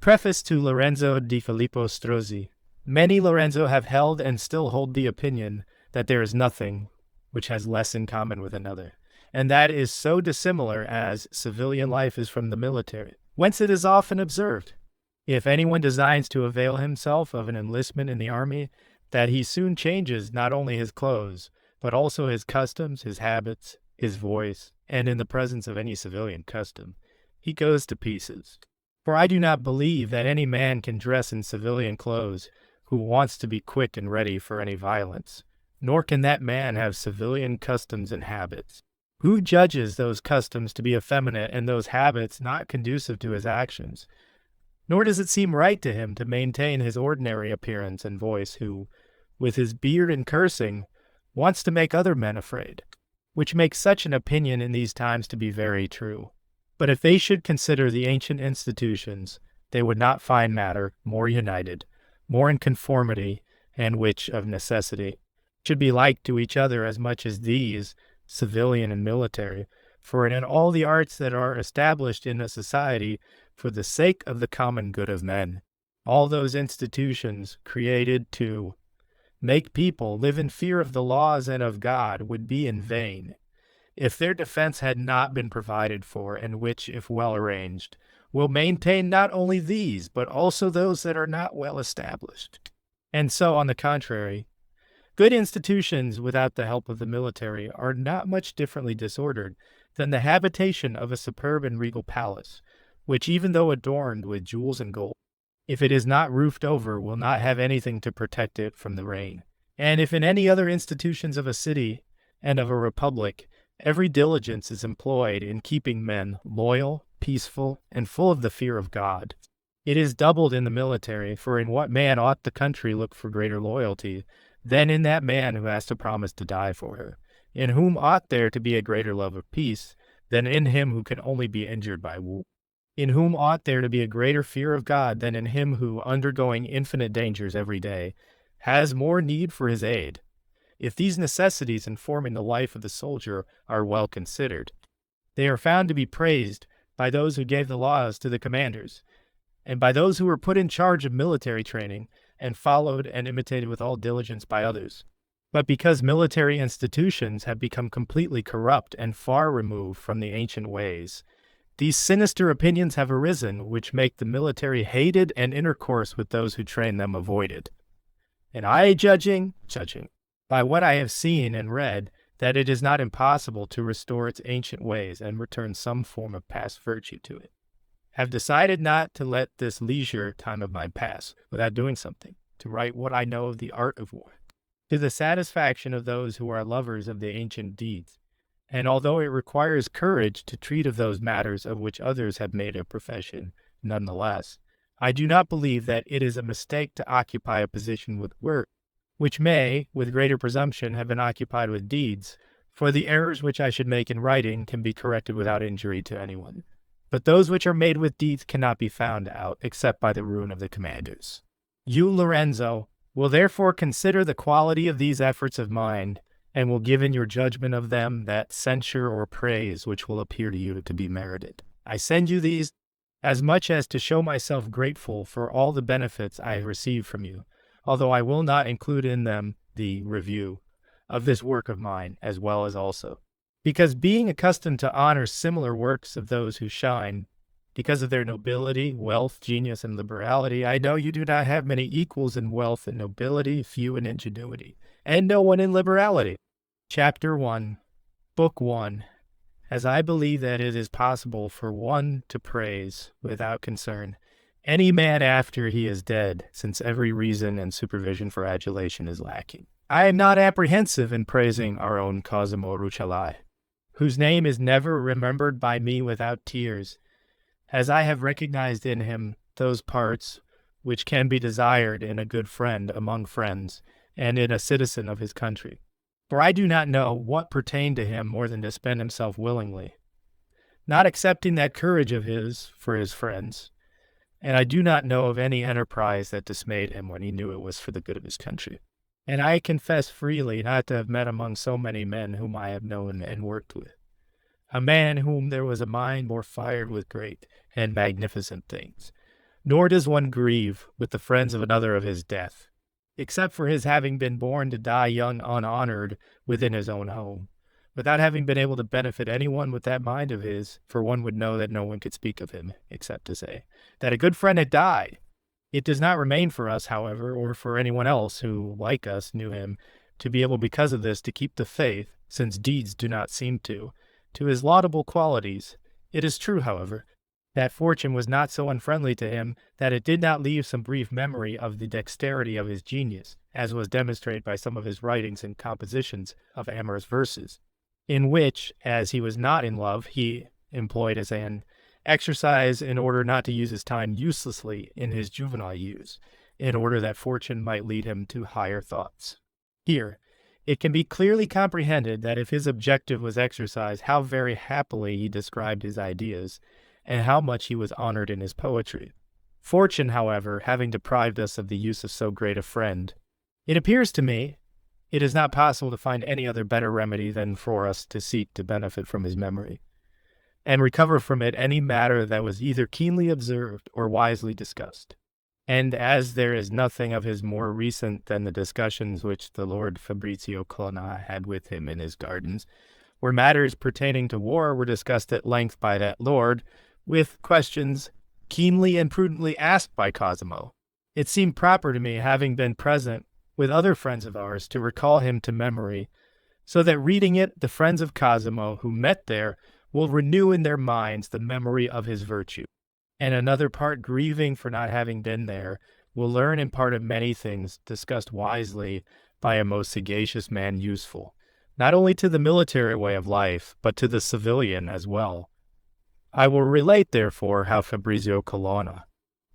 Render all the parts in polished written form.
Preface to Lorenzo di Filippo Strozzi. Many Lorenzo have held and still hold the opinion that there is nothing which has less in common with another, and that is so dissimilar as civilian life is from the military, whence it is often observed, if anyone designs to avail himself of an enlistment in the army, that he soon changes not only his clothes, but also his customs, his habits, his voice, and in the presence of any civilian custom, he goes to pieces. For I do not believe that any man can dress in civilian clothes who wants to be quick and ready for any violence, nor can that man have civilian customs and habits. Who judges those customs to be effeminate and those habits not conducive to his actions? Nor does it seem right to him to maintain his ordinary appearance and voice who, with his beard and cursing, wants to make other men afraid, which makes such an opinion in these times to be very true. But if they should consider the ancient institutions, they would not find matter more united, more in conformity, and which, of necessity, should be like to each other as much as these, civilian and military, for in all the arts that are established in a society for the sake of the common good of men, all those institutions created to make people live in fear of the laws and of God would be in vain, if their defense had not been provided for, and which, if well arranged, will maintain not only these, but also those that are not well established. And so, on the contrary, good institutions without the help of the military are not much differently disordered than the habitation of a superb and regal palace, which, even though adorned with jewels and gold, if it is not roofed over, will not have anything to protect it from the rain. And if in any other institutions of a city and of a republic every diligence is employed in keeping men loyal, peaceful, and full of the fear of God, it is doubled in the military, for in what man ought the country look for greater loyalty than in that man who has to promise to die for her? In whom ought there to be a greater love of peace than in him who can only be injured by wound? In whom ought there to be a greater fear of God than in him who, undergoing infinite dangers every day, has more need for his aid? If these necessities in forming the life of the soldier are well considered, they are found to be praised by those who gave the laws to the commanders, and by those who were put in charge of military training, and followed and imitated with all diligence by others. But because military institutions have become completely corrupt and far removed from the ancient ways, these sinister opinions have arisen which make the military hated and intercourse with those who train them avoided. And I judging, by what I have seen and read, that it is not impossible to restore its ancient ways and return some form of past virtue to it, have decided not to let this leisure time of mine pass without doing something, to write what I know of the art of war, to the satisfaction of those who are lovers of the ancient deeds. And although it requires courage to treat of those matters of which others have made a profession, nonetheless, I do not believe that it is a mistake to occupy a position with work, which may, with greater presumption, have been occupied with deeds, for the errors which I should make in writing can be corrected without injury to anyone. But those which are made with deeds cannot be found out, except by the ruin of the commanders. You, Lorenzo, will therefore consider the quality of these efforts of mine, and will give in your judgment of them that censure or praise which will appear to you to be merited. I send you these as much as to show myself grateful for all the benefits I have received from you, although I will not include in them the review of this work of mine, as well as also, because being accustomed to honor similar works of those who shine, because of their nobility, wealth, genius, and liberality, I know you do not have many equals in wealth and nobility, few in ingenuity, and no one in liberality. Chapter 1, Book 1. As I believe that it is possible for one to praise, without concern, any man after he is dead, since every reason and supervision for adulation is lacking, I am not apprehensive in praising our own Cosimo Rucellai, whose name is never remembered by me without tears, as I have recognized in him those parts which can be desired in a good friend among friends, and in a citizen of his country. For I do not know what pertained to him more than to spend himself willingly, not accepting that courage of his for his friends, and I do not know of any enterprise that dismayed him when he knew it was for the good of his country. And I confess freely not to have met among so many men whom I have known and worked with, a man whom there was a mind more fired with great and magnificent things, Nor does one grieve with the friends of another of his death, except for his having been born to die young unhonored within his own home, without having been able to benefit anyone with that mind of his, for one would know that no one could speak of him, except to say that a good friend had died. It does not remain for us, however, or for anyone else who, like us, knew him, to be able because of this to keep the faith, since deeds do not seem to his laudable qualities. It is true, however, that fortune was not so unfriendly to him that it did not leave some brief memory of the dexterity of his genius, as was demonstrated by some of his writings and compositions of amorous verses, in which, as he was not in love, he employed as an exercise in order not to use his time uselessly in his juvenile years, in order that fortune might lead him to higher thoughts. Here, it can be clearly comprehended that if his objective was exercise, how very happily he described his ideas, and how much he was honored in his poetry. Fortune, however, having deprived us of the use of so great a friend, it appears to me it is not possible to find any other better remedy than for us to seek to benefit from his memory, and recover from it any matter that was either keenly observed or wisely discussed. And as there is nothing of his more recent than the discussions which the Lord Fabrizio Colonna had with him in his gardens, where matters pertaining to war were discussed at length by that lord, with questions keenly and prudently asked by Cosimo, it seemed proper to me, having been present with other friends of ours, to recall him to memory, so that reading it, the friends of Cosimo who met there will renew in their minds the memory of his virtue, and another part grieving for not having been there will learn in part of many things discussed wisely by a most sagacious man useful, not only to the military way of life, but to the civilian as well. I will relate, therefore, how Fabrizio Colonna,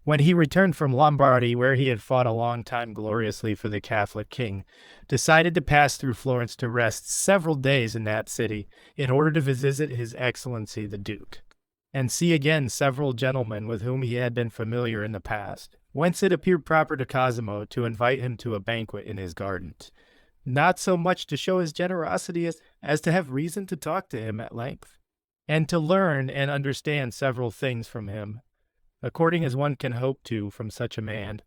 when he returned from Lombardy, where he had fought a long time gloriously for the Catholic king, decided to pass through Florence to rest several days in that city, in order to visit his Excellency the Duke, and see again several gentlemen with whom he had been familiar in the past, whence it appeared proper to Cosimo to invite him to a banquet in his gardens, not so much to show his generosity as to have reason to talk to him at length, and to learn and understand several things from him, according as one can hope to from such a man,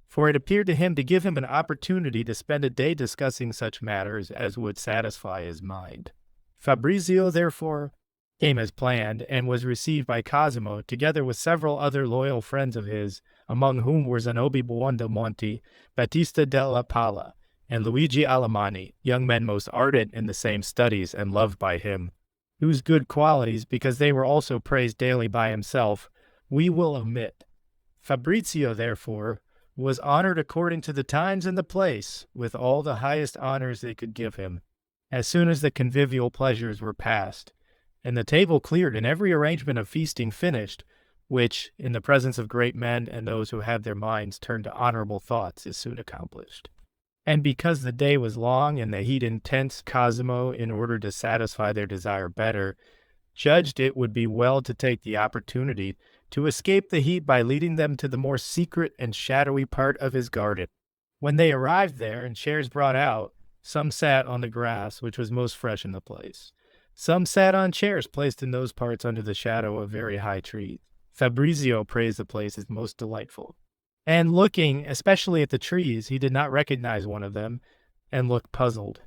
for it appeared to him to give him an opportunity to spend a day discussing such matters as would satisfy his mind. Fabrizio, therefore, came as planned, and was received by Cosimo, together with several other loyal friends of his, among whom were Zanobi Buondelmonti, Battista della Palla, and Luigi Alamanni, young men most ardent in the same studies and loved by him, whose good qualities, because they were also praised daily by himself, we will omit. Fabrizio, therefore, was honored according to the times and the place, with all the highest honors they could give him, as soon as the convivial pleasures were past, and the table cleared and every arrangement of feasting finished, which, in the presence of great men and those who have their minds turned to honorable thoughts, is soon accomplished. And because the day was long and the heat intense, Cosimo, in order to satisfy their desire better, judged it would be well to take the opportunity to escape the heat by leading them to the more secret and shadowy part of his garden. When they arrived there and chairs brought out, some sat on the grass, which was most fresh in the place. Some sat on chairs placed in those parts under the shadow of very high trees. Fabrizio praised the place as most delightful, and looking especially at the trees, he did not recognize one of them, and looked puzzled.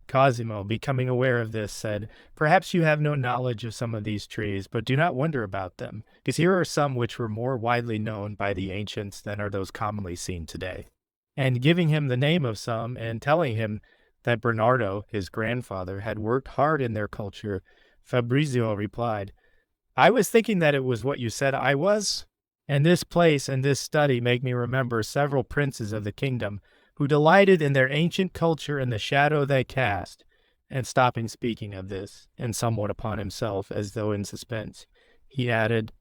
Cosimo, becoming aware of this, said, "Perhaps you have no knowledge of some of these trees, but do not wonder about them, because here are some which were more widely known by the ancients than are those commonly seen today." And giving him the name of some, and telling him that Bernardo, his grandfather, had worked hard in their culture, Fabrizio replied, "I was thinking that it was what you said I was, and this place and this study make me remember several princes of the kingdom, who delighted in their ancient culture and the shadow they cast." And stopping speaking of this, and somewhat upon himself, as though in suspense, he added,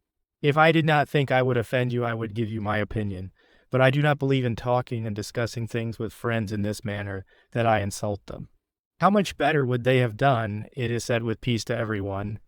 "If I did not think I would offend you, I would give you my opinion, but I do not believe in talking and discussing things with friends in this manner, that I insult them. How much better would they have done, it is said with peace to everyone,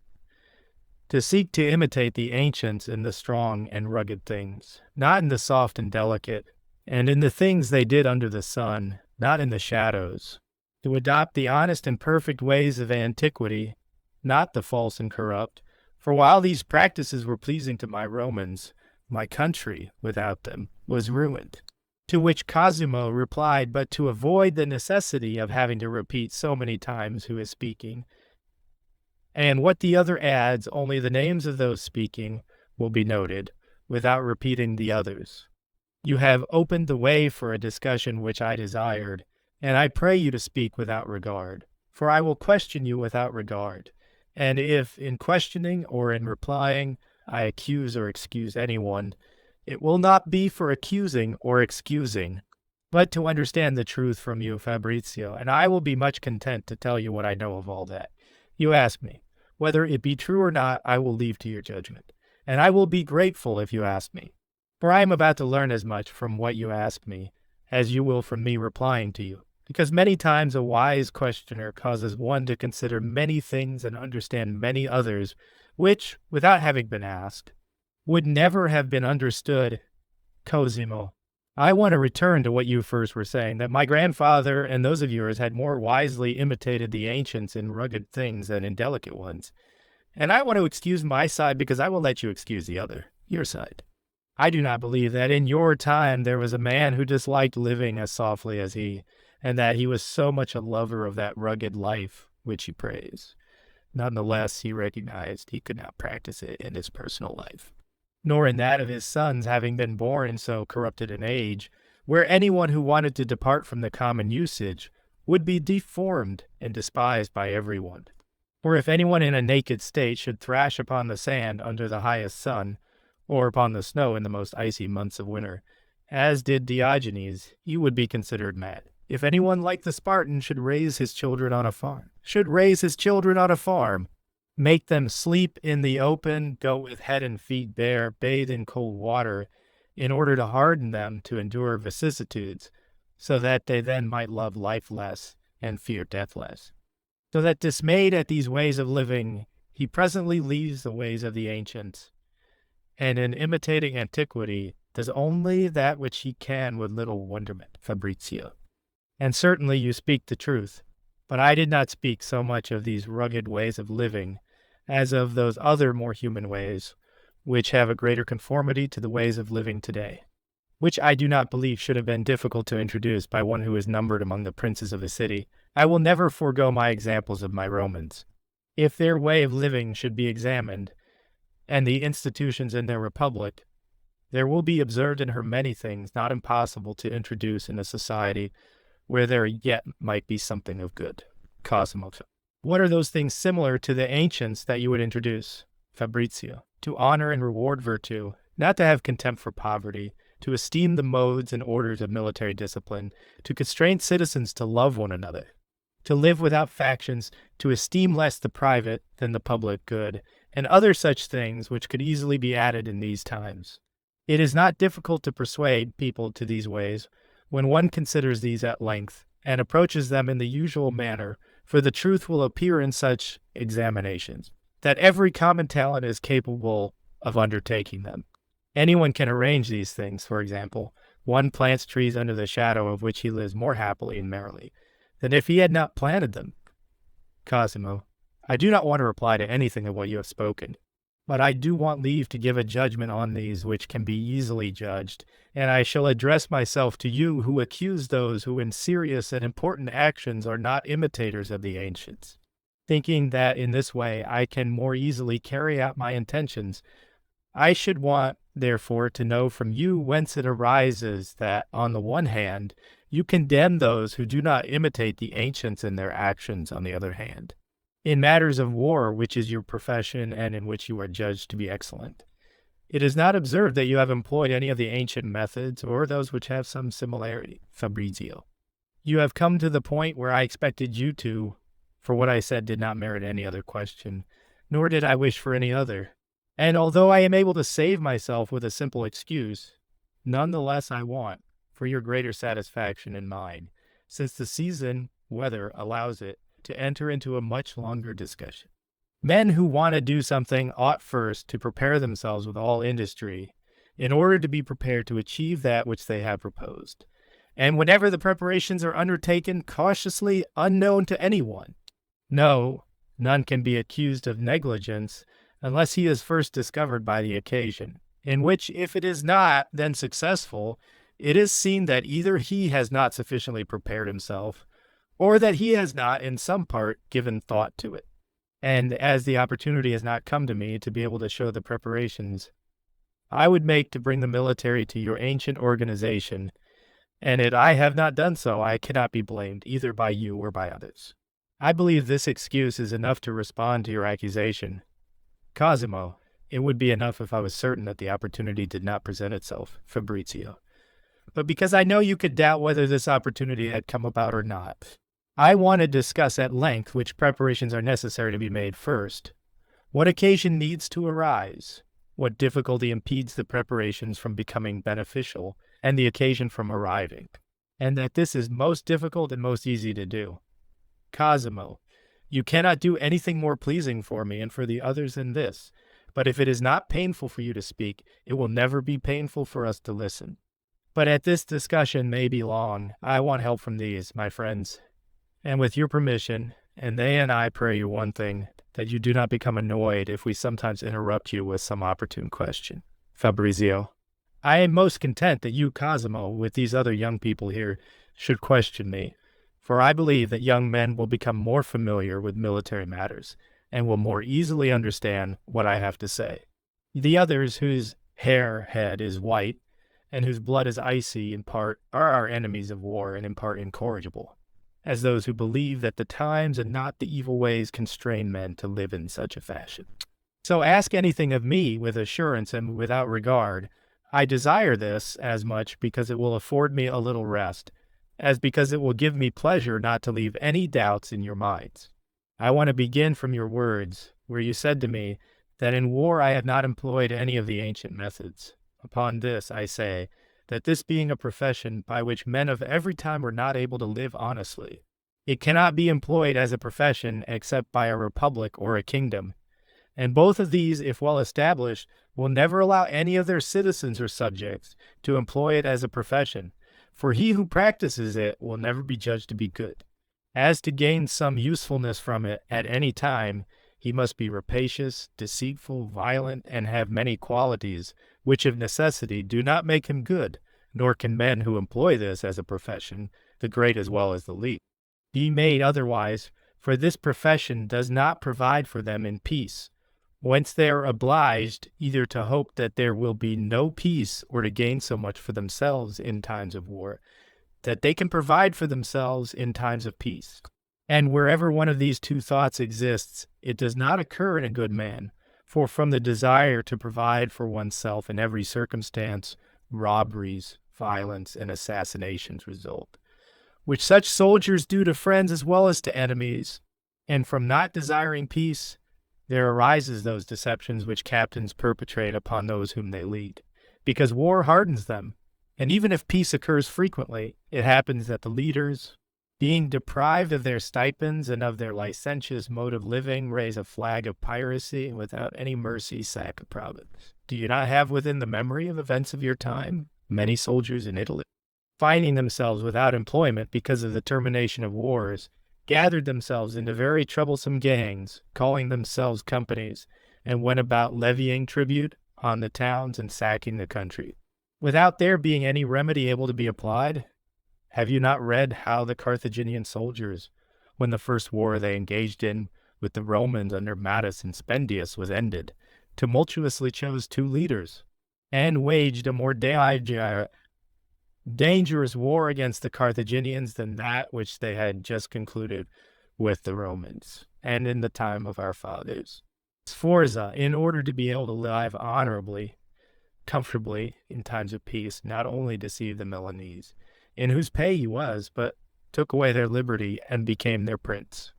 to seek to imitate the ancients in the strong and rugged things, not in the soft and delicate, and in the things they did under the sun, not in the shadows, to adopt the honest and perfect ways of antiquity, not the false and corrupt, for while these practices were pleasing to my Romans, My country, without them, was ruined. To which Cosimo replied, but to avoid the necessity of having to repeat so many times who is speaking, and what the other adds, only the names of those speaking will be noted, without repeating the others. You have opened the way for a discussion which I desired, and I pray you to speak without regard, for I will question you without regard. And if, in questioning or in replying, I accuse or excuse anyone, it will not be for accusing or excusing, but to understand the truth from you, Fabrizio, and I will be much content to tell you what I know of all that. You ask me. Whether it be true or not, I will leave to your judgment, and I will be grateful if you ask me, for I am about to learn as much from what you ask me as you will from me replying to you, because many times a wise questioner causes one to consider many things and understand many others, which, without having been asked, would never have been understood. Cosimo, I want to return to what you first were saying, that my grandfather and those of yours had more wisely imitated the ancients in rugged things than in delicate ones. And I want to excuse my side because I will let you excuse the other, your side. I do not believe that in your time there was a man who disliked living as softly as he, and that he was so much a lover of that rugged life which he praised. Nonetheless, he recognized he could not practice it in his personal life, nor in that of his sons, having been born in so corrupted an age, where anyone who wanted to depart from the common usage would be deformed and despised by everyone. For if anyone in a naked state should thrash upon the sand under the highest sun, or upon the snow in the most icy months of winter, as did Diogenes, he would be considered mad. If anyone like the Spartan should raise his children on a farm, make them sleep in the open, go with head and feet bare, bathe in cold water, in order to harden them to endure vicissitudes, so that they then might love life less and fear death less. So that dismayed at these ways of living, he presently leaves the ways of the ancients, and in imitating antiquity, does only that which he can with little wonderment, Fabrizio. And certainly you speak the truth, but I did not speak so much of these rugged ways of living, as of those other more human ways, which have a greater conformity to the ways of living today, which I do not believe should have been difficult to introduce by one who is numbered among the princes of a city. I will never forego my examples of my Romans. If their way of living should be examined, and the institutions in their republic, there will be observed in her many things not impossible to introduce in a society where there yet might be something of good. Cosimo. What are those things similar to the ancients that you would introduce? Fabrizio. To honor and reward virtue, not to have contempt for poverty, to esteem the modes and orders of military discipline, to constrain citizens to love one another, to live without factions, to esteem less the private than the public good, and other such things which could easily be added in these times. It is not difficult to persuade people to these ways, when one considers these at length, and approaches them in the usual manner, for the truth will appear in such examinations, that every common talent is capable of undertaking them. Anyone can arrange these things. For example, one plants trees under the shadow of which he lives more happily and merrily than if he had not planted them. Cosimo, I do not want to reply to anything of what you have spoken, but I do want leave to give a judgment on these which can be easily judged, and I shall address myself to you who accuse those who in serious and important actions are not imitators of the ancients, thinking that in this way I can more easily carry out my intentions. I should want, therefore, to know from you whence it arises that, on the one hand, you condemn those who do not imitate the ancients in their actions, on the other hand, in matters of war, which is your profession and in which you are judged to be excellent. It is not observed that you have employed any of the ancient methods or those which have some similarity. Fabrizio. You have come to the point where I expected you to, for what I said did not merit any other question, nor did I wish for any other. And although I am able to save myself with a simple excuse, none the less I want, for your greater satisfaction and mine, since the season, weather, allows it, to enter into a much longer discussion. Men who want to do something ought first to prepare themselves with all industry, in order to be prepared to achieve that which they have proposed. And whenever the preparations are undertaken cautiously, unknown to anyone, no, none can be accused of negligence unless he is first discovered by the occasion. in which, if it is not then successful, it is seen that either he has not sufficiently prepared himself, or that he has not, in some part, given thought to it. And as the opportunity has not come to me to be able to show the preparations I would make to bring the military to your ancient organization, and if I have not done so, I cannot be blamed either by you or by others. I believe this excuse is enough to respond to your accusation. Cosimo, it would be enough if I was certain that the opportunity did not present itself, Fabrizio. But because I know you could doubt whether this opportunity had come about or not, I want to discuss at length which preparations are necessary to be made first, what occasion needs to arise, what difficulty impedes the preparations from becoming beneficial, and the occasion from arriving, and that this is most difficult and most easy to do. Cosimo, you cannot do anything more pleasing for me and for the others than this, but if it is not painful for you to speak, it will never be painful for us to listen. But as this discussion may be long, I want help from these, my friends. And with your permission, and they and I pray you one thing, that you do not become annoyed if we sometimes interrupt you with some opportune question. Fabrizio, I am most content that you, Cosimo, with these other young people here, should question me, for I believe that young men will become more familiar with military matters, and will more easily understand what I have to say. The others, whose head is white, and whose blood is icy in part, are our enemies of war and in part incorrigible, as those who believe that the times and not the evil ways constrain men to live in such a fashion. So ask anything of me with assurance and without regard. I desire this as much because it will afford me a little rest, as because it will give me pleasure not to leave any doubts in your minds. I want to begin from your words, where you said to me that in war I have not employed any of the ancient methods. Upon this I say that this being a profession by which men of every time were not able to live honestly, it cannot be employed as a profession except by a republic or a kingdom, and both of these, if well established, will never allow any of their citizens or subjects to employ it as a profession, for he who practices it will never be judged to be good. As to gain some usefulness from it at any time, he must be rapacious, deceitful, violent, and have many qualities, which of necessity do not make him good, nor can men who employ this as a profession, the great as well as the least, be made otherwise, for this profession does not provide for them in peace, whence they are obliged either to hope that there will be no peace or to gain so much for themselves in times of war, that they can provide for themselves in times of peace. And wherever one of these two thoughts exists, it does not occur in a good man, for from the desire to provide for oneself in every circumstance, robberies, violence, and assassinations result, which such soldiers do to friends as well as to enemies. And from not desiring peace, there arises those deceptions which captains perpetrate upon those whom they lead, because war hardens them. And even if peace occurs frequently, it happens that the leaders, being deprived of their stipends and of their licentious mode of living, raise a flag of piracy and without any mercy sack a province. Do you not have within the memory of events of your time many soldiers in Italy, finding themselves without employment because of the termination of wars, gathered themselves into very troublesome gangs, calling themselves companies, and went about levying tribute on the towns and sacking the country, without there being any remedy able to be applied? Have you not read how the Carthaginian soldiers, when the first war they engaged in with the Romans under Mattus and Spendius was ended, tumultuously chose two leaders, and waged a more dangerous war against the Carthaginians than that which they had just concluded with the Romans, and in the time of our fathers? Sforza, in order to be able to live honorably, comfortably in times of peace, not only deceived the Milanese, in whose pay he was, but took away their liberty and became their prince.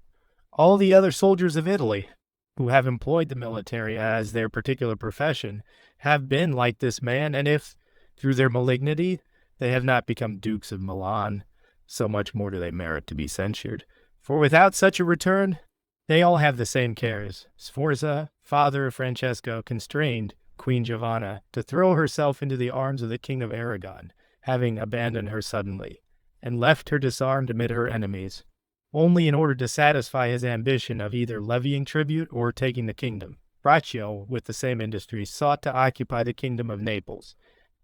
All the other soldiers of Italy, who have employed the military as their particular profession, have been like this man, and if, through their malignity, they have not become dukes of Milan, so much more do they merit to be censured. For without such a return, they all have the same cares. Sforza, father of Francesco, constrained Queen Giovanna to throw herself into the arms of the King of Aragon, having abandoned her suddenly, and left her disarmed amid her enemies, only in order to satisfy his ambition of either levying tribute or taking the kingdom. Braccio, with the same industry, sought to occupy the kingdom of Naples,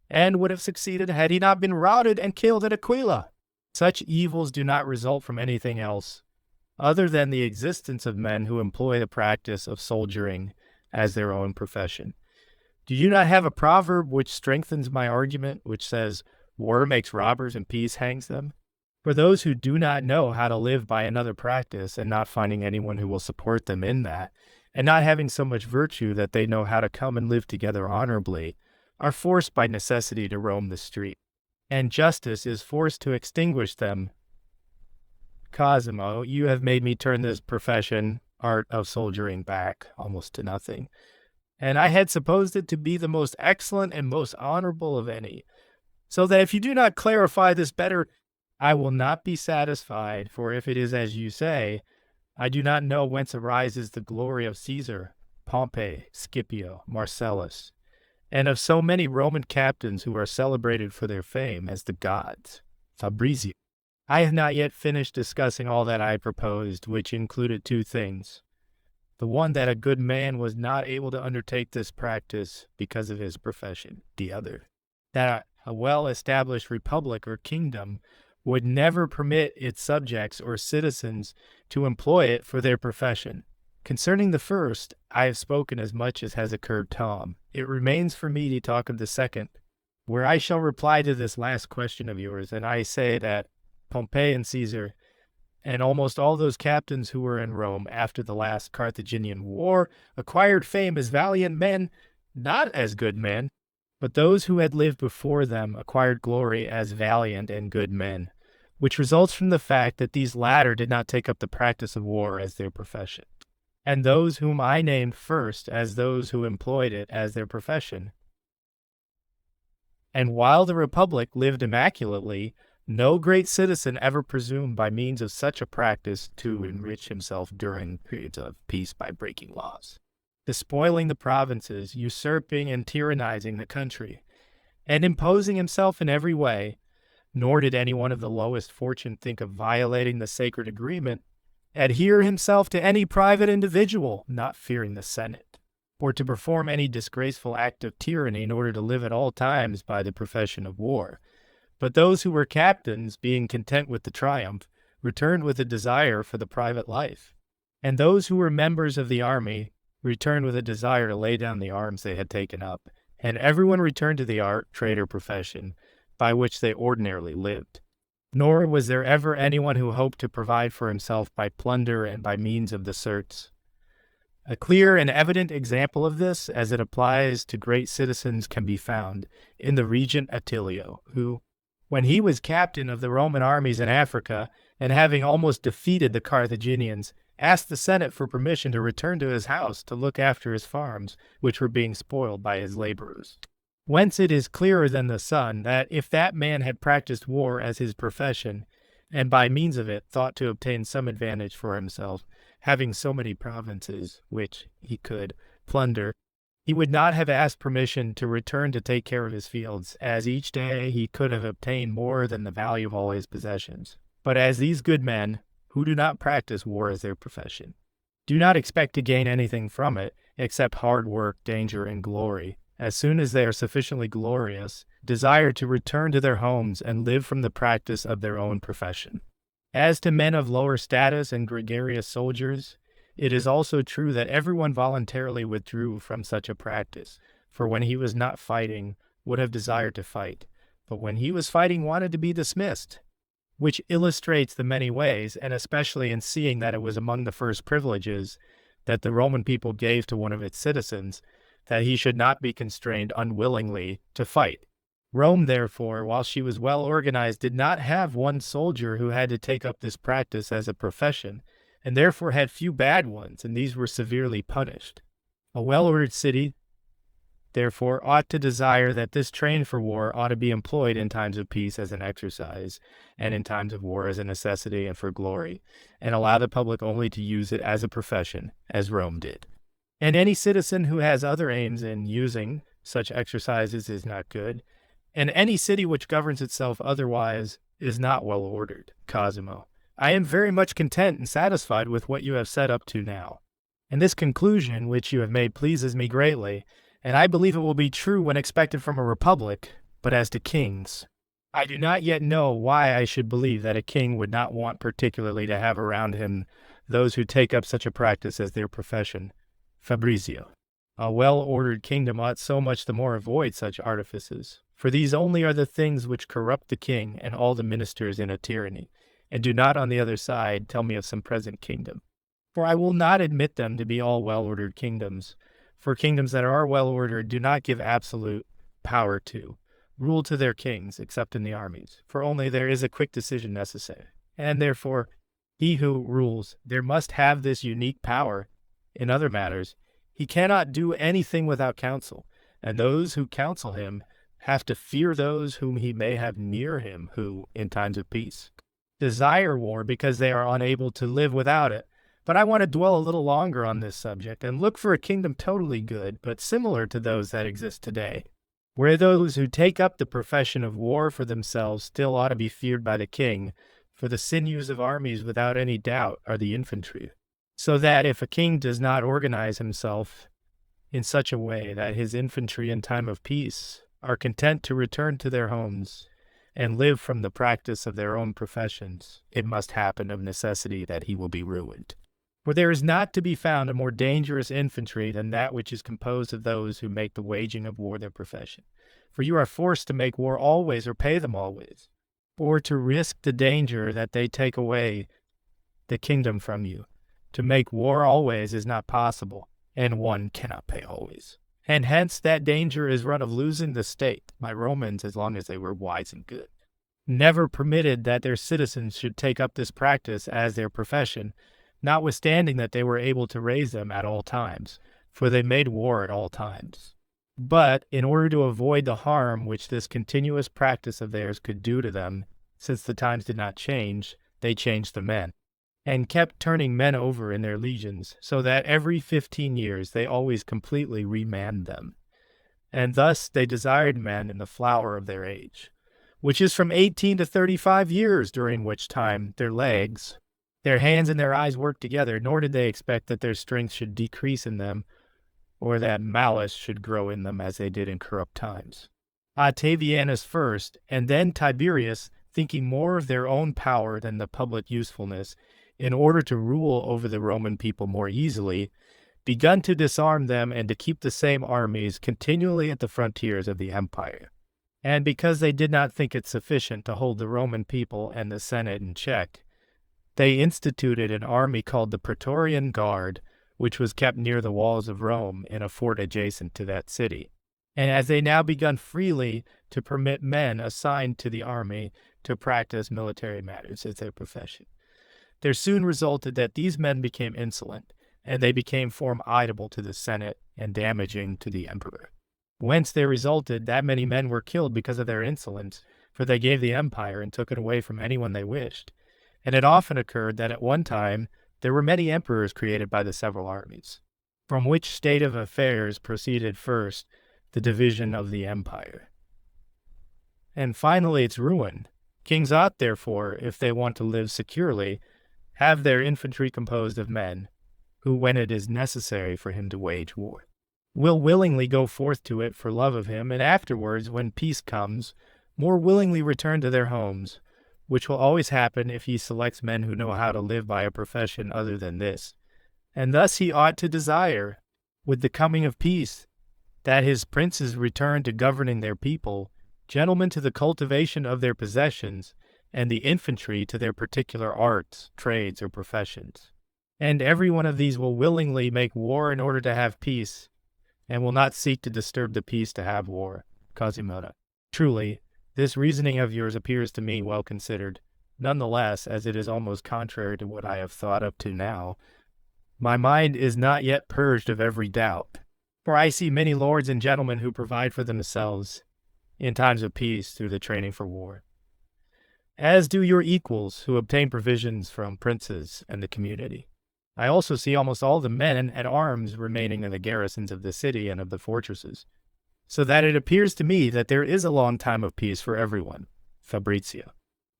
and would have succeeded had he not been routed and killed at Aquila. Such evils do not result from anything else, other than the existence of men who employ the practice of soldiering as their own profession. Do you not have a proverb which strengthens my argument, which says, "War makes robbers and peace hangs them"? For those who do not know how to live by another practice, and not finding anyone who will support them in that, and not having so much virtue that they know how to come and live together honorably, are forced by necessity to roam the street, and justice is forced to extinguish them. Cosimo, you have made me turn this profession, art of soldiering, back almost to nothing, and I had supposed it to be the most excellent and most honorable of any. So that if you do not clarify this better, I will not be satisfied, for if it is as you say, I do not know whence arises the glory of Caesar, Pompey, Scipio, Marcellus, and of so many Roman captains who are celebrated for their fame as the gods, Fabrizio. I have not yet finished discussing all that I proposed, which included two things. The one, that a good man was not able to undertake this practice because of his profession. The other, that a well-established republic or kingdom would never permit its subjects or citizens to employ it for their profession. Concerning the first, I have spoken as much as has occurred Tom. It remains for me to talk of the second, where I shall reply to this last question of yours, and I say that Pompey and Caesar, and almost all those captains who were in Rome after the last Carthaginian war, acquired fame as valiant men, not as good men, but those who had lived before them acquired glory as valiant and good men, which results from the fact that these latter did not take up the practice of war as their profession, and those whom I named first as those who employed it as their profession. And while the Republic lived immaculately, no great citizen ever presumed by means of such a practice to enrich himself during periods of peace by breaking laws, despoiling the provinces, usurping and tyrannizing the country, and imposing himself in every way. Nor did anyone of the lowest fortune think of violating the sacred agreement, adhere himself to any private individual, not fearing the Senate, or to perform any disgraceful act of tyranny in order to live at all times by the profession of war. But those who were captains, being content with the triumph, returned with a desire for the private life, and those who were members of the army returned with a desire to lay down the arms they had taken up, and everyone returned to the art, trade, or profession by which they ordinarily lived. Nor was there ever anyone who hoped to provide for himself by plunder and by means of the certs. A clear and evident example of this, as it applies to great citizens, can be found in the regent Attilio, who, when he was captain of the Roman armies in Africa, and having almost defeated the Carthaginians, asked the Senate for permission to return to his house to look after his farms, which were being spoiled by his laborers. Whence it is clearer than the sun that if that man had practiced war as his profession, and by means of it thought to obtain some advantage for himself, having so many provinces which he could plunder, he would not have asked permission to return to take care of his fields, as each day he could have obtained more than the value of all his possessions. But as these good men, who do not practice war as their profession, do not expect to gain anything from it except hard work, danger, and glory, as soon as they are sufficiently glorious, desire to return to their homes and live from the practice of their own profession. As to men of lower status and gregarious soldiers, it is also true that everyone voluntarily withdrew from such a practice, for when he was not fighting, would have desired to fight, but when he was fighting wanted to be dismissed, which illustrates the many ways, and especially in seeing that it was among the first privileges that the Roman people gave to one of its citizens, that he should not be constrained unwillingly to fight. Rome, therefore, while she was well organized, did not have one soldier who had to take up this practice as a profession, and therefore had few bad ones, and these were severely punished. A well-ordered city, therefore, ought to desire that this train for war ought to be employed in times of peace as an exercise, and in times of war as a necessity and for glory, and allow the public only to use it as a profession, as Rome did. And any citizen who has other aims in using such exercises is not good, and any city which governs itself otherwise is not well ordered. Cosimo, I am very much content and satisfied with what you have set up to now, And this conclusion which you have made pleases me greatly, and I believe it will be true when expected from a republic. But as to kings, I do not yet know why I should believe that a king would not want particularly to have around him those who take up such a practice as their profession. Fabrizio. A well-ordered kingdom ought so much the more avoid such artifices, for these only are the things which corrupt the king and all the ministers in a tyranny, and do not on the other side tell me of some present kingdom. For I will not admit them to be all well-ordered kingdoms, for kingdoms that are well-ordered do not give absolute power to rule to their kings, except in the armies, for only there is a quick decision necessary, and therefore he who rules there must have this unique power. In other matters, he cannot do anything without counsel, and those who counsel him have to fear those whom he may have near him who, in times of peace, desire war because they are unable to live without it. But I want to dwell a little longer on this subject and look for a kingdom totally good, but similar to those that exist today, where those who take up the profession of war for themselves still ought to be feared by the king, for the sinews of armies without any doubt are the infantry. So that if a king does not organize himself in such a way that his infantry in time of peace are content to return to their homes and live from the practice of their own professions, it must happen of necessity that he will be ruined. For there is not to be found a more dangerous infantry than that which is composed of those who make the waging of war their profession. For you are forced to make war always or pay them always, or to risk the danger that they take away the kingdom from you. To make war always is not possible, and one cannot pay always. And hence that danger is run of losing the state. My Romans, as long as they were wise and good, never permitted that their citizens should take up this practice as their profession, notwithstanding that they were able to raise them at all times, for they made war at all times. But in order to avoid the harm which this continuous practice of theirs could do to them, since the times did not change, they changed the men, and kept turning men over in their legions, so that every 15 years they always completely remanned them. And thus they desired men in the flower of their age, which is from 18 to 35 years, during which time their legs, their hands and their eyes worked together, nor did they expect that their strength should decrease in them, or that malice should grow in them as they did in corrupt times. Octavianus first, and then Tiberius, thinking more of their own power than the public usefulness, in order to rule over the Roman people more easily, begun to disarm them and to keep the same armies continually at the frontiers of the empire. And because they did not think it sufficient to hold the Roman people and the Senate in check, they instituted an army called the Praetorian Guard, which was kept near the walls of Rome in a fort adjacent to that city. And as they now begun freely to permit men assigned to the army to practice military matters as their profession, there soon resulted that these men became insolent, and they became formidable to the Senate and damaging to the emperor. Whence there resulted that many men were killed because of their insolence, for they gave the empire and took it away from anyone they wished. And it often occurred that at one time there were many emperors created by the several armies, from which state of affairs proceeded first the division of the empire, and finally its ruin. Kings ought, therefore, if they want to live securely, have their infantry composed of men, who, when it is necessary for him to wage war, will willingly go forth to it for love of him, and afterwards, when peace comes, more willingly return to their homes, which will always happen if he selects men who know how to live by a profession other than this. And thus he ought to desire, with the coming of peace, that his princes return to governing their people, gentlemen to the cultivation of their possessions, and the infantry to their particular arts, trades, or professions. And every one of these will willingly make war in order to have peace, and will not seek to disturb the peace to have war. Quasimodo. Truly, this reasoning of yours appears to me well considered. Nonetheless, as it is almost contrary to what I have thought up to now, my mind is not yet purged of every doubt. For I see many lords and gentlemen who provide for themselves in times of peace through the training for war, as do your equals who obtain provisions from princes and the community. I also see almost all the men at arms remaining in the garrisons of the city and of the fortresses, so that it appears to me that there is a long time of peace for everyone. Fabrizio.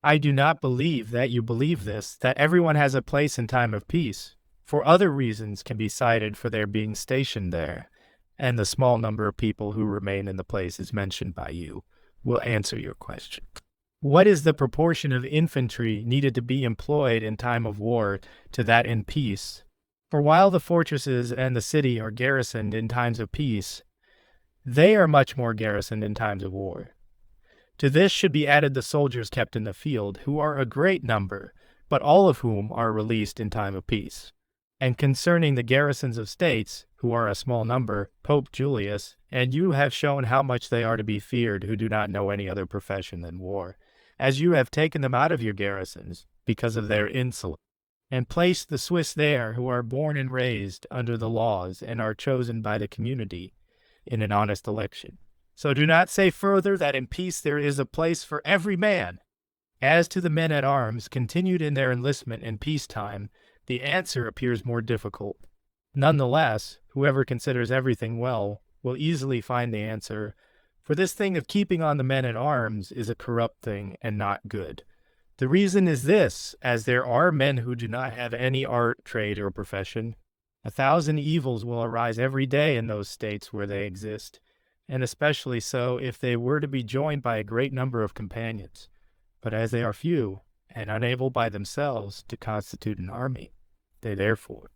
I do not believe that you believe this, that everyone has a place in time of peace. for other reasons can be cited for their being stationed there, and the small number of people who remain in the places mentioned by you will answer your question. What is the proportion of infantry needed to be employed in time of war to that in peace? For while the fortresses and the city are garrisoned in times of peace, they are much more garrisoned in times of war. To this should be added the soldiers kept in the field, who are a great number, but all of whom are released in time of peace. And concerning the garrisons of states, who are a small number, Pope Julius, and you have shown how much they are to be feared who do not know any other profession than war, as you have taken them out of your garrisons, because of their insolence, and placed the Swiss there, who are born and raised under the laws, and are chosen by the community in an honest election. So do not say further that in peace there is a place for every man. As to the men at arms continued in their enlistment in peacetime, the answer appears more difficult. Nonetheless, whoever considers everything well will easily find the answer, for this thing of keeping on the men at arms is a corrupt thing and not good. The reason is this, as there are men who do not have any art, trade, or profession. 1,000 evils will arise every day in those states where they exist, and especially so if they were to be joined by a great number of companions. But as they are few, and unable by themselves to constitute an army, they therefore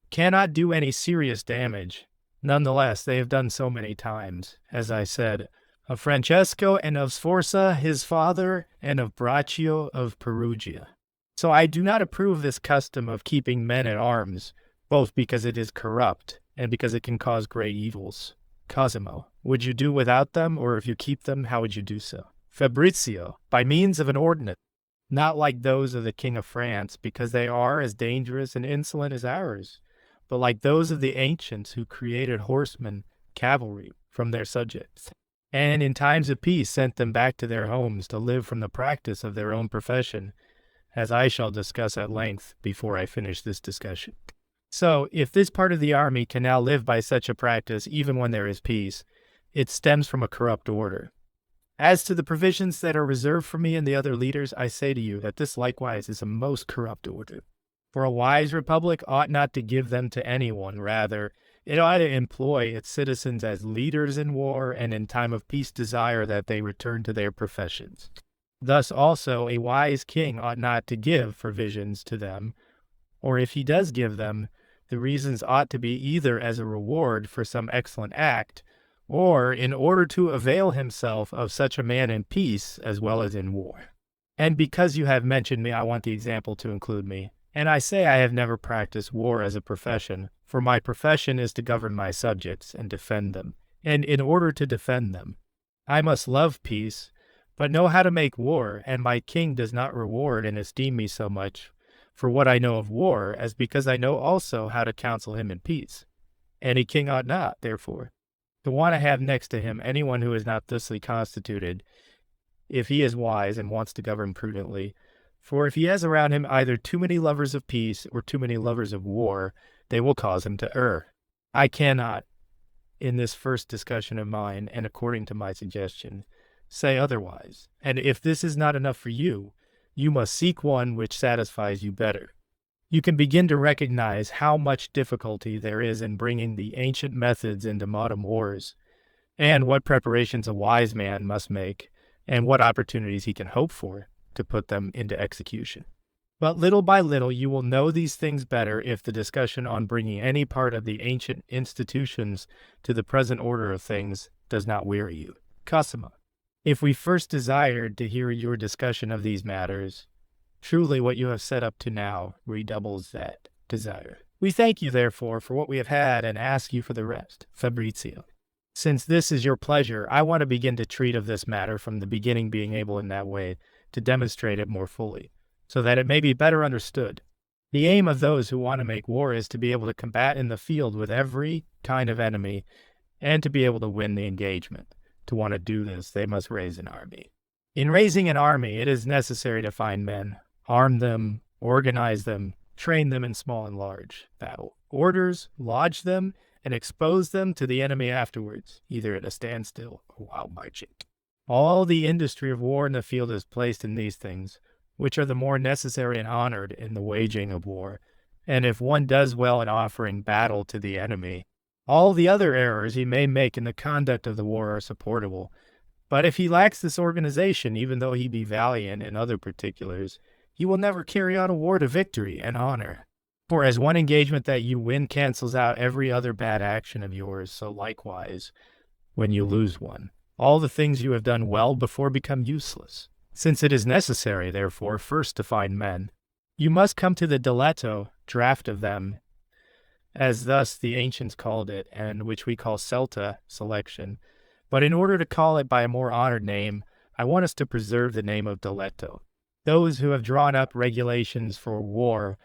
cannot do any serious damage. Nonetheless, they have done so many times, as I said, of Francesco and of Sforza his father, and of Braccio of Perugia. So I do not approve this custom of keeping men at arms, both because it is corrupt, and because it can cause great evils. Cosimo, would you do without them, or if you keep them, how would you do so? Fabrizio, by means of an ordinance, not like those of the King of France, because they are as dangerous and insolent as ours, but like those of the ancients who created horsemen, cavalry, from their subjects, and in times of peace sent them back to their homes to live from the practice of their own profession, as I shall discuss at length before I finish this discussion. So, if this part of the army can now live by such a practice even when there is peace, it stems from a corrupt order. As to the provisions that are reserved for me and the other leaders, I say to you that this likewise is a most corrupt order. For a wise republic ought not to give them to anyone, rather, it ought to employ its citizens as leaders in war, and in time of peace desire that they return to their professions. Thus also a wise king ought not to give provisions to them, or if he does give them, the reasons ought to be either as a reward for some excellent act, or in order to avail himself of such a man in peace as well as in war. And because you have mentioned me, I want the example to include me. And I say I have never practiced war as a profession, for my profession is to govern my subjects and defend them. And in order to defend them, I must love peace, but know how to make war, and my king does not reward and esteem me so much for what I know of war, as because I know also how to counsel him in peace. Any king ought not, therefore, to want to have next to him anyone who is not thusly constituted, if he is wise and wants to govern prudently. For if he has around him either too many lovers of peace or too many lovers of war, they will cause him to err. I cannot, in this first discussion of mine, and according to my suggestion, say otherwise. And if this is not enough for you, you must seek one which satisfies you better. You can begin to recognize how much difficulty there is in bringing the ancient methods into modern wars, and what preparations a wise man must make, and what opportunities he can hope for to put them into execution. But little by little you will know these things better if the discussion on bringing any part of the ancient institutions to the present order of things does not weary you. Cosimo, if we first desired to hear your discussion of these matters, truly what you have said up to now redoubles that desire. We thank you, therefore, for what we have had, and ask you for the rest. Fabrizio, since this is your pleasure, I want to begin to treat of this matter from the beginning, being able in that way to demonstrate it more fully, so that it may be better understood. The aim of those who want to make war is to be able to combat in the field with every kind of enemy, and to be able to win the engagement. To want to do this, they must raise an army. In raising an army, it is necessary to find men, arm them, organize them, train them in small and large battle orders, lodge them, and expose them to the enemy afterwards, either at a standstill or while marching. All the industry of war in the field is placed in these things, which are the more necessary and honored in the waging of war, and if one does well in offering battle to the enemy, all the other errors he may make in the conduct of the war are supportable. But if he lacks this organization, even though he be valiant in other particulars, he will never carry on a war to victory and honor. For as one engagement that you win cancels out every other bad action of yours, so likewise, when you lose one, all the things you have done well before become useless. Since it is necessary, therefore, first to find men, you must come to the diletto, draft of them, as thus the ancients called it, and which we call celta, selection. But in order to call it by a more honored name, I want us to preserve the name of diletto. Those who have drawn up regulations for war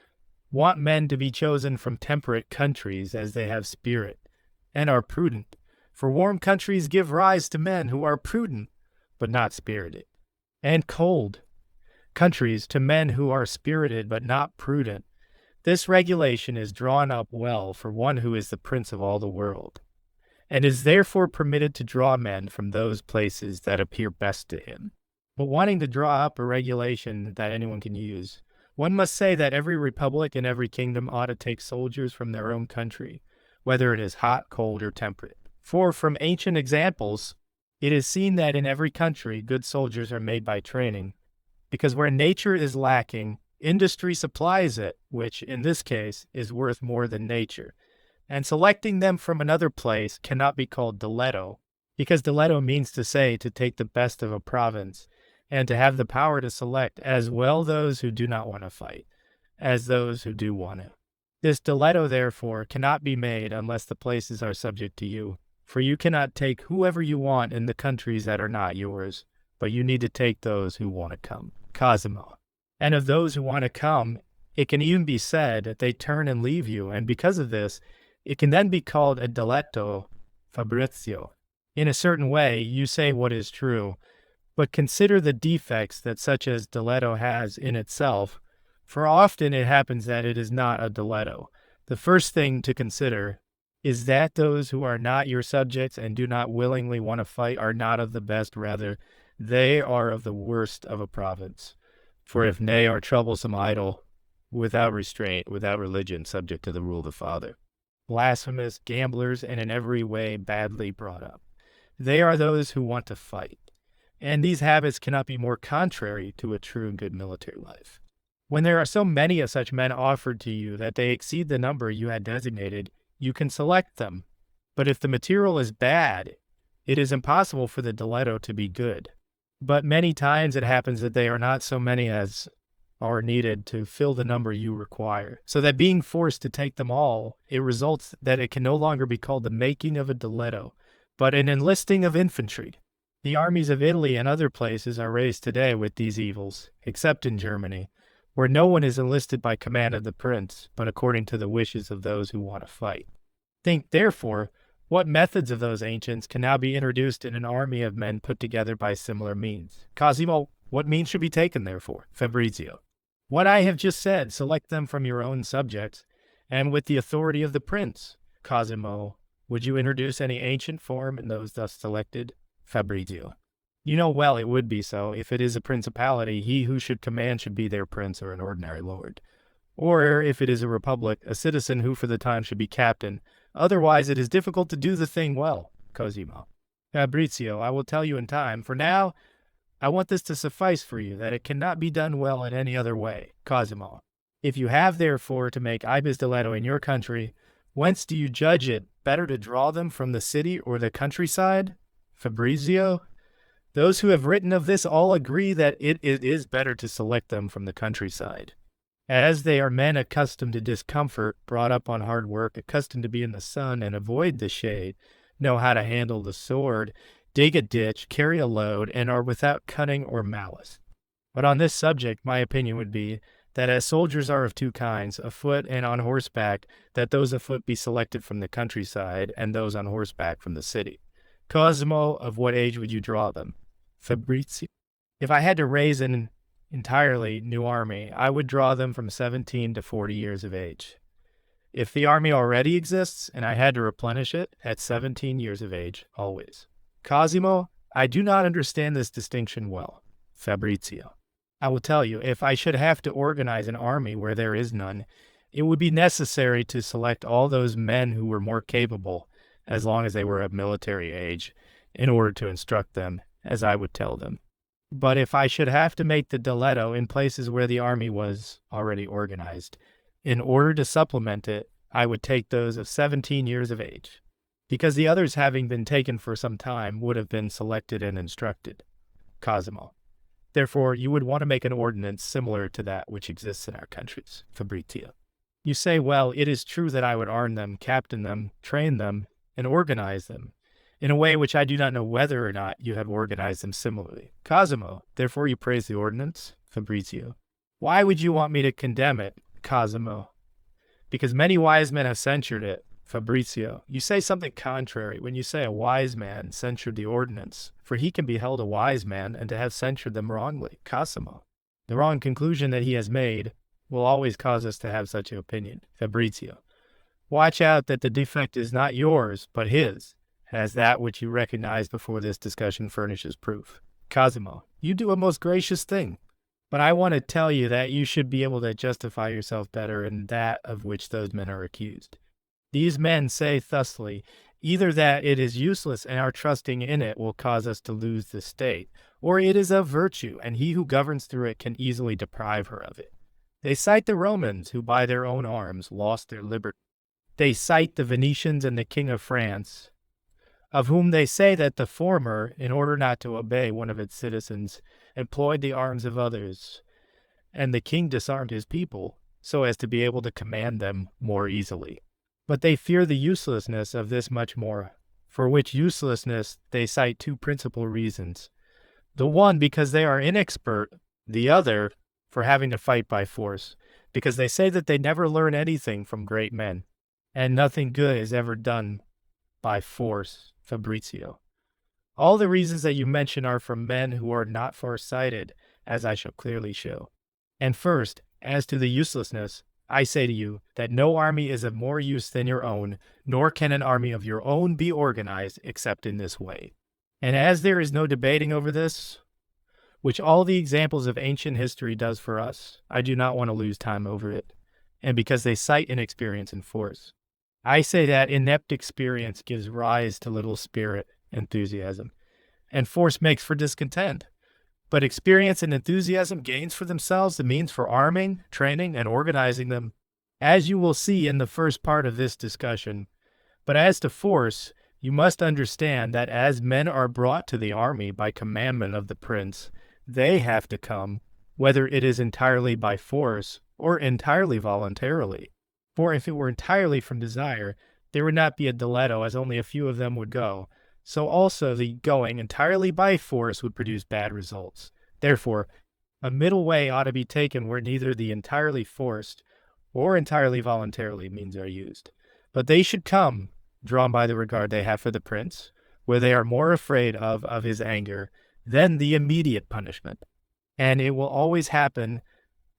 want men to be chosen from temperate countries, as they have spirit, and are prudent. For warm countries give rise to men who are prudent, but not spirited, and cold countries to men who are spirited, but not prudent. This regulation is drawn up well for one who is the prince of all the world, and is therefore permitted to draw men from those places that appear best to him. But wanting to draw up a regulation that anyone can use, one must say that every republic and every kingdom ought to take soldiers from their own country, whether it is hot, cold, or temperate. For from ancient examples, it is seen that in every country good soldiers are made by training, because where nature is lacking, industry supplies it, which, in this case, is worth more than nature. And selecting them from another place cannot be called diletto, because diletto means to say to take the best of a province, and to have the power to select as well those who do not want to fight, as those who do want to. This diletto, therefore, cannot be made unless the places are subject to you, for you cannot take whoever you want in the countries that are not yours, but you need to take those who want to come. Cosimo. And of those who want to come, it can even be said that they turn and leave you, and because of this, it can then be called a diletto Fabrizio. In a certain way, you say what is true, but consider the defects that such as diletto has in itself, for often it happens that it is not a diletto. The first thing to consider is that those who are not your subjects and do not willingly want to fight are not of the best, rather, they are of the worst of a province. For if they are troublesome, idle, without restraint, without religion, subject to the rule of the father, blasphemous, gamblers, and in every way badly brought up, they are those who want to fight. And these habits cannot be more contrary to a true and good military life. When there are so many of such men offered to you that they exceed the number you had designated, you can select them. But if the material is bad, it is impossible for the diletto to be good. But many times it happens that they are not so many as are needed to fill the number you require, so that being forced to take them all, it results that it can no longer be called the making of a diletto, but an enlisting of infantry. The armies of Italy and other places are raised today with these evils, except in Germany, where no one is enlisted by command of the prince, but according to the wishes of those who want to fight. Think, therefore, what methods of those ancients can now be introduced in an army of men put together by similar means. Cosimo, what means should be taken, therefore? Fabrizio. What I have just said, select them from your own subjects, and with the authority of the prince. Cosimo, would you introduce any ancient form in those thus selected? Fabrizio. You know well it would be so. If it is a principality, he who should command should be their prince or an ordinary lord. Or, if it is a republic, a citizen who for the time should be captain. Otherwise it is difficult to do the thing well. Cosimo. Fabrizio, I will tell you in time. For now, I want this to suffice for you, that it cannot be done well in any other way. Cosimo. If you have, therefore, to make ibis diletto in your country, whence do you judge it better to draw them from the city or the countryside? Fabrizio. Those who have written of this all agree that it is better to select them from the countryside, as they are men accustomed to discomfort, brought up on hard work, accustomed to be in the sun and avoid the shade, know how to handle the sword, dig a ditch, carry a load, and are without cunning or malice. But on this subject, my opinion would be that as soldiers are of two kinds, afoot and on horseback, that those afoot be selected from the countryside, and those on horseback from the city. Cosimo, of what age would you draw them? Fabrizio. If I had to raise an entirely new army, I would draw them from 17 to 40 years of age. If the army already exists, and I had to replenish it, at 17 years of age, always. Cosimo, I do not understand this distinction well. Fabrizio. I will tell you, if I should have to organize an army where there is none, It would be necessary to select all those men who were more capable, as long as they were of military age, in order to instruct them, as I would tell them. But if I should have to make the diletto in places where the army was already organized, in order to supplement it, I would take those of 17 years of age, because the others, having been taken for some time, would have been selected and instructed. Cosimo. Therefore, you would want to make an ordinance similar to that which exists in our countries. Fabrizio. You say, well, it is true that I would arm them, captain them, train them, and organize them, in a way which I do not know whether or not you have organized them similarly. Cosimo. Therefore you praise the ordinance? Fabrizio. Why would you want me to condemn it? Cosimo. Because many wise men have censured it. Fabrizio. You say something contrary when you say a wise man censured the ordinance, for he can be held a wise man and to have censured them wrongly. Cosimo. The wrong conclusion that he has made will always cause us to have such an opinion. Fabrizio. Watch out that the defect is not yours, but his, as that which you recognized before this discussion furnishes proof. Cosimo. You do a most gracious thing. But I want to tell you that you should be able to justify yourself better in that of which those men are accused. These men say thusly, either that it is useless and our trusting in it will cause us to lose the state, or it is of virtue, and he who governs through it can easily deprive her of it. They cite the Romans, who by their own arms lost their liberty. They cite the Venetians and the King of France, of whom they say that the former, in order not to obey one of its citizens, employed the arms of others, and the king disarmed his people, so as to be able to command them more easily. But they fear the uselessness of this much more, for which uselessness they cite two principal reasons. The one, because they are inexpert, the other, for having to fight by force, because they say that they never learn anything from great men, and nothing good is ever done by force. Fabrizio. All the reasons that you mention are from men who are not far-sighted, as I shall clearly show. And first, as to the uselessness, I say to you that no army is of more use than your own, nor can an army of your own be organized except in this way. And as there is no debating over this, which all the examples of ancient history does for us, I do not want to lose time over it, and because they cite inexperience and force. I say that inept experience gives rise to little spirit, enthusiasm, and force makes for discontent. But experience and enthusiasm gains for themselves the means for arming, training, and organizing them, as you will see in the first part of this discussion. But as to force, you must understand that as men are brought to the army by commandment of the prince, they have to come, whether it is entirely by force or entirely voluntarily. For if it were entirely from desire, there would not be a diletto, as only a few of them would go. So also the going entirely by force would produce bad results. Therefore, a middle way ought to be taken where neither the entirely forced or entirely voluntarily means are used. But they should come, drawn by the regard they have for the prince, where they are more afraid of his anger than the immediate punishment. And it will always happen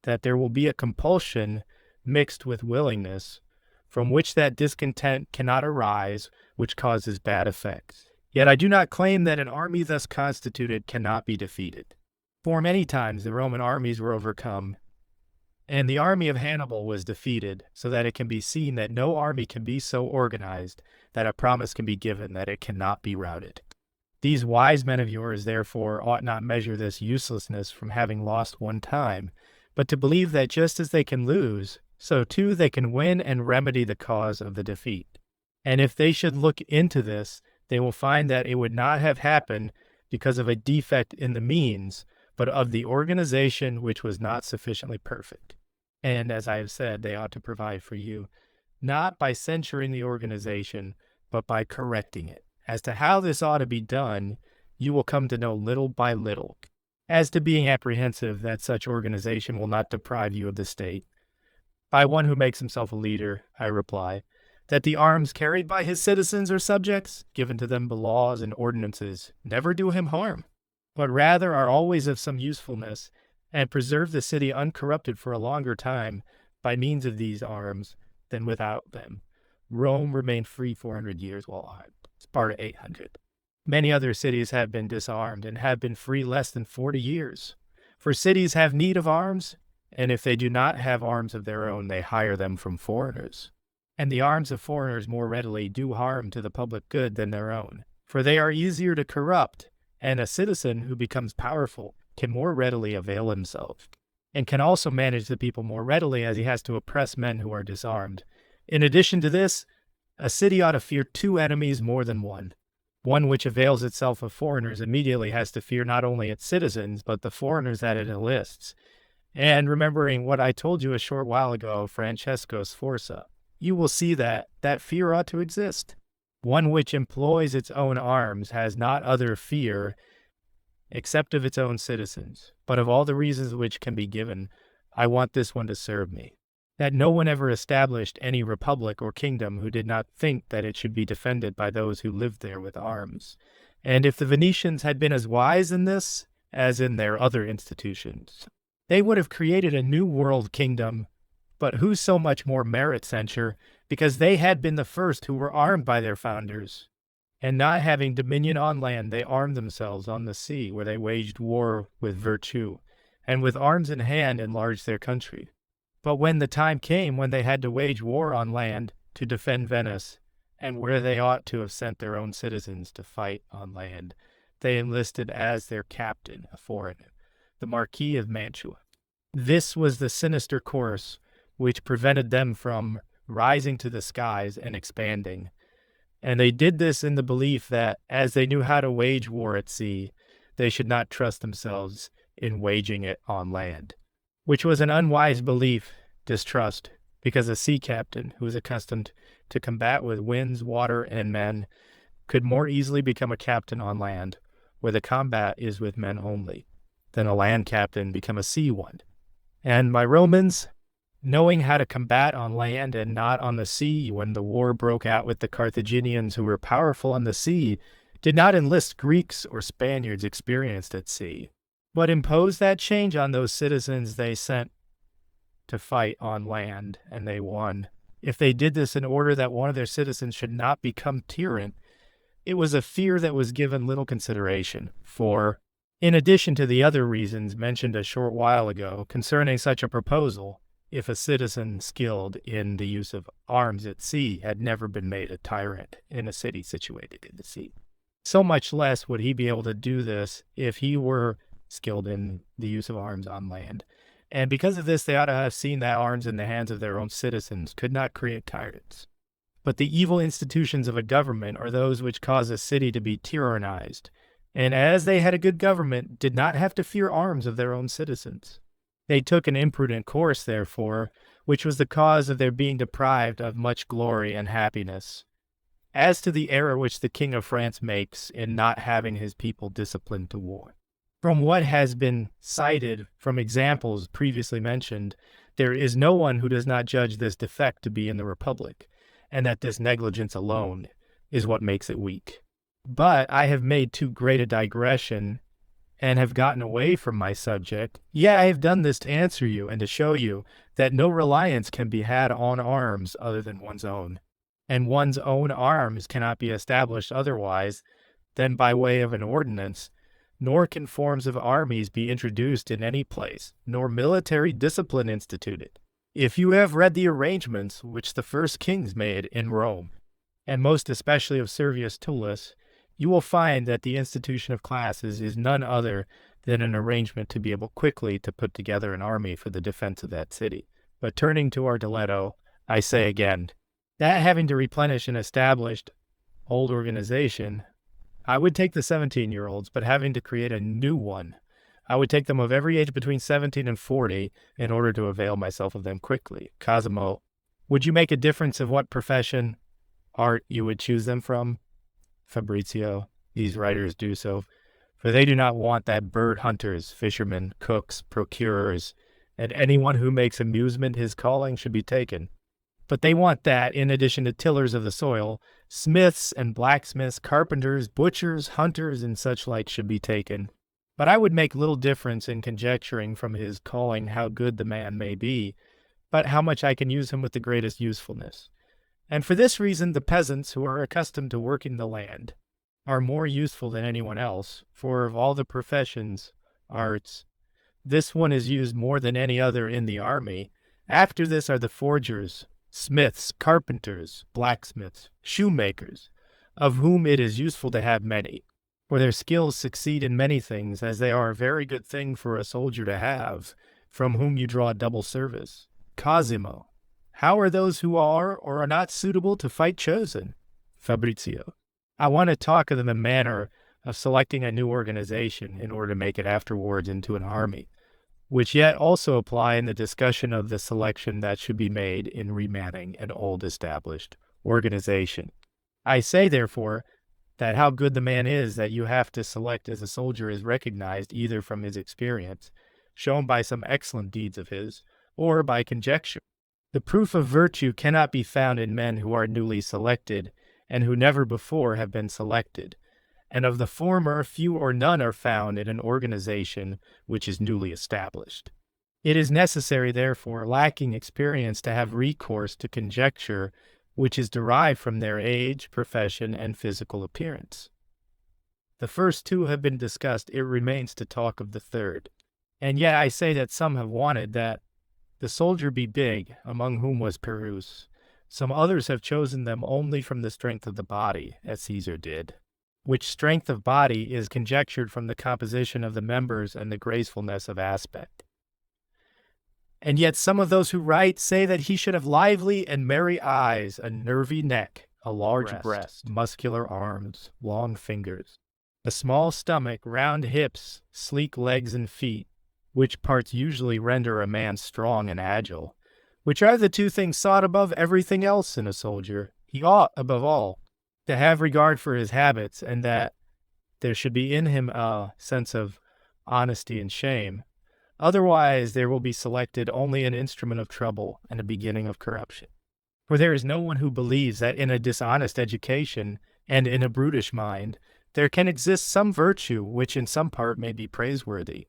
that there will be a compulsion mixed with willingness, from which that discontent cannot arise, which causes bad effects. Yet I do not claim that an army thus constituted cannot be defeated. For many times the Roman armies were overcome, and the army of Hannibal was defeated, so that it can be seen that no army can be so organized that a promise can be given that it cannot be routed. These wise men of yours, therefore, ought not measure this uselessness from having lost one time, but to believe that just as they can lose, so too they can win and remedy the cause of the defeat. And if they should look into this, they will find that it would not have happened because of a defect in the means, but of the organization which was not sufficiently perfect. And as I have said, they ought to provide for you, not by censuring the organization, but by correcting it. As to how this ought to be done, you will come to know little by little. As to being apprehensive that such organization will not deprive you of the state, by one who makes himself a leader, I reply, that the arms carried by his citizens or subjects, given to them by laws and ordinances, never do him harm, but rather are always of some usefulness, and preserve the city uncorrupted for a longer time by means of these arms than without them. Rome remained free 400 years, while Sparta 800. Many other cities have been disarmed and have been free less than 40 years. For cities have need of arms, and if they do not have arms of their own, they hire them from foreigners. And the arms of foreigners more readily do harm to the public good than their own, for they are easier to corrupt, and a citizen who becomes powerful can more readily avail himself, and can also manage the people more readily as he has to oppress men who are disarmed. In addition to this, a city ought to fear two enemies more than one. One which avails itself of foreigners immediately has to fear not only its citizens, but the foreigners that it enlists. And remembering what I told you a short while ago, Francesco Sforza, you will see that fear ought to exist. One which employs its own arms has not other fear except of its own citizens, but of all the reasons which can be given, I want this one to serve me. That no one ever established any republic or kingdom who did not think that it should be defended by those who lived there with arms. And if the Venetians had been as wise in this as in their other institutions, they would have created a new world kingdom, but who so much more merit censure, because they had been the first who were armed by their founders. And not having dominion on land, they armed themselves on the sea, where they waged war with virtue, and with arms in hand enlarged their country. But when the time came when they had to wage war on land to defend Venice, and where they ought to have sent their own citizens to fight on land, they enlisted as their captain a foreigner, the Marquis of Mantua. This was the sinister course which prevented them from rising to the skies and expanding. And they did this in the belief that, as they knew how to wage war at sea, they should not trust themselves in waging it on land, which was an unwise belief, distrust, because a sea captain who was accustomed to combat with winds, water, and men could more easily become a captain on land, where the combat is with men only, than a land captain become a sea one. And my Romans, knowing how to combat on land and not on the sea when the war broke out with the Carthaginians who were powerful on the sea, did not enlist Greeks or Spaniards experienced at sea, but imposed that change on those citizens they sent to fight on land, and they won. If they did this in order that one of their citizens should not become tyrant, it was a fear that was given little consideration, for, in addition to the other reasons mentioned a short while ago concerning such a proposal, if a citizen skilled in the use of arms at sea had never been made a tyrant in a city situated in the sea, so much less would he be able to do this if he were skilled in the use of arms on land. And because of this, they ought to have seen that arms in the hands of their own citizens could not create tyrants. But the evil institutions of a government are those which cause a city to be tyrannized, and as they had a good government, did not have to fear arms of their own citizens. They took an imprudent course, therefore, which was the cause of their being deprived of much glory and happiness. As to the error which the King of France makes in not having his people disciplined to war, from what has been cited from examples previously mentioned, there is no one who does not judge this defect to be in the Republic, and that this negligence alone is what makes it weak. But I have made too great a digression and have gotten away from my subject. Yet I have done this to answer you and to show you that no reliance can be had on arms other than one's own, and one's own arms cannot be established otherwise than by way of an ordinance, nor can forms of armies be introduced in any place, nor military discipline instituted. If you have read the arrangements which the first kings made in Rome, and most especially of Servius Tullus, you will find that the institution of classes is none other than an arrangement to be able quickly to put together an army for the defense of that city. But turning to our diletto, I say again, that having to replenish an established old organization, I would take the 17-year-olds, but having to create a new one, I would take them of every age between 17 and 40 in order to avail myself of them quickly. Cosimo, would you make a difference of what profession, art you would choose them from? Fabrizio, these writers do so, for they do not want that bird hunters, fishermen, cooks, procurers, and anyone who makes amusement his calling should be taken. But they want that, in addition to tillers of the soil, smiths and blacksmiths, carpenters, butchers, hunters, and such like should be taken. But I would make little difference in conjecturing from his calling how good the man may be, but how much I can use him with the greatest usefulness. And for this reason the peasants, who are accustomed to working the land, are more useful than anyone else, for of all the professions, arts, This one is used more than any other in the army. After this are the forgers, smiths, carpenters, blacksmiths, shoemakers, of whom it is useful to have many, for their skills succeed in many things, as they are a very good thing for a soldier to have, from whom you draw double service. Cosimo. How are those who are or are not suitable to fight chosen? Fabrizio. I want to talk of the manner of selecting a new organization in order to make it afterwards into an army, which yet also apply in the discussion of the selection that should be made in remanning an old established organization. I say, therefore, that how good the man is that you have to select as a soldier is recognized either from his experience, shown by some excellent deeds of his, or by conjecture. The proof of virtue cannot be found in men who are newly selected, and who never before have been selected, and of the former few or none are found in an organization which is newly established. It is necessary, therefore, lacking experience, to have recourse to conjecture which is derived from their age, profession, and physical appearance. The first two have been discussed, it remains to talk of the third. And yet I say that some have wanted that the soldier be big, among whom was Perus. Some others have chosen them only from the strength of the body, as Caesar did, which strength of body is conjectured from the composition of the members and the gracefulness of aspect. And yet some of those who write say that he should have lively and merry eyes, a nervy neck, a large breast, muscular arms, long fingers, a small stomach, round hips, sleek legs and feet, which parts usually render a man strong and agile, which are the two things sought above everything else in a soldier. He ought, above all, to have regard for his habits, and that there should be in him a sense of honesty and shame. Otherwise, there will be selected only an instrument of trouble and a beginning of corruption. For there is no one who believes that in a dishonest education and in a brutish mind there can exist some virtue which in some part may be praiseworthy.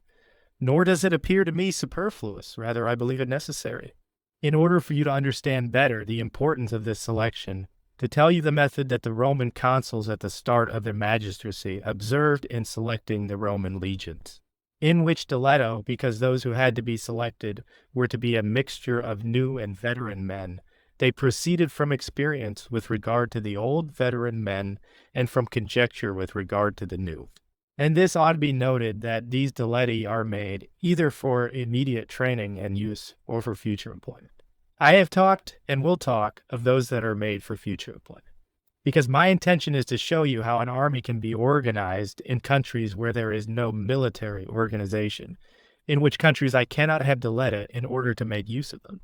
Nor does it appear to me superfluous, rather I believe it necessary, in order for you to understand better the importance of this selection, to tell you the method that the Roman consuls at the start of their magistracy observed in selecting the Roman legions, in which diletto, because those who had to be selected were to be a mixture of new and veteran men, they proceeded from experience with regard to the old veteran men and from conjecture with regard to the new. And this ought to be noted that these diletti are made either for immediate training and use or for future employment. I have talked and will talk of those that are made for future employment, because my intention is to show you how an army can be organized in countries where there is no military organization, in which countries I cannot have diletti in order to make use of them,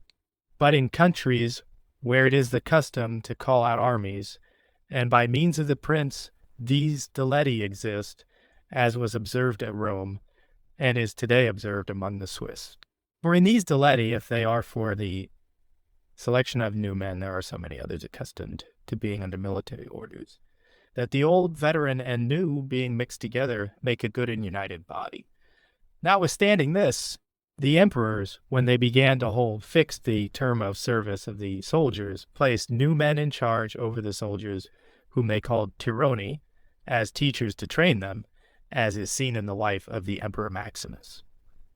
but in countries where it is the custom to call out armies, and by means of the prince these diletti exist, as was observed at Rome, and is today observed among the Swiss. For in these diletti, if they are for the selection of new men, there are so many others accustomed to being under military orders, that the old veteran and new, being mixed together, make a good and united body. Notwithstanding this, the emperors, when they began to hold fixed the term of service of the soldiers, placed new men in charge over the soldiers, whom they called tironi, as teachers to train them, as is seen in the life of the Emperor Maximus.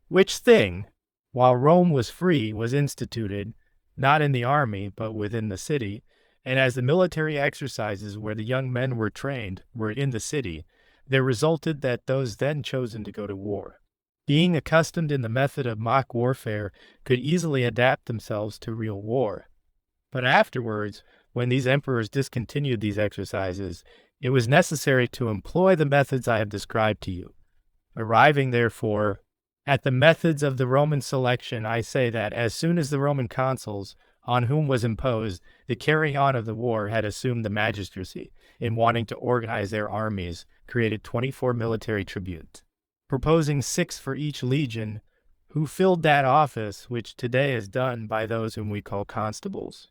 Which thing, while Rome was free, was instituted, not in the army, but within the city, and as the military exercises where the young men were trained were in the city, there resulted that those then chosen to go to war, being accustomed in the method of mock warfare, could easily adapt themselves to real war. But afterwards, when these emperors discontinued these exercises, it was necessary to employ the methods I have described to you. Arriving, therefore, at the methods of the Roman selection, I say that as soon as the Roman consuls, on whom was imposed the carrying on of the war, had assumed the magistracy in wanting to organize their armies, created 24 military tribunes, proposing 6 for each legion, who filled that office which today is done by those whom we call constables.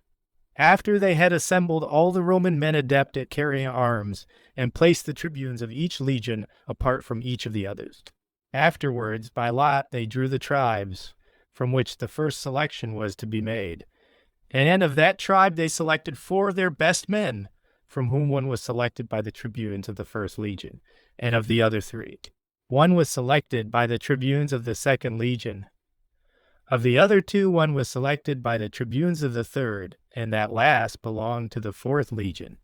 After they had assembled all the Roman men adept at carrying arms, and placed the tribunes of each legion apart from each of the others. Afterwards, by lot, they drew the tribes, from which the first selection was to be made. And of that tribe they selected 4 of their best men, from whom one was selected by the tribunes of the first legion, and of the other 3. One was selected by the tribunes of the 2nd Legion. Of the other 2, one was selected by the tribunes of the 3rd, and that last belonged to the 4th Legion.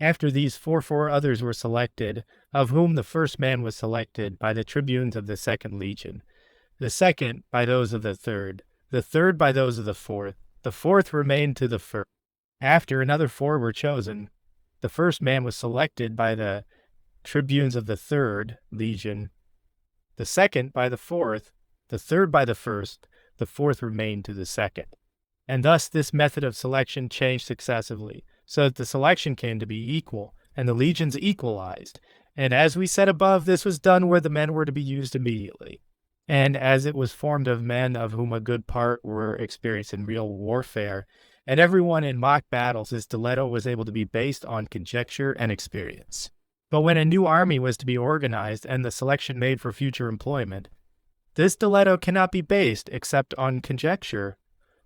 After these 4 others were selected, of whom the first man was selected by the tribunes of the 2nd Legion, the 2nd by those of the 3rd, the 3rd by those of the 4th, the 4th remained to the 1st. After another 4 were chosen, the first man was selected by the tribunes of the 3rd Legion, the 2nd by the 4th, the 3rd by the 1st, the 4th remained to the 2nd. And thus this method of selection changed successively, so that the selection came to be equal, and the legions equalized. And as we said above, this was done where the men were to be used immediately. And as it was formed of men of whom a good part were experienced in real warfare, and everyone in mock battles, this diletto was able to be based on conjecture and experience. But when a new army was to be organized and the selection made for future employment, this diletto cannot be based except on conjecture,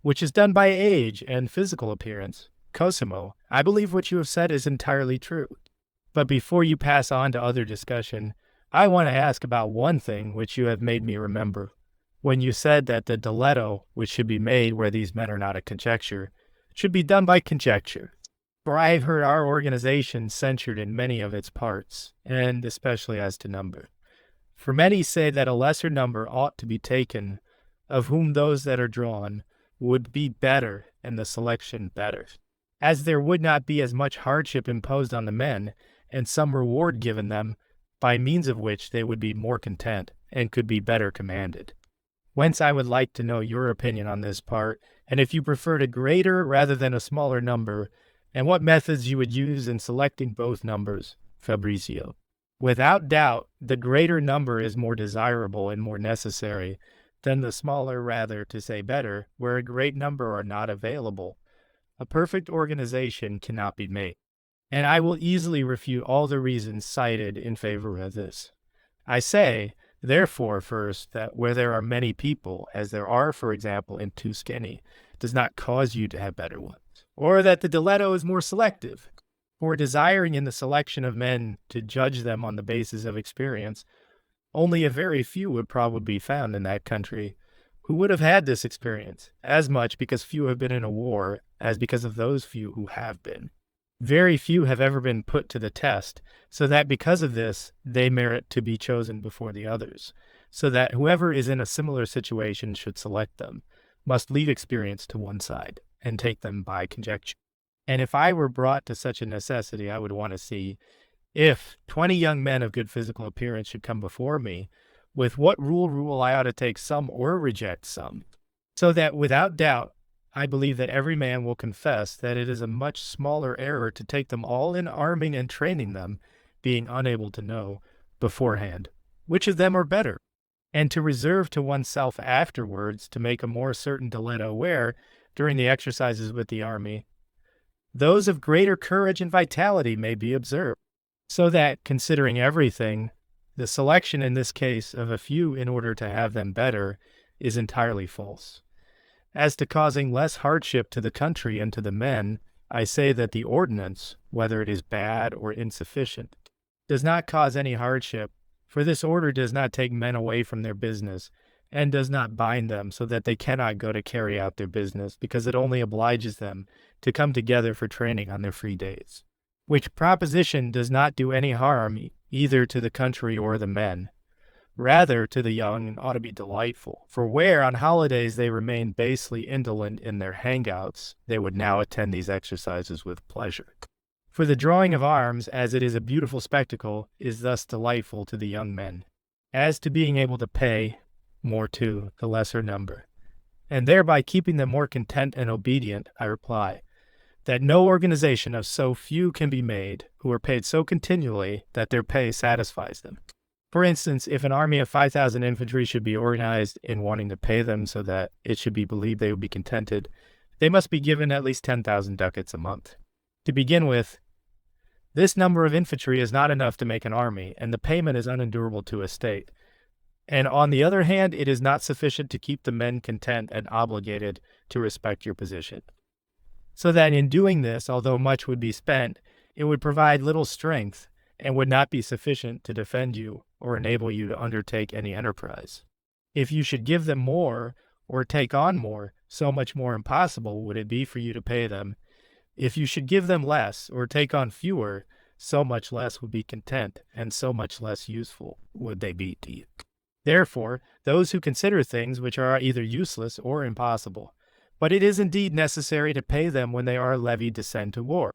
which is done by age and physical appearance. Cosimo, I believe what you have said is entirely true. But before you pass on to other discussion, I want to ask about one thing which you have made me remember. When you said that the diletto, which should be made where these men are not a conjecture, should be done by conjecture. For I have heard our organization censured in many of its parts, and especially as to number. For many say that a lesser number ought to be taken, of whom those that are drawn would be better, and the selection better, as there would not be as much hardship imposed on the men, and some reward given them, by means of which they would be more content, and could be better commanded. Whence I would like to know your opinion on this part, and if you preferred a greater rather than a smaller number, and what methods you would use in selecting both numbers, Fabrizio. Without doubt, the greater number is more desirable and more necessary than the smaller, rather, to say better, where a great number are not available. A perfect organization cannot be made. And I will easily refute all the reasons cited in favor of this. I say, therefore, first, that where there are many people, as there are, for example, in Tuscany, does not cause you to have better ones, or that the diletto is more selective. For desiring in the selection of men to judge them on the basis of experience, only a very few would probably be found in that country who would have had this experience, as much because few have been in a war as because of those few who have been. Very few have ever been put to the test, so that because of this, they merit to be chosen before the others, so that whoever is in a similar situation should select them, must leave experience to one side, and take them by conjecture. And if I were brought to such a necessity, I would want to see, if 20 young men of good physical appearance should come before me, with what rule I ought to take some or reject some, so that without doubt, I believe that every man will confess that it is a much smaller error to take them all in arming and training them, being unable to know beforehand which of them are better, and to reserve to oneself afterwards to make a more certain diletto where, during the exercises with the army, those of greater courage and vitality may be observed, so that, considering everything, the selection in this case of a few in order to have them better is entirely false. As to causing less hardship to the country and to the men, I say that the ordinance, whether it is bad or insufficient, does not cause any hardship, for this order does not take men away from their business, and does not bind them so that they cannot go to carry out their business, because it only obliges them to come together for training on their free days. Which proposition does not do any harm either to the country or the men. Rather, to the young, ought to be delightful, for where on holidays they remain basely indolent in their hangouts, they would now attend these exercises with pleasure. For the drawing of arms, as it is a beautiful spectacle, is thus delightful to the young men. As to being able to pay more to the lesser number, and thereby keeping them more content and obedient, I reply, that no organization of so few can be made, who are paid so continually that their pay satisfies them. For instance, if an army of 5,000 infantry should be organized in wanting to pay them so that it should be believed they would be contented, they must be given at least 10,000 ducats a month. To begin with, this number of infantry is not enough to make an army, and the payment is unendurable to a state. And on the other hand, it is not sufficient to keep the men content and obligated to respect your position. So that in doing this, although much would be spent, it would provide little strength, and would not be sufficient to defend you or enable you to undertake any enterprise. If you should give them more or take on more, so much more impossible would it be for you to pay them. If you should give them less or take on fewer, so much less would be content, and so much less useful would they be to you. Therefore, those who consider things which are either useless or impossible, but it is indeed necessary to pay them when they are levied to send to war.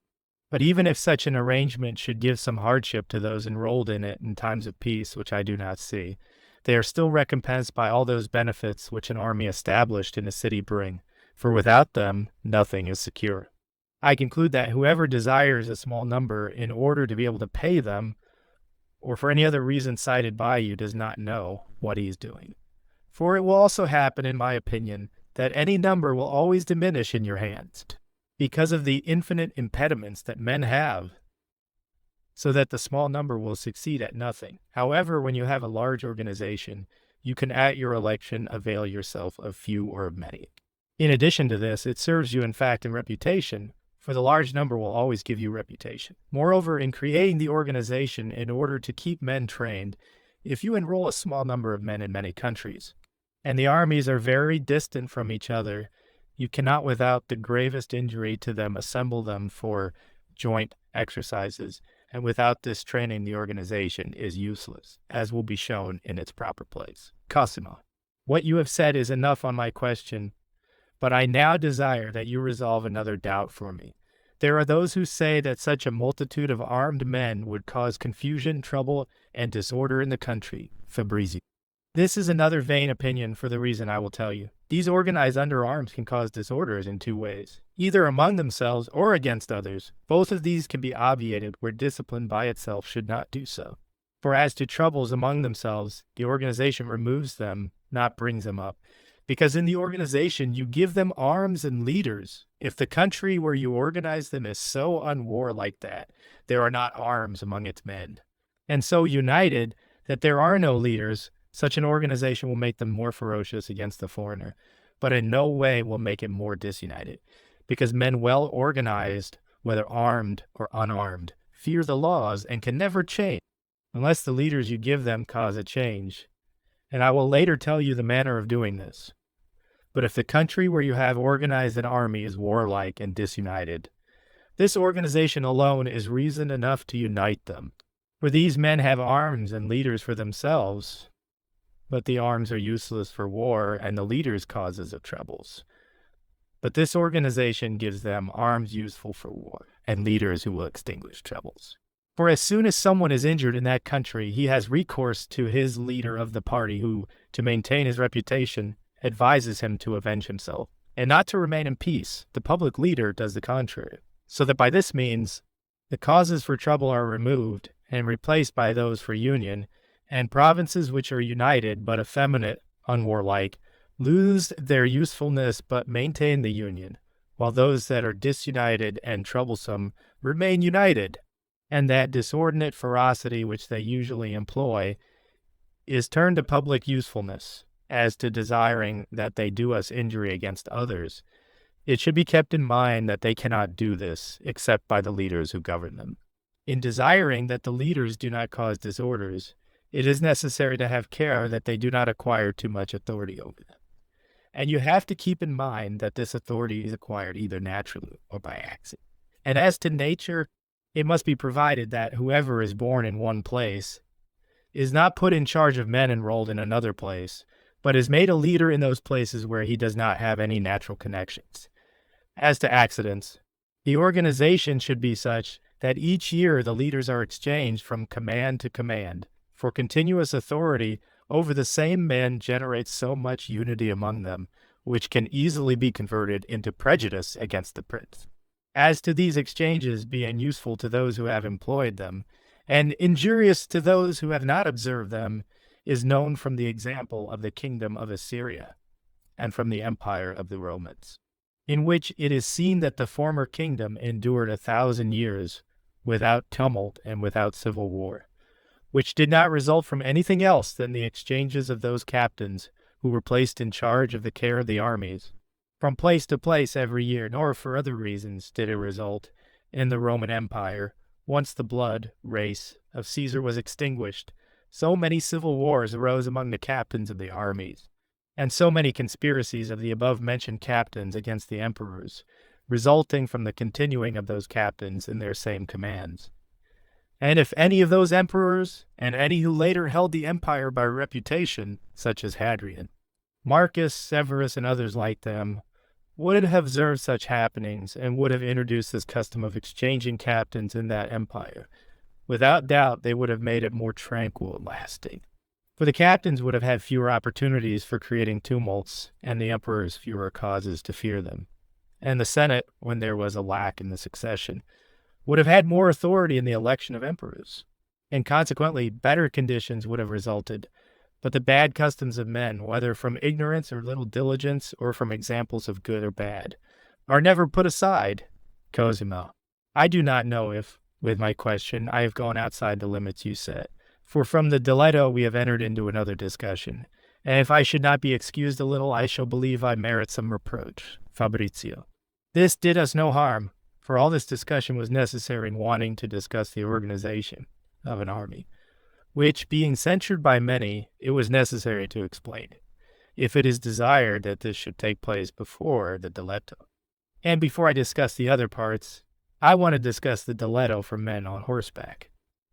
But even if such an arrangement should give some hardship to those enrolled in it in times of peace, which I do not see, they are still recompensed by all those benefits which an army established in a city bring, for without them nothing is secure. I conclude that whoever desires a small number in order to be able to pay them, or for any other reason cited by you, does not know what he is doing. For it will also happen, in my opinion, that any number will always diminish in your hands, because of the infinite impediments that men have, so that the small number will succeed at nothing. However, when you have a large organization, you can at your election avail yourself of few or of many. In addition to this, it serves you in fact in reputation, for the large number will always give you reputation. Moreover, in creating the organization in order to keep men trained, if you enroll a small number of men in many countries, and the armies are very distant from each other, you cannot without the gravest injury to them assemble them for joint exercises, and without this training the organization is useless, as will be shown in its proper place. Cosimo, what you have said is enough on my question, but I now desire that you resolve another doubt for me. There are those who say that such a multitude of armed men would cause confusion, trouble, and disorder in the country. Fabrizi. This is another vain opinion for the reason I will tell you. These organized under arms can cause disorders in two ways, either among themselves or against others. Both of these can be obviated where discipline by itself should not do so. For as to troubles among themselves, the organization removes them, not brings them up. Because in the organization, you give them arms and leaders. If the country where you organize them is so unwarlike that there are not arms among its men, and so united that there are no leaders, such an organization will make them more ferocious against the foreigner, but in no way will make it more disunited, because men well organized, whether armed or unarmed, fear the laws and can never change, unless the leaders you give them cause a change. And I will later tell you the manner of doing this. But if the country where you have organized an army is warlike and disunited, this organization alone is reason enough to unite them. For these men have arms and leaders for themselves, but the arms are useless for war and the leaders causes of troubles. But this organization gives them arms useful for war and leaders who will extinguish troubles. For as soon as someone is injured in that country, he has recourse to his leader of the party who, to maintain his reputation, advises him to avenge himself, and not to remain in peace. The public leader does the contrary, so that by this means the causes for trouble are removed and replaced by those for union, and provinces which are united but effeminate, unwarlike, lose their usefulness but maintain the union, while those that are disunited and troublesome remain united. And that disordinate ferocity which they usually employ is turned to public usefulness, as to desiring that they do us injury against others. It should be kept in mind that they cannot do this except by the leaders who govern them. In desiring that the leaders do not cause disorders, it is necessary to have care that they do not acquire too much authority over them. And you have to keep in mind that this authority is acquired either naturally or by accident. And as to nature, it must be provided that whoever is born in one place is not put in charge of men enrolled in another place, but is made a leader in those places where he does not have any natural connections. As to accidents, the organization should be such that each year the leaders are exchanged from command to command, for continuous authority over the same men generates so much unity among them, which can easily be converted into prejudice against the prince. As to these exchanges being useful to those who have employed them, and injurious to those who have not observed them, is known from the example of the kingdom of Assyria, and from the empire of the Romans, in which it is seen that the former kingdom endured 1,000 years without tumult and without civil war, which did not result from anything else than the exchanges of those captains who were placed in charge of the care of the armies, from place to place every year, nor for other reasons did it result in the Roman Empire, once the blood, race, of Caesar was extinguished, So many civil wars arose among the captains of the armies, and so many conspiracies of the above-mentioned captains against the emperors, resulting from the continuing of those captains in their same commands. And if any of those emperors, and any who later held the empire by reputation, such as Hadrian, Marcus, Severus, and others like them, would have observed such happenings and would have introduced this custom of exchanging captains in that empire, without doubt they would have made it more tranquil and lasting. For the captains would have had fewer opportunities for creating tumults, and the emperors fewer causes to fear them. And the Senate, when there was a lack in the succession, would have had more authority in the election of emperors, and consequently better conditions would have resulted. But the bad customs of men, whether from ignorance or little diligence, or from examples of good or bad, are never put aside. Cosimo, I do not know if, with my question, I have gone outside the limits you set, for from the diletto we have entered into another discussion, and if I should not be excused a little, I shall believe I merit some reproach. Fabrizio. This did us no harm, for all this discussion was necessary in wanting to discuss the organization of an army, which, being censured by many, it was necessary to explain it, if it is desired that this should take place before the diletto. And before I discuss the other parts, I want to discuss the diletto for men on horseback.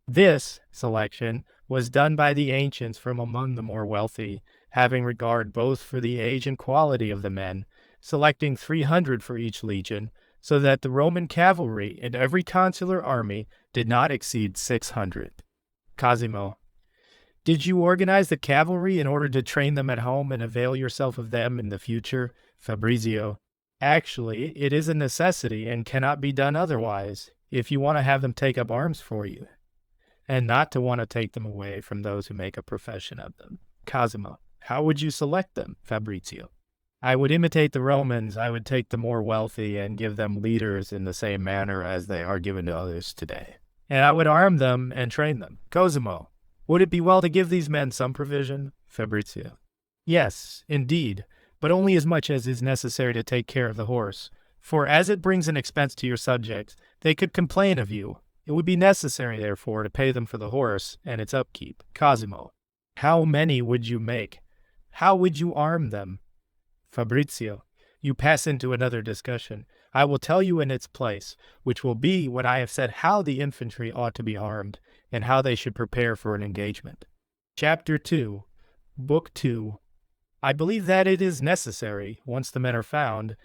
This selection was done by the ancients from among the more wealthy, having regard both for the age and quality of the men, selecting 300 for each legion, so that the Roman cavalry in every consular army did not exceed 600. Cosimo. Did you organize the cavalry in order to train them at home and avail yourself of them in the future? Fabrizio. Actually, it is a necessity and cannot be done otherwise, if you want to have them take up arms for you, and not to want to take them away from those who make a profession of them. Cosimo. How would you select them? Fabrizio. I would imitate the Romans. I would take the more wealthy and give them leaders in the same manner as they are given to others today. And I would arm them and train them. Cosimo. Would it be well to give these men some provision? Fabrizio. Yes, indeed, but only as much as is necessary to take care of the horse. For as it brings an expense to your subjects, they could complain of you. It would be necessary, therefore, to pay them for the horse and its upkeep. Cosimo. How many would you make? How would you arm them? Fabrizio. You pass into another discussion. I will tell you in its place, which will be when I have said how the infantry ought to be armed, and how they should prepare for an engagement. Chapter 2, Book 2. I believe that it is necessary, once the men are found,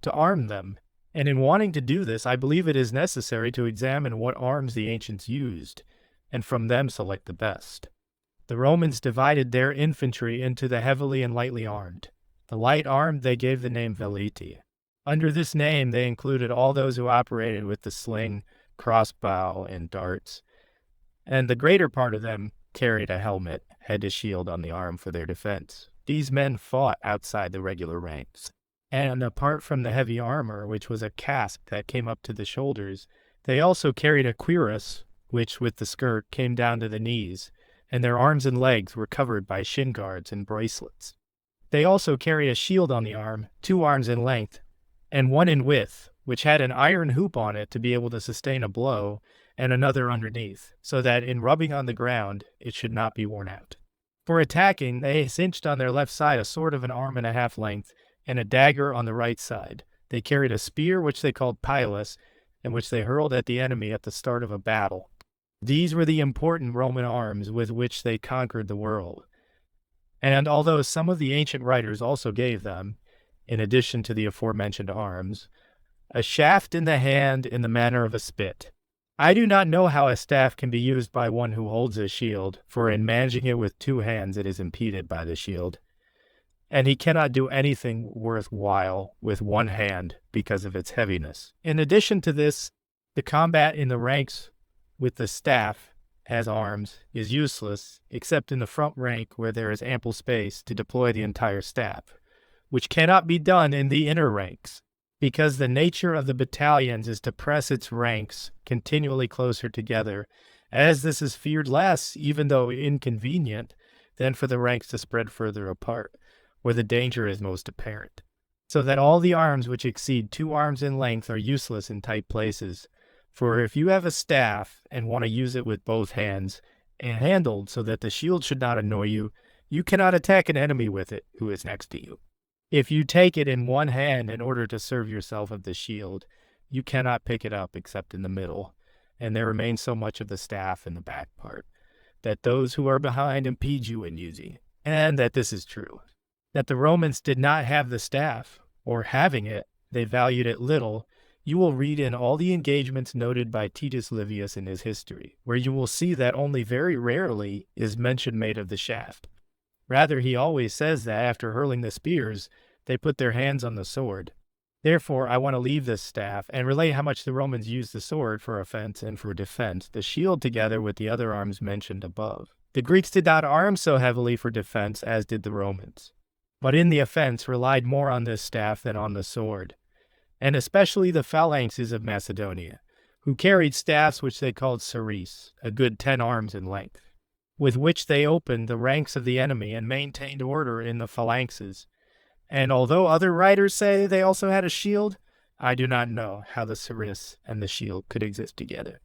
to arm them, and in wanting to do this, I believe it is necessary to examine what arms the ancients used, and from them select the best. The Romans divided their infantry into the heavily and lightly armed. The light armed they gave the name veliti. Under this name they included all those who operated with the sling, crossbow, and darts, and the greater part of them carried a helmet, head to shield on the arm for their defense. These men fought outside the regular ranks, and apart from the heavy armor, which was a casque that came up to the shoulders, they also carried a cuirass, which with the skirt came down to the knees, and their arms and legs were covered by shin guards and bracelets. They also carried a shield on the arm, 2 arms in length, and 1 in width, which had an iron hoop on it to be able to sustain a blow, and another underneath, so that in rubbing on the ground it should not be worn out. For attacking, they cinched on their left side a sword of 1.5 arms length, and a dagger on the right side. They carried a spear which they called pilus, and which they hurled at the enemy at the start of a battle. These were the important Roman arms with which they conquered the world. And although some of the ancient writers also gave them, in addition to the aforementioned arms, a shaft in the hand in the manner of a spit. I do not know how a staff can be used by one who holds a shield, for in managing it with 2 hands it is impeded by the shield, and he cannot do anything worthwhile with 1 hand because of its heaviness. In addition to this, the combat in the ranks with the staff as arms is useless, except in the front rank where there is ample space to deploy the entire staff, which cannot be done in the inner ranks, because the nature of the battalions is to press its ranks continually closer together, as this is feared less, even though inconvenient, than for the ranks to spread further apart, where the danger is most apparent. So that all the arms which exceed 2 arms in length are useless in tight places. For if you have a staff and want to use it with both hands, and handled so that the shield should not annoy you, you cannot attack an enemy with it who is next to you. If you take it in one hand in order to serve yourself of the shield, you cannot pick it up except in the middle, and there remains so much of the staff in the back part, that those who are behind impede you in using, and that this is true. That the Romans did not have the staff, or having it, they valued it little, you will read in all the engagements noted by Titus Livius in his history, where you will see that only very rarely is mention made of the shaft. Rather, he always says that after hurling the spears, they put their hands on the sword. Therefore, I want to leave this staff and relate how much the Romans used the sword for offense and for defense, the shield together with the other arms mentioned above. The Greeks did not arm so heavily for defense as did the Romans, but in the offense relied more on this staff than on the sword, and especially the phalanxes of Macedonia, who carried staffs which they called ceres, a good 10 arms in length, with which they opened the ranks of the enemy and maintained order in the phalanxes. And although other writers say they also had a shield, I do not know how the ceres and the shield could exist together.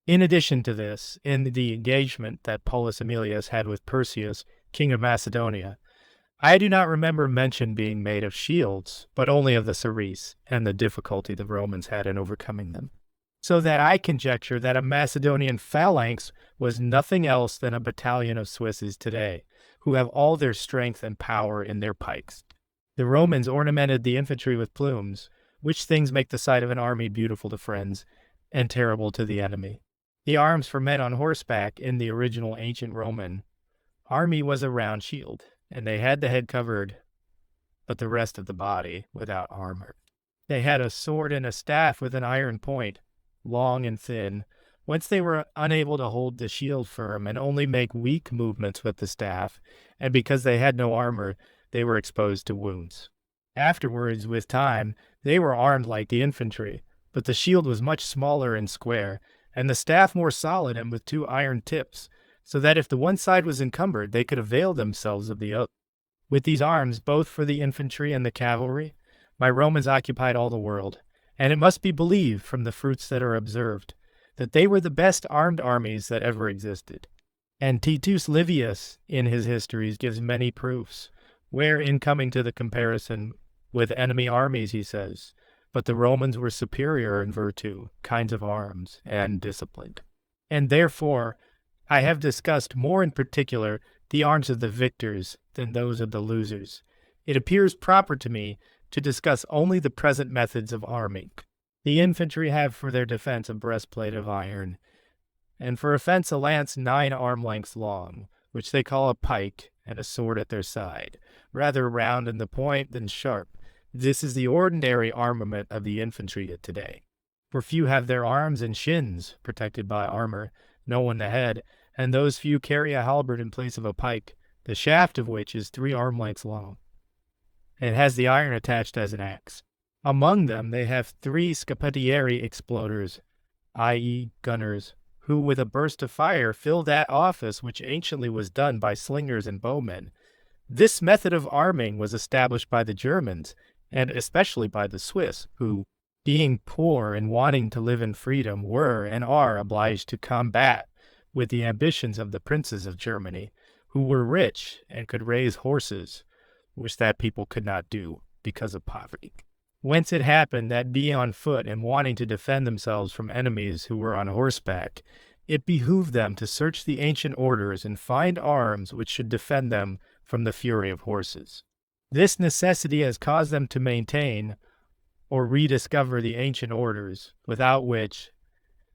In addition to this, in the engagement that Paulus Emilius had with Perseus, king of Macedonia, I do not remember mention being made of shields, but only of the ceres and the difficulty the Romans had in overcoming them. So that I conjecture that a Macedonian phalanx was nothing else than a battalion of Swisses today, who have all their strength and power in their pikes. The Romans ornamented the infantry with plumes, which things make the sight of an army beautiful to friends and terrible to the enemy. The arms for men on horseback in the original ancient Roman army was a round shield, and they had the head covered, but the rest of the body without armor. They had a sword and a staff with an iron point, long and thin, whence they were unable to hold the shield firm and only make weak movements with the staff, and because they had no armor, they were exposed to wounds. Afterwards, with time, they were armed like the infantry, but the shield was much smaller and square, and the staff more solid and with 2 iron tips, so that if the one side was encumbered, they could avail themselves of the other. With these arms, both for the infantry and the cavalry, my Romans occupied all the world, and it must be believed from the fruits that are observed, that they were the best armed armies that ever existed. And Titus Livius, in his histories, gives many proofs, where, in coming to the comparison with enemy armies, he says, but the Romans were superior in virtue, kinds of arms, and discipline. And therefore, I have discussed more in particular the arms of the victors than those of the losers. It appears proper to me to discuss only the present methods of arming. The infantry have for their defense a breastplate of iron, and for offense a lance 9 arm lengths long, which they call a pike, and a sword at their side, rather round in the point than sharp. This is the ordinary armament of the infantry of today. For few have their arms and shins protected by armor, no one the head, and those few carry a halberd in place of a pike, the shaft of which is 3 arm lengths long, and has the iron attached as an axe. Among them they have 3 scapetieri exploders, i.e. gunners, who with a burst of fire fill that office which anciently was done by slingers and bowmen. This method of arming was established by the Germans, and especially by the Swiss, who, being poor and wanting to live in freedom, were and are obliged to combat with the ambitions of the princes of Germany, who were rich and could raise horses, which that people could not do because of poverty. Whence it happened that being on foot and wanting to defend themselves from enemies who were on horseback, it behooved them to search the ancient orders and find arms which should defend them from the fury of horses. This necessity has caused them to maintain or rediscover the ancient orders, without which,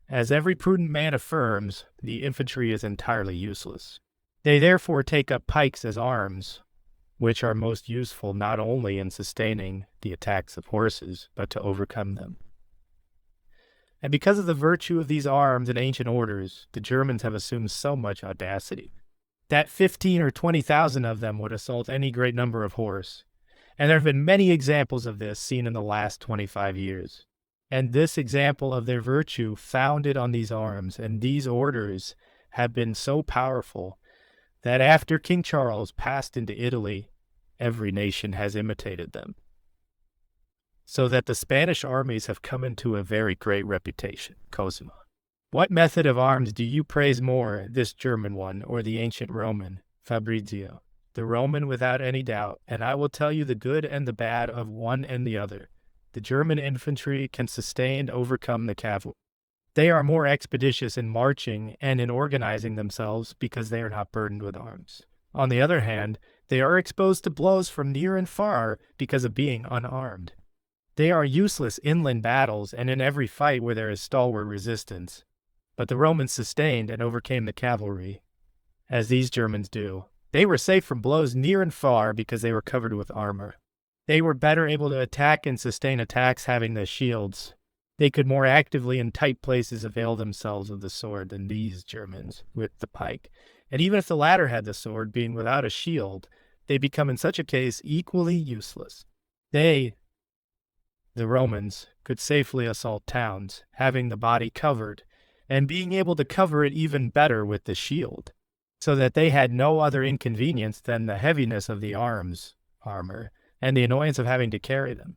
as every prudent man affirms, the infantry is entirely useless. They therefore take up pikes as arms, which are most useful not only in sustaining the attacks of horses, but to overcome them. And because of the virtue of these arms and ancient orders, the Germans have assumed so much audacity, that 15 or 20,000 of them would assault any great number of horse. And there have been many examples of this seen in the last 25 years. And this example of their virtue founded on these arms and these orders have been so powerful that after King Charles passed into Italy, every nation has imitated them, so that the Spanish armies have come into a very great reputation. Cosimo. What method of arms do you praise more, this German one or the ancient Roman? Fabrizio. The Roman without any doubt, and I will tell you the good and the bad of one and the other. The German infantry can sustain and overcome the cavalry. They are more expeditious in marching and in organizing themselves because they are not burdened with arms. On the other hand, they are exposed to blows from near and far because of being unarmed. They are useless inland battles and in every fight where there is stalwart resistance. But the Romans sustained and overcame the cavalry, as these Germans do. They were safe from blows near and far because they were covered with armor. They were better able to attack and sustain attacks having the shields. They could more actively in tight places avail themselves of the sword than these Germans with the pike. And even if the latter had the sword, being without a shield, they become in such a case equally useless. They, the Romans, could safely assault towns, having the body covered, and being able to cover it even better with the shield, so that they had no other inconvenience than the heaviness of the armor, and the annoyance of having to carry them,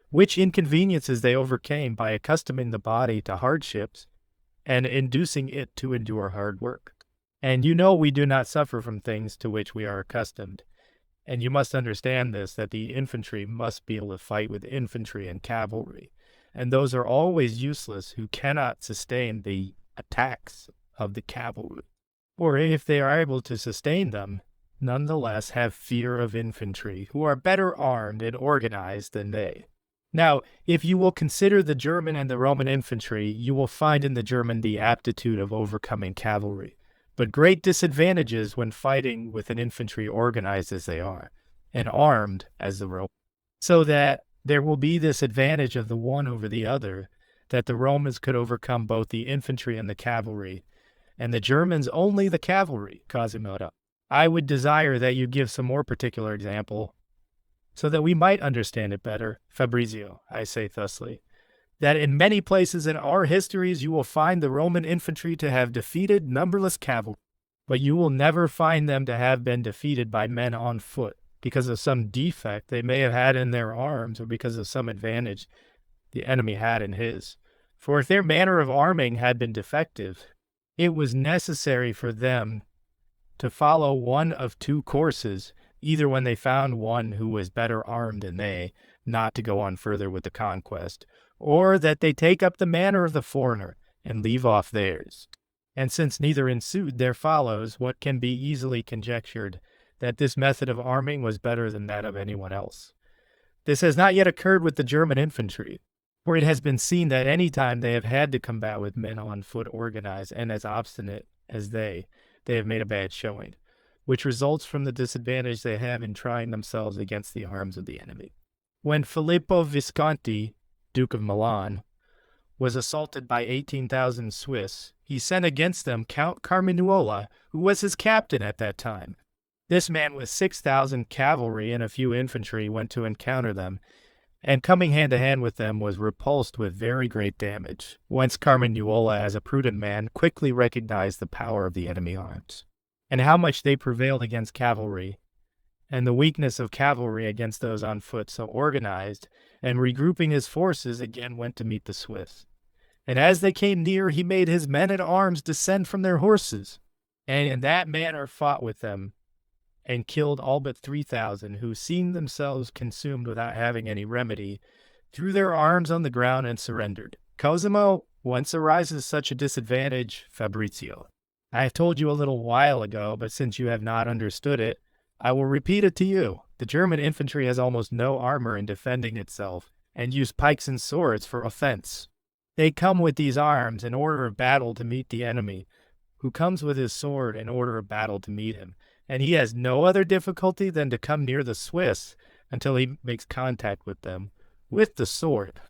which inconveniences they overcame by accustoming the body to hardships and inducing it to endure hard work. And you know we do not suffer from things to which we are accustomed. And you must understand this, that the infantry must be able to fight with infantry and cavalry, and those are always useless who cannot sustain the attacks of the cavalry. Or if they are able to sustain them, nonetheless have fear of infantry, who are better armed and organized than they. Now, if you will consider the German and the Roman infantry, you will find in the German the aptitude of overcoming cavalry, but great disadvantages when fighting with an infantry organized as they are, and armed as the Romans. So that there will be this advantage of the one over the other, that the Romans could overcome both the infantry and the cavalry, and the Germans only the cavalry, Quasimodo. I would desire that you give some more particular example, so that we might understand it better. Fabrizio, I say thusly, that in many places in our histories you will find the Roman infantry to have defeated numberless cavalry, but you will never find them to have been defeated by men on foot, because of some defect they may have had in their arms, or because of some advantage the enemy had in his. For if their manner of arming had been defective, it was necessary for them to follow one of two courses, either when they found one who was better armed than they, not to go on further with the conquest, or that they take up the manner of the foreigner and leave off theirs. And since neither ensued, there follows what can be easily conjectured, that this method of arming was better than that of anyone else. This has not yet occurred with the German infantry, for it has been seen that any time they have had to combat with men on foot organized and as obstinate as they have made a bad showing, which results from the disadvantage they have in trying themselves against the arms of the enemy. When Filippo Visconti, Duke of Milan, was assaulted by 18,000 Swiss, he sent against them Count Carmignuola, who was his captain at that time. This man with 6,000 cavalry and a few infantry went to encounter them, and coming hand to hand with them was repulsed with very great damage, whence Carmignuola, as a prudent man, quickly recognized the power of the enemy arms, and how much they prevailed against cavalry, and the weakness of cavalry against those on foot, so organized, and regrouping his forces again went to meet the Swiss. And as they came near, he made his men-at-arms descend from their horses, and in that manner fought with them, and killed all but 3,000, who, seeing themselves consumed without having any remedy, threw their arms on the ground and surrendered. Cosimo, whence arises such a disadvantage? Fabrizio. I have told you a little while ago, but since you have not understood it, I will repeat it to you. The German infantry has almost no armor in defending itself, and use pikes and swords for offense. They come with these arms in order of battle to meet the enemy, who comes with his sword in order of battle to meet him, and he has no other difficulty than to come near the Swiss until he makes contact with them with the sword.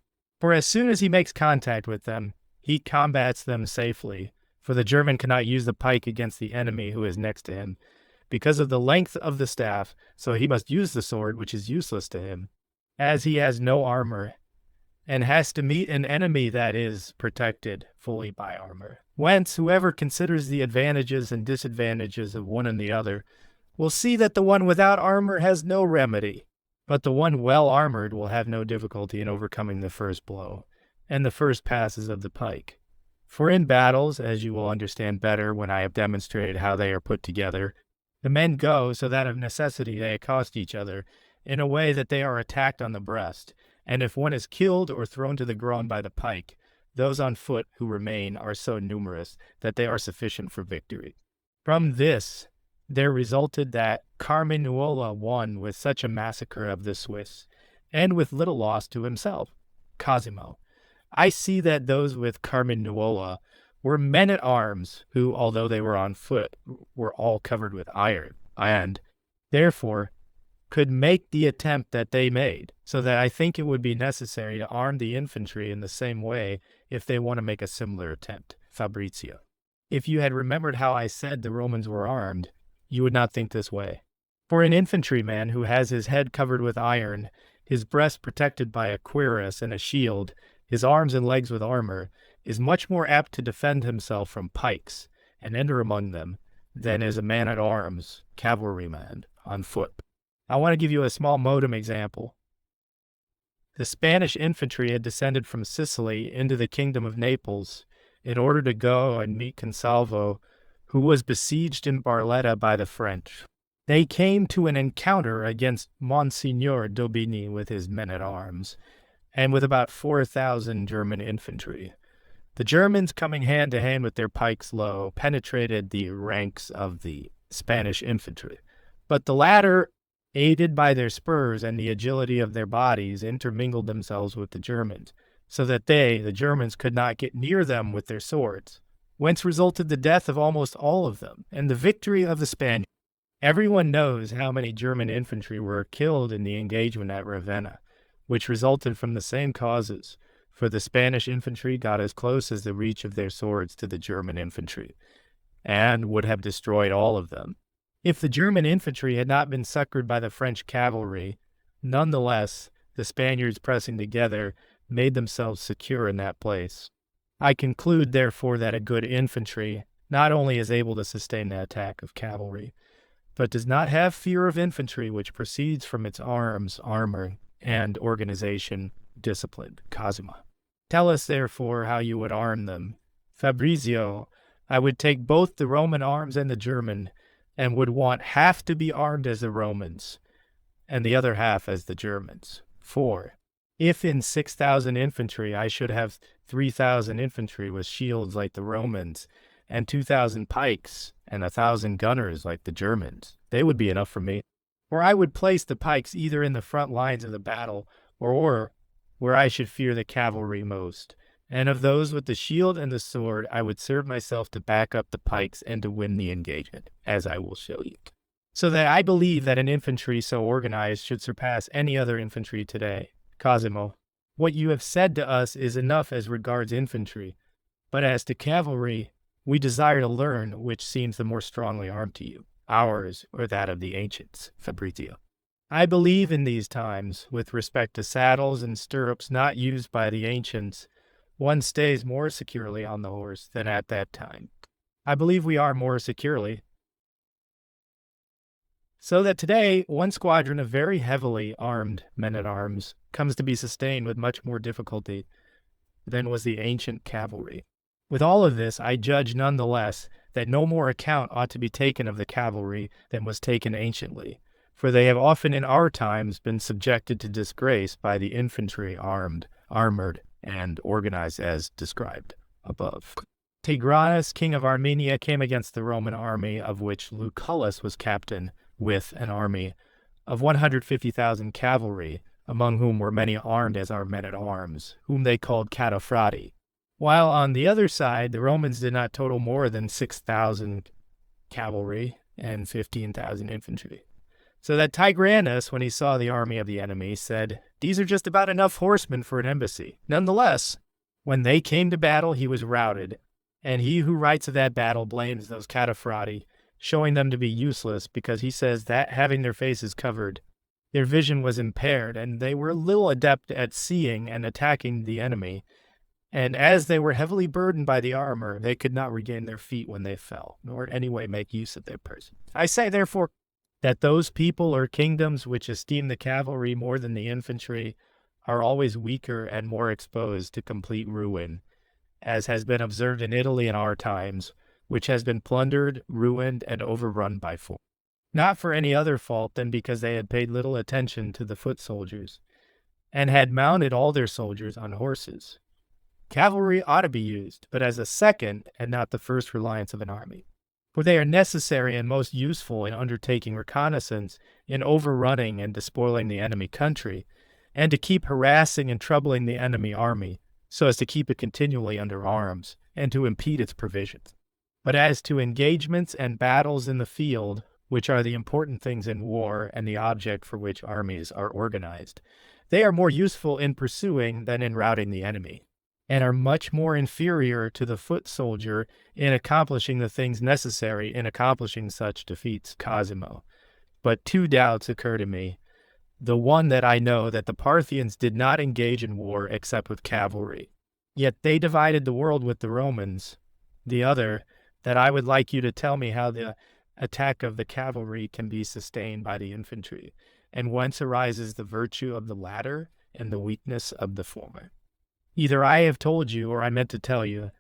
For as soon as he makes contact with them, he combats them safely, for the German cannot use the pike against the enemy who is next to him, because of the length of the staff, so he must use the sword, which is useless to him, as he has no armor, and has to meet an enemy that is protected fully by armor. Whence, whoever considers the advantages and disadvantages of one and the other will see that the one without armor has no remedy, but the one well armored will have no difficulty in overcoming the first blow, and the first passes of the pike. For in battles, as you will understand better when I have demonstrated how they are put together, the men go so that of necessity they accost each other in a way that they are attacked on the breast, and if one is killed or thrown to the ground by the pike, those on foot who remain are so numerous that they are sufficient for victory. From this, there resulted that Carmignuola won with such a massacre of the Swiss, and with little loss to himself, Cosimo. I see that those with Carmignuola were men-at-arms who, although they were on foot, were all covered with iron, and, therefore, could make the attempt that they made, so that I think it would be necessary to arm the infantry in the same way if they want to make a similar attempt. Fabrizio. If you had remembered how I said the Romans were armed, you would not think this way. For an infantryman who has his head covered with iron, his breast protected by a cuirass and a shield, his arms and legs with armor, is much more apt to defend himself from pikes and enter among them than is a man-at-arms, cavalryman, on foot. I want to give you a small modem example. The Spanish infantry had descended from Sicily into the kingdom of Naples in order to go and meet Consalvo, who was besieged in Barletta by the French. They came to an encounter against Monsignor d'Aubigny with his men-at-arms, and with about 4,000 German infantry. The Germans, coming hand to hand with their pikes low, penetrated the ranks of the Spanish infantry, but the latter, aided by their spurs and the agility of their bodies, intermingled themselves with the Germans, so that they, the Germans, could not get near them with their swords, whence resulted the death of almost all of them, and the victory of the Spaniards. Everyone knows how many German infantry were killed in the engagement at Ravenna, which resulted from the same causes, for the Spanish infantry got as close as the reach of their swords to the German infantry, and would have destroyed all of them. If the German infantry had not been succored by the French cavalry, nonetheless, the Spaniards pressing together made themselves secure in that place. I conclude, therefore, that a good infantry not only is able to sustain the attack of cavalry, but does not have fear of infantry which proceeds from its arms, armor, and organization, discipline. Cosima. Tell us, therefore, how you would arm them. Fabrizio, I would take both the Roman arms and the German, and would want half to be armed as the Romans, and the other half as the Germans. 4. If in 6,000 infantry I should have 3,000 infantry with shields like the Romans, and 2,000 pikes, and 1,000 gunners like the Germans, they would be enough for me. For I would place the pikes either in the front lines of the battle, or where I should fear the cavalry most. And of those with the shield and the sword, I would serve myself to back up the pikes and to win the engagement, as I will show you. So that I believe that an infantry so organized should surpass any other infantry today. Cosimo, what you have said to us is enough as regards infantry, but as to cavalry, we desire to learn which seems the more strongly armed to you, ours or that of the ancients. Fabrizio. I believe in these times, with respect to saddles and stirrups not used by the ancients, one stays more securely on the horse than at that time. I believe we are more securely. So that today, one squadron of very heavily armed men-at-arms comes to be sustained with much more difficulty than was the ancient cavalry. With all of this, I judge none the less that no more account ought to be taken of the cavalry than was taken anciently, for they have often in our times been subjected to disgrace by the infantry armored, and organized as described above. Tigranes, king of Armenia, came against the Roman army, of which Lucullus was captain, with an army of 150,000 cavalry, among whom were many armed as our men-at-arms, whom they called cataphrati. While on the other side, the Romans did not total more than 6,000 cavalry and 15,000 infantry. So that Tigranes, when he saw the army of the enemy, said, "These are just about enough horsemen for an embassy." Nonetheless, when they came to battle, he was routed, and he who writes of that battle blames those cataphrati, showing them to be useless, because he says that, having their faces covered, their vision was impaired, and they were little adept at seeing and attacking the enemy, and as they were heavily burdened by the armor, they could not regain their feet when they fell, nor in any way make use of their person. I say, therefore, that those people or kingdoms which esteem the cavalry more than the infantry are always weaker and more exposed to complete ruin, as has been observed in Italy in our times, which has been plundered, ruined, and overrun by force. Not for any other fault than because they had paid little attention to the foot soldiers, and had mounted all their soldiers on horses. Cavalry ought to be used, but as a second and not the first reliance of an army. For they are necessary and most useful in undertaking reconnaissance, in overrunning and despoiling the enemy country, and to keep harassing and troubling the enemy army, so as to keep it continually under arms, and to impede its provisions. But as to engagements and battles in the field, which are the important things in war and the object for which armies are organized, they are more useful in pursuing than in routing the enemy, and are much more inferior to the foot soldier in accomplishing the things necessary in accomplishing such defeats. Cosimo. But two doubts occur to me. The one, that I know that the Parthians did not engage in war except with cavalry, yet they divided the world with the Romans. The other, that I would like you to tell me how the attack of the cavalry can be sustained by the infantry, and whence arises the virtue of the latter and the weakness of the former. Either I have told you, or I meant to tell you,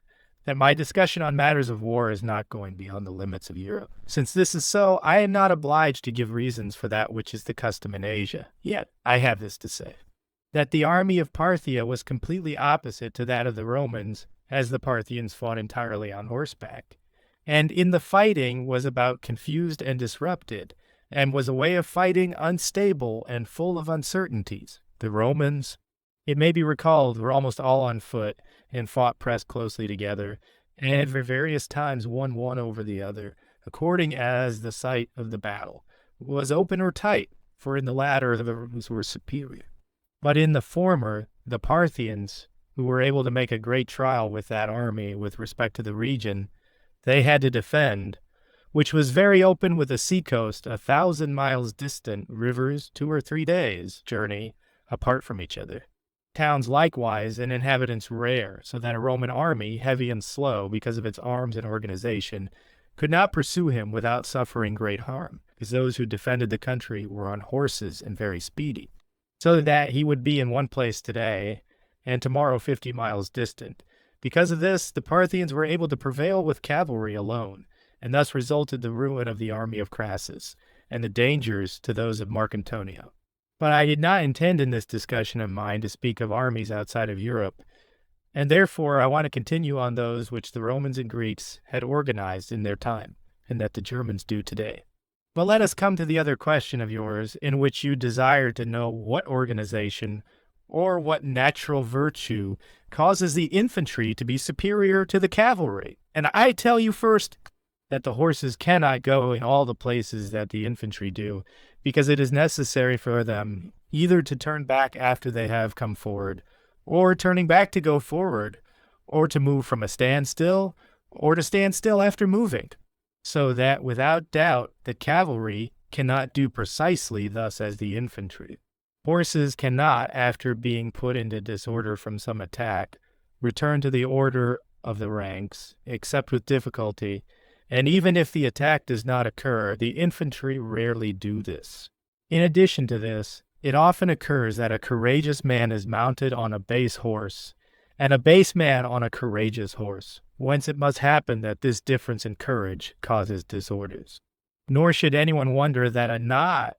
that my discussion on matters of war is not going beyond the limits of Europe. Since this is so, I am not obliged to give reasons for that which is the custom in Asia. Yet I have this to say, that the army of Parthia was completely opposite to that of the Romans, as the Parthians fought entirely on horseback, and in the fighting was about confused and disrupted, and was a way of fighting unstable and full of uncertainties. The Romans, it may be recalled, were almost all on foot, and fought pressed closely together, and at various times one won over the other, according as the site of the battle was open or tight, for in the latter the Romans were superior. But in the former, the Parthians, who were able to make a great trial with that army with respect to the region they had to defend, which was very open with a sea-coast 1,000 miles distant, rivers 2 or 3 days' journey apart from each other. Towns likewise, and inhabitants rare, so that a Roman army, heavy and slow because of its arms and organization, could not pursue him without suffering great harm, because those who defended the country were on horses and very speedy, so that he would be in one place today, and tomorrow 50 miles distant. Because of this, the Parthians were able to prevail with cavalry alone, and thus resulted the ruin of the army of Crassus, and the dangers to those of Marc Antonio. But I did not intend in this discussion of mine to speak of armies outside of Europe, and therefore I want to continue on those which the Romans and Greeks had organized in their time, and that the Germans do today. But let us come to the other question of yours, in which you desire to know what organization or what natural virtue causes the infantry to be superior to the cavalry. And I tell you first that the horses cannot go in all the places that the infantry do, because it is necessary for them either to turn back after they have come forward, or turning back to go forward, or to move from a standstill, or to stand still after moving. So that without doubt the cavalry cannot do precisely thus as the infantry. Horses cannot, after being put into disorder from some attack, return to the order of the ranks, except with difficulty, and even if the attack does not occur, the infantry rarely do this. In addition to this, it often occurs that a courageous man is mounted on a base horse, and a base man on a courageous horse, whence it must happen that this difference in courage causes disorders. Nor should anyone wonder that a not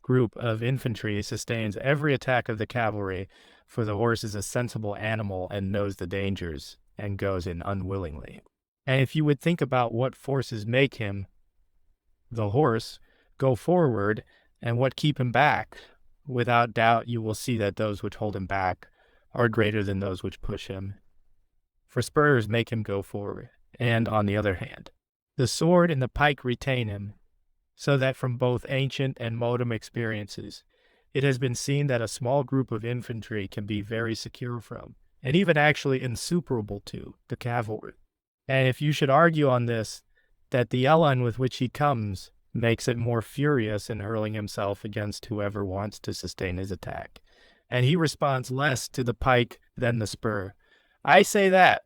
group of infantry sustains every attack of the cavalry, for the horse is a sensible animal and knows the dangers, and goes in unwillingly. And if you would think about what forces make him, the horse, go forward, and what keep him back, without doubt you will see that those which hold him back are greater than those which push him. For spurs make him go forward, and on the other hand, the sword and the pike retain him, so that from both ancient and modern experiences, it has been seen that a small group of infantry can be very secure from, and even actually insuperable to, the cavalry. And if you should argue on this, that the elan with which he comes makes it more furious in hurling himself against whoever wants to sustain his attack, and he responds less to the pike than the spur, I say that,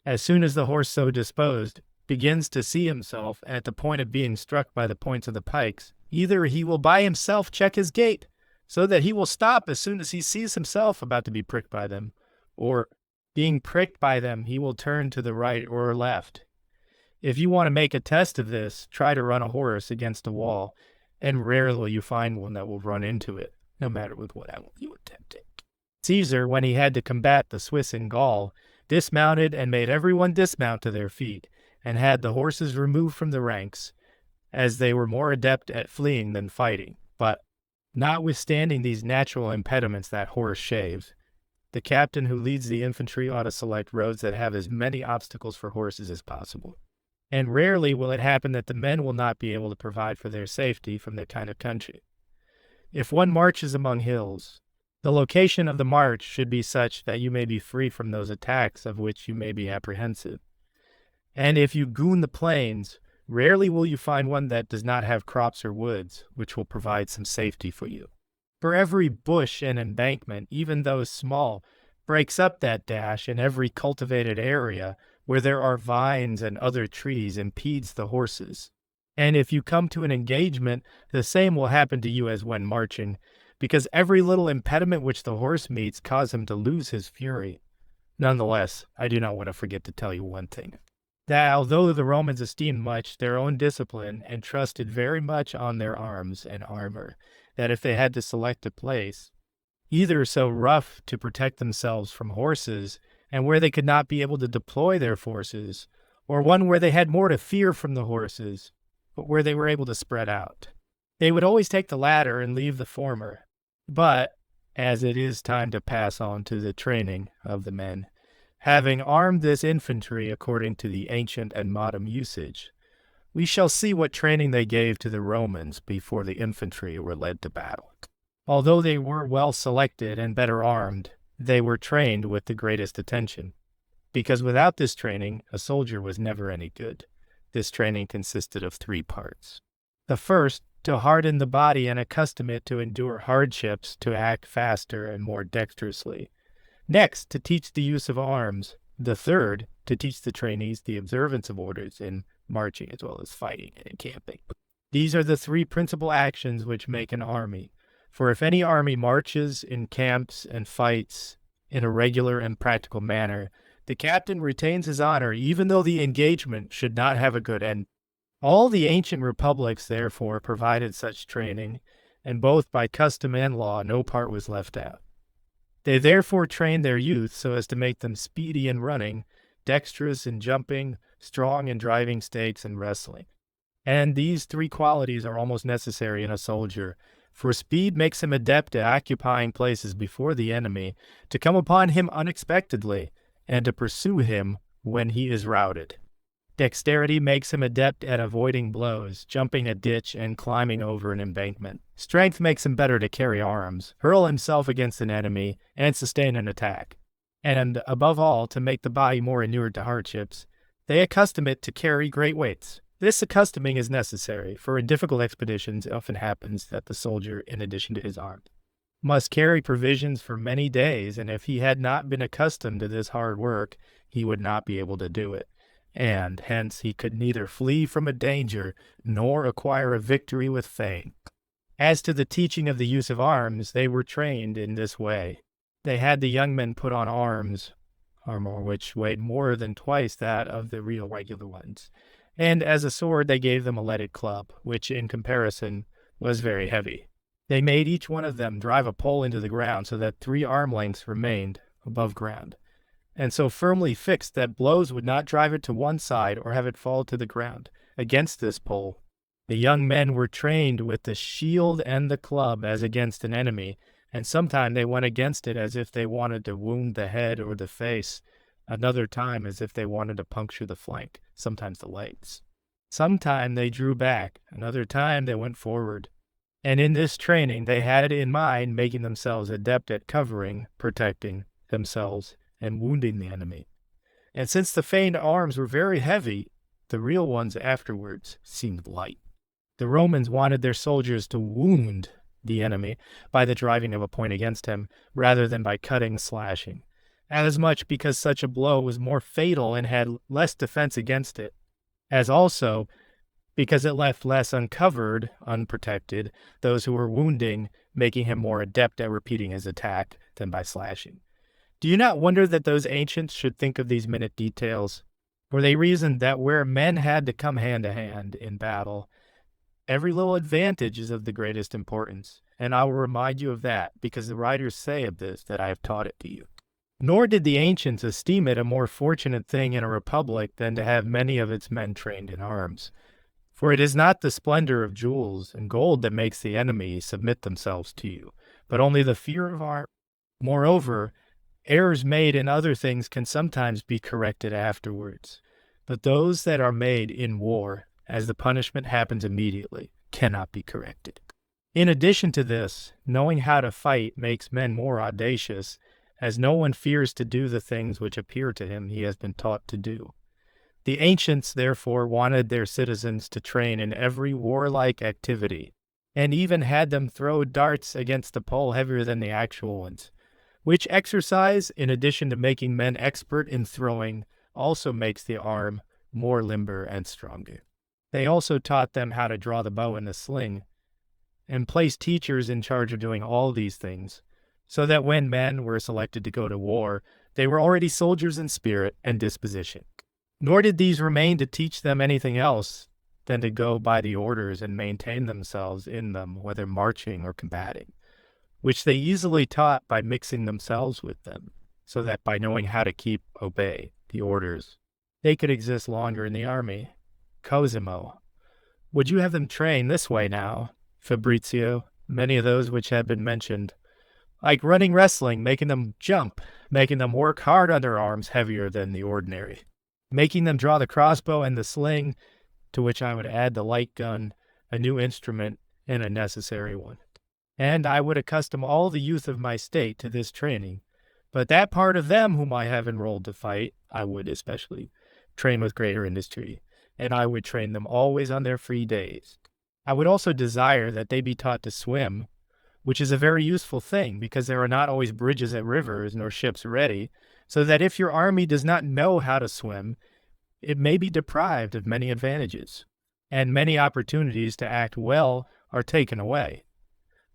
as soon as the horse so disposed begins to see himself at the point of being struck by the points of the pikes, either he will by himself check his gait, so that he will stop as soon as he sees himself about to be pricked by them, or Being pricked by them, he will turn to the right or left. If you want to make a test of this, try to run a horse against a wall, and rarely will you find one that will run into it, no matter with what angle you attempt it. Caesar, when he had to combat the Swiss in Gaul, dismounted and made everyone dismount to their feet, and had the horses removed from the ranks, as they were more adept at fleeing than fighting. But, notwithstanding these natural impediments that horse shaves, the captain who leads the infantry ought to select roads that have as many obstacles for horses as possible. And rarely will it happen that the men will not be able to provide for their safety from that kind of country. If one marches among hills, the location of the march should be such that you may be free from those attacks of which you may be apprehensive. And if you goon the plains, rarely will you find one that does not have crops or woods, which will provide some safety for you. For every bush and embankment, even though small, breaks up that dash, and every cultivated area where there are vines and other trees impedes the horses. And if you come to an engagement, the same will happen to you as when marching, because every little impediment which the horse meets causes him to lose his fury. Nonetheless, I do not want to forget to tell you one thing, that although the Romans esteemed much their own discipline and trusted very much on their arms and armor, that if they had to select a place, either so rough to protect themselves from horses, and where they could not be able to deploy their forces, or one where they had more to fear from the horses, but where they were able to spread out, they would always take the latter and leave the former. But, as it is time to pass on to the training of the men, having armed this infantry according to the ancient and modern usage, we shall see what training they gave to the Romans before the infantry were led to battle. Although they were well selected and better armed, they were trained with the greatest attention, because without this training, a soldier was never any good. This training consisted of 3 parts. The first, to harden the body and accustom it to endure hardships, to act faster and more dexterously. Next, to teach the use of arms. The third, to teach the trainees the observance of orders in marching as well as fighting and camping. These are the 3 principal actions which make an army. For if any army marches, encamps, and fights in a regular and practical manner, the captain retains his honor even though the engagement should not have a good end. All the ancient republics, therefore, provided such training, and both by custom and law no part was left out. They therefore trained their youth so as to make them speedy in running, dexterous in jumping, strong in driving stakes and wrestling. And these 3 qualities are almost necessary in a soldier, for speed makes him adept at occupying places before the enemy, to come upon him unexpectedly, and to pursue him when he is routed. Dexterity makes him adept at avoiding blows, jumping a ditch, and climbing over an embankment. Strength makes him better to carry arms, hurl himself against an enemy, and sustain an attack. And, above all, to make the body more inured to hardships, they accustom it to carry great weights. This accustoming is necessary, for in difficult expeditions it often happens that the soldier, in addition to his arms, must carry provisions for many days, and if he had not been accustomed to this hard work, he would not be able to do it, and hence he could neither flee from a danger nor acquire a victory with fame. As to the teaching of the use of arms, they were trained in this way. They had the young men put on armor which weighed more than twice that of the real regular ones, and as a sword they gave them a leaded club, which in comparison was very heavy. They made each one of them drive a pole into the ground so that 3 arm lengths remained above ground, and so firmly fixed that blows would not drive it to one side or have it fall to the ground. Against this pole, the young men were trained with the shield and the club as against an enemy, and sometimes they went against it as if they wanted to wound the head or the face, another time as if they wanted to puncture the flank, sometimes the legs. Sometime they drew back, another time they went forward. And in this training they had in mind making themselves adept at covering, protecting themselves, and wounding the enemy. And since the feigned arms were very heavy, the real ones afterwards seemed light. The Romans wanted their soldiers to wound the enemy by the driving of a point against him, rather than by cutting, slashing, as much because such a blow was more fatal and had less defense against it, as also because it left less uncovered, unprotected, those who were wounding, making him more adept at repeating his attack than by slashing. Do you not wonder that those ancients should think of these minute details? For they reasoned that where men had to come hand to hand in battle, every little advantage is of the greatest importance. And I will remind you of that, because the writers say of this that I have taught it to you. Nor did the ancients esteem it a more fortunate thing in a republic than to have many of its men trained in arms. For it is not the splendor of jewels and gold that makes the enemy submit themselves to you, but only the fear of arms. Moreover, errors made in other things can sometimes be corrected afterwards, but those that are made in war, as the punishment happens immediately, cannot be corrected. In addition to this, knowing how to fight makes men more audacious, as no one fears to do the things which appear to him he has been taught to do. The ancients, therefore, wanted their citizens to train in every warlike activity, and even had them throw darts against a pole heavier than the actual ones, which exercise, in addition to making men expert in throwing, also makes the arm more limber and stronger. They also taught them how to draw the bow and the sling, and placed teachers in charge of doing all these things, so that when men were selected to go to war, they were already soldiers in spirit and disposition. Nor did these remain to teach them anything else than to go by the orders and maintain themselves in them, whether marching or combating, which they easily taught by mixing themselves with them, so that by knowing how to obey the orders, they could exist longer in the army. Cosimo, would you have them train this way now? Fabrizio, many of those which have been mentioned, like running, wrestling, making them jump, making them work hard on their arms heavier than the ordinary, making them draw the crossbow and the sling, to which I would add the light gun, a new instrument and a necessary one. And I would accustom all the youth of my state to this training, but that part of them whom I have enrolled to fight, I would especially train with greater industry, and I would train them always on their free days. I would also desire that they be taught to swim, which is a very useful thing, because there are not always bridges at rivers nor ships ready, so that if your army does not know how to swim, it may be deprived of many advantages, and many opportunities to act well are taken away.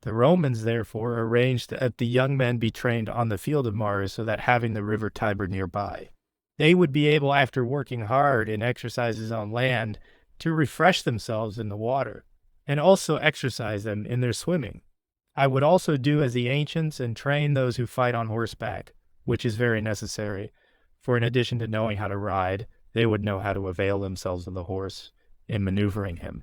The Romans, therefore, arranged that the young men be trained on the field of Mars, so that having the river Tiber nearby, they would be able, after working hard in exercises on land, to refresh themselves in the water, and also exercise them in their swimming. I would also do as the ancients and train those who fight on horseback, which is very necessary, for in addition to knowing how to ride, they would know how to avail themselves of the horse in maneuvering him.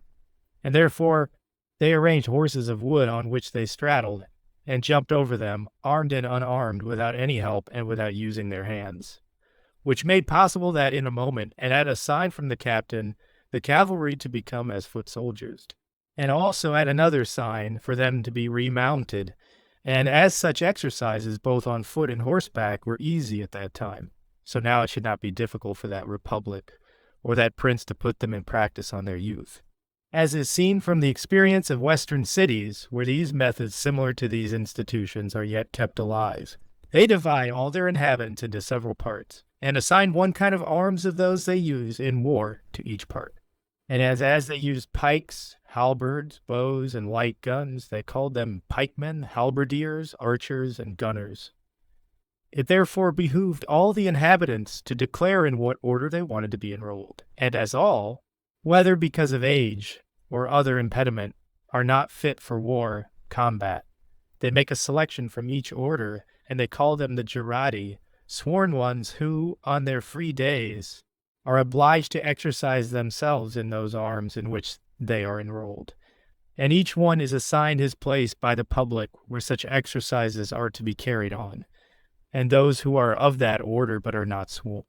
And therefore they arranged horses of wood on which they straddled, and jumped over them, armed and unarmed, without any help and without using their hands, which made possible that in a moment, and at a sign from the captain, the cavalry to become as foot soldiers, and also at another sign for them to be remounted, and as such exercises both on foot and horseback were easy at that time, so now it should not be difficult for that republic or that prince to put them in practice on their youth. As is seen from the experience of Western cities, where these methods similar to these institutions are yet kept alive, they divide all their inhabitants into several parts, and assign one kind of arms of those they use in war to each part. And as they used pikes, halberds, bows, and light guns, they called them pikemen, halberdiers, archers, and gunners. It therefore behooved all the inhabitants to declare in what order they wanted to be enrolled, and as all, whether because of age or other impediment, are not fit for war, combat, they make a selection from each order, and they call them the jurati, sworn ones who, on their free days, are obliged to exercise themselves in those arms in which they are enrolled. And each one is assigned his place by the public where such exercises are to be carried on, and those who are of that order but are not sworn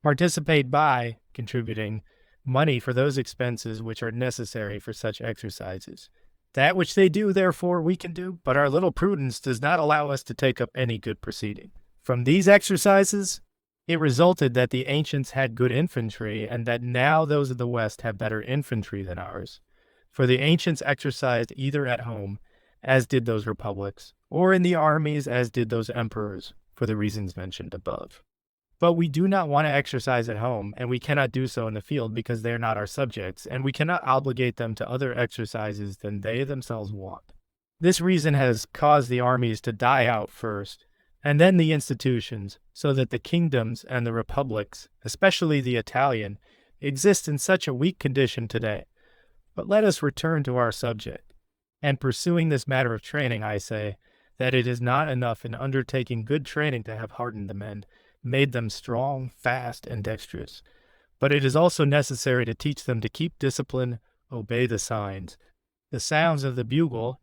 participate by contributing money for those expenses which are necessary for such exercises. That which they do, therefore, we can do, but our little prudence does not allow us to take up any good proceeding. From these exercises, it resulted that the ancients had good infantry, and that now those of the West have better infantry than ours. For the ancients exercised either at home, as did those republics, or in the armies, as did those emperors, for the reasons mentioned above. But we do not want to exercise at home, and we cannot do so in the field because they are not our subjects, and we cannot obligate them to other exercises than they themselves want. This reason has caused the armies to die out first, and then the institutions, so that the kingdoms and the republics, especially the Italian, exist in such a weak condition today. But let us return to our subject. And pursuing this matter of training, I say that it is not enough in undertaking good training to have hardened the men, made them strong, fast, and dexterous, but it is also necessary to teach them to keep discipline, obey the signs, the sounds of the bugle,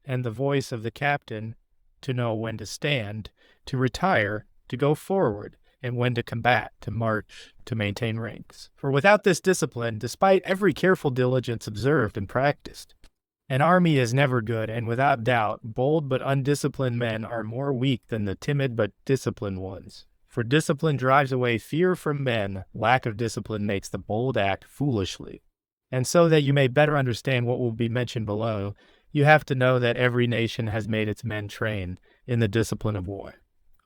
and the voice of the captain, to know when to stand, to retire, to go forward, and when to combat, to march, to maintain ranks. For without this discipline, despite every careful diligence observed and practiced, an army is never good, and without doubt, bold but undisciplined men are more weak than the timid but disciplined ones. For discipline drives away fear from men, lack of discipline makes the bold act foolishly. And so that you may better understand what will be mentioned below, you have to know that every nation has made its men train in the discipline of war,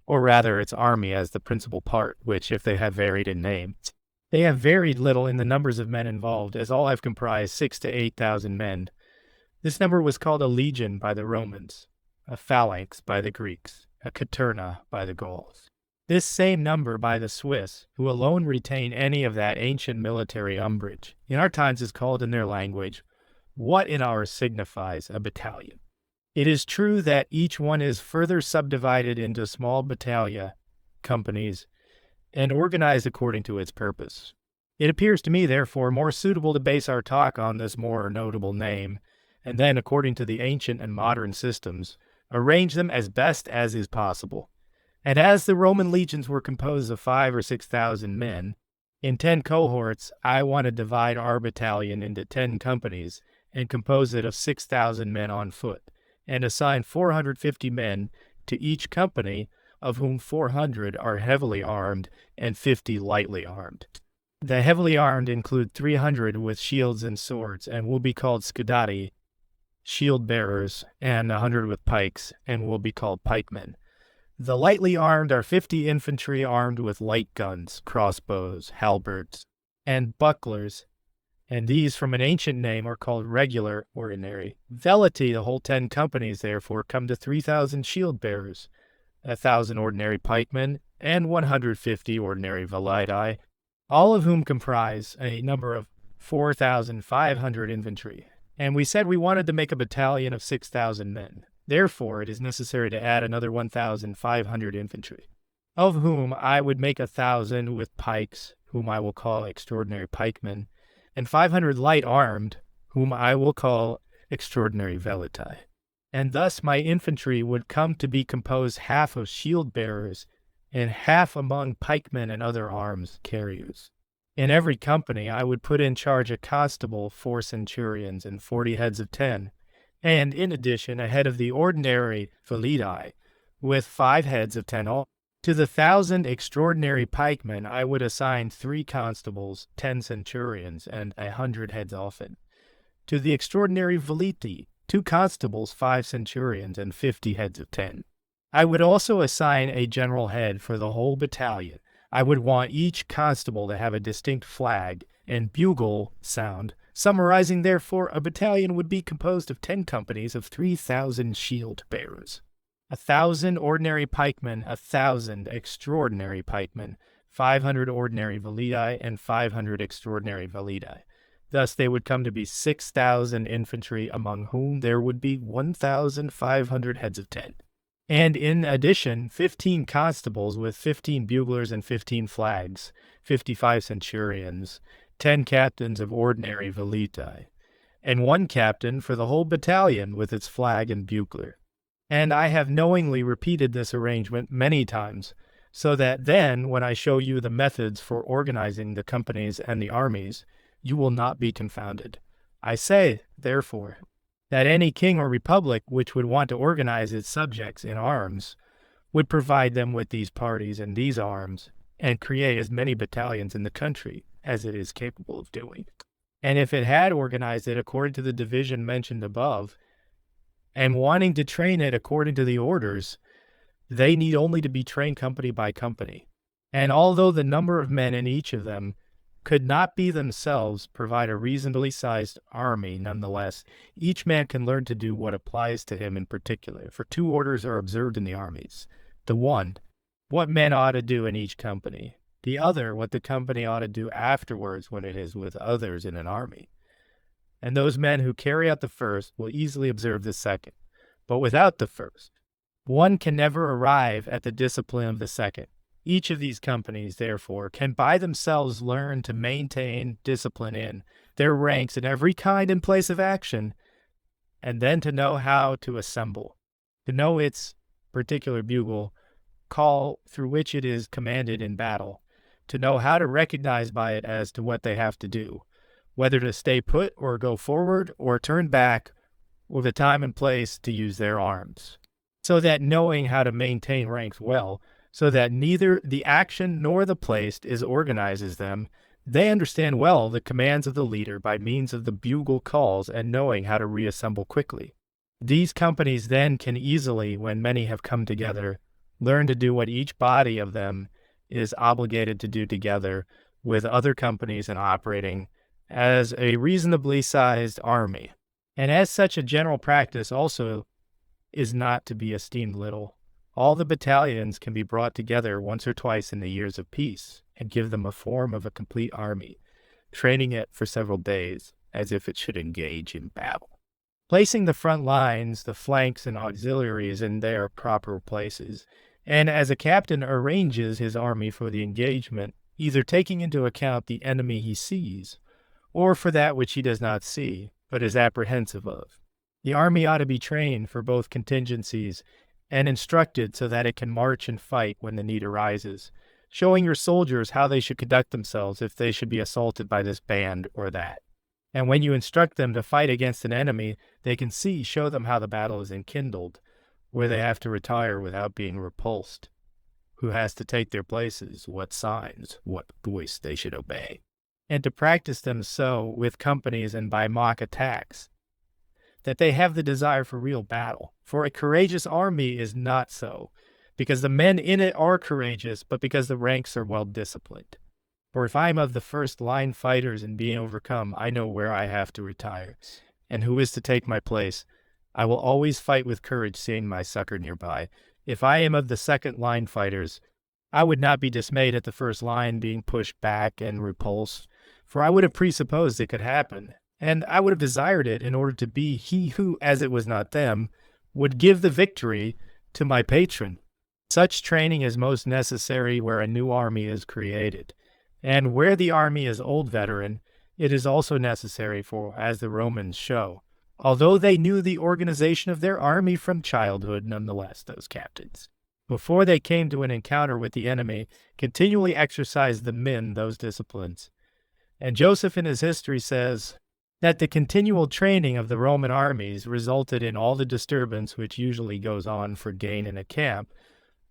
or rather its army as the principal part, which, if they have varied in name, they have varied little in the numbers of men involved, as all have comprised 6,000 to 8,000 men. This number was called a legion by the Romans, a phalanx by the Greeks, a caterna by the Gauls. This same number by the Swiss, who alone retain any of that ancient military umbrage, in our times is called in their language, what in ours signifies a battalion. It is true that each one is further subdivided into small battalia, companies, and organized according to its purpose. It appears to me, therefore, more suitable to base our talk on this more notable name, and then, according to the ancient and modern systems, arrange them as best as is possible. And as the Roman legions were composed of 5,000 or 6,000 men, in 10 cohorts, I want to divide our battalion into 10 companies and compose it of 6,000 men on foot, and assign 450 men to each company, of whom 400 are heavily armed and 50 lightly armed. The heavily armed include 300 with shields and swords, and will be called scudati, shield bearers, and 100 with pikes, and will be called pikemen. The lightly armed are 50 infantry armed with light guns, crossbows, halberds, and bucklers, and these from an ancient name are called regular ordinary. Veleti, the whole 10 companies, therefore, come to 3,000 shield bearers, 1,000 ordinary pikemen, and 150 ordinary veleti, all of whom comprise a number of 4,500 infantry. And we said we wanted to make a battalion of 6,000 men. Therefore, it is necessary to add another 1,500 infantry, of whom I would make 1,000 with pikes, whom I will call extraordinary pikemen, and 500 light armed, whom I will call extraordinary veleti. And thus my infantry would come to be composed half of shield bearers, and half among pikemen and other arms carriers. In every company I would put in charge a constable, 4 centurions, and 40 heads of 10, and in addition a head of the ordinary veleti, with 5 heads of 10 all. To the 1,000 extraordinary pikemen I would assign 3 constables, 10 centurions, and 100 heads often. To the extraordinary veleti, 2 constables, 5 centurions, and 50 heads of 10. I would also assign a general head for the whole battalion. I would want each constable to have a distinct flag and bugle sound. Summarizing, therefore, a battalion would be composed of 10 companies of 3,000 shield bearers, 1,000 ordinary pikemen, 1,000 extraordinary pikemen, 500 ordinary veleti, and 500 extraordinary veleti. Thus they would come to be 6,000 infantry, among whom there would be 1,500 heads of 10. And in addition, 15 constables with 15 buglers and 15 flags, 55 centurions, 10 captains of ordinary veleti, and 1 captain for the whole battalion with its flag and bugler. And I have knowingly repeated this arrangement many times, so that then, when I show you the methods for organizing the companies and the armies, you will not be confounded. I say, therefore, that any king or republic which would want to organize its subjects in arms would provide them with these parties and these arms, and create as many battalions in the country as it is capable of doing. And if it had organized it according to the division mentioned above, and wanting to train it according to the orders, they need only to be trained company by company. And although the number of men in each of them could not be themselves provide a reasonably sized army, nonetheless, each man can learn to do what applies to him in particular, for 2 orders are observed in the armies, The one, what men ought to do in each company. The other, what the company ought to do afterwards when it is with others in an army. And those men who carry out the first will easily observe the second. But without the first, one can never arrive at the discipline of the second. Each of these companies, therefore, can by themselves learn to maintain discipline in their ranks in every kind and place of action, and then to know how to assemble, to know its particular bugle call through which it is commanded in battle, to know how to recognize by it as to what they have to do, whether to stay put or go forward or turn back, or the time and place to use their arms. So that knowing how to maintain ranks well, so that neither the action nor the place disorganizes them, they understand well the commands of the leader by means of the bugle calls and knowing how to reassemble quickly. These companies then can easily, when many have come together, learn to do what each body of them is obligated to do together with other companies and operating as a reasonably sized army. And as such a general practice also is not to be esteemed little. All the battalions can be brought together once or twice in the years of peace and give them a form of a complete army, training it for several days as if it should engage in battle. Placing the front lines, the flanks, and auxiliaries in their proper places, and as a captain arranges his army for the engagement, either taking into account the enemy he sees, or for that which he does not see, but is apprehensive of. The army ought to be trained for both contingencies and instructed so that it can march and fight when the need arises, showing your soldiers how they should conduct themselves if they should be assaulted by this band or that. And when you instruct them to fight against an enemy, they can show them how the battle is enkindled, where they have to retire without being repulsed, who has to take their places, what signs, what voice they should obey, and to practice them so with companies and by mock attacks, that they have the desire for real battle. For a courageous army is not so, because the men in it are courageous, but because the ranks are well disciplined. For if I am of the first line fighters and being overcome, I know where I have to retire, and who is to take my place. I will always fight with courage, seeing my succor nearby. If I am of the second line fighters, I would not be dismayed at the first line being pushed back and repulsed, for I would have presupposed it could happen, and I would have desired it in order to be he who, as it was not them, would give the victory to my patron. Such training is most necessary where a new army is created, and where the army is old veteran, it is also necessary, for, as the Romans show, although they knew the organization of their army from childhood, nonetheless, those captains, before they came to an encounter with the enemy, continually exercised the men those disciplines. And Joseph in his history says that the continual training of the Roman armies resulted in all the disturbance which usually goes on for gain in a camp,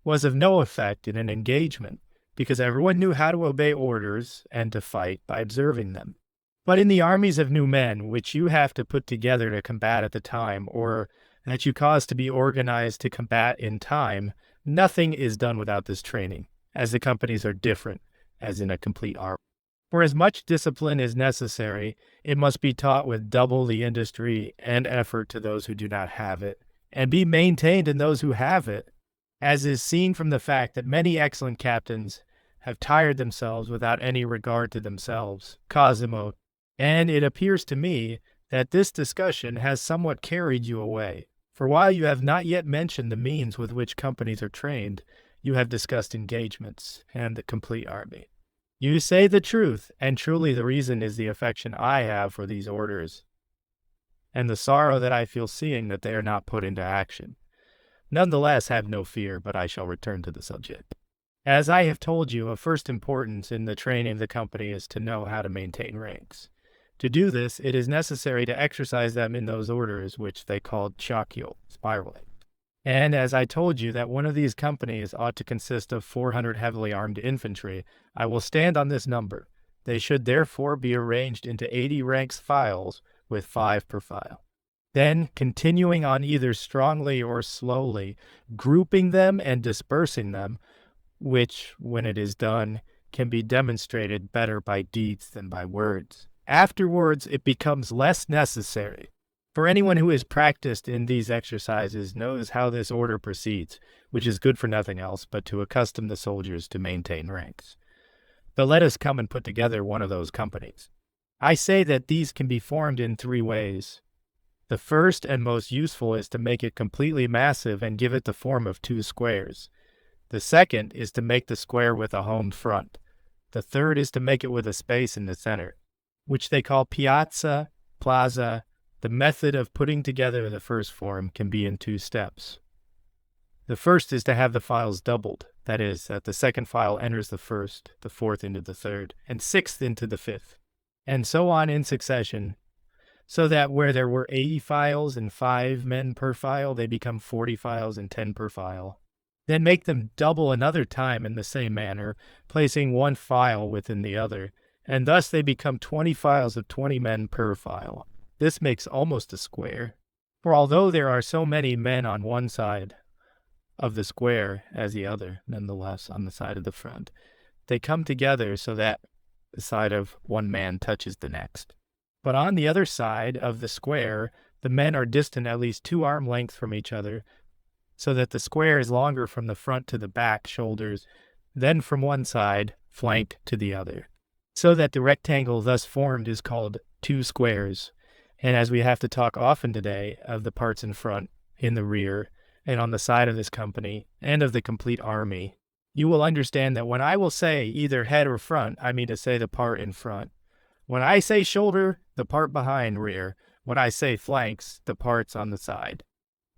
was of no effect in an engagement, because everyone knew how to obey orders and to fight by observing them. But in the armies of new men, which you have to put together to combat at the time, or that you cause to be organized to combat in time, nothing is done without this training, as the companies are different, as in a complete army. For as much discipline is necessary, it must be taught with double the industry and effort to those who do not have it, and be maintained in those who have it, as is seen from the fact that many excellent captains have tired themselves without any regard to themselves. Cosimo. And it appears to me that this discussion has somewhat carried you away, for while you have not yet mentioned the means with which companies are trained, you have discussed engagements and the complete army. You say the truth, and truly the reason is the affection I have for these orders, and the sorrow that I feel seeing that they are not put into action. Nonetheless, have no fear, but I shall return to the subject. As I have told you, of first importance in the training of the company is to know how to maintain ranks. To do this, it is necessary to exercise them in those orders which they call chaccio, spiraling. And as I told you that one of these companies ought to consist of 400 heavily armed infantry, I will stand on this number. They should therefore be arranged into 80 ranks files, with 5 per file. Then, continuing on either strongly or slowly, grouping them and dispersing them, which, when it is done, can be demonstrated better by deeds than by words. Afterwards, it becomes less necessary, For anyone who is practiced in these exercises knows how this order proceeds, which is good for nothing else but to accustom the soldiers to maintain ranks. But let us come and put together one of those companies. I say that these can be formed in 3 ways. The first and most useful is to make it completely massive and give it the form of 2 squares. The second is to make the square with a honed front. The third is to make it with a space in the center, which they call piazza, plaza. The method of putting together the first form can be in 2 steps. The first is to have the files doubled, that is, that the second file enters the first, the fourth into the third, and sixth into the fifth, and so on in succession, so that where there were 80 files and 5 men per file, they become 40 files and 10 per file. Then make them double another time in the same manner, placing one file within the other, and thus they become 20 files of 20 men per file. This makes almost a square, for although there are so many men on one side of the square as the other, nonetheless on the side of the front, they come together so that the side of one man touches the next. But on the other side of the square, the men are distant at least 2 arm lengths from each other, so that the square is longer from the front to the back shoulders than from one side, flank, to the other, so that the rectangle thus formed is called 2 squares. And as we have to talk often today of the parts in front, in the rear, and on the side of this company, and of the complete army, you will understand that when I will say either head or front, I mean to say the part in front. When I say shoulder, the part behind rear. When I say flanks, the parts on the side.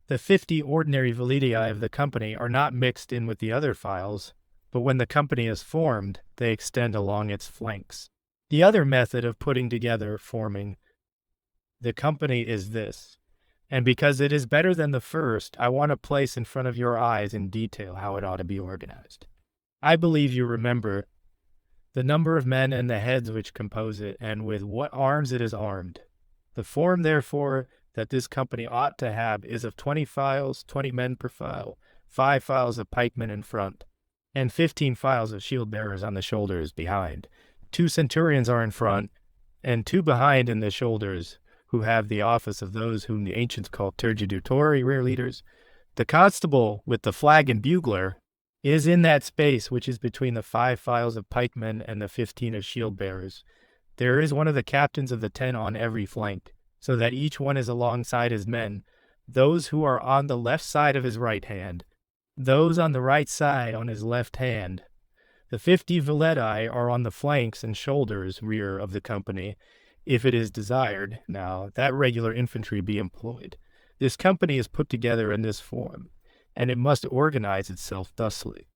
The 50 ordinary validii of the company are not mixed in with the other files, but when the company is formed, they extend along its flanks. The other method of putting together, forming the company is this, and because it is better than the first, I want to place in front of your eyes in detail how it ought to be organized. I believe you remember the number of men and the heads which compose it, and with what arms it is armed. The form, therefore, that this company ought to have is of 20 files, 20 men per file, 5 files of pikemen in front, and 15 files of shield-bearers on the shoulders behind. 2 centurions are in front, and 2 behind in the shoulders, who have the office of those whom the ancients call tergidutori, rear leaders. The constable with the flag and bugler is in that space which is between the 5 files of pikemen and the 15 of shield-bearers. There is one of the captains of the 10 on every flank, so that each one is alongside his men, those who are on the left side of his right hand, those on the right side on his left hand. The 50 valeti are on the flanks and shoulders rear of the company, if it is desired, now, that regular infantry be employed. This company is put together in this form, and it must organize itself thusly.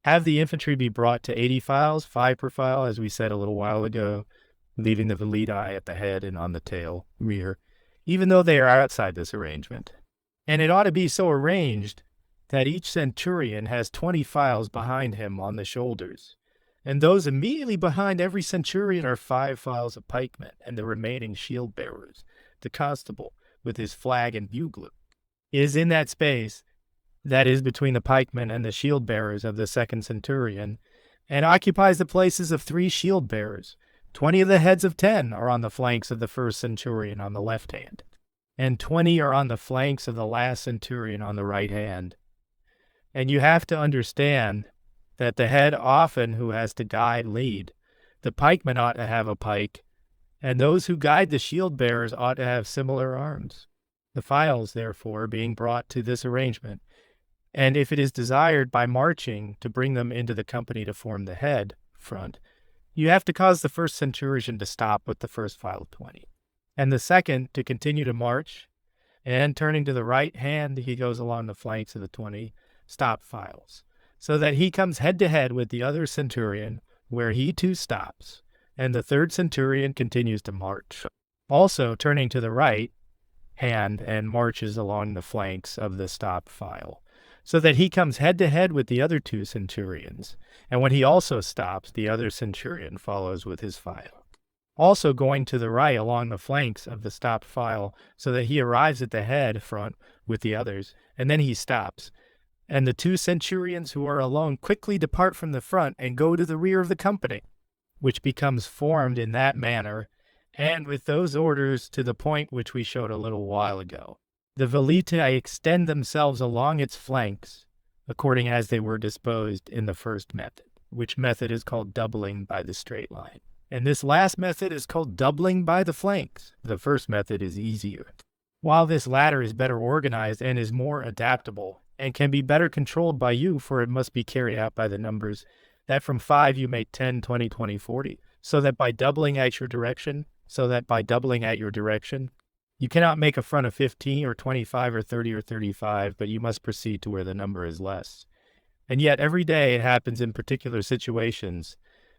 Have the infantry be brought to 80 files, 5 per file, as we said a little while ago, leaving the validii at the head and on the tail, rear, even though they are outside this arrangement. And it ought to be so arranged that each centurion has 20 files behind him on the shoulders, and those immediately behind every centurion are 5 files of pikemen, and the remaining shield-bearers. The constable, with his flag and bugler, is in that space that is between the pikemen and the shield-bearers of the second centurion, and occupies the places of 3 shield-bearers. 20 of the heads of 10 are on the flanks of the first centurion on the left hand, and 20 are on the flanks of the last centurion on the right hand. And you have to understand that the head often who has to guide lead. The pikemen ought to have a pike, and those who guide the shield-bearers ought to have similar arms. The files, therefore, being brought to this arrangement, and if it is desired by marching to bring them into the company to form the head, front, you have to cause the first centurion to stop with the first file of 20, and the second to continue to march, and turning to the right hand, he goes along the flanks of the 20 stop files, so that he comes head-to-head with the other centurion, where he too stops, and the third centurion continues to march, also turning to the right hand and marches along the flanks of the stop file, so that he comes head-to-head with the other 2 centurions, and when he also stops, the other centurion follows with his file, also going to the right along the flanks of the stopped file, so that he arrives at the head front with the others, and then he stops. And the 2 centurions who are alone quickly depart from the front and go to the rear of the company, which becomes formed in that manner, and with those orders to the point which we showed a little while ago. The velitae extend themselves along its flanks, according as they were disposed in the first method, which method is called doubling by the straight line. And this last method is called doubling by the flanks. The first method is easier. While this latter is better organized and is more adaptable, and can be better controlled by you, for it must be carried out by the numbers, that from 5 you make 10, 20, 20, 40, so that by doubling at your direction, you cannot make a front of 15 or 25 or 30 or 35, but you must proceed to where the number is less. And yet every day it happens in particular situations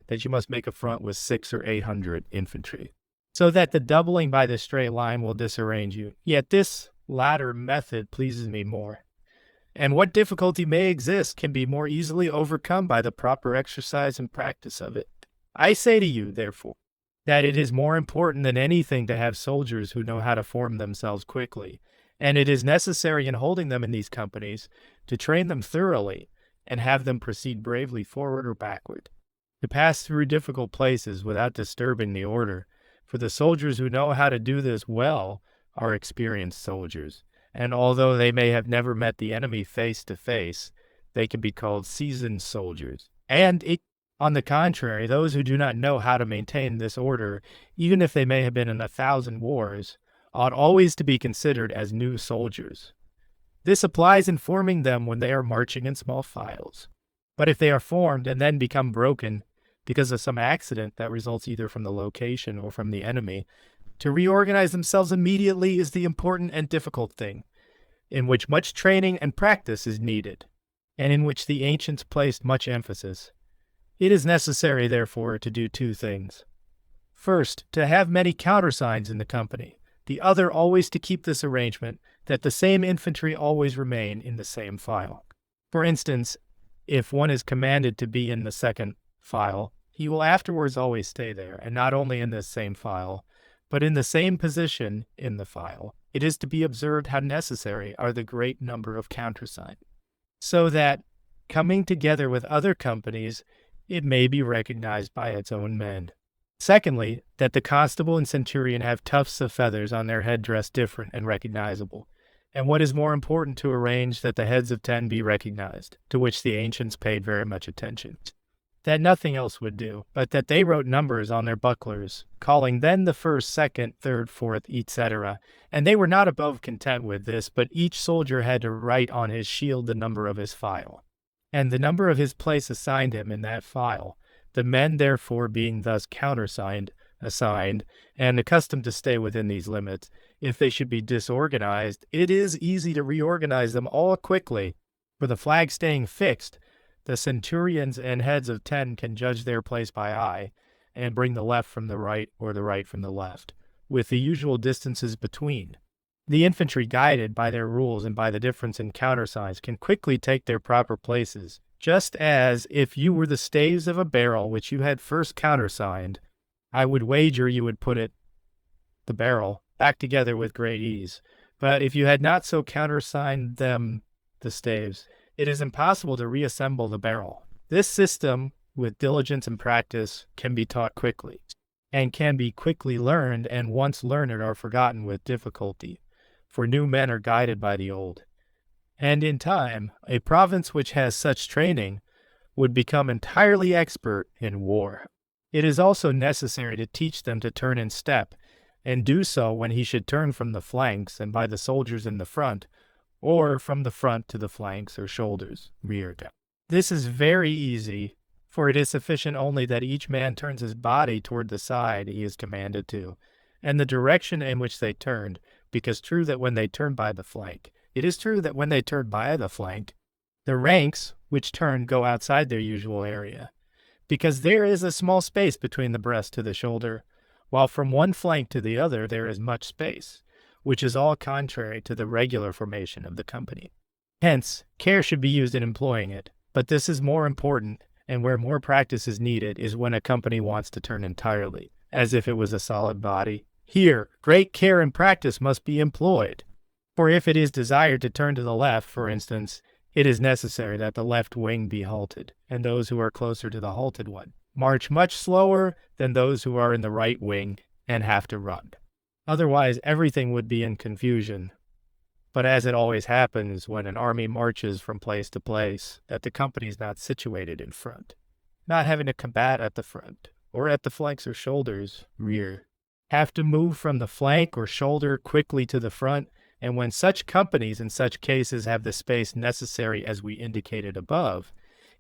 that you must make a front with 600 or 800 infantry, so that the doubling by the straight line will disarrange you. Yet this latter method pleases me more. And what difficulty may exist can be more easily overcome by the proper exercise and practice of it. I say to you, therefore, that it is more important than anything to have soldiers who know how to form themselves quickly, and it is necessary in holding them in these companies to train them thoroughly and have them proceed bravely forward or backward, to pass through difficult places without disturbing the order, for the soldiers who know how to do this well are experienced soldiers, and although they may have never met the enemy face to face, they can be called seasoned soldiers. On the contrary, those who do not know how to maintain this order, even if they may have been in 1,000 wars, ought always to be considered as new soldiers. This applies in forming them when they are marching in small files. But if they are formed and then become broken because of some accident that results either from the location or from the enemy, to reorganize themselves immediately is the important and difficult thing, in which much training and practice is needed, and in which the ancients placed much emphasis. It is necessary, therefore, to do 2 things. First, to have many countersigns in the company, the other always to keep this arrangement, that the same infantry always remain in the same file. For instance, if one is commanded to be in the second file, he will afterwards always stay there, and not only in this same file, but in the same position in the file. It is to be observed how necessary are the great number of countersigns, so that, coming together with other companies, it may be recognized by its own men. Secondly, that the constable and centurion have tufts of feathers on their headdress different and recognizable. And what is more important, to arrange that the heads of 10 be recognized, to which the ancients paid very much attention. That nothing else would do, but that they wrote numbers on their bucklers, calling then the first, second, third, fourth, etc. And they were not above content with this, but each soldier had to write on his shield the number of his file, and the number of his place assigned him in that file. The men, therefore, being thus assigned, and accustomed to stay within these limits, if they should be disorganized, it is easy to reorganize them all quickly. For the flag staying fixed, the centurions and heads of 10 can judge their place by eye, and bring the left from the right or the right from the left, with the usual distances between. The infantry, guided by their rules and by the difference in countersigns, can quickly take their proper places, just as if you were the staves of a barrel which you had first countersigned. I would wager you would put the barrel, back together with great ease. But if you had not so countersigned them, the staves, it is impossible to reassemble the barrel. This system, with diligence and practice, can be taught quickly, and can be quickly learned, and once learned are forgotten with difficulty, for new men are guided by the old. And in time, a province which has such training would become entirely expert in war. It is also necessary to teach them to turn in step, and do so when he should turn from the flanks and by the soldiers in the front, or from the front to the flanks or shoulders, rear down. This is very easy, for it is sufficient only that each man turns his body toward the side he is commanded to, and the direction in which they turned, because true that when they turn by the flank, the ranks which turn go outside their usual area, because there is a small space between the breast to the shoulder, while from one flank to the other there is much space, which is all contrary to the regular formation of the company. Hence, care should be used in employing it, but this is more important, and where more practice is needed is when a company wants to turn entirely, as if it was a solid body. Here, great care and practice must be employed. For if it is desired to turn to the left, for instance, it is necessary that the left wing be halted, and those who are closer to the halted one march much slower than those who are in the right wing, and have to run. Otherwise, everything would be in confusion. But as it always happens when an army marches from place to place, that the company is not situated in front, not having to combat at the front, or at the flanks or shoulders, rear, have to move from the flank or shoulder quickly to the front, and when such companies in such cases have the space necessary as we indicated above,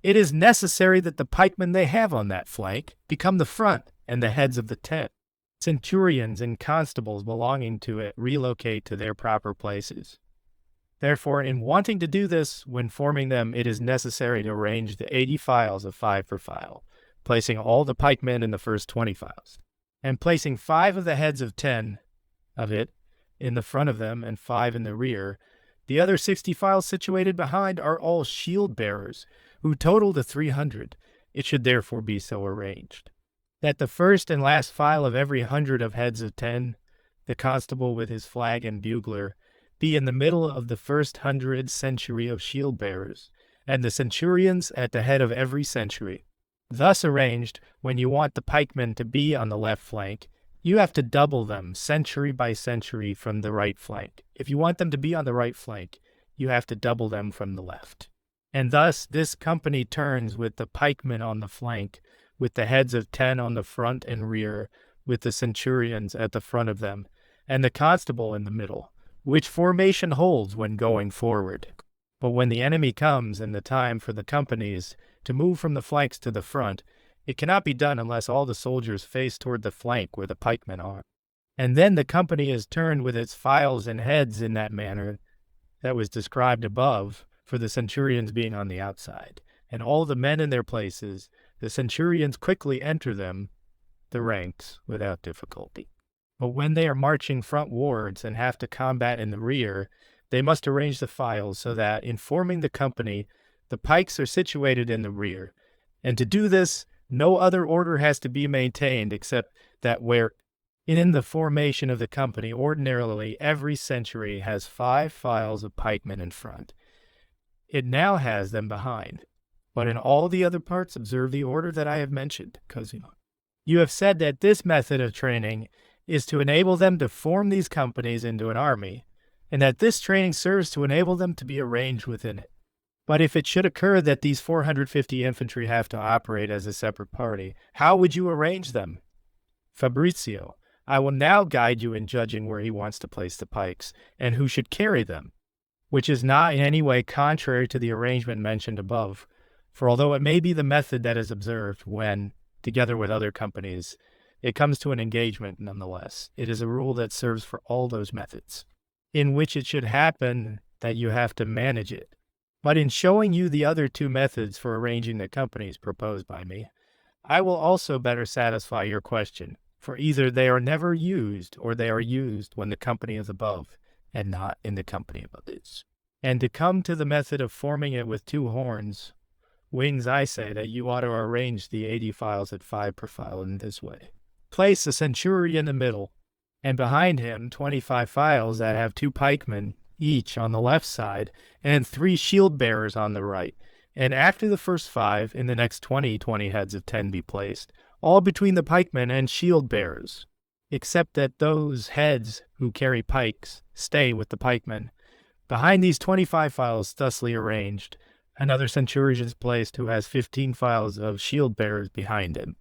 it is necessary that the pikemen they have on that flank become the front and the heads of the tent. Centurions and constables belonging to it relocate to their proper places. Therefore, in wanting to do this, when forming them, it is necessary to arrange the 80 files of 5 per file, placing all the pikemen in the first 20 files, and placing 5 of the heads of 10 of it in the front of them and 5 in the rear. The other 60 files situated behind are all shield bearers, who total to 300. It should therefore be so arranged that the first and last file of every 100 of heads of 10, the constable with his flag and bugler, be in the middle of the first 100 century of shield bearers, and the centurions at the head of every century. Thus arranged, when you want the pikemen to be on the left flank, you have to double them century by century from the right flank. If you want them to be on the right flank, you have to double them from the left. And thus this company turns with the pikemen on the flank, with the heads of 10 on the front and rear, with the centurions at the front of them, and the constable in the middle, which formation holds when going forward. But when the enemy comes and the time for the companies to move from the flanks to the front, it cannot be done unless all the soldiers face toward the flank where the pikemen are. And then the company is turned with its files and heads in that manner that was described above, for the centurions being on the outside, and all the men in their places. The centurions quickly enter them, the ranks, without difficulty. But when they are marching frontwards and have to combat in the rear, they must arrange the files so that, in forming the company, the pikes are situated in the rear. And to do this, no other order has to be maintained except that where, in the formation of the company, ordinarily every century has 5 files of pikemen in front. It now has them behind. But in all the other parts, observe the order that I have mentioned, Cosimo. You have said that this method of training is to enable them to form these companies into an army, and that this training serves to enable them to be arranged within it. But if it should occur that these 450 infantry have to operate as a separate party, how would you arrange them? Fabrizio, I will now guide you in judging where he wants to place the pikes, and who should carry them, which is not in any way contrary to the arrangement mentioned above. For although it may be the method that is observed when, together with other companies, it comes to an engagement nonetheless, it is a rule that serves for all those methods, in which it should happen that you have to manage it. But in showing you the other 2 methods for arranging the companies proposed by me, I will also better satisfy your question, for either they are never used, or they are used when the company is above, and not in the company of others. And to come to the method of forming it with 2 horns, wings, I say that you ought to arrange the 80 files at 5 per file in this way. Place a centurion in the middle, and behind him 25 files that have 2 pikemen each on the left side, and 3 shield bearers on the right. And after the first 5, in the next 20 heads of 10 be placed, all between the pikemen and shield bearers, except that those heads who carry pikes stay with the pikemen. Behind these 25 files thusly arranged, another centurion is placed who has 15 files of shield bearers behind him.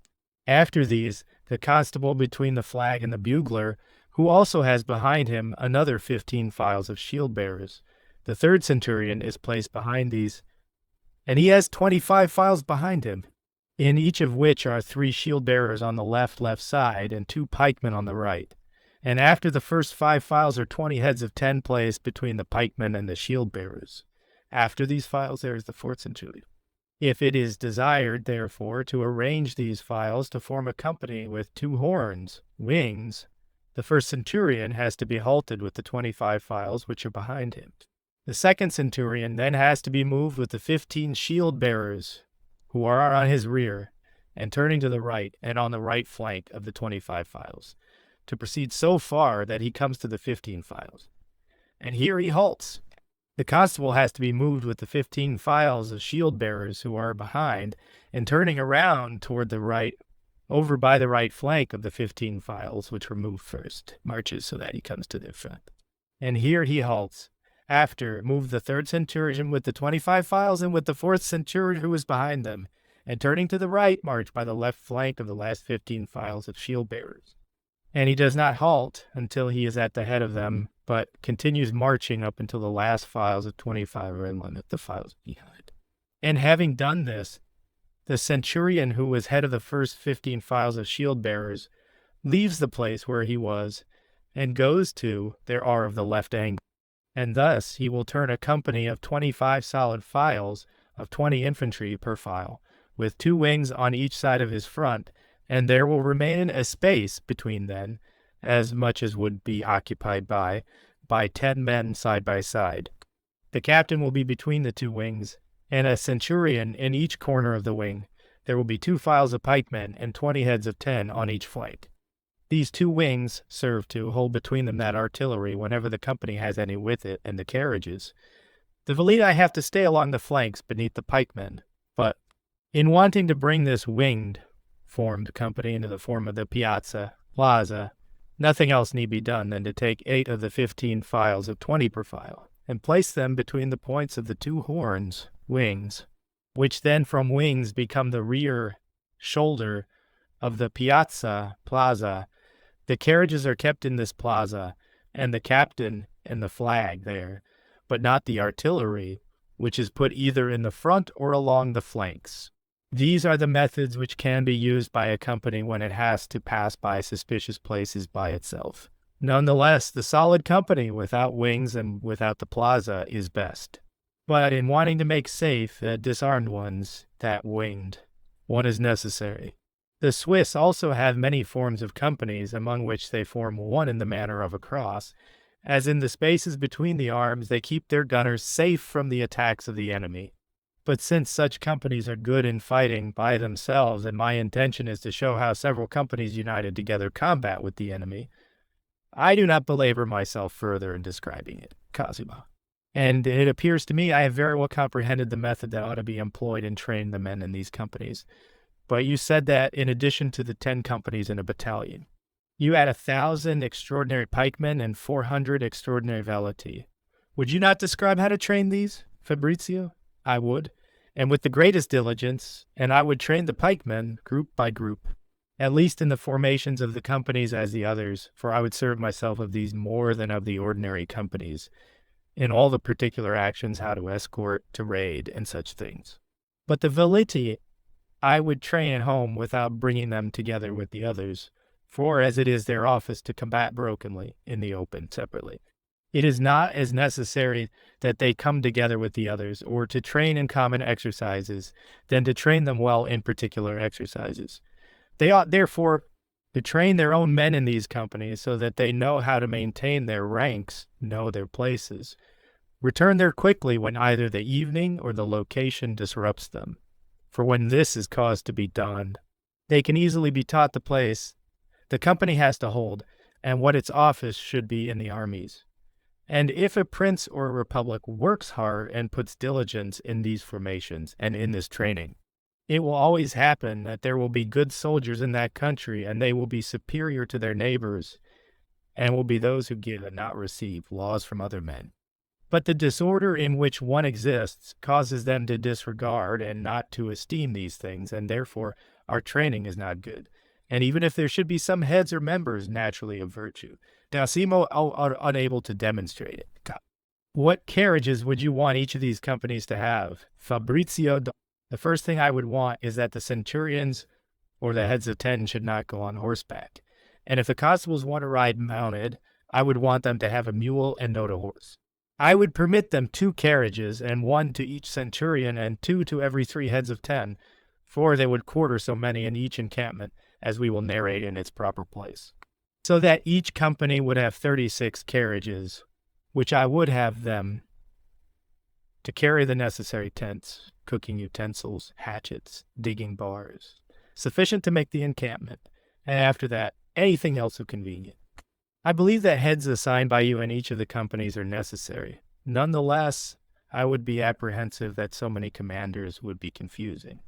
After these, the constable between the flag and the bugler, who also has behind him another 15 files of shield bearers. The third centurion is placed behind these, and he has 25 files behind him, in each of which are 3 shield bearers on the left side and 2 pikemen on the right. And after the first 5 files are 20 heads of 10 placed between the pikemen and the shield bearers. After these files there is the 4th centurion. If it is desired, therefore, to arrange these files to form a company with 2 horns, wings, the first centurion has to be halted with the 25 files which are behind him. The second centurion then has to be moved with the 15 shield bearers who are on his rear, and turning to the right and on the right flank of the 25 files, to proceed so far that he comes to the 15 files. And here he halts. The constable has to be moved with the 15 files of shield bearers who are behind, and turning around toward the right over by the right flank of the 15 files, which were moved first, marches so that he comes to their front. And here he halts. After, move the 3rd centurion with the 25 files and with the 4th centurion who was behind them, and turning to the right, march by the left flank of the last 15 files of shield bearers. And he does not halt until he is at the head of them, but continues marching up until the last files of 25 are in line with the files behind. And having done this, the centurion who was head of the first 15 files of shield bearers leaves the place where he was and goes to their R of the left angle. And thus he will turn a company of 25 solid files of 20 infantry per file, with 2 wings on each side of his front, and there will remain a space between them, as much as would be occupied by 10 men side by side. The captain will be between the 2 wings, and a centurion in each corner of the wing. There will be 2 files of pikemen and 20 heads of 10 on each flank. These 2 wings serve to hold between them that artillery whenever the company has any with it, and the carriages. The veleti have to stay along the flanks beneath the pikemen, but in wanting to bring this winged formed company into the form of the plaza, nothing else need be done than to take 8 of the 15 files of 20 per file, and place them between the points of the 2 horns, wings, which then from wings become the rear shoulder of the plaza. The carriages are kept in this plaza, and the captain and the flag there, but not the artillery, which is put either in the front or along the flanks. These are the methods which can be used by a company when it has to pass by suspicious places by itself. Nonetheless, the solid company without wings and without the plaza is best. But in wanting to make safe the disarmed ones, that winged one is necessary. The Swiss also have many forms of companies, among which they form one in the manner of a cross, as in the spaces between the arms they keep their gunners safe from the attacks of the enemy. But since such companies are good in fighting by themselves, and my intention is to show how several companies united together combat with the enemy, I do not belabor myself further in describing it, Cosimo. And it appears to me I have very well comprehended the method that ought to be employed in training the men in these companies. But you said that in addition to the 10 companies in a battalion, you had 1,000 extraordinary pikemen and 400 extraordinary veleti. Would you not describe how to train these, Fabrizio? I would, and with the greatest diligence, and I would train the pikemen group by group, at least in the formations of the companies as the others, for I would serve myself of these more than of the ordinary companies, in all the particular actions, how to escort, to raid, and such things. But the veleti I would train at home without bringing them together with the others, for as it is their office to combat brokenly in the open separately, it is not as necessary that they come together with the others, or to train in common exercises, than to train them well in particular exercises. They ought therefore to train their own men in these companies so that they know how to maintain their ranks, know their places, return there quickly when either the evening or the location disrupts them. For when this is caused to be done, they can easily be taught the place the company has to hold, and what its office should be in the armies. And if a prince or a republic works hard and puts diligence in these formations and in this training, it will always happen that there will be good soldiers in that country, and they will be superior to their neighbors, and will be those who give and not receive laws from other men. But the disorder in which one exists causes them to disregard and not to esteem these things, and therefore our training is not good. And even if there should be some heads or members naturally of virtue, Cosimo are unable to demonstrate it. What carriages would you want each of these companies to have? Fabrizio, the first thing I would want is that the centurions or the heads of 10 should not go on horseback. And if the constables want to ride mounted, I would want them to have a mule and not a horse. I would permit them 2 carriages, and 1 to each centurion, and 2 to every 3 heads of 10, for they would quarter so many in each encampment, as we will narrate in its proper place. So that each company would have 36 carriages, which I would have them to carry the necessary tents, cooking utensils, hatchets, digging bars, sufficient to make the encampment, and after that, anything else so convenient. I believe that heads assigned by you in each of the companies are necessary. Nonetheless, I would be apprehensive that so many commanders would be confusing.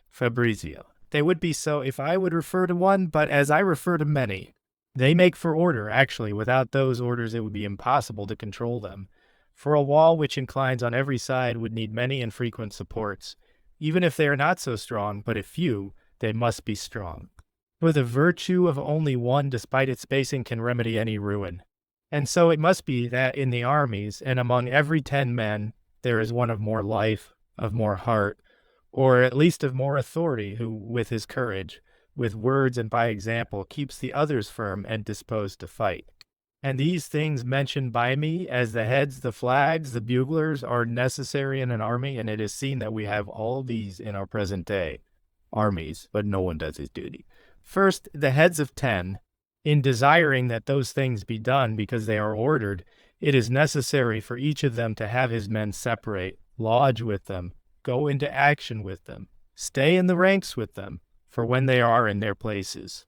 Fabrizio, They would be so if I would refer to one, but as I refer to many. They make for order, actually. Without those orders, it would be impossible to control them. For a wall which inclines on every side would need many and frequent supports. Even if they are not so strong, but if few, they must be strong. For the virtue of only one, despite its spacing, can remedy any ruin. And so it must be that in the armies, and among every 10 men, there is one of more life, of more heart, or at least of more authority, who, with his courage, with words and by example, keeps the others firm and disposed to fight. And these things mentioned by me as the heads, the flags, the buglers, are necessary in an army, and it is seen that we have all these in our present day armies, but no one does his duty. First, the heads of 10, in desiring that those things be done because they are ordered, it is necessary for each of them to have his men separate, lodge with them, go into action with them, stay in the ranks with them, for when they are in their places.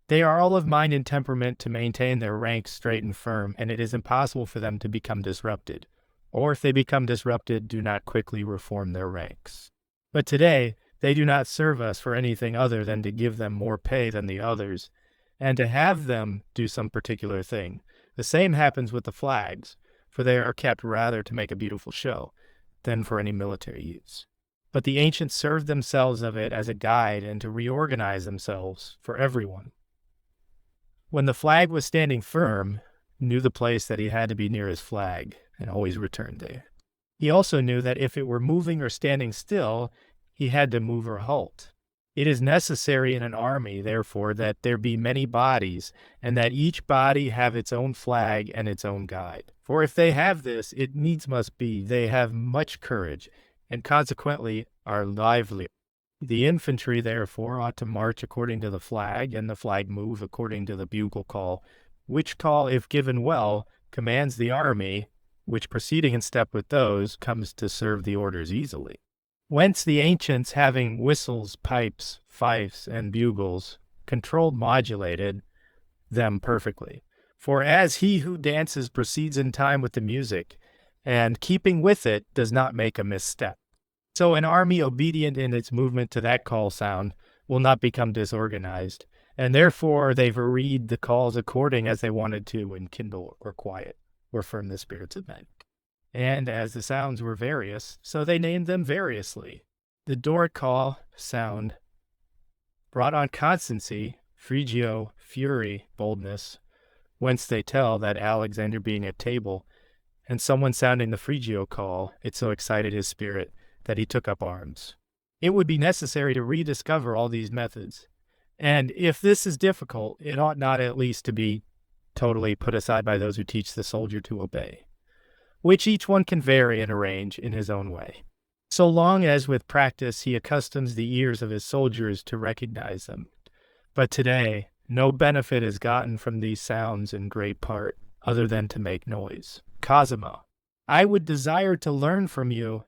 They are all of mind and temperament to maintain their ranks straight and firm, and it is impossible for them to become disrupted, or if they become disrupted, do not quickly reform their ranks. But today, they do not serve us for anything other than to give them more pay than the others, and to have them do some particular thing. The same happens with the flags, for they are kept rather to make a beautiful show than for any military use. But the ancients served themselves of it as a guide and to reorganize themselves for everyone. When the flag was standing firm, knew the place that he had to be near his flag, and always returned there. He also knew that if it were moving or standing still, he had to move or halt. It is necessary in an army, therefore, that there be many bodies, and that each body have its own flag and its own guide. For if they have this, it needs must be they have much courage, and consequently are lively. The infantry, therefore, ought to march according to the flag, and the flag move according to the bugle call, which call, if given well, commands the army, which proceeding in step with those, comes to serve the orders easily. Whence the ancients, having whistles, pipes, fifes, and bugles, controlled modulated them perfectly. For as he who dances proceeds in time with the music, and keeping with it does not make a misstep. So an army obedient in its movement to that call sound will not become disorganized, and therefore they varied the calls according as they wanted to enkindle or quiet or firm the spirits of men. And as the sounds were various, so they named them variously. The Doric call, sound, brought on constancy, frigio, fury, boldness, whence they tell that Alexander being at table, and someone sounding the frigio call, it so excited his spirit that he took up arms. It would be necessary to rediscover all these methods, and if this is difficult, it ought not at least to be totally put aside by those who teach the soldier to obey, which each one can vary and arrange in his own way, so long as with practice he accustoms the ears of his soldiers to recognize them. But today, no benefit is gotten from these sounds in great part, other than to make noise. Cosimo, I would desire to learn from you,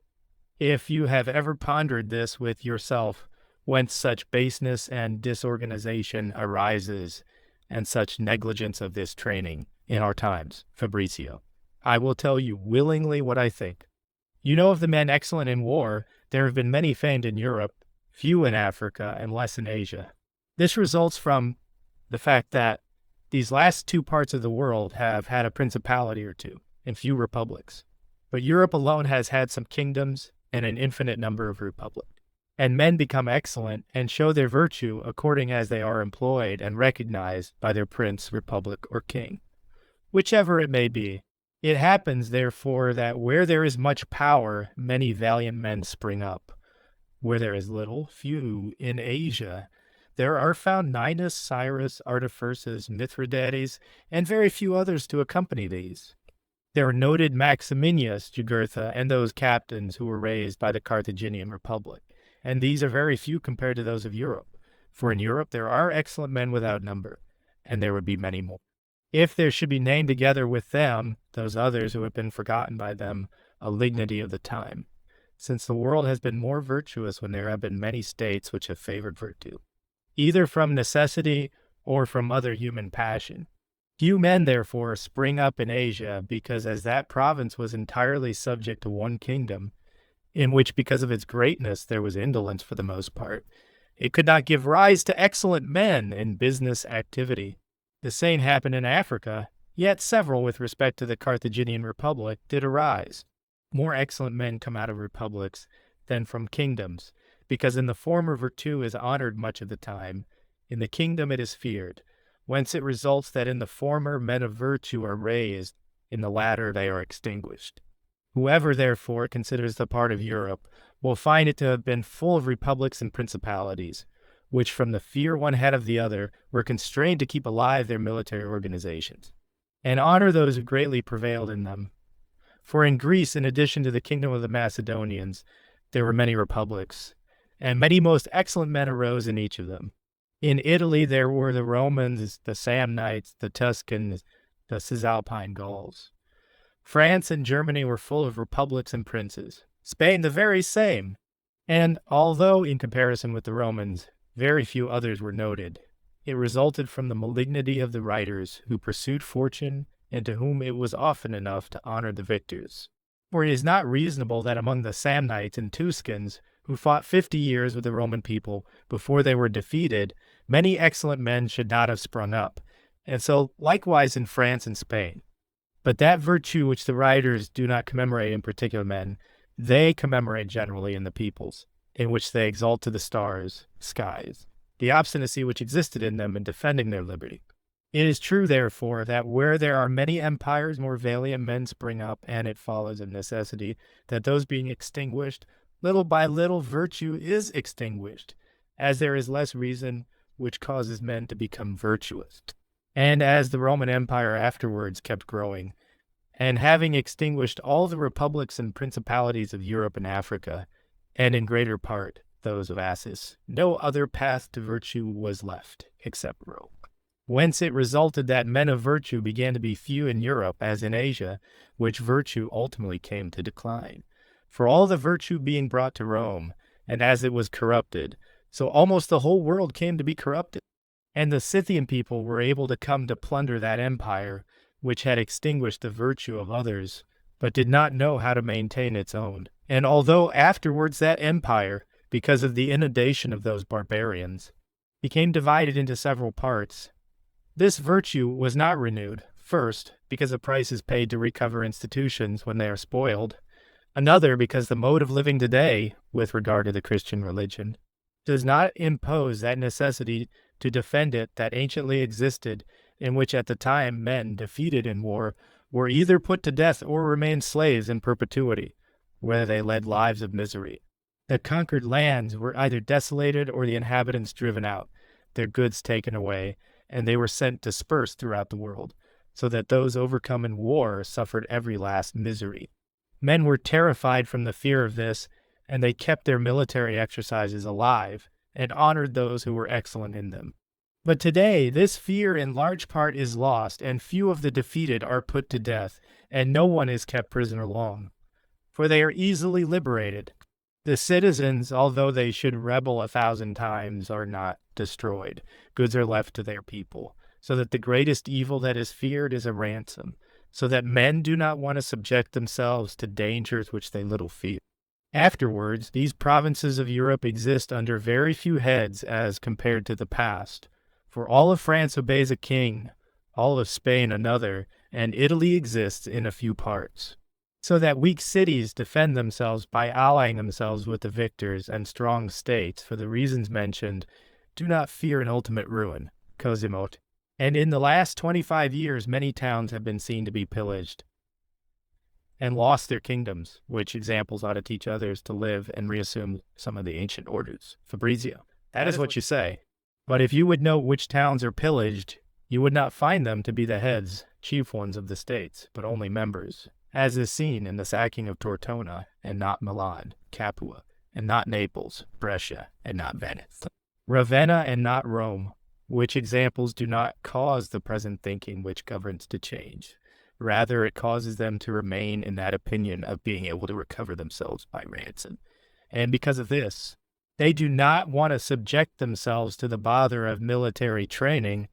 if you have ever pondered this with yourself, whence such baseness and disorganization arises, and such negligence of this training in our times. Fabricio, I will tell you willingly what I think. You know of the men excellent in war, there have been many famed in Europe, few in Africa, and less in Asia. This results from the fact that these last two parts of the world have had a principality or two, and few republics. But Europe alone has had some kingdoms and an infinite number of republics. And men become excellent and show their virtue according as they are employed and recognized by their prince, republic, or king, whichever it may be. It happens, therefore, that where there is much power, many valiant men spring up. Where there is little, few. In Asia, there are found Ninus, Cyrus, Artaxerxes, Mithridates, and very few others to accompany these. There are noted Maximinius, Jugurtha, and those captains who were raised by the Carthaginian Republic, and these are very few compared to those of Europe. For in Europe there are excellent men without number, and there would be many more. If there should be named together with them, those others who have been forgotten by them, a lignity of the time, since the world has been more virtuous when there have been many states which have favored virtue, either from necessity or from other human passion. Few men, therefore, spring up in Asia, because as that province was entirely subject to one kingdom, in which because of its greatness there was indolence for the most part, It could not give rise to excellent men in business activity. The same happened in Africa, yet several with respect to the Carthaginian Republic did arise. More excellent men come out of republics than from kingdoms, because in the former virtue is honored much of the time, in the kingdom it is feared, whence it results that in the former men of virtue are raised, in the latter they are extinguished. Whoever, therefore, considers the part of Europe will find it to have been full of republics and principalities, which from the fear one had of the other were constrained to keep alive their military organizations, and honor those who greatly prevailed in them. For in Greece, in addition to the kingdom of the Macedonians, there were many republics, and many most excellent men arose in each of them. In Italy there were the Romans, the Samnites, the Tuscans, the Cisalpine Gauls. France and Germany were full of republics and princes. Spain the very same. And although, in comparison with the Romans, very few others were noted, it resulted from the malignity of the writers who pursued fortune and to whom it was often enough to honor the victors. For it is not reasonable that among the Samnites and Tuscans, who fought 50 years with the Roman people before they were defeated, many excellent men should not have sprung up, and so likewise in France and Spain. But that virtue which the writers do not commemorate in particular men, they commemorate generally in the peoples, in which they exalt to the stars, skies, the obstinacy which existed in them in defending their liberty. It is true, therefore, that where there are many empires, more valiant men spring up, and it follows of necessity that those being extinguished, little by little virtue is extinguished, as there is less reason which causes men to become virtuous. And as the Roman Empire afterwards kept growing, and having extinguished all the republics and principalities of Europe and Africa, and in greater part those of Assis, no other path to virtue was left, except Rome. Whence it resulted that men of virtue began to be few in Europe as in Asia, which virtue ultimately came to decline. For all the virtue being brought to Rome, and as it was corrupted, so almost the whole world came to be corrupted. And the Scythian people were able to come to plunder that empire, which had extinguished the virtue of others, but did not know how to maintain its own. And although afterwards that empire, because of the inundation of those barbarians, became divided into several parts, this virtue was not renewed, first, because a price is paid to recover institutions when they are spoiled, another because the mode of living today, with regard to the Christian religion, does not impose that necessity to defend it that anciently existed, in which at the time men defeated in war were either put to death or remained slaves in perpetuity, whether they led lives of misery. The conquered lands were either desolated or the inhabitants driven out, their goods taken away, and they were sent dispersed throughout the world, so that those overcome in war suffered every last misery. Men were terrified from the fear of this, and they kept their military exercises alive, and honored those who were excellent in them. But today, this fear in large part is lost, and few of the defeated are put to death, and no one is kept prisoner long, for they are easily liberated. The citizens, although they should rebel 1,000 times, are not destroyed. Goods are left to their people, so that the greatest evil that is feared is a ransom, so that men do not want to subject themselves to dangers which they little fear. Afterwards, these provinces of Europe exist under very few heads as compared to the past, for all of France obeys a king, all of Spain another, and Italy exists in a few parts. So that weak cities defend themselves by allying themselves with the victors, and strong states, for the reasons mentioned, do not fear an ultimate ruin, Cosimote. And in the last 25 years many towns have been seen to be pillaged, and lost their kingdoms, which examples ought to teach others to live and reassume some of the ancient orders. Fabrizio, that is what you say. But if you would know which towns are pillaged, you would not find them to be the heads, chief ones of the states, but only members, as is seen in the sacking of Tortona, and not Milan, Capua, and not Naples, Brescia, and not Venice, Ravenna, and not Rome, which examples do not cause the present thinking which governs to change. Rather, it causes them to remain in that opinion of being able to recover themselves by ransom. And because of this, they do not want to subject themselves to the bother of military training,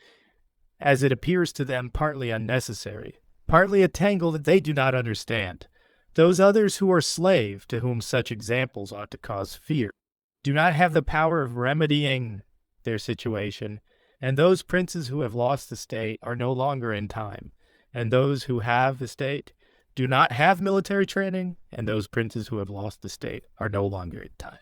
as it appears to them partly unnecessary, partly a tangle that they do not understand. Those others who are slave, to whom such examples ought to cause fear. do not have the power of remedying their situation, and those princes who have lost the state are no longer in time, and those who have the state do not have military training, and those princes who have lost the state are no longer in time.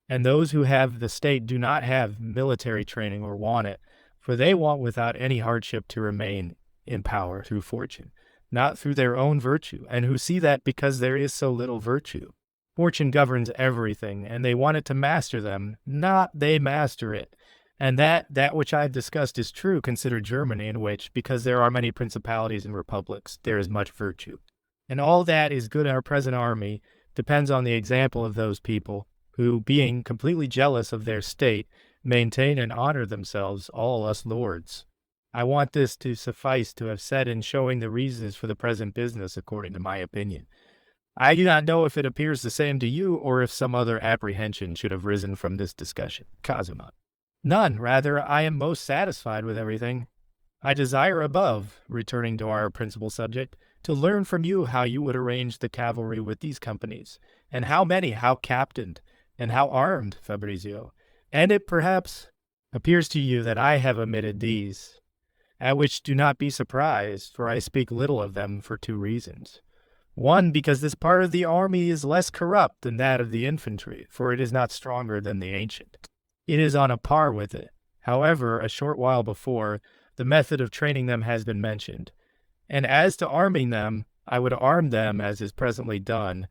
And those who have the state do not have military training or want it, for they want without any hardship to remain in power through fortune, not through their own virtue, and who see that because there is so little virtue. Fortune governs everything, and they want it to master them, not they master it. And that which I have discussed is true, consider Germany, in which, because there are many principalities and republics, there is much virtue. And all that is good in our present army depends on the example of those people who, being completely jealous of their state, maintain and honor themselves, all us lords. I want this to suffice to have said in showing the reasons for the present business according to my opinion. I do not know if it appears the same to you, or if some other apprehension should have risen from this discussion. Cosimo. None, rather, I am most satisfied with everything. I desire above, returning to our principal subject, to learn from you how you would arrange the cavalry with these companies, and how many, how captained, and how armed, Fabrizio. And it perhaps appears to you that I have omitted these, at which do not be surprised, for I speak little of them for two reasons. One, because this part of the army is less corrupt than that of the infantry, for it is not stronger than the ancient. It is on a par with it. However, a short while before, the method of training them has been mentioned. And as to arming them, I would arm them as is presently done,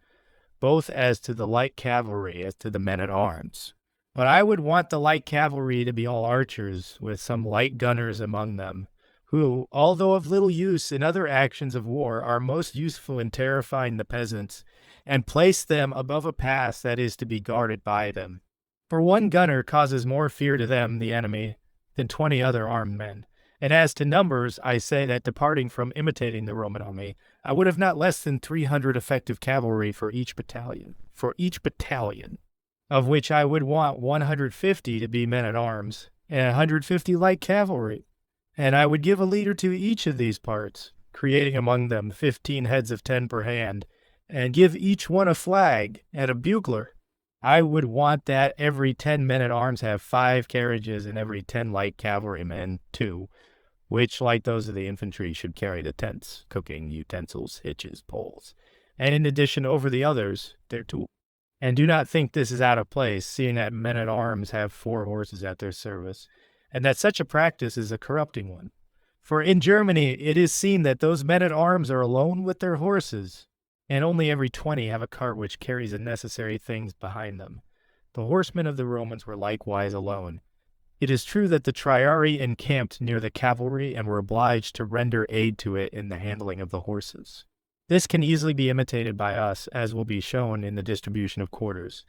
both as to the light cavalry as to the men-at-arms. But I would want the light cavalry to be all archers, with some light gunners among them, who, although of little use in other actions of war, are most useful in terrifying the peasants, and place them above a pass that is to be guarded by them. For one gunner causes more fear to them, the enemy, than 20 other armed men. And as to numbers, I say that departing from imitating the Roman army, I would have not less than 300 effective cavalry for each battalion, of which I would want 150 to be men-at-arms, and 150 light cavalry. And I would give a leader to each of these parts, creating among them 15 heads of 10 per hand, and give each one a flag and a bugler. I would want that every 10 men-at-arms have 5 carriages, and every 10 light cavalrymen 2, which, like those of the infantry, should carry the tents, cooking utensils, hitches, poles, and in addition over the others, their tools. And do not think this is out of place, seeing that men-at-arms have 4 horses at their service, and that such a practice is a corrupting one. For in Germany it is seen that those men-at-arms are alone with their horses, and only every 20 have a cart which carries the necessary things behind them. The horsemen of the Romans were likewise alone. It is true that the triarii encamped near the cavalry and were obliged to render aid to it in the handling of the horses. This can easily be imitated by us, as will be shown in the distribution of quarters.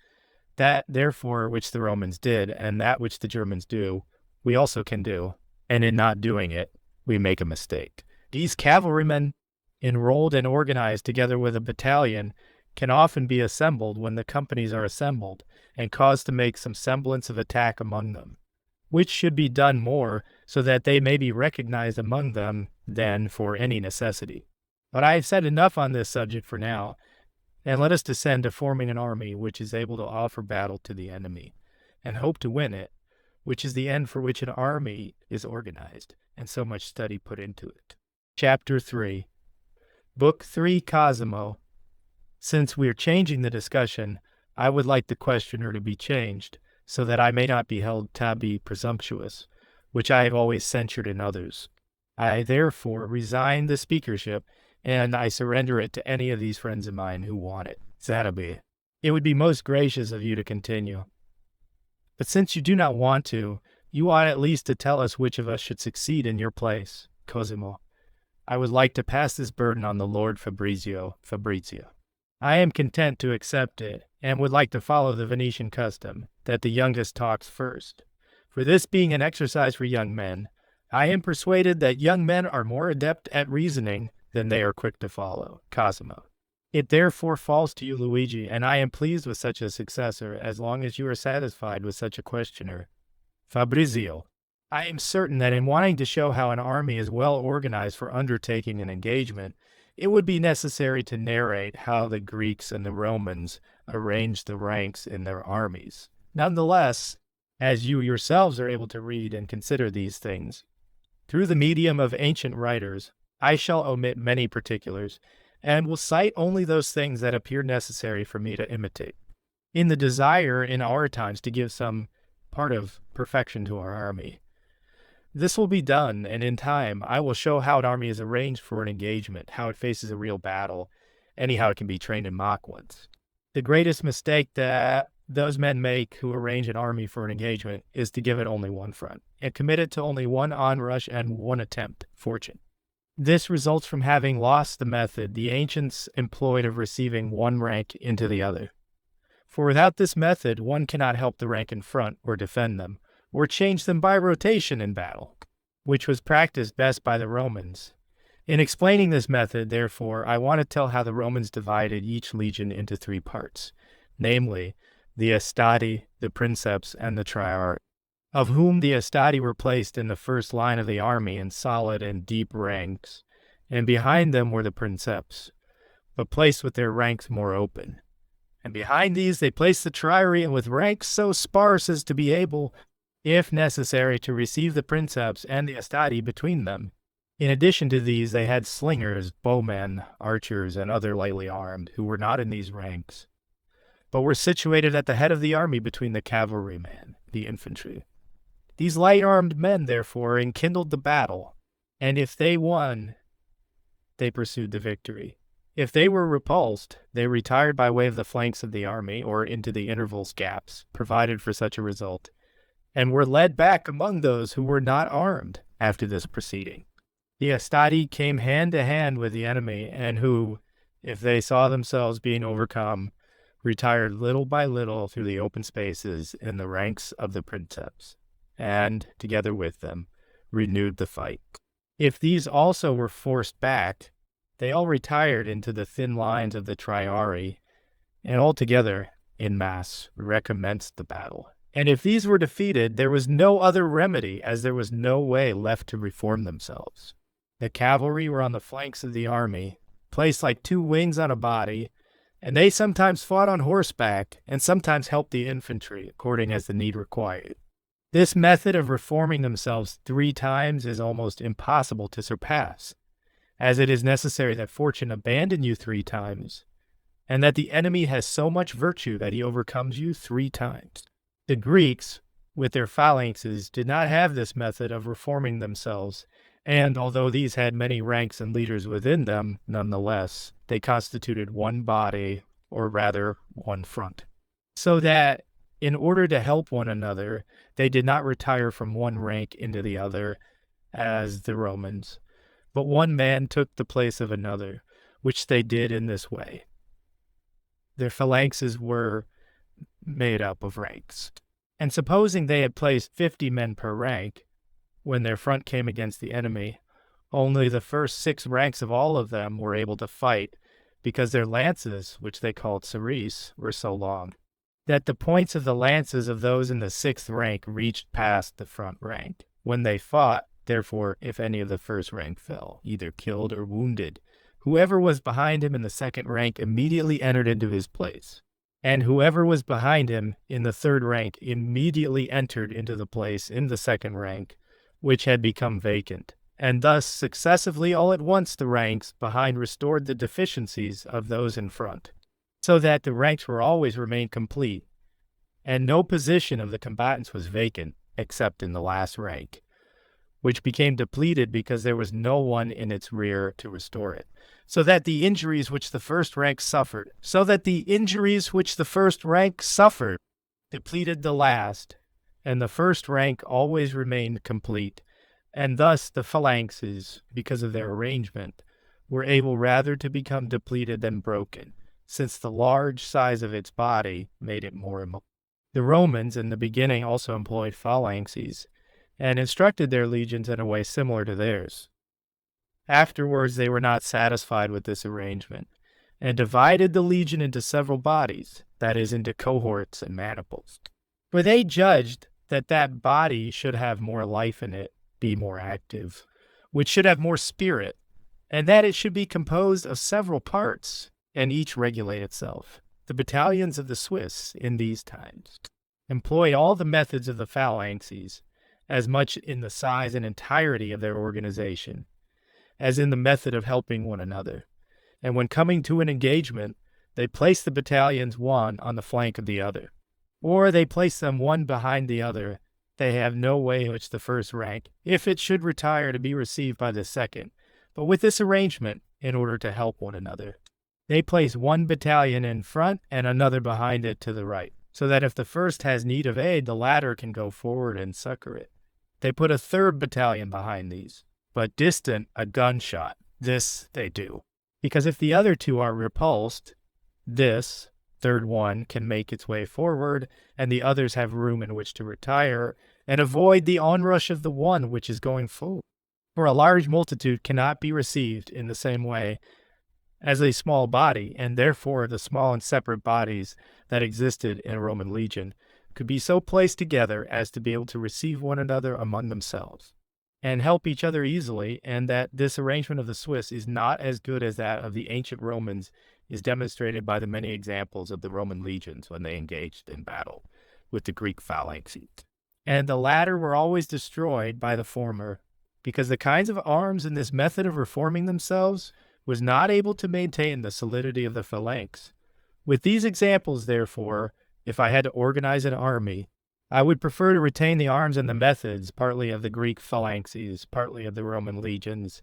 That, therefore, which the Romans did, and that which the Germans do, we also can do, and in not doing it, we make a mistake. These cavalrymen, enrolled and organized together with a battalion, can often be assembled when the companies are assembled, and caused to make some semblance of attack among them, which should be done more, so that they may be recognized among them than for any necessity. But I have said enough on this subject for now, and let us descend to forming an army which is able to offer battle to the enemy, and hope to win it, which is the end for which an army is organized, and so much study put into it. Chapter 3. Book 3, Cosimo. Since we are changing the discussion, I would like the questioner to be changed, so that I may not be held to be presumptuous, which I have always censured in others. I therefore resign the speakership, and I surrender it to any of these friends of mine who want it. Zanabi. It would be most gracious of you to continue. But since you do not want to, you ought at least to tell us which of us should succeed in your place, Cosimo. I would like to pass this burden on the Lord Fabrizio. I am content to accept it, and would like to follow the Venetian custom, that the youngest talks first. For this being an exercise for young men, I am persuaded that young men are more adept at reasoning than they are quick to follow. Cosimo. It therefore falls to you, Luigi, and I am pleased with such a successor, as long as you are satisfied with such a questioner. Fabrizio. I am certain that in wanting to show how an army is well organized for undertaking an engagement, it would be necessary to narrate how the Greeks and the Romans arranged the ranks in their armies. Nonetheless, as you yourselves are able to read and consider these things, through the medium of ancient writers, I shall omit many particulars, and will cite only those things that appear necessary for me to imitate, in the desire in our times to give some part of perfection to our army. This will be done, and in time I will show how an army is arranged for an engagement, how it faces a real battle, and how it can be trained in mock ones. The greatest mistake that those men make who arrange an army for an engagement is to give it only one front, and commit it to only one onrush and one attempt, fortune. This results from having lost the method the ancients employed of receiving one rank into the other. For without this method, one cannot help the rank in front or defend them, or change them by rotation in battle, which was practiced best by the Romans. In explaining this method, therefore, I want to tell how the Romans divided each legion into three parts, namely, the Astati, the Princeps, and the Triarii, of whom the Astati were placed in the first line of the army in solid and deep ranks, and behind them were the Princeps, but placed with their ranks more open. And behind these they placed the Triarii with ranks so sparse as to be able, if necessary, to receive the Princeps and the Astati between them. In addition to these, they had slingers, bowmen, archers, and other lightly armed, who were not in these ranks, but were situated at the head of the army between the cavalrymen, the infantry. These light-armed men, therefore, enkindled the battle, and if they won, they pursued the victory. If they were repulsed, they retired by way of the flanks of the army, or into the intervals gaps provided for such a result, and were led back among those who were not armed after this proceeding. The Astati came hand to hand with the enemy, and who, if they saw themselves being overcome, retired little by little through the open spaces in the ranks of the Princeps, and, together with them, renewed the fight. If these also were forced back, they all retired into the thin lines of the Triarii, and altogether, in mass, recommenced the battle. And if these were defeated, there was no other remedy, as there was no way left to reform themselves. The cavalry were on the flanks of the army, placed like two wings on a body, and they sometimes fought on horseback, and sometimes helped the infantry, according as the need required. This method of reforming themselves 3 times is almost impossible to surpass, as it is necessary that fortune abandon you 3 times, and that the enemy has so much virtue that he overcomes you 3 times. The Greeks, with their phalanxes, did not have this method of reforming themselves, and although these had many ranks and leaders within them, nonetheless, they constituted one body, or rather, one front. So that, in order to help one another, they did not retire from one rank into the other, as the Romans, but one man took the place of another, which they did in this way. Their phalanxes were made up of ranks. And supposing they had placed 50 men per rank, when their front came against the enemy, only the first 6 ranks of all of them were able to fight, because their lances, which they called cerise, were so long, that the points of the lances of those in the 6th rank reached past the front rank. When they fought, therefore, if any of the first rank fell, either killed or wounded, whoever was behind him in the 2nd rank immediately entered into his place, and whoever was behind him in the 3rd rank immediately entered into the place in the 2nd rank, which had become vacant, and thus successively all at once the ranks behind restored the deficiencies of those in front, so that the ranks were always remained complete, and no position of the combatants was vacant, except in the last rank, which became depleted because there was no one in its rear to restore it, so that the injuries which the first rank suffered depleted the last, and the first rank always remained complete, and thus the phalanxes, because of their arrangement, were able rather to become depleted than broken, since the large size of its body made it more immobile. The Romans in the beginning also employed phalanxes, and instructed their legions in a way similar to theirs. Afterwards they were not satisfied with this arrangement, and divided the legion into several bodies, that is, into cohorts and maniples. For they judged that that body should have more life in it, be more active, which should have more spirit, and that it should be composed of several parts, and each regulate itself. The battalions of the Swiss in these times. employ all the methods of the phalanxes, as much in the size and entirety of their organization as in the method of helping one another. And when coming to an engagement, they place the battalions one on the flank of the other, or they place them one behind the other. They have no way in which the first rank, if it should retire, to be received by the second, but with this arrangement, in order to help one another, they place one battalion in front and another behind it to the right, so that if the first has need of aid, the latter can go forward and succor it. They put a third battalion behind these, but distant a gunshot. This they do, because if the other two are repulsed, this third one can make its way forward, and the others have room in which to retire, and avoid the onrush of the one which is going forward. For a large multitude cannot be received in the same way as a small body, and therefore the small and separate bodies that existed in a Roman legion could be so placed together as to be able to receive one another among themselves and help each other easily, and that this arrangement of the Swiss is not as good as that of the ancient Romans is demonstrated by the many examples of the Roman legions when they engaged in battle with the Greek phalanxes. And the latter were always destroyed by the former, because the kinds of arms in this method of reforming themselves was not able to maintain the solidity of the phalanx. With these examples, therefore, if I had to organize an army, I would prefer to retain the arms and the methods, partly of the Greek phalanxes, partly of the Roman legions,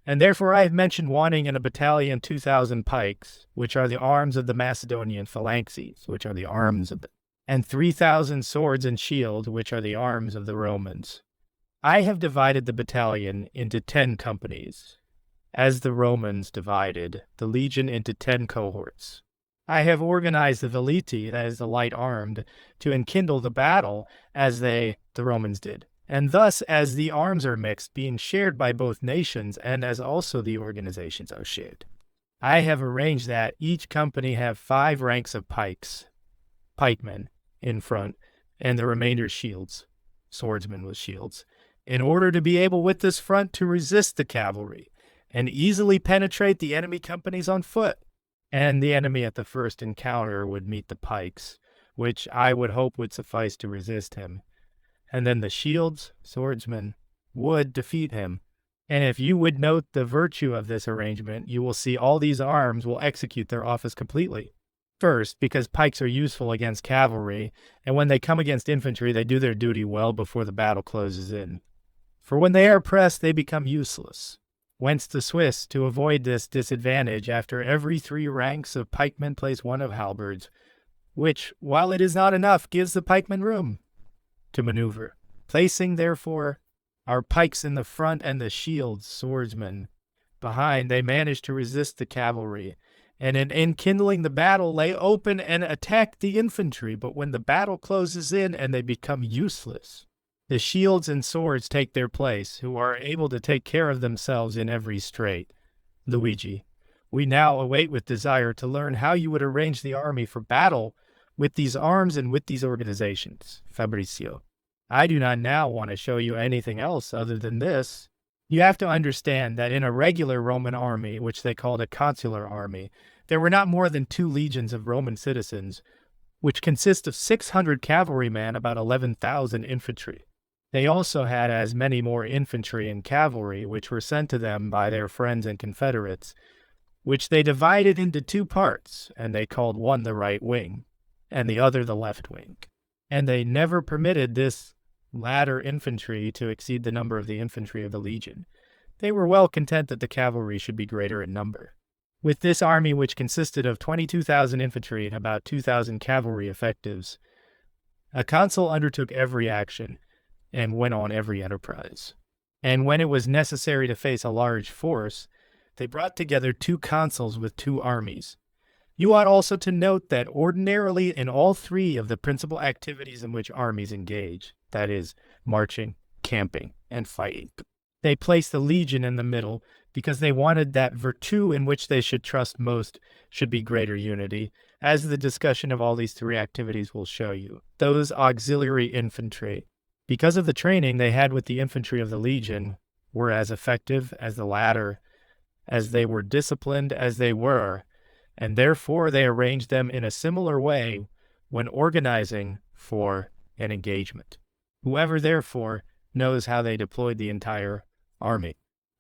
and therefore I have mentioned wanting in a battalion 2,000 pikes, which are the arms of the Macedonian phalanxes, which are the arms of and 3,000 swords and shields, which are the arms of the Romans. I have divided the battalion into 10 companies, as the Romans divided the legion into 10 cohorts. I have organized the veliti, that is the light-armed, to enkindle the battle as the Romans did. And thus, as the arms are mixed, being shared by both nations, and as also the organizations are shared, I have arranged that each company have 5 ranks of pikemen in front, and the remainder shields, swordsmen with shields, in order to be able with this front to resist the cavalry, and easily penetrate the enemy companies on foot. And the enemy at the first encounter would meet the pikes, which I would hope would suffice to resist him. And then the shields, swordsmen, would defeat him. And if you would note the virtue of this arrangement, you will see all these arms will execute their office completely. First, because pikes are useful against cavalry, and when they come against infantry, they do their duty well before the battle closes in. For when they are pressed, they become useless. Whence the Swiss, to avoid this disadvantage, after every 3 ranks of pikemen place 1 of halberds, which, while it is not enough, gives the pikemen room to maneuver. Placing, therefore, our pikes in the front and the shields, swordsmen, behind, they manage to resist the cavalry, and in enkindling the battle, lay open and attack the infantry. But when the battle closes in and they become useless, the shields and swords take their place, who are able to take care of themselves in every strait. Luigi, we now await with desire to learn how you would arrange the army for battle with these arms and with these organizations. Fabrizio, I do not now want to show you anything else other than this. You have to understand that in a regular Roman army, which they called a consular army, there were not more than 2 legions of Roman citizens, which consist of 600 cavalrymen, about 11,000 infantry. They also had as many more infantry and cavalry, which were sent to them by their friends and confederates, which they divided into 2 parts, and they called one the right wing, and the other the left wing. And they never permitted this latter infantry to exceed the number of the infantry of the legion. They were well content that the cavalry should be greater in number. With this army, which consisted of 22,000 infantry and about 2,000 cavalry effectives, a consul undertook every action, and went on every enterprise. And when it was necessary to face a large force, they brought together 2 consuls with 2 armies. You ought also to note that ordinarily in all 3 of the principal activities in which armies engage, that is, marching, camping, and fighting, they placed the legion in the middle, because they wanted that virtue in which they should trust most should be greater unity, as the discussion of all these 3 activities will show you. Those auxiliary infantry, because of the training they had with the infantry of the legion, were as effective as the latter, as they were disciplined as they were, and therefore they arranged them in a similar way when organizing for an engagement. Whoever, therefore, knows how they deployed the entire army.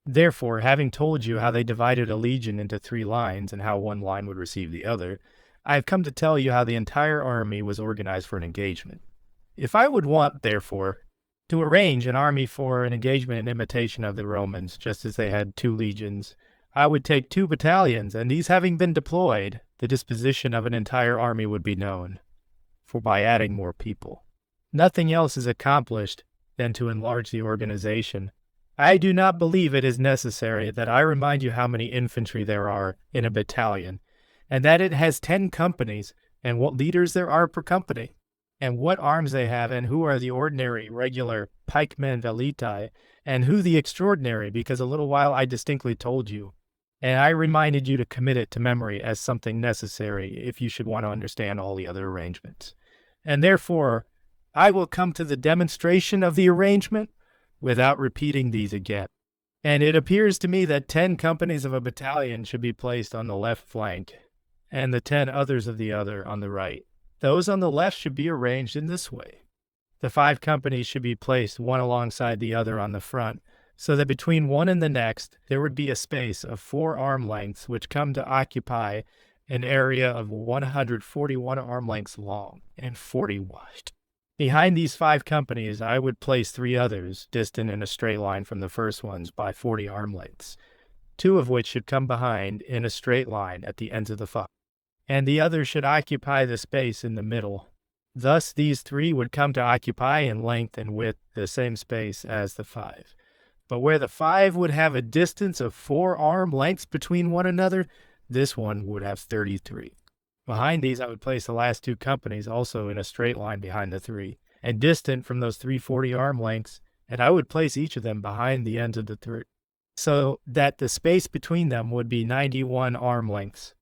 Therefore, having told you how they divided a legion into 3 lines and how one line would receive the other, I have come to tell you how the entire army was organized for an engagement. If I would want, therefore, to arrange an army for an engagement in imitation of the Romans, just as they had 2 legions, I would take 2 battalions, and these having been deployed, the disposition of an entire army would be known, for by adding more people. Nothing else is accomplished than to enlarge the organization. I do not believe it is necessary that I remind you how many infantry there are in a battalion, and that it has 10 companies, and what leaders there are per company, and what arms they have, and who are the ordinary, regular, pikemen velitai, and who the extraordinary, because a little while I distinctly told you, and I reminded you to commit it to memory as something necessary if you should want to understand all the other arrangements. And therefore, I will come to the demonstration of the arrangement without repeating these again. And it appears to me that 10 companies of a battalion should be placed on the left flank, and the 10 others of the other on the right. Those on the left should be arranged in this way. The 5 companies should be placed one alongside the other on the front, so that between one and the next there would be a space of 4 arm lengths which come to occupy an area of 141 arm lengths long and 40 wide. Behind these 5 companies I would place 3 others, distant in a straight line from the first ones by 40 arm lengths, 2 of which should come behind in a straight line at the ends of the file, and the others should occupy the space in the middle. Thus these 3 would come to occupy in length and width the same space as the 5. But where the 5 would have a distance of 4 arm lengths between one another, this one would have 33. Behind these I would place the last 2 companies also in a straight line behind the 3, and distant from those 340 arm lengths, and I would place each of them behind the ends of the 3, so that the space between them would be 91 arm lengths.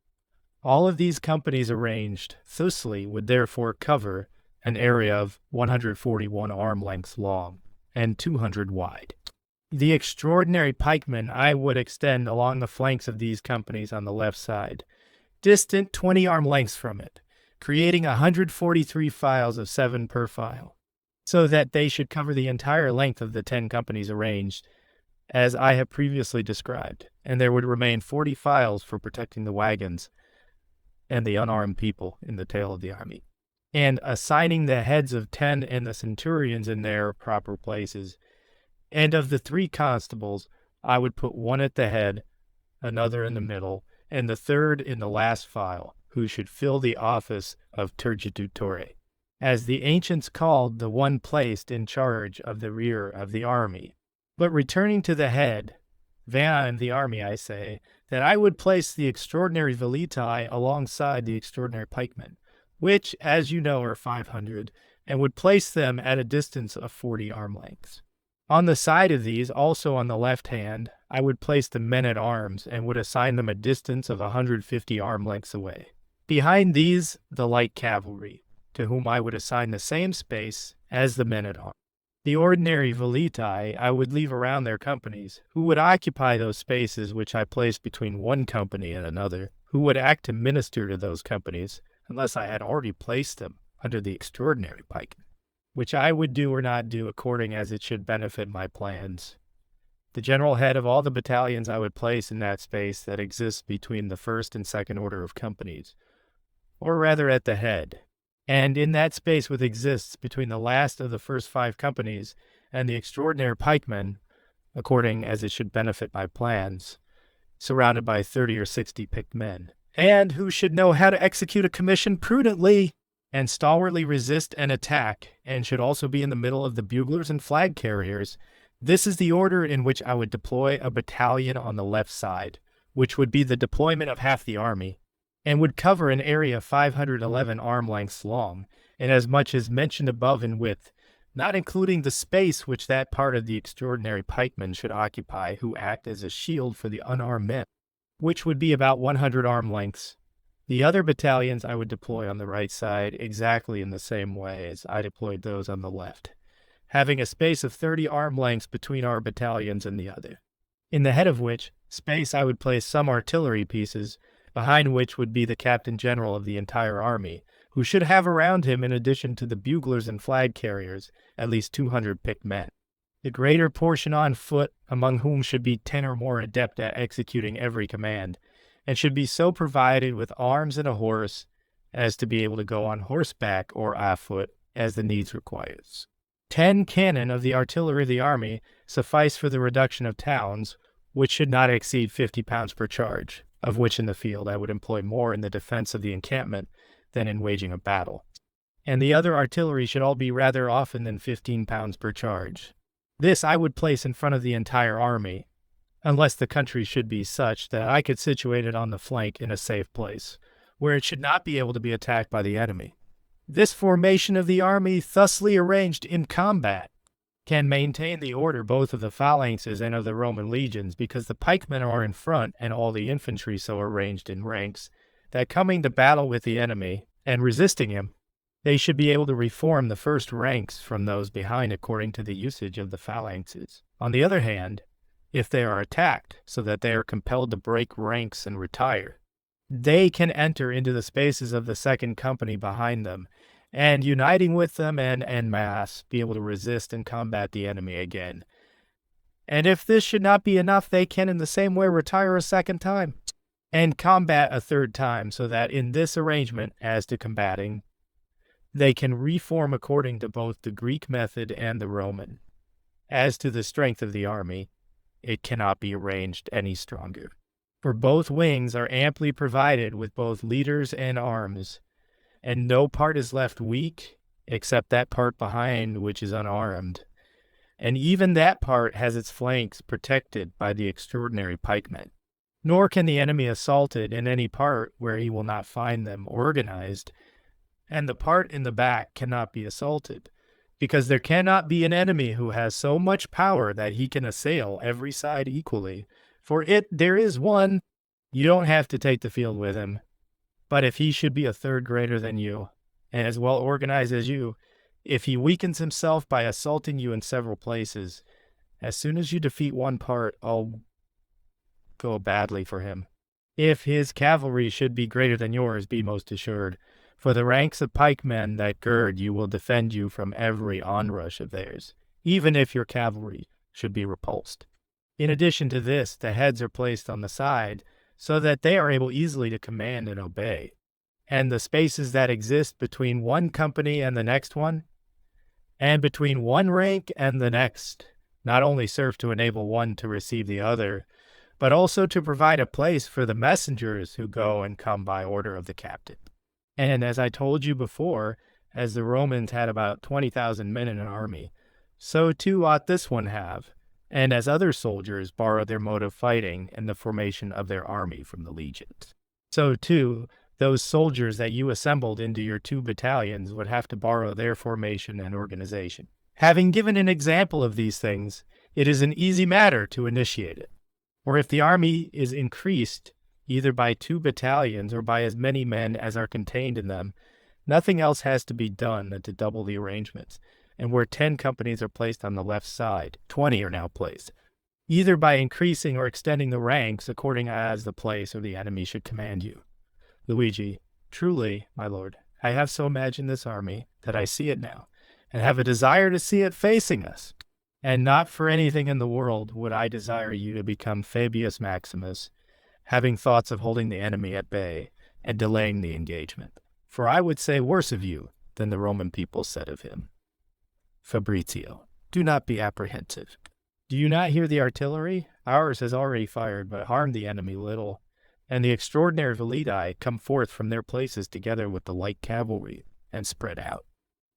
All of these companies arranged thusly would therefore cover an area of 141 arm lengths long and 200 wide. The extraordinary pikemen I would extend along the flanks of these companies on the left side, distant 20 arm lengths from it, creating 143 files of 7 per file, so that they should cover the entire length of the 10 companies arranged, as I have previously described, and there would remain 40 files for protecting the wagons and the unarmed people in the tail of the army, and assigning the heads of 10 and the centurions in their proper places. And of the 3 constables, I would put one at the head, another in the middle, and the third in the last file, who should fill the office of tergitutore, as the ancients called the one placed in charge of the rear of the army. But returning to the head, van the army, I say, that I would place the extraordinary velitai alongside the extraordinary pikemen, which, as you know, are 500, and would place them at a distance of 40 arm lengths. On the side of these, also on the left hand, I would place the men-at-arms and would assign them a distance of 150 arm lengths away. Behind these, the light cavalry, to whom I would assign the same space as the men-at-arms. The ordinary velitai I would leave around their companies, who would occupy those spaces which I placed between one company and another, who would act to minister to those companies, unless I had already placed them under the extraordinary pikemen, which I would do or not do according as it should benefit my plans. The general head of all the battalions I would place in that space that exists between the first and second order of companies, or rather at the head, and in that space which exists between the last of the first 5 companies and the extraordinary pikemen, according as it should benefit my plans, surrounded by 30 or 60 picked men, and who should know how to execute a commission prudently and stalwartly resist an attack, and should also be in the middle of the buglers and flag carriers. This is the order in which I would deploy a battalion on the left side, which would be the deployment of half the army, and would cover an area 511 arm lengths long, and as much as mentioned above in width, not including the space which that part of the extraordinary pikemen should occupy who act as a shield for the unarmed men, which would be about 100 arm lengths. The other battalions I would deploy on the right side exactly in the same way as I deployed those on the left, having a space of 30 arm lengths between our battalions and the other, in the head of which space I would place some artillery pieces, behind which would be the captain general of the entire army, who should have around him, in addition to the buglers and flag carriers, at least 200 picked men, the greater portion on foot, among whom should be 10 or more adept at executing every command, and should be so provided with arms and a horse as to be able to go on horseback or afoot as the needs requires. 10 cannon of the artillery of the army suffice for the reduction of towns, which should not exceed 50 pounds per charge, of which in the field I would employ more in the defense of the encampment than in waging a battle. And the other artillery should all be rather often than 15 pounds per charge. This I would place in front of the entire army, unless the country should be such that I could situate it on the flank in a safe place, where it should not be able to be attacked by the enemy. This formation of the army, thusly arranged in combat, can maintain the order both of the phalanxes and of the Roman legions, because the pikemen are in front and all the infantry so arranged in ranks, that coming to battle with the enemy and resisting him, they should be able to reform the first ranks from those behind according to the usage of the phalanxes. On the other hand, if they are attacked so that they are compelled to break ranks and retire, they can enter into the spaces of the second company behind them, and uniting with them and en masse, be able to resist and combat the enemy again. And if this should not be enough, they can in the same way retire a second time, and combat a third time, so that in this arrangement, as to combating, they can reform according to both the Greek method and the Roman. As to the strength of the army, it cannot be arranged any stronger, for both wings are amply provided with both leaders and arms, and no part is left weak except that part behind which is unarmed, and even that part has its flanks protected by the extraordinary pikemen. Nor can the enemy assaulted in any part where he will not find them organized, and the part in the back cannot be assaulted, because there cannot be an enemy who has so much power that he can assail every side equally. For there is one, you don't have to take the field with him, but if he should be a third greater than you, and as well organized as you, if he weakens himself by assaulting you in several places, as soon as you defeat one part, all go badly for him. If his cavalry should be greater than yours, be most assured, for the ranks of pikemen that gird you will defend you from every onrush of theirs, even if your cavalry should be repulsed. In addition to this, the heads are placed on the side, so that they are able easily to command and obey. And the spaces that exist between one company and the next one, and between one rank and the next, not only serve to enable one to receive the other, but also to provide a place for the messengers who go and come by order of the captain. And as I told you before, as the Romans had about 20,000 men in an army, so too ought this one have, and as other soldiers borrow their mode of fighting and the formation of their army from the legions, so too those soldiers that you assembled into your 2 battalions would have to borrow their formation and organization. Having given an example of these things, it is an easy matter to initiate it. For if the army is increased either by 2 battalions or by as many men as are contained in them, nothing else has to be done than to double the arrangements, and where 10 companies are placed on the left side, 20 are now placed, either by increasing or extending the ranks according as the place or the enemy should command you. Luigi, truly, my lord, I have so imagined this army that I see it now, and have a desire to see it facing us. And not for anything in the world would I desire you to become Fabius Maximus, having thoughts of holding the enemy at bay and delaying the engagement. For I would say worse of you than the Roman people said of him. Fabrizio, do not be apprehensive. Do you not hear the artillery? Ours has already fired, but harmed the enemy little, and the extraordinary Velii come forth from their places together with the light cavalry, and spread out,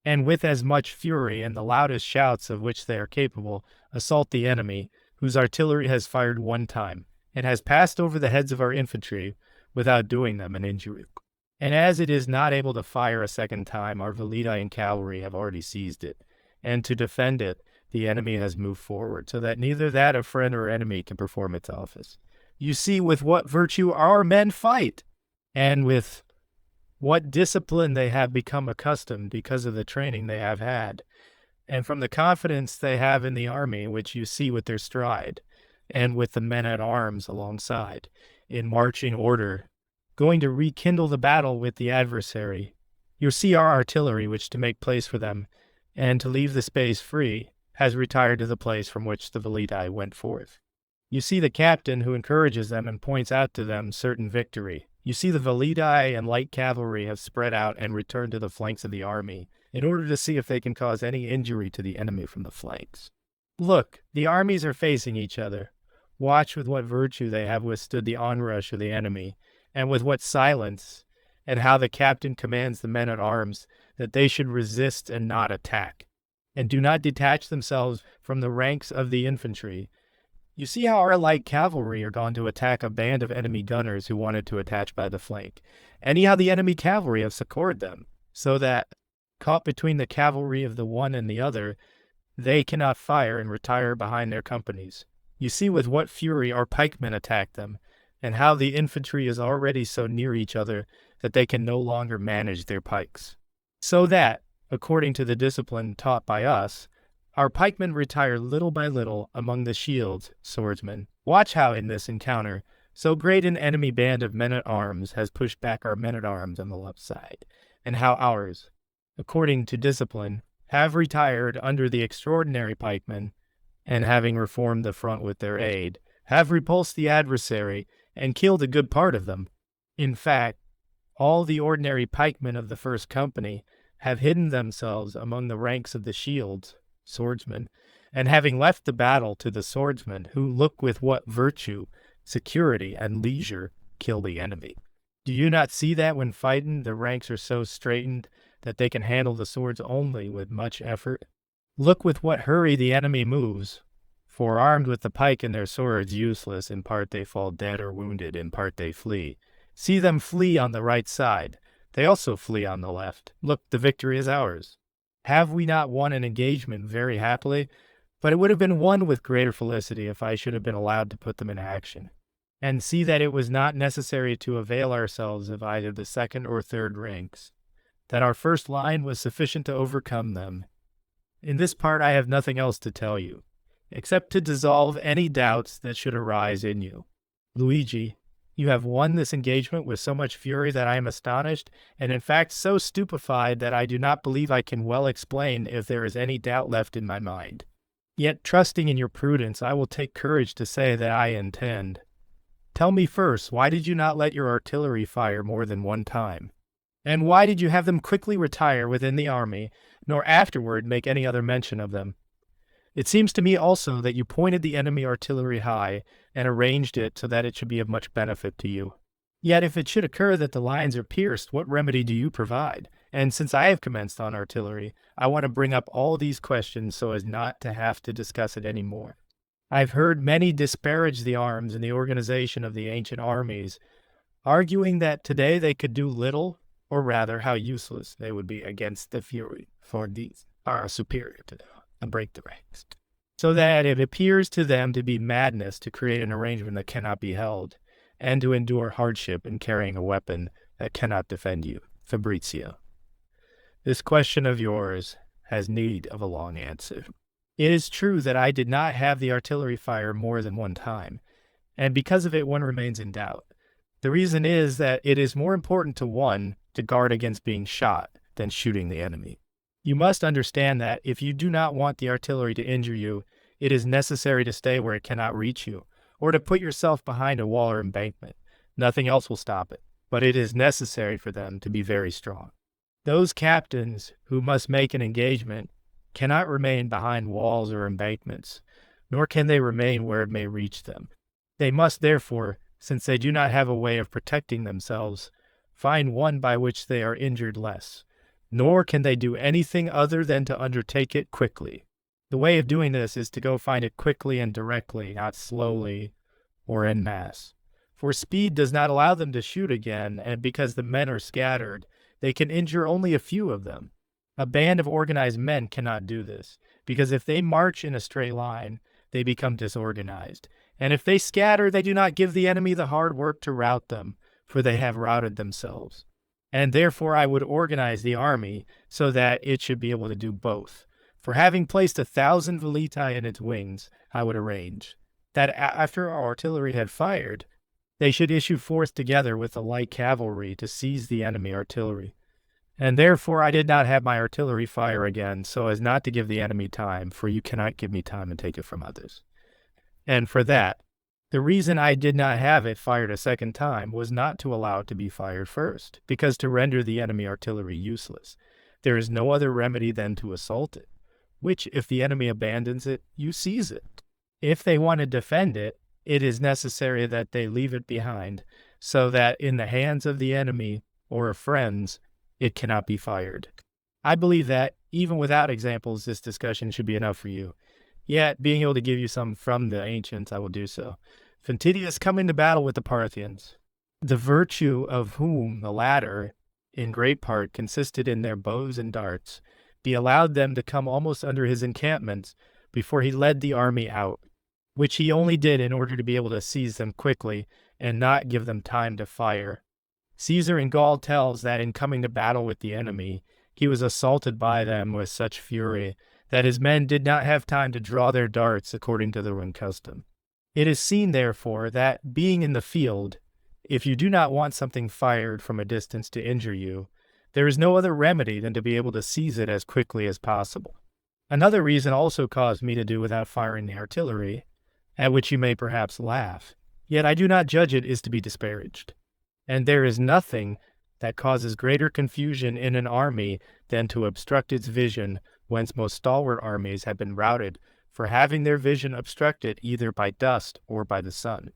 and with as much fury and the loudest shouts of which they are capable, assault the enemy, whose artillery has fired one time, and has passed over the heads of our infantry without doing them an injury. And as it is not able to fire a second time, our Velii and cavalry have already seized it, and to defend it, the enemy has moved forward, so that neither that of friend or enemy can perform its office. You see with what virtue our men fight, and with what discipline they have become accustomed because of the training they have had, and from the confidence they have in the army, which you see with their stride, and with the men at arms alongside, in marching order, going to rekindle the battle with the adversary, You see our artillery, which to make place for them, and to leave the space free, has retired to the place from which the Velitae went forth. You see the captain who encourages them and points out to them certain victory. You see the Velitae and light cavalry have spread out and returned to the flanks of the army, in order to see if they can cause any injury to the enemy from the flanks. Look, the armies are facing each other. Watch with what virtue they have withstood the onrush of the enemy, and with what silence, and how the captain commands the men-at-arms that they should resist and not attack, and do not detach themselves from the ranks of the infantry. You see how our light cavalry are gone to attack a band of enemy gunners who wanted to attach by the flank, and how the enemy cavalry have succored them, so that, caught between the cavalry of the one and the other, they cannot fire and retire behind their companies. You see with what fury our pikemen attack them, and how the infantry is already so near each other that they can no longer manage their pikes. So that, according to the discipline taught by us, our pikemen retire little by little among the shields, swordsmen. Watch how in this encounter, so great an enemy band of men-at-arms has pushed back our men-at-arms on the left side, and how ours, according to discipline, have retired under the extraordinary pikemen, and having reformed the front with their aid, have repulsed the adversary and killed a good part of them. In fact, all the ordinary pikemen of the first company have hidden themselves among the ranks of the shields, swordsmen, and having left the battle to the swordsmen, who look with what virtue, security, and leisure kill the enemy. Do you not see that when fighting, the ranks are so straitened that they can handle the swords only with much effort? Look with what hurry the enemy moves, for armed with the pike and their swords useless, in part they fall dead or wounded, in part they flee. See them flee on the right side. They also flee on the left. Look, the victory is ours. Have we not won an engagement very happily? But it would have been won with greater felicity if I should have been allowed to put them in action. And see that it was not necessary to avail ourselves of either the second or third ranks, that our first line was sufficient to overcome them. In this part I have nothing else to tell you, except to dissolve any doubts that should arise in you. Luigi, you have won this engagement with so much fury that I am astonished, and in fact so stupefied that I do not believe I can well explain if there is any doubt left in my mind. Yet, trusting in your prudence, I will take courage to say that I intend. Tell me first, why did you not let your artillery fire more than one time? And why did you have them quickly retire within the army, nor afterward make any other mention of them? It seems to me also that you pointed the enemy artillery high, and arranged it so that it should be of much benefit to you. Yet if it should occur that the lines are pierced, what remedy do you provide? And since I have commenced on artillery, I want to bring up all these questions so as not to have to discuss it any more. I've heard many disparage the arms and the organization of the ancient armies, arguing that today they could do little, or rather how useless they would be against the fury, for these are superior to them, and break the ranks. So that it appears to them to be madness to create an arrangement that cannot be held, and to endure hardship in carrying a weapon that cannot defend you. Fabrizio, this question of yours has need of a long answer. It is true that I did not have the artillery fire more than one time, and because of it one remains in doubt. The reason is that it is more important to one to guard against being shot than shooting the enemy. You must understand that if you do not want the artillery to injure you, it is necessary to stay where it cannot reach you, or to put yourself behind a wall or embankment. Nothing else will stop it, but it is necessary for them to be very strong. Those captains who must make an engagement cannot remain behind walls or embankments, nor can they remain where it may reach them. They must therefore, since they do not have a way of protecting themselves, find one by which they are injured less, nor can they do anything other than to undertake it quickly. The way of doing this is to go find it quickly and directly, not slowly or en masse. For speed does not allow them to shoot again, and because the men are scattered, they can injure only a few of them. A band of organized men cannot do this, because if they march in a straight line, they become disorganized. And if they scatter, they do not give the enemy the hard work to rout them, for they have routed themselves. And therefore I would organize the army so that it should be able to do both. For having placed 1,000 velitae in its wings, I would arrange that after our artillery had fired, they should issue forth together with the light cavalry to seize the enemy artillery. And therefore I did not have my artillery fire again, so as not to give the enemy time, for you cannot give me time and take it from others. And for that, the reason I did not have it fired a second time was not to allow it to be fired first, because to render the enemy artillery useless, there is no other remedy than to assault it, which, if the enemy abandons it, you seize it. If they want to defend it, it is necessary that they leave it behind, so that in the hands of the enemy or of friends, it cannot be fired. I believe that, even without examples, this discussion should be enough for you. Yet, being able to give you some from the ancients, I will do so. Ventidius come into battle with the Parthians, the virtue of whom the latter, in great part, consisted in their bows and darts, be allowed them to come almost under his encampments before he led the army out, which he only did in order to be able to seize them quickly and not give them time to fire. Caesar in Gaul tells that in coming to battle with the enemy, he was assaulted by them with such fury that his men did not have time to draw their darts according to the Roman custom. It is seen, therefore, that being in the field, if you do not want something fired from a distance to injure you, there is no other remedy than to be able to seize it as quickly as possible. Another reason also caused me to do without firing the artillery, at which you may perhaps laugh, yet I do not judge it is to be disparaged. And there is nothing that causes greater confusion in an army than to obstruct its vision, whence most stalwart armies have been routed for having their vision obstructed either by dust or by the sun.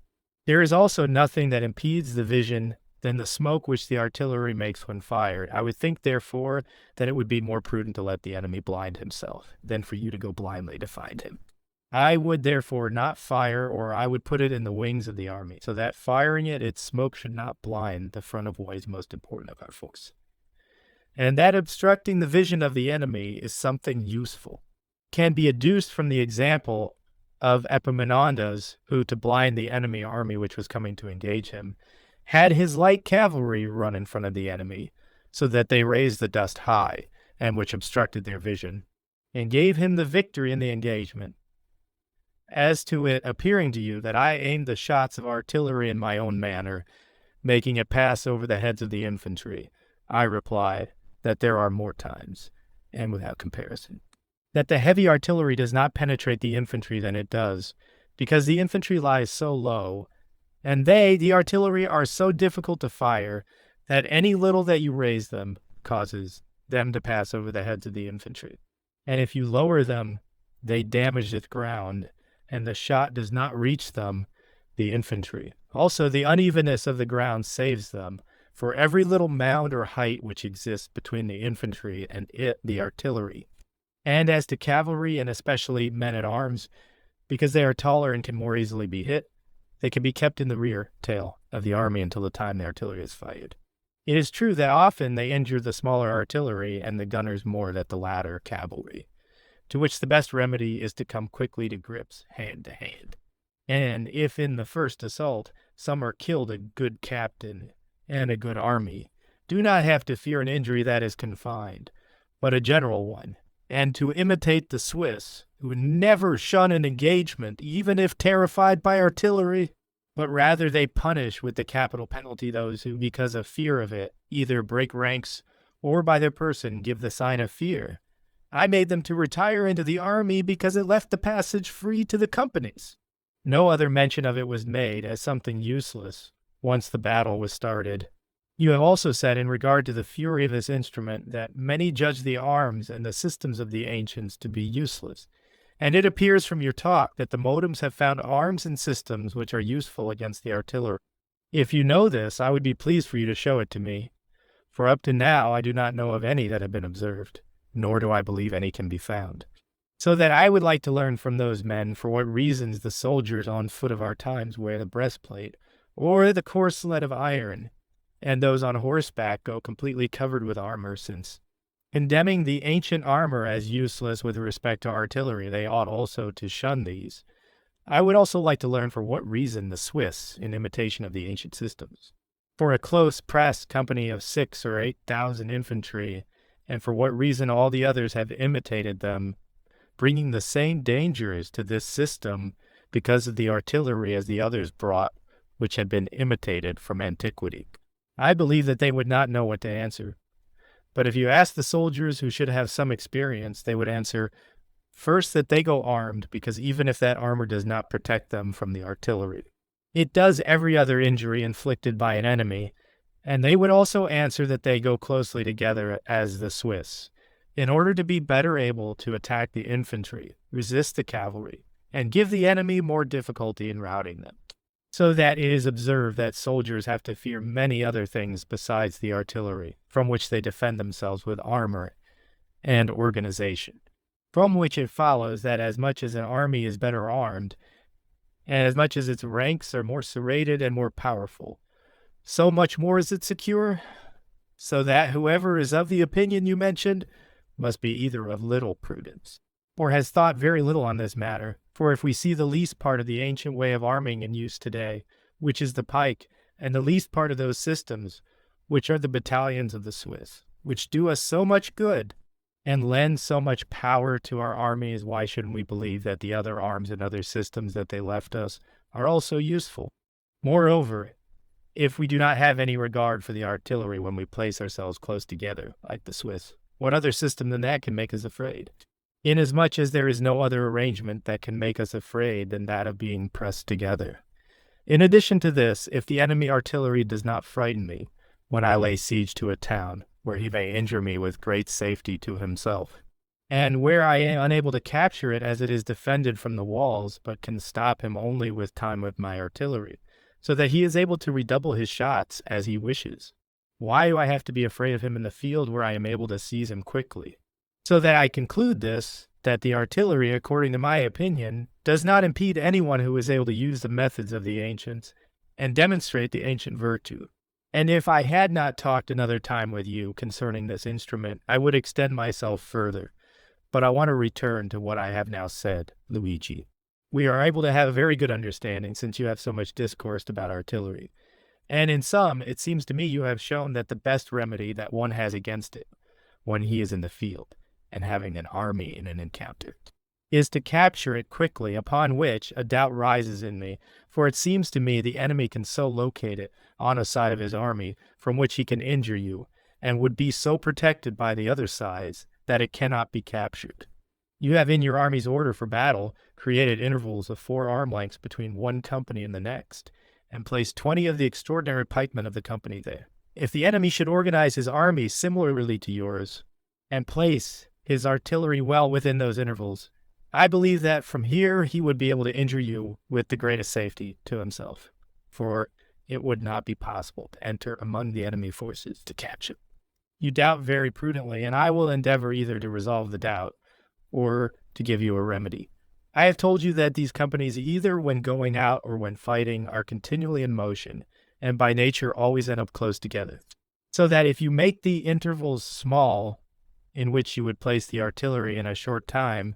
There is also nothing that impedes the vision than the smoke which the artillery makes when fired. I would think, therefore, that it would be more prudent to let the enemy blind himself than for you to go blindly to find him. I would therefore not fire, or I would put it in the wings of the army, so that firing it, its smoke should not blind the front of what is most important of our folks. And that obstructing the vision of the enemy is something useful, can be adduced from the example of Epaminondas, who, to blind the enemy army which was coming to engage him, had his light cavalry run in front of the enemy, so that they raised the dust high, and which obstructed their vision, and gave him the victory in the engagement. As to it appearing to you that I aimed the shots of artillery in my own manner, making it pass over the heads of the infantry, I reply that there are more times, and without comparison, that the heavy artillery does not penetrate the infantry than it does, because the infantry lies so low, and they, the artillery, are so difficult to fire, that any little that you raise them causes them to pass over the heads of the infantry. And if you lower them, they damage the ground, and the shot does not reach them, the infantry. Also, the unevenness of the ground saves them, for every little mound or height which exists between the infantry and it, the artillery. And as to cavalry, and especially men-at-arms, because they are taller and can more easily be hit, they can be kept in the rear tail of the army until the time the artillery is fired. It is true that often they injure the smaller artillery and the gunners more than the latter cavalry, to which the best remedy is to come quickly to grips, hand to hand. And if in the first assault some are killed, a good captain and a good army, do not have to fear an injury that is confined, but a general one, and to imitate the Swiss, who never shun an engagement, even if terrified by artillery, but rather they punish with the capital penalty those who, because of fear of it, either break ranks or by their person give the sign of fear. I made them to retire into the army because it left the passage free to the companies. No other mention of it was made as something useless once the battle was started. You have also said in regard to the fury of this instrument that many judge the arms and the systems of the ancients to be useless, and it appears from your talk that the modems have found arms and systems which are useful against the artillery. If you know this, I would be pleased for you to show it to me, for up to now I do not know of any that have been observed, nor do I believe any can be found. So that I would like to learn from those men for what reasons the soldiers on foot of our times wear the breastplate, or the corselet of iron, and those on horseback go completely covered with armor, since, condemning the ancient armor as useless with respect to artillery, they ought also to shun these. I would also like to learn for what reason the Swiss, in imitation of the ancient systems, for a close-pressed company of 6,000 or 8,000 infantry, and for what reason all the others have imitated them, bringing the same dangers to this system because of the artillery as the others brought, which had been imitated from antiquity. I believe that they would not know what to answer, But if you ask the soldiers who should have some experience, they would answer, first, that they go armed, because even if that armor does not protect them from the artillery, it does every other injury inflicted by an enemy. And they would also answer that they go closely together as the Swiss, in order to be better able to attack the infantry, resist the cavalry, and give the enemy more difficulty in routing them. So that it is observed that soldiers have to fear many other things besides the artillery, from which they defend themselves with armor and organization. From which it follows that as much as an army is better armed, and as much as its ranks are more serrated and more powerful, so much more is it secure, so that whoever is of the opinion you mentioned must be either of little prudence, or has thought very little on this matter. For if we see the least part of the ancient way of arming in use today, which is the pike, and the least part of those systems, which are the battalions of the Swiss, which do us so much good, and lend so much power to our armies, why shouldn't we believe that the other arms and other systems that they left us are also useful? Moreover, if we do not have any regard for the artillery when we place ourselves close together, like the Swiss, what other system than that can make us afraid? Inasmuch as there is no other arrangement that can make us afraid than that of being pressed together. In addition to this, if the enemy artillery does not frighten me when I lay siege to a town, where he may injure me with great safety to himself, and where I am unable to capture it as it is defended from the walls, but can stop him only with time with my artillery, so that he is able to redouble his shots as he wishes, why do I have to be afraid of him in the field where I am able to seize him quickly? So that I conclude this, that the artillery, according to my opinion, does not impede anyone who is able to use the methods of the ancients and demonstrate the ancient virtue. And if I had not talked another time with you concerning this instrument, I would extend myself further. But I want to return to what I have now said, Luigi. We are able to have a very good understanding since you have so much discoursed about artillery. And in sum, it seems to me you have shown that the best remedy that one has against it, when he is in the field, and having an army in an encounter, is to capture it quickly, upon which a doubt rises in me, for it seems to me the enemy can so locate it on a side of his army from which he can injure you, and would be so protected by the other sides that it cannot be captured. You have in your army's order for battle created intervals of 4 arm lengths between one company and the next, and placed 20 of the extraordinary pikemen of the company there. If the enemy should organize his army similarly to yours, and place his artillery well within those intervals, I believe that from here he would be able to injure you with the greatest safety to himself, for it would not be possible to enter among the enemy forces to catch him. You doubt very prudently, and I will endeavor either to resolve the doubt or to give you a remedy. I have told you that these companies, either when going out or when fighting, are continually in motion, and by nature always end up close together. So that if you make the intervals small, in which you would place the artillery in a short time,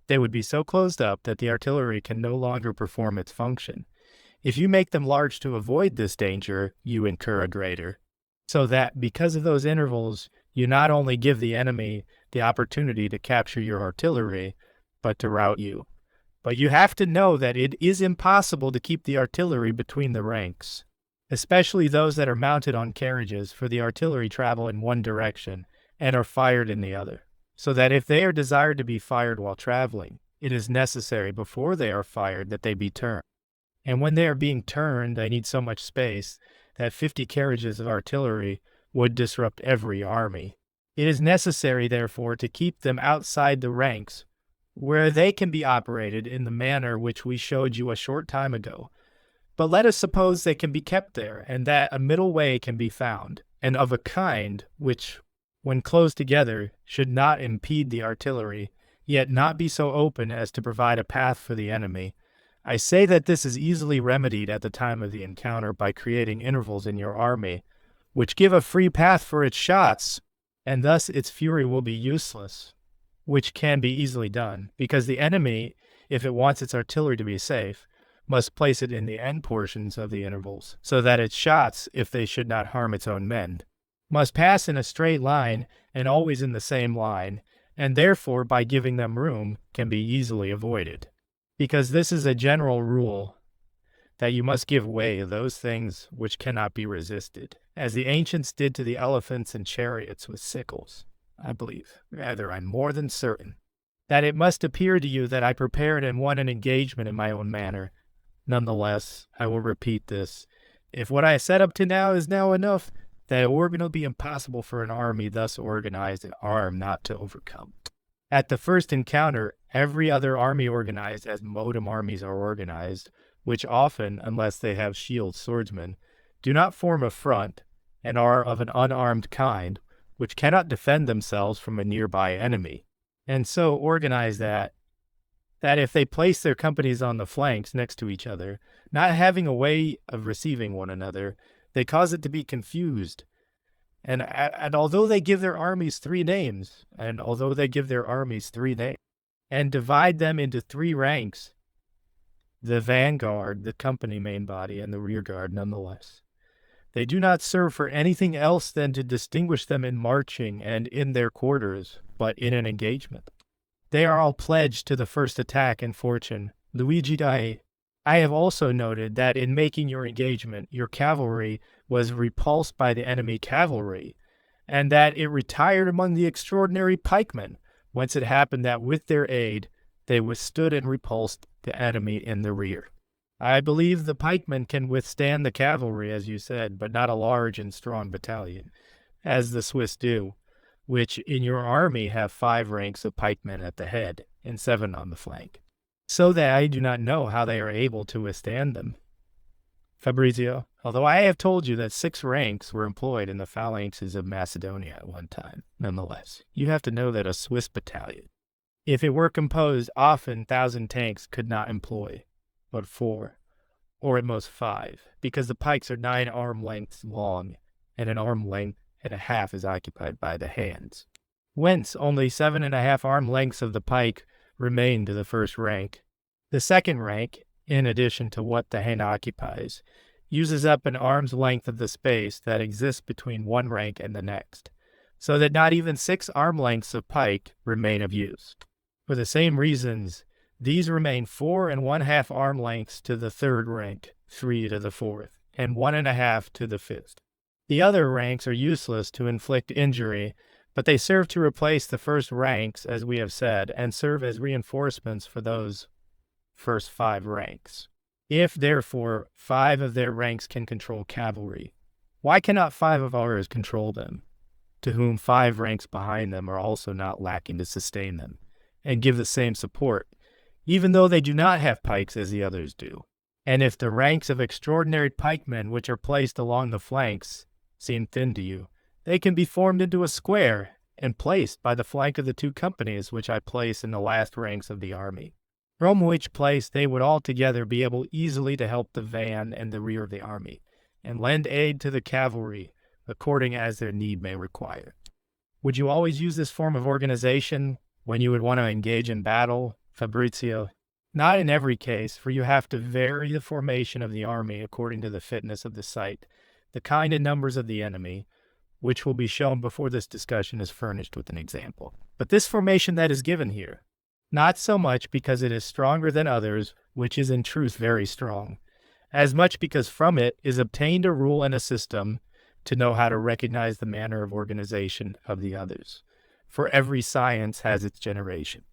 they would be so closed up that the artillery can no longer perform its function. If you make them large to avoid this danger, you incur a greater. So that, because of those intervals, you not only give the enemy the opportunity to capture your artillery, but to rout you. But you have to know that it is impossible to keep the artillery between the ranks, especially those that are mounted on carriages, for the artillery travel in one direction and are fired in the other. So that if they are desired to be fired while traveling, it is necessary before they are fired that they be turned. And when they are being turned, they need so much space that 50 carriages of artillery would disrupt every army. It is necessary, therefore, to keep them outside the ranks, where they can be operated in the manner which we showed you a short time ago. But let us suppose they can be kept there, and that a middle way can be found, and of a kind which, when closed together, should not impede the artillery, yet not be so open as to provide a path for the enemy. I say that this is easily remedied at the time of the encounter by creating intervals in your army, which give a free path for its shots, and thus its fury will be useless, which can be easily done, because the enemy, if it wants its artillery to be safe, must place it in the end portions of the intervals, so that its shots, if they should not harm its own men, must pass in a straight line and always in the same line, and therefore, by giving them room, can be easily avoided. Because this is a general rule, that you must give way to those things which cannot be resisted. as the ancients did to the elephants and chariots with sickles. I believe, rather, I'm more than certain, that it must appear to you that I prepared and won an engagement in my own manner. Nonetheless, I will repeat this. If what I said up to now is now enough, that it will be impossible for an army thus organized and armed not to overcome. At the first encounter, every other army organized as modem armies are organized, which often, unless they have shield swordsmen, do not form a front, and are of an unarmed kind, which cannot defend themselves from a nearby enemy, and so organize that if they place their companies on the flanks next to each other, not having a way of receiving one another, they cause it to be confused. And although they give their armies three names, and divide them into three ranks, the vanguard, the company main body, and the rear guard nonetheless, they do not serve for anything else than to distinguish them in marching and in their quarters, but in an engagement. They are all pledged to the first attack in fortune. Luigi Dai. I have also noted that in making your engagement, your cavalry was repulsed by the enemy cavalry, and that it retired among the extraordinary pikemen, whence it happened that with their aid they withstood and repulsed the enemy in the rear. I believe the pikemen can withstand the cavalry, as you said, but not a large and strong battalion, as the Swiss do, which in your army have 5 ranks of pikemen at the head and 7 on the flank, so that I do not know how they are able to withstand them. Fabrizio, although I have told you that 6 ranks were employed in the phalanxes of Macedonia at one time, nonetheless, you have to know that a Swiss battalion, if it were composed, often 1,000 tanks could not employ, but 4, or at most 5, because the pikes are 9 arm lengths long, and an arm length and a half is occupied by the hands. Whence only 7.5 arm lengths of the pike remain to the first rank. The second rank, in addition to what the hand occupies, uses up an arm's length of the space that exists between one rank and the next, so that not even 6 arm lengths of pike remain of use. For the same reasons, these remain 4.5 arm lengths to the third rank, 3 to the fourth, and 1.5 to the fifth. The other ranks are useless to inflict injury, but they serve to replace the first ranks, as we have said, and serve as reinforcements for those first 5 ranks. If, therefore, 5 of their ranks can control cavalry, why cannot 5 of ours control them, to whom 5 ranks behind them are also not lacking to sustain them, and give the same support, even though they do not have pikes as the others do? And if the ranks of extraordinary pikemen which are placed along the flanks seem thin to you, they can be formed into a square and placed by the flank of the 2 companies which I place in the last ranks of the army, from which place they would all together be able easily to help the van and the rear of the army, and lend aid to the cavalry according as their need may require. Would you always use this form of organization when you would want to engage in battle, Fabrizio? Not in every case, for you have to vary the formation of the army according to the fitness of the site, the kind and numbers of the enemy, which will be shown before this discussion is furnished with an example. But this formation that is given here, not so much because it is stronger than others, which is in truth very strong, as much because from it is obtained a rule and a system to know how to recognize the manner of organization of the others. For every science has its generation,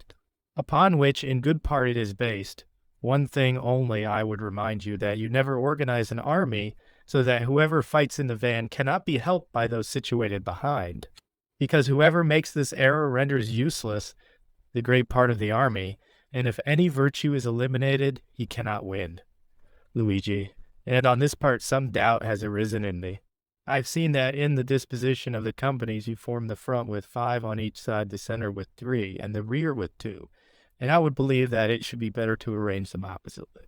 upon which in good part it is based. One thing only I would remind you, that you never organize an army so that whoever fights in the van cannot be helped by those situated behind, because whoever makes this error renders useless the great part of the army, and if any virtue is eliminated, he cannot win. Luigi, and on this part some doubt has arisen in me. I've seen that in the disposition of the companies you form the front with 5 on each side, the center with 3, and the rear with 2, and I would believe that it should be better to arrange them oppositely,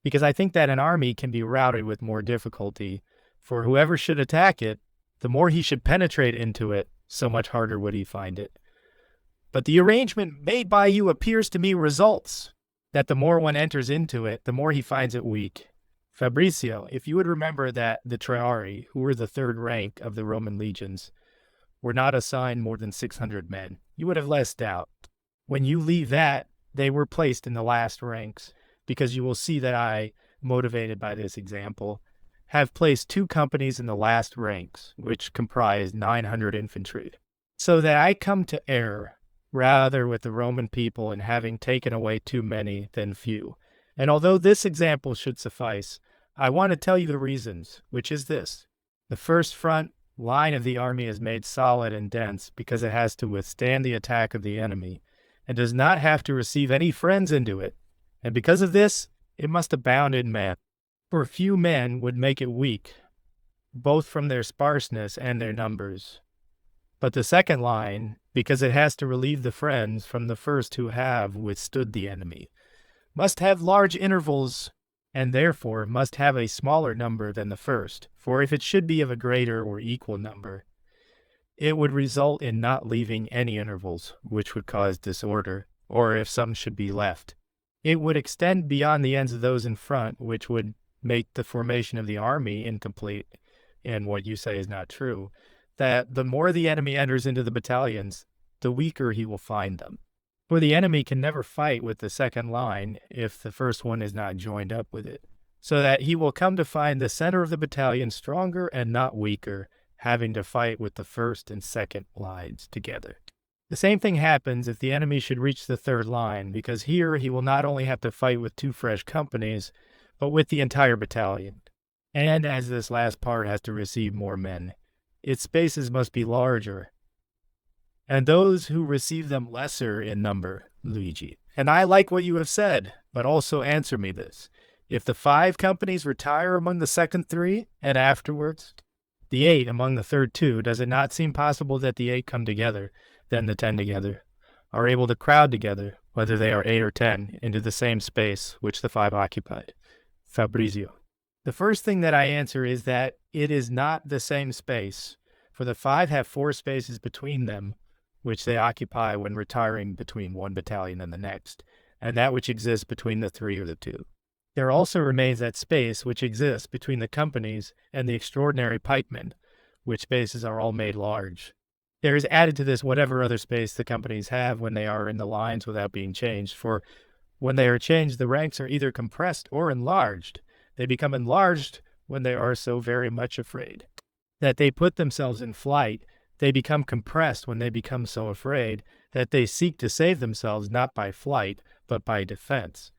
because I think that an army can be routed with more difficulty, for whoever should attack it, the more he should penetrate into it, so much harder would he find it. But the arrangement made by you appears to me results that the more one enters into it, the more he finds it weak. Fabrizio, if you would remember that the Triarii, who were the third rank of the Roman legions, were not assigned more than 600 men, you would have less doubt. When you leave that, they were placed in the last ranks, because you will see that I, motivated by this example, have placed 2 companies in the last ranks, which comprise 900 infantry, so that I come to err rather with the Roman people in having taken away too many than few. And although this example should suffice, I want to tell you the reasons, which is this. The first front line of the army is made solid and dense because it has to withstand the attack of the enemy and does not have to receive any friends into it. And because of this, it must abound in men. For few men would make it weak, both from their sparseness and their numbers. But the second line, because it has to relieve the friends from the first who have withstood the enemy, must have large intervals, and therefore must have a smaller number than the first. For if it should be of a greater or equal number, it would result in not leaving any intervals, which would cause disorder, or if some should be left, it would extend beyond the ends of those in front, which would make the formation of the army incomplete, and what you say is not true, that the more the enemy enters into the battalions, the weaker he will find them. For the enemy can never fight with the second line if the first one is not joined up with it, so that he will come to find the center of the battalion stronger and not weaker, having to fight with the first and second lines together. The same thing happens if the enemy should reach the third line, because here he will not only have to fight with 2 fresh companies, but with the entire battalion. And as this last part has to receive more men, its spaces must be larger, and those who receive them lesser in number, Luigi. And I like what you have said, but also answer me this. If the 5 companies retire among the second 3, and afterwards the 8 among the third 2, does it not seem possible that the 8 come together, then the 10 together, are able to crowd together, whether they are 8 or 10, into the same space which the 5 occupied? Fabrizio. The first thing that I answer is that it is not the same space, for the 5 have 4 spaces between them, which they occupy when retiring between one battalion and the next, and that which exists between the 3 or the 2. There also remains that space which exists between the companies and the extraordinary pikemen, which spaces are all made large. There is added to this whatever other space the companies have when they are in the lines without being changed, for when they are changed, the ranks are either compressed or enlarged. They become enlarged when they are so very much afraid that they put themselves in flight. They become compressed when they become so afraid that they seek to save themselves not by flight, but by defense,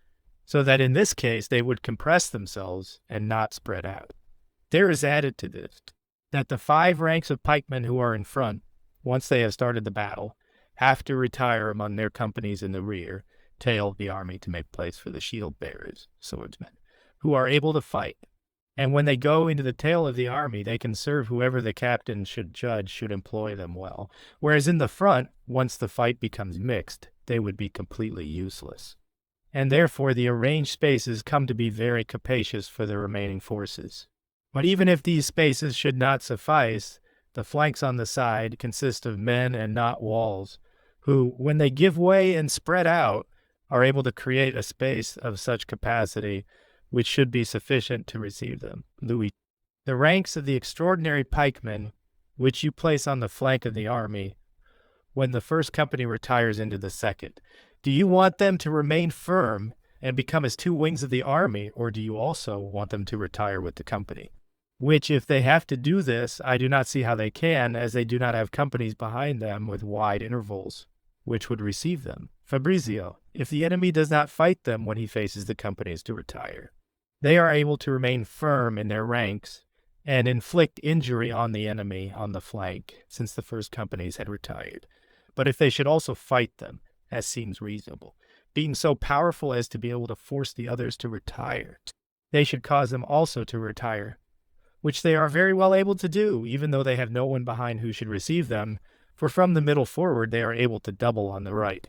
so that in this case they would compress themselves and not spread out. There is added to this that the 5 ranks of pikemen who are in front, once they have started the battle, have to retire among their companies in the rear, tail of the army, to make place for the shield bearers, swordsmen, who are able to fight. And when they go into the tail of the army, they can serve whoever the captain should judge should employ them well. Whereas in the front, once the fight becomes mixed, they would be completely useless. And therefore the arranged spaces come to be very capacious for the remaining forces. But even if these spaces should not suffice, the flanks on the side consist of men and not walls, who, when they give way and spread out, are able to create a space of such capacity which should be sufficient to receive them. Louis. The ranks of the extraordinary pikemen, which you place on the flank of the army, when the first company retires into the second, do you want them to remain firm and become as 2 wings of the army, or do you also want them to retire with the company? Which, if they have to do this, I do not see how they can, as they do not have companies behind them with wide intervals, which would receive them. Fabrizio. If the enemy does not fight them when he faces the companies to retire, they are able to remain firm in their ranks and inflict injury on the enemy on the flank, since the first companies had retired. But if they should also fight them, as seems reasonable, being so powerful as to be able to force the others to retire, they should cause them also to retire, which they are very well able to do, even though they have no one behind who should receive them, for from the middle forward they are able to double on the right,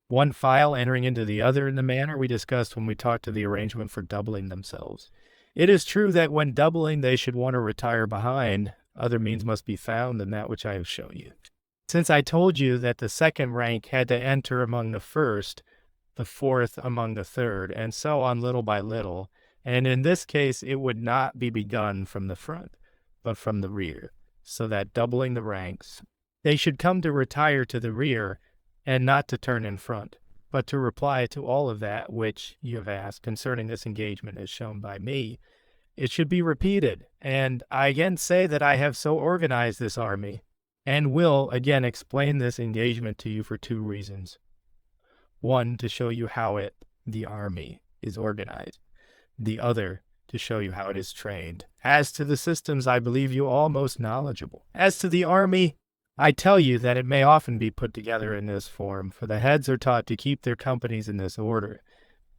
one file entering into the other in the manner we discussed when we talked of the arrangement for doubling themselves. It is true that when doubling they should want to retire behind, other means must be found than that which I have shown you. Since I told you that the second rank had to enter among the first, the fourth among the third, and so on little by little, and in this case it would not be begun from the front, but from the rear, so that doubling the ranks, they should come to retire to the rear, and not to turn in front, but to reply to all of that which you have asked concerning this engagement as shown by me, it should be repeated. And I again say that I have so organized this army, and will again explain this engagement to you for two reasons. One, to show you how the army, is organized. The other, to show you how it is trained. As to the systems, I believe you all most knowledgeable. As to the army, I tell you that it may often be put together in this form, for the heads are taught to keep their companies in this order,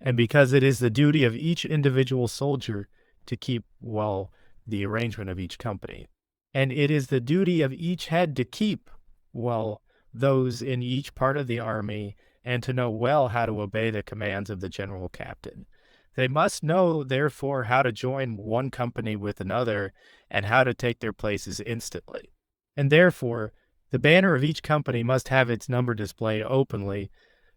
and because it is the duty of each individual soldier to keep well the arrangement of each company, and it is the duty of each head to keep well those in each part of the army, and to know well how to obey the commands of the general captain. They must know, therefore, how to join one company with another, and how to take their places instantly. And therefore, the banner of each company must have its number displayed openly,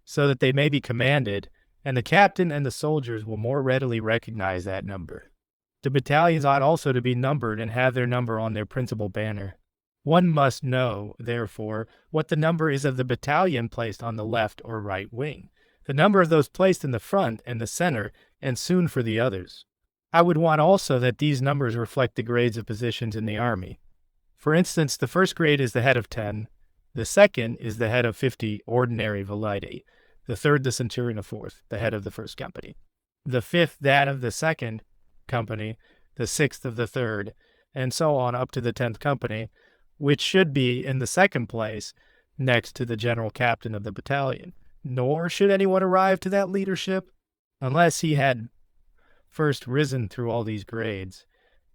so that they may be commanded, and the captain and the soldiers will more readily recognize that number. The battalions ought also to be numbered and have their number on their principal banner. One must know, therefore, what the number is of the battalion placed on the left or right wing, the number of those placed in the front and the center, and soon for the others. I would want also that these numbers reflect the grades of positions in the army. For instance, the first grade is the head of 10, the second is the head of 50 ordinary vellati, the third the centurion of 4th, the head of the first company, the fifth that of the second company, the sixth of the third, and so on up to the 10th company, which should be in the second place next to the general captain of the battalion. Nor should anyone arrive to that leadership unless he had first risen through all these grades.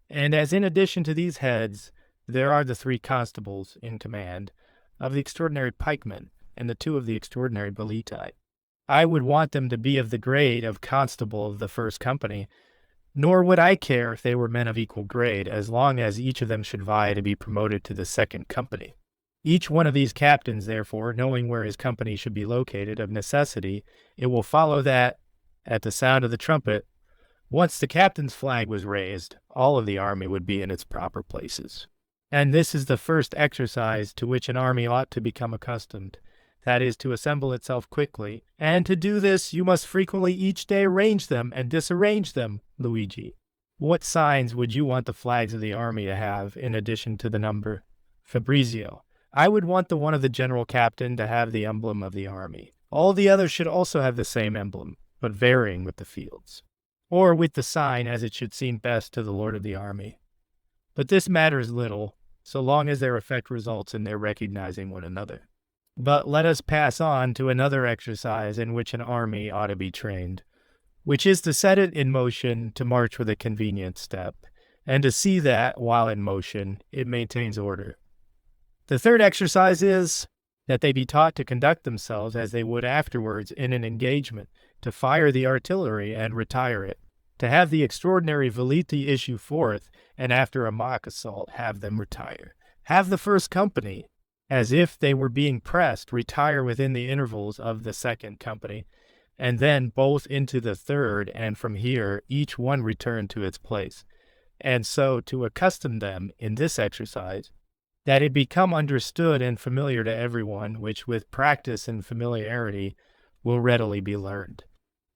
And as in addition to these heads, there are the 3 constables in command of the extraordinary pikemen and the 2 of the extraordinary vellati. I would want them to be of the grade of constable of the first company, nor would I care if they were men of equal grade, as long as each of them should vie to be promoted to the second company. Each one of these captains, therefore, knowing where his company should be located, of necessity, it will follow that, at the sound of the trumpet, once the captain's flag was raised, all of the army would be in its proper places. And this is the first exercise to which an army ought to become accustomed, that is, to assemble itself quickly, and to do this you must frequently each day arrange them and disarrange them, Luigi. What signs would you want the flags of the army to have, in addition to the number? Fabrizio. I would want the one of the general captain to have the emblem of the army. All the others should also have the same emblem, but varying with the fields, or with the sign as it should seem best to the lord of the army. But this matters little, so long as their effect results in their recognizing one another. But let us pass on to another exercise in which an army ought to be trained, which is to set it in motion to march with a convenient step, and to see that, while in motion, it maintains order. The third exercise is that they be taught to conduct themselves as they would afterwards in an engagement, to fire the artillery and retire it, to have the extraordinary vellati issue forth, and after a mock assault have them retire. Have the first company, as if they were being pressed, retire within the intervals of the second company, and then both into the third, and from here each one return to its place, and so to accustom them in this exercise, that it become understood and familiar to everyone, which with practice and familiarity will readily be learned.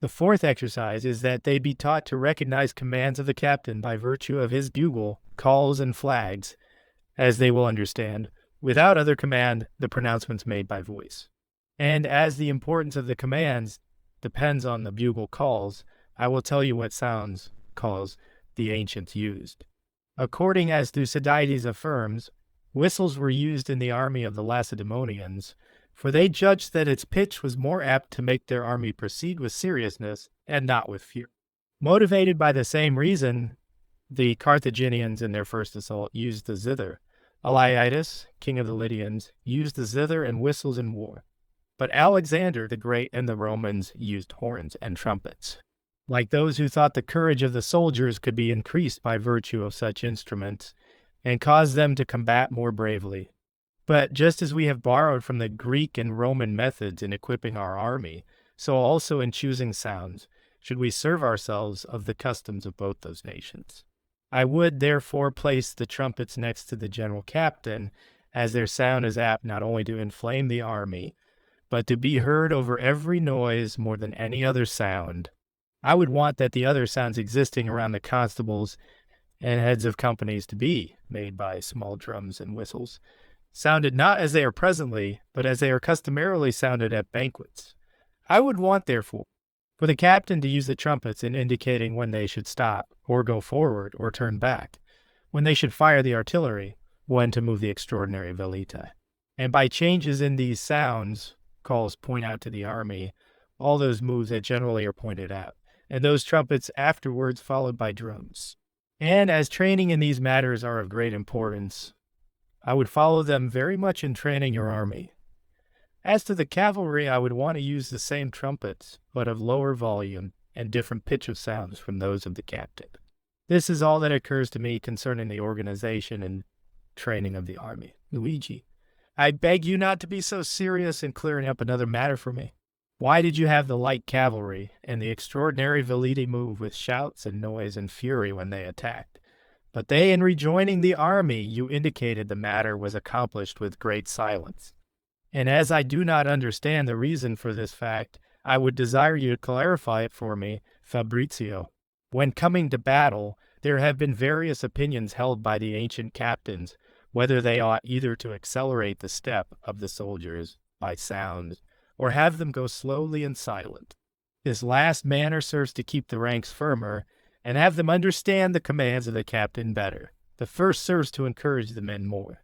The fourth exercise is that they be taught to recognize commands of the captain by virtue of his bugle, calls, and flags, as they will understand, without other command, the pronouncements made by voice. And as the importance of the commands depends on the bugle calls, I will tell you what sounds, calls, the ancients used. According as Thucydides affirms, whistles were used in the army of the Lacedaemonians, for they judged that its pitch was more apt to make their army proceed with seriousness and not with fear. Motivated by the same reason, the Carthaginians in their first assault used the zither. Alaidas, king of the Lydians, used the zither and whistles in war. But Alexander the Great and the Romans used horns and trumpets, like those who thought the courage of the soldiers could be increased by virtue of such instruments, and caused them to combat more bravely. But just as we have borrowed from the Greek and Roman methods in equipping our army, so also in choosing sounds should we serve ourselves of the customs of both those nations. I would therefore place the trumpets next to the general captain, as their sound is apt not only to inflame the army, but to be heard over every noise more than any other sound, I would want that the other sounds existing around the constables and heads of companies to be made by small drums and whistles, sounded not as they are presently, but as they are customarily sounded at banquets. I would want, therefore, for the captain to use the trumpets in indicating when they should stop, or go forward, or turn back, when they should fire the artillery, when to move the extraordinary velita. And by changes in these sounds, calls point out to the army, all those moves that generally are pointed out, and those trumpets afterwards followed by drums. And as training in these matters are of great importance, I would follow them very much in training your army. As to the cavalry, I would want to use the same trumpets, but of lower volume and different pitch of sounds from those of the captain. This is all that occurs to me concerning the organization and training of the army. Luigi, I beg you not to be so serious in clearing up another matter for me. Why did you have the light cavalry and the extraordinary veliti move with shouts and noise and fury when they attacked? But they, in rejoining the army, you indicated the matter was accomplished with great silence. And as I do not understand the reason for this fact, I would desire you to clarify it for me, Fabrizio. When coming to battle, there have been various opinions held by the ancient captains, whether they ought either to accelerate the step of the soldiers by sound, or have them go slowly and silent. This last manner serves to keep the ranks firmer, and have them understand the commands of the captain better. The first serves to encourage the men more.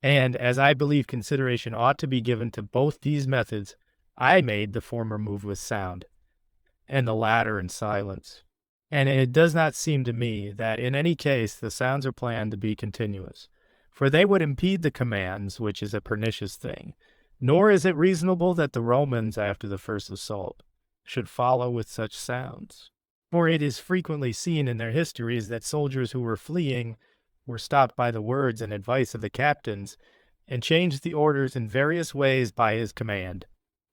And as I believe consideration ought to be given to both these methods, I made the former move with sound, and the latter in silence. And it does not seem to me that in any case the sounds are planned to be continuous, for they would impede the commands, which is a pernicious thing. Nor is it reasonable that the Romans, after the first assault, should follow with such sounds. For it is frequently seen in their histories that soldiers who were fleeing were stopped by the words and advice of the captains, and changed the orders in various ways by his command,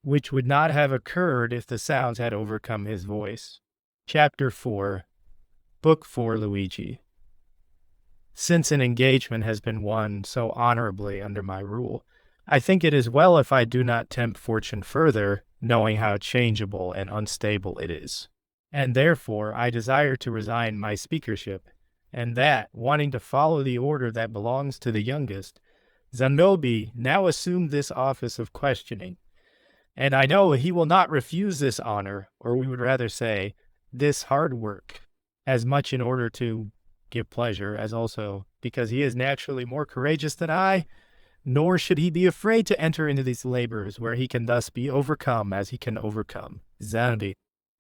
which would not have occurred if the sounds had overcome his voice. Chapter 4, Book 4, Luigi. Since an engagement has been won so honorably under my rule, I think it is well if I do not tempt fortune further, knowing how changeable and unstable it is. And therefore I desire to resign my speakership, and that, wanting to follow the order that belongs to the youngest, Zanobi now assumed this office of questioning. And I know he will not refuse this honor, or we would rather say, this hard work, as much in order to give pleasure as also because he is naturally more courageous than I, nor should he be afraid to enter into these labors where he can thus be overcome as he can overcome. Zanobi,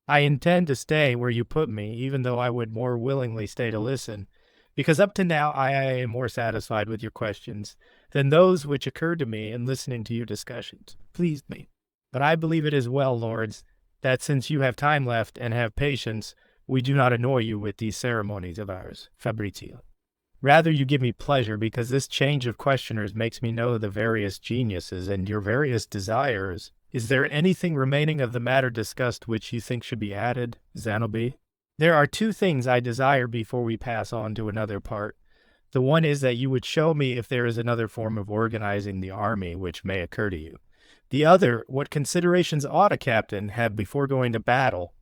I intend to stay where you put me, even though I would more willingly stay to listen, because up to now I am more satisfied with your questions than those which occurred to me in listening to your discussions. Pleased me. But I believe it is well, lords, that since you have time left and have patience, we do not annoy you with these ceremonies of ours, Fabrizio. Rather you give me pleasure, because this change of questioners makes me know the various geniuses and your various desires. Is there anything remaining of the matter discussed which you think should be added, Zanobi? There are two things I desire before we pass on to another part. The one is that you would show me if there is another form of organizing the army which may occur to you. The other, what considerations ought a captain have before going to battle,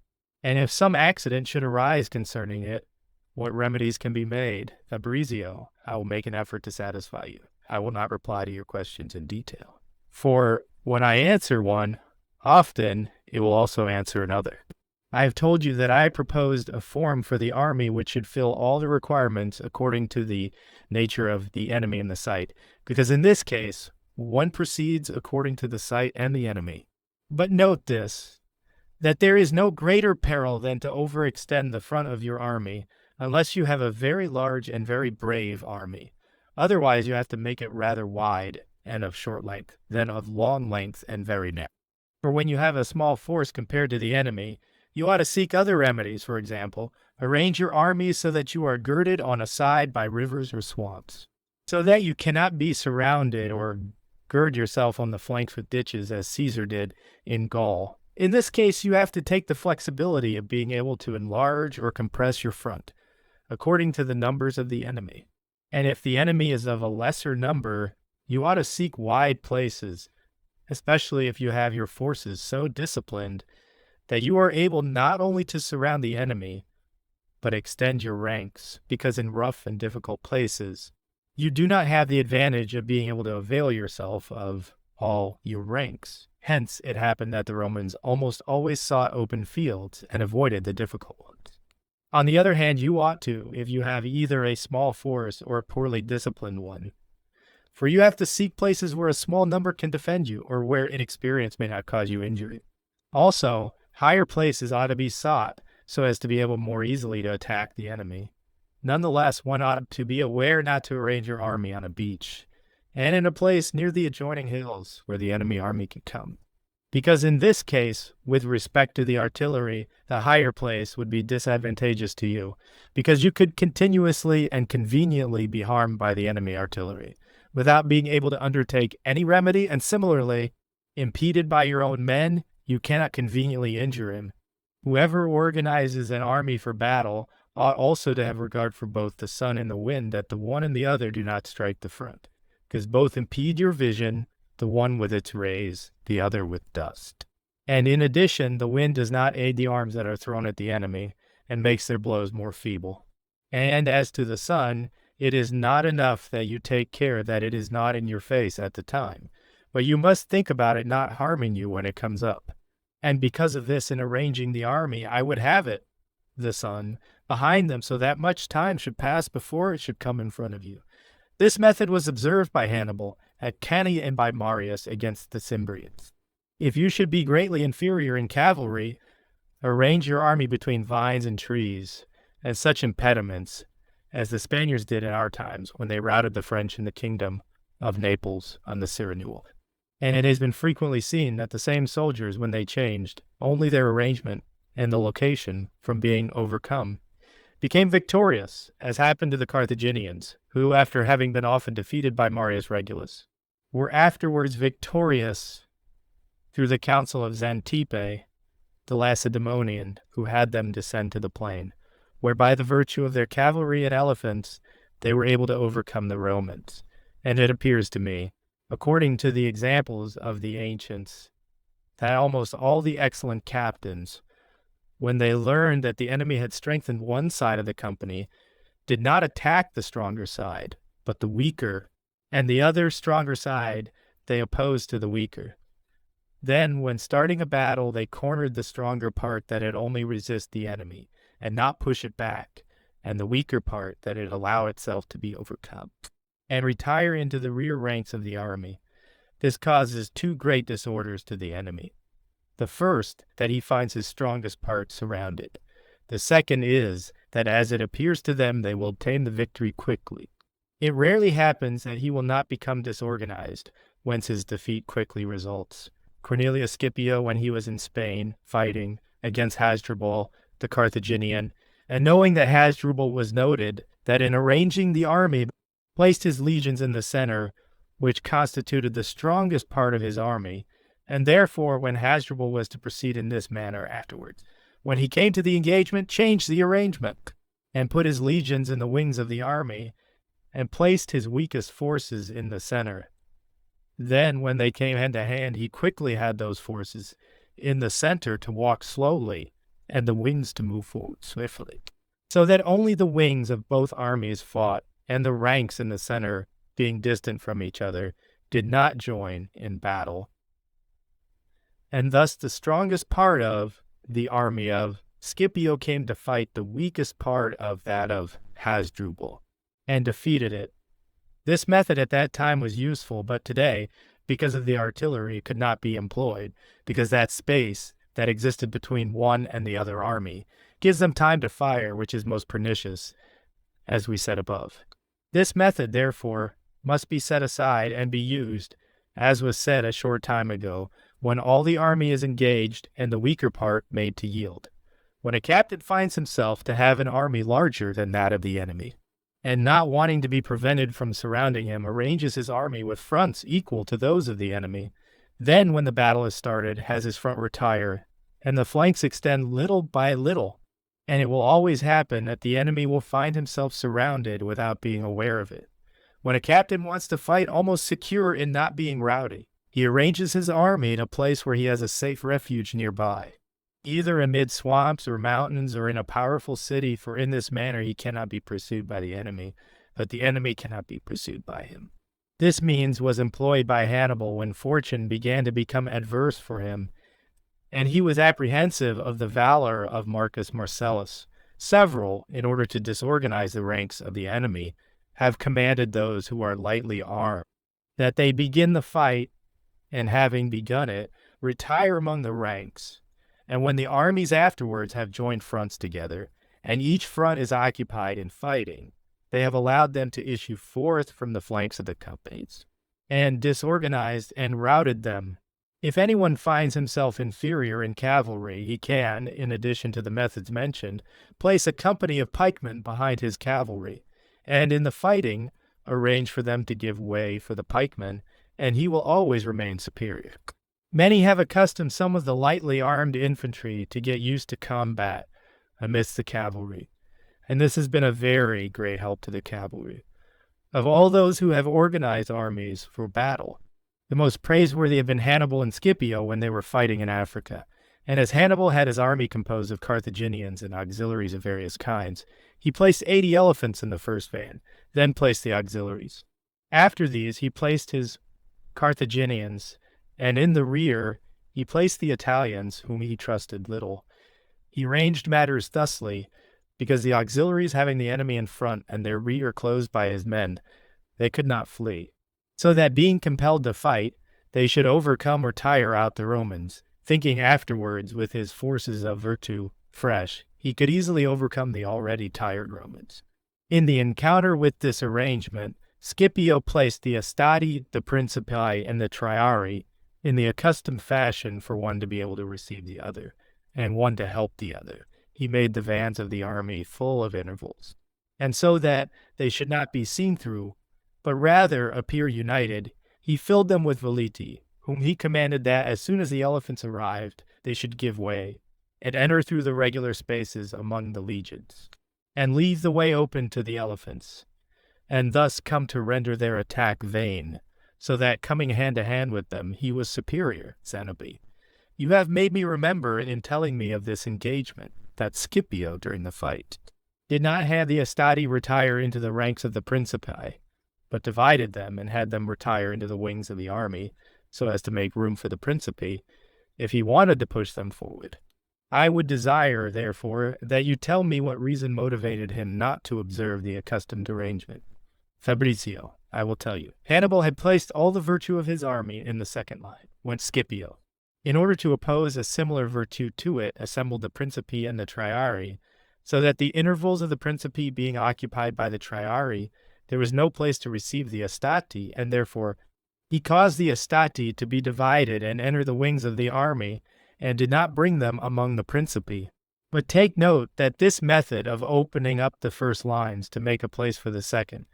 and if some accident should arise concerning it, what remedies can be made. Fabrizio, I will make an effort to satisfy you. I will not reply to your questions in detail. For when I answer one, often it will also answer another. I have told you that I proposed a form for the army which should fill all the requirements according to the nature of the enemy in the sight, because in this case, one proceeds according to the sight and the enemy. But note this, that there is no greater peril than to overextend the front of your army, unless you have a very large and very brave army. Otherwise you have to make it rather wide and of short length, than of long length and very narrow. For when you have a small force compared to the enemy, you ought to seek other remedies. For example, arrange your army so that you are girded on a side by rivers or swamps, so that you cannot be surrounded, or gird yourself on the flanks with ditches as Caesar did in Gaul. In this case, you have to take the flexibility of being able to enlarge or compress your front, according to the numbers of the enemy. And if the enemy is of a lesser number, you ought to seek wide places, especially if you have your forces so disciplined that you are able not only to surround the enemy, but extend your ranks, because in rough and difficult places, you do not have the advantage of being able to avail yourself of all your ranks. Hence, it happened that the Romans almost always sought open fields and avoided the difficult ones. On the other hand, you ought to, if you have either a small force or a poorly disciplined one. For you have to seek places where a small number can defend you, or where inexperience may not cause you injury. Also, higher places ought to be sought, so as to be able more easily to attack the enemy. Nonetheless, one ought to be aware not to arrange your army on a beach, and in a place near the adjoining hills where the enemy army can come. Because in this case, with respect to the artillery, the higher place would be disadvantageous to you, because you could continuously and conveniently be harmed by the enemy artillery, without being able to undertake any remedy, and similarly, impeded by your own men, you cannot conveniently injure him. Whoever organizes an army for battle ought also to have regard for both the sun and the wind, that the one and the other do not strike the front, because both impede your vision, the one with its rays, the other with dust. And in addition, the wind does not aid the arms that are thrown at the enemy, and makes their blows more feeble. And as to the sun, it is not enough that you take care that it is not in your face at the time, but you must think about it not harming you when it comes up. And because of this, in arranging the army, I would have it, the sun, behind them, so that much time should pass before it should come in front of you. This method was observed by Hannibal at Cannae and by Marius against the Cimbrians. If you should be greatly inferior in cavalry, arrange your army between vines and trees, and such impediments as the Spaniards did in our times when they routed the French in the kingdom of Naples on the Cyrenule. And it has been frequently seen that the same soldiers, when they changed only their arrangement and the location from being overcome, became victorious, as happened to the Carthaginians, who, after having been often defeated by Marius Regulus, were afterwards victorious through the council of Xantippe, the Lacedaemonian, who had them descend to the plain, where by the virtue of their cavalry and elephants they were able to overcome the Romans. And it appears to me, according to the examples of the ancients, that almost all the excellent captains, when they learned that the enemy had strengthened one side of the company, did not attack the stronger side, but the weaker, and the other stronger side they opposed to the weaker. Then, when starting a battle, they cornered the stronger part that it only resist the enemy, and not push it back, and the weaker part that it allow itself to be overcome, and retire into the rear ranks of the army. This causes two great disorders to the enemy. The first, that he finds his strongest part surrounded. The second is, that as it appears to them, they will obtain the victory quickly. It rarely happens that he will not become disorganized, whence his defeat quickly results. Cornelius Scipio, when he was in Spain, fighting against Hasdrubal, the Carthaginian, and knowing that Hasdrubal was noted, that in arranging the army, placed his legions in the center, which constituted the strongest part of his army, and therefore, when Hasdrubal was to proceed in this manner afterwards, when he came to the engagement, changed the arrangement, and put his legions in the wings of the army, and placed his weakest forces in the center. Then, when they came hand to hand, he quickly had those forces in the center to walk slowly, and the wings to move forward swiftly, so that only the wings of both armies fought, and the ranks in the center, being distant from each other, did not join in battle. And thus the strongest part of the army of Scipio came to fight the weakest part of that of Hasdrubal, and defeated it. This method at that time was useful, but today, because of the artillery, could not be employed, because that space that existed between one and the other army gives them time to fire, which is most pernicious, as we said above. This method, therefore, must be set aside and be used, as was said a short time ago, when all the army is engaged and the weaker part made to yield. When a captain finds himself to have an army larger than that of the enemy, and not wanting to be prevented from surrounding him, arranges his army with fronts equal to those of the enemy, then when the battle is started, has his front retire, and the flanks extend little by little, and it will always happen that the enemy will find himself surrounded without being aware of it. When a captain wants to fight almost secure in not being rowdy, he arranges his army in a place where he has a safe refuge nearby, either amid swamps or mountains or in a powerful city, for in this manner he cannot be pursued by the enemy, but the enemy cannot be pursued by him. This means was employed by Hannibal when fortune began to become adverse for him, and he was apprehensive of the valor of Marcus Marcellus. Several, in order to disorganize the ranks of the enemy, have commanded those who are lightly armed that they begin the fight, and having begun it, retire among the ranks. And when the armies afterwards have joined fronts together, and each front is occupied in fighting, they have allowed them to issue forth from the flanks of the companies, and disorganized and routed them. If anyone finds himself inferior in cavalry, he can, in addition to the methods mentioned, place a company of pikemen behind his cavalry, and in the fighting arrange for them to give way for the pikemen, and he will always remain superior. Many have accustomed some of the lightly armed infantry to get used to combat amidst the cavalry, and this has been a very great help to the cavalry. Of all those who have organized armies for battle, the most praiseworthy have been Hannibal and Scipio when they were fighting in Africa. And as Hannibal had his army composed of Carthaginians and auxiliaries of various kinds, he placed 80 elephants in the first van, then placed the auxiliaries. After these, he placed his Carthaginians, and in the rear, he placed the Italians, whom he trusted little. He arranged matters thusly, because the auxiliaries having the enemy in front and their rear closed by his men, they could not flee. So that being compelled to fight, they should overcome or tire out the Romans, thinking afterwards, with his forces of virtue fresh, he could easily overcome the already tired Romans. In the encounter with this arrangement, Scipio placed the Astati, the Principi, and the Triarii in the accustomed fashion for one to be able to receive the other, and one to help the other. He made the vans of the army full of intervals, and so that they should not be seen through, but rather appear united, he filled them with veleti, whom he commanded that as soon as the elephants arrived, they should give way, and enter through the regular spaces among the legions, and leave the way open to the elephants, and thus come to render their attack vain, so that, coming hand to hand with them, he was superior, Xenobe. You have made me remember, in telling me of this engagement, that Scipio, during the fight, did not have the Astati retire into the ranks of the Principi, but divided them and had them retire into the wings of the army, so as to make room for the Principi, if he wanted to push them forward. I would desire, therefore, that you tell me what reason motivated him not to observe the accustomed arrangement. Fabrizio, I will tell you. Hannibal had placed all the virtue of his army in the second line, went Scipio. In order to oppose a similar virtue to it, assembled the Principi and the Triarii, so that the intervals of the Principi being occupied by the Triarii, there was no place to receive the Astati, and therefore he caused the Astati to be divided and enter the wings of the army, and did not bring them among the Principi. But take note that this method of opening up the first lines to make a place for the second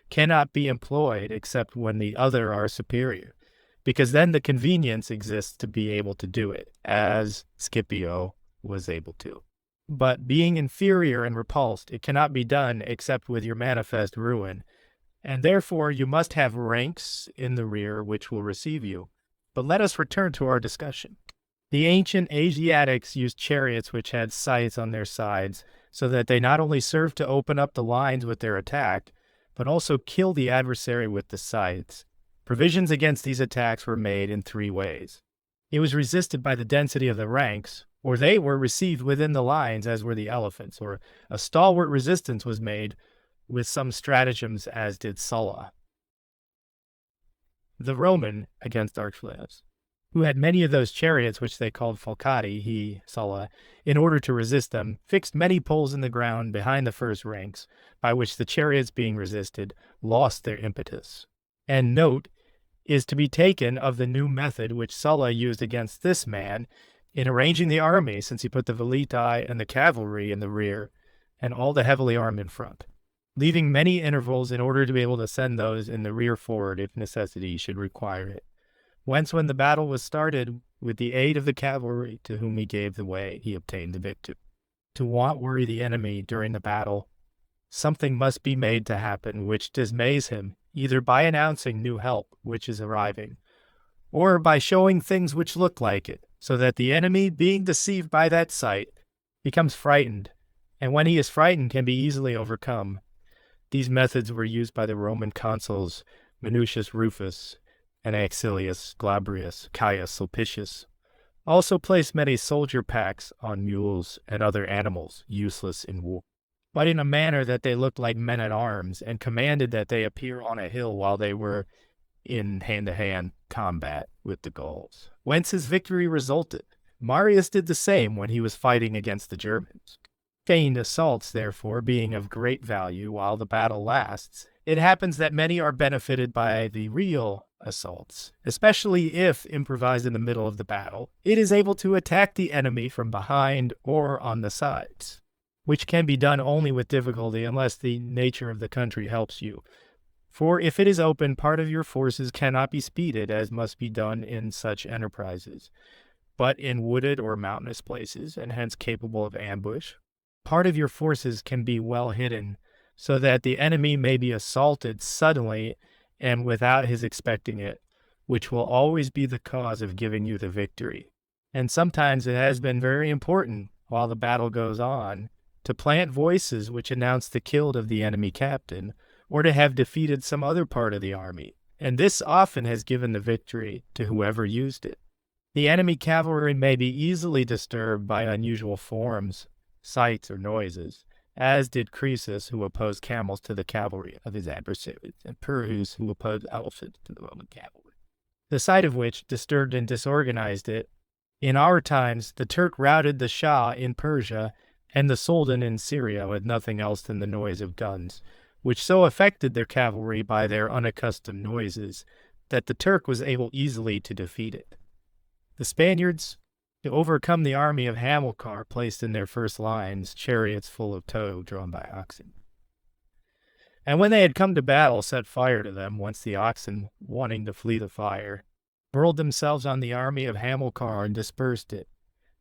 cannot be employed except when the other are superior, because then the convenience exists to be able to do it, as Scipio was able to. But being inferior and repulsed, it cannot be done except with your manifest ruin, and therefore you must have ranks in the rear which will receive you. But let us return to our discussion. The ancient Asiatics used chariots which had scythes on their sides, so that they not only served to open up the lines with their attack, but also kill the adversary with the scythes. Provisions against these attacks were made in 3 ways. It was resisted by the density of the ranks, or they were received within the lines as were the elephants, or a stalwart resistance was made with some stratagems as did Sulla, the Roman, against Archelaus, who had many of those chariots which they called falcati. He, Sulla, in order to resist them, fixed many poles in the ground behind the first ranks, by which the chariots being resisted lost their impetus. And note is to be taken of the new method which Sulla used against this man in arranging the army, since he put the veleti and the cavalry in the rear, and all the heavily armed in front, leaving many intervals in order to be able to send those in the rear forward if necessity should require it. Whence, when the battle was started, with the aid of the cavalry to whom he gave the way, he obtained the victory. To worry the enemy during the battle, something must be made to happen which dismays him, either by announcing new help which is arriving, or by showing things which look like it, so that the enemy, being deceived by that sight, becomes frightened, and when he is frightened can be easily overcome. These methods were used by the Roman consuls Minucius Rufus and Axilius Glabrius Caius Sulpicius. Also placed many soldier packs on mules and other animals useless in war, but in a manner that they looked like men at arms, and commanded that they appear on a hill while they were in hand-to-hand combat with the Gauls, whence his victory resulted. Marius did the same when he was fighting against the Germans. Feigned assaults, therefore, being of great value while the battle lasts, it happens that many are benefited by the real assaults, especially if, improvised in the middle of the battle, it is able to attack the enemy from behind or on the sides, which can be done only with difficulty unless the nature of the country helps you. For if it is open, part of your forces cannot be speeded, as must be done in such enterprises, but in wooded or mountainous places, and hence capable of ambush, part of your forces can be well hidden, so that the enemy may be assaulted suddenly and without his expecting it, which will always be the cause of giving you the victory. And sometimes it has been very important, while the battle goes on, to plant voices which announce the kill of the enemy captain, or to have defeated some other part of the army, and this often has given the victory to whoever used it. The enemy cavalry may be easily disturbed by unusual forms, sights, or noises, as did Croesus, who opposed camels to the cavalry of his adversaries, and Pyrrhus, who opposed elephants to the Roman cavalry, the sight of which disturbed and disorganized it. In our times, the Turk routed the Shah in Persia, and the Sultan in Syria with nothing else than the noise of guns, which so affected their cavalry by their unaccustomed noises that the Turk was able easily to defeat it. The Spaniards, to overcome the army of Hamilcar, placed in their first lines chariots full of tow drawn by oxen. And when they had come to battle, set fire to them, whence the oxen, wanting to flee the fire, hurled themselves on the army of Hamilcar and dispersed it.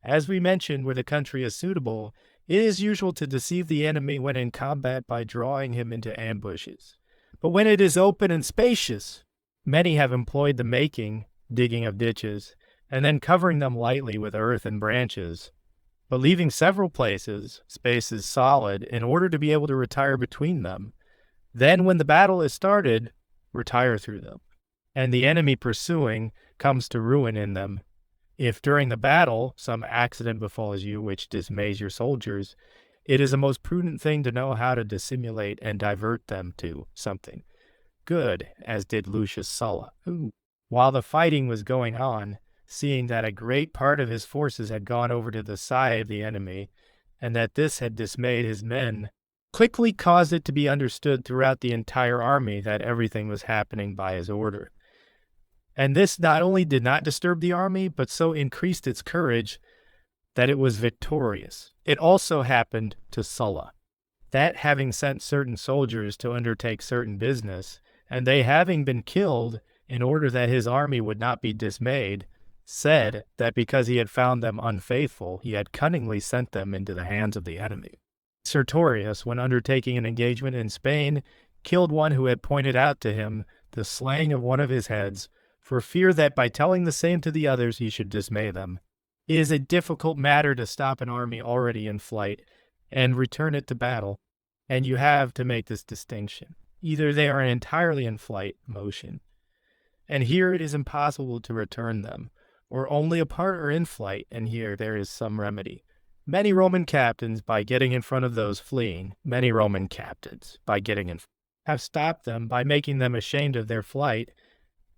As we mentioned, where the country is suitable, it is usual to deceive the enemy when in combat by drawing him into ambushes. But when it is open and spacious, many have employed the digging of ditches, and then covering them lightly with earth and branches, but leaving several spaces solid, in order to be able to retire between them. Then, when the battle is started, retire through them, and the enemy pursuing comes to ruin in them. If during the battle some accident befalls you which dismays your soldiers, it is a most prudent thing to know how to dissimulate and divert them to something good, as did Lucius Sulla, who, while the fighting was going on, seeing that a great part of his forces had gone over to the side of the enemy, and that this had dismayed his men, quickly caused it to be understood throughout the entire army that everything was happening by his order. And this not only did not disturb the army, but so increased its courage that it was victorious. It also happened to Sulla, that having sent certain soldiers to undertake certain business, and they having been killed, in order that his army would not be dismayed, said that because he had found them unfaithful, he had cunningly sent them into the hands of the enemy. Sertorius, when undertaking an engagement in Spain, killed one who had pointed out to him the slaying of one of his heads, for fear that by telling the same to the others he should dismay them. It is a difficult matter to stop an army already in flight and return it to battle, and you have to make this distinction. Either they are entirely in flight motion, and here it is impossible to return them, or only a part are in flight, and here there is some remedy. Many Roman captains, by getting in front of those fleeing, have stopped them by making them ashamed of their flight,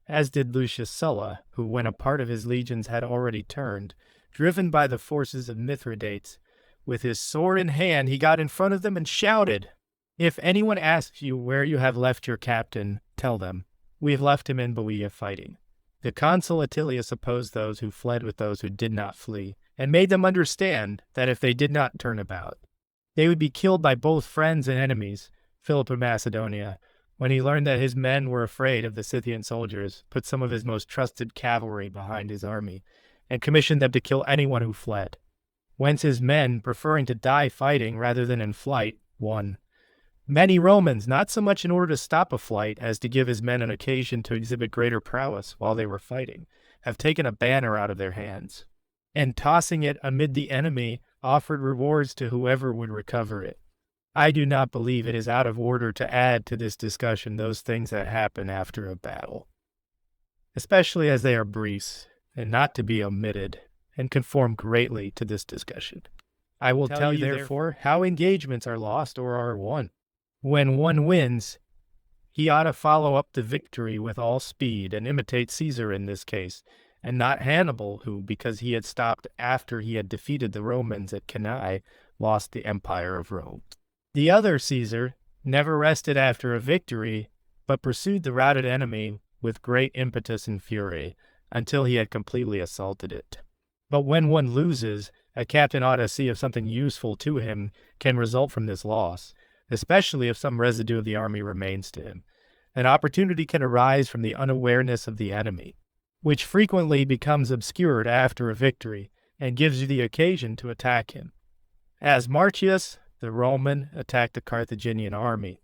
as did Lucius Sulla, who, when a part of his legions had already turned, driven by the forces of Mithridates, with his sword in hand, he got in front of them and shouted, "If anyone asks you where you have left your captain, tell them, we have left him in Boea fighting." The consul Attilius opposed those who fled with those who did not flee, and made them understand that if they did not turn about, they would be killed by both friends and enemies. Philip of Macedonia, when he learned that his men were afraid of the Scythian soldiers, put some of his most trusted cavalry behind his army, and commissioned them to kill anyone who fled. Whence his men, preferring to die fighting rather than in flight, won. Many Romans, not so much in order to stop a flight as to give his men an occasion to exhibit greater prowess while they were fighting, have taken a banner out of their hands. and tossing it amid the enemy offered rewards to whoever would recover it. I do not believe it is out of order to add to this discussion those things that happen after a battle, especially as they are briefs and not to be omitted, and conform greatly to this discussion. I will tell you, therefore, how engagements are lost or are won. When one wins, he ought to follow up the victory with all speed and imitate Caesar in this case, and not Hannibal, who, because he had stopped after he had defeated the Romans at Cannae, lost the empire of Rome. The other Caesar never rested after a victory, but pursued the routed enemy with great impetus and fury, until he had completely assaulted it. But when one loses, a captain ought to see if something useful to him can result from this loss, especially if some residue of the army remains to him. An opportunity can arise from the unawareness of the enemy, which frequently becomes obscured after a victory, and gives you the occasion to attack him. As Marcius, the Roman, attacked the Carthaginian army,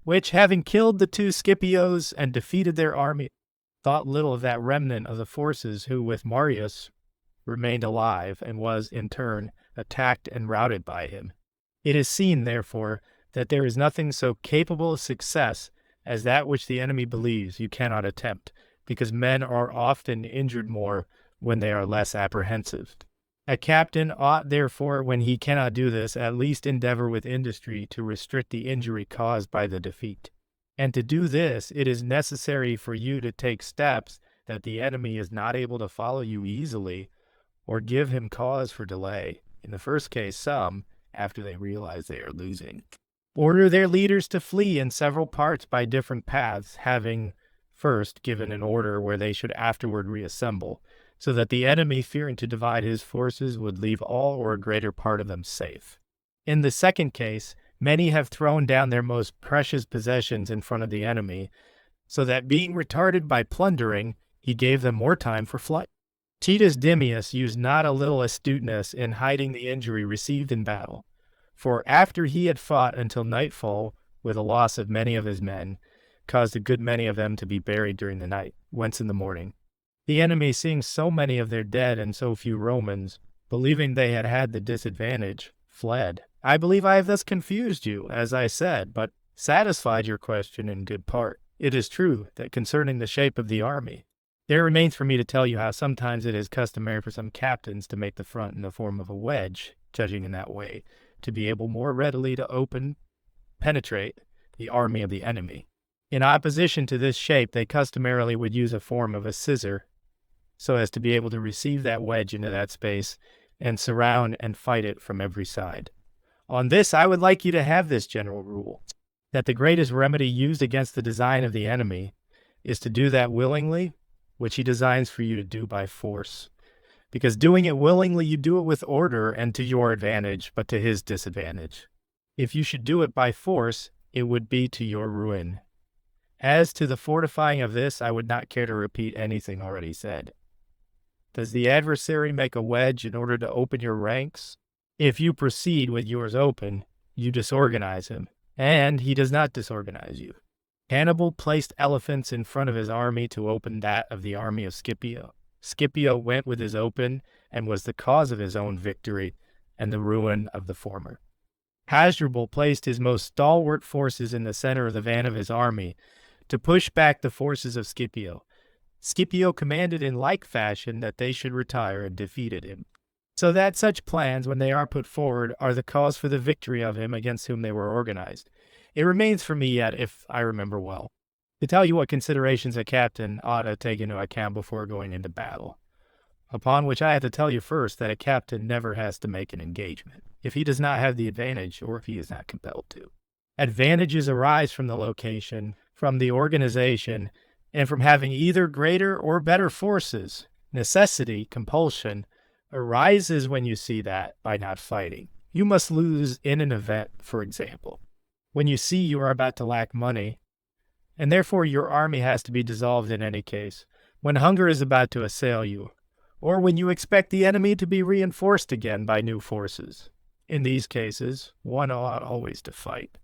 which, having killed the two Scipios and defeated their army, thought little of that remnant of the forces who, with Marius, remained alive and was, in turn, attacked and routed by him. It is seen, therefore, that there is nothing so capable of success as that which the enemy believes you cannot attempt, because men are often injured more when they are less apprehensive. A captain ought, therefore, when he cannot do this, at least endeavor with industry to restrict the injury caused by the defeat. And to do this, it is necessary for you to take steps that the enemy is not able to follow you easily, or give him cause for delay. In the first case, some, after they realize they are losing, order their leaders to flee in several parts by different paths, having first given an order where they should afterward reassemble, so that the enemy, fearing to divide his forces, would leave all or a greater part of them safe. In the second case, many have thrown down their most precious possessions in front of the enemy, so that being retarded by plundering, he gave them more time for flight. Titus Dimmius used not a little astuteness in hiding the injury received in battle, for after he had fought until nightfall, with a loss of many of his men, caused a good many of them to be buried during the night, whence in the morning the enemy, seeing so many of their dead and so few Romans, believing they had had the disadvantage, fled. I believe I have thus confused you, as I said, but satisfied your question in good part. It is true that concerning the shape of the army, there remains for me to tell you how sometimes it is customary for some captains to make the front in the form of a wedge, judging in that way, to be able more readily to penetrate the army of the enemy. In opposition to this shape, they customarily would use a form of a scissor, so as to be able to receive that wedge into that space and surround and fight it from every side. On this, I would like you to have this general rule, that the greatest remedy used against the design of the enemy is to do that willingly, which he designs for you to do by force. Because doing it willingly, you do it with order and to your advantage, but to his disadvantage. If you should do it by force, it would be to your ruin. As to the fortifying of this, I would not care to repeat anything already said. Does the adversary make a wedge in order to open your ranks? If you proceed with yours open, you disorganize him, and he does not disorganize you. Hannibal placed elephants in front of his army to open that of the army of Scipio. Scipio went with his open, and was the cause of his own victory and the ruin of the former. Hasdrubal placed his most stalwart forces in the center of the van of his army to push back the forces of Scipio. Scipio commanded in like fashion that they should retire, and defeated him. So that such plans, when they are put forward, are the cause for the victory of him against whom they were organized. It remains for me yet, if I remember well, to tell you what considerations a captain ought to take into account before going into battle. Upon which I have to tell you first that a captain never has to make an engagement, if he does not have the advantage or if he is not compelled to. Advantages arise from the location, from the organization, and from having either greater or better forces. Necessity, compulsion, arises when you see that by not fighting. You must lose in an event, for example, when you see you are about to lack money, and therefore your army has to be dissolved in any case, when hunger is about to assail you, or when you expect the enemy to be reinforced again by new forces. In these cases, one ought always to fight,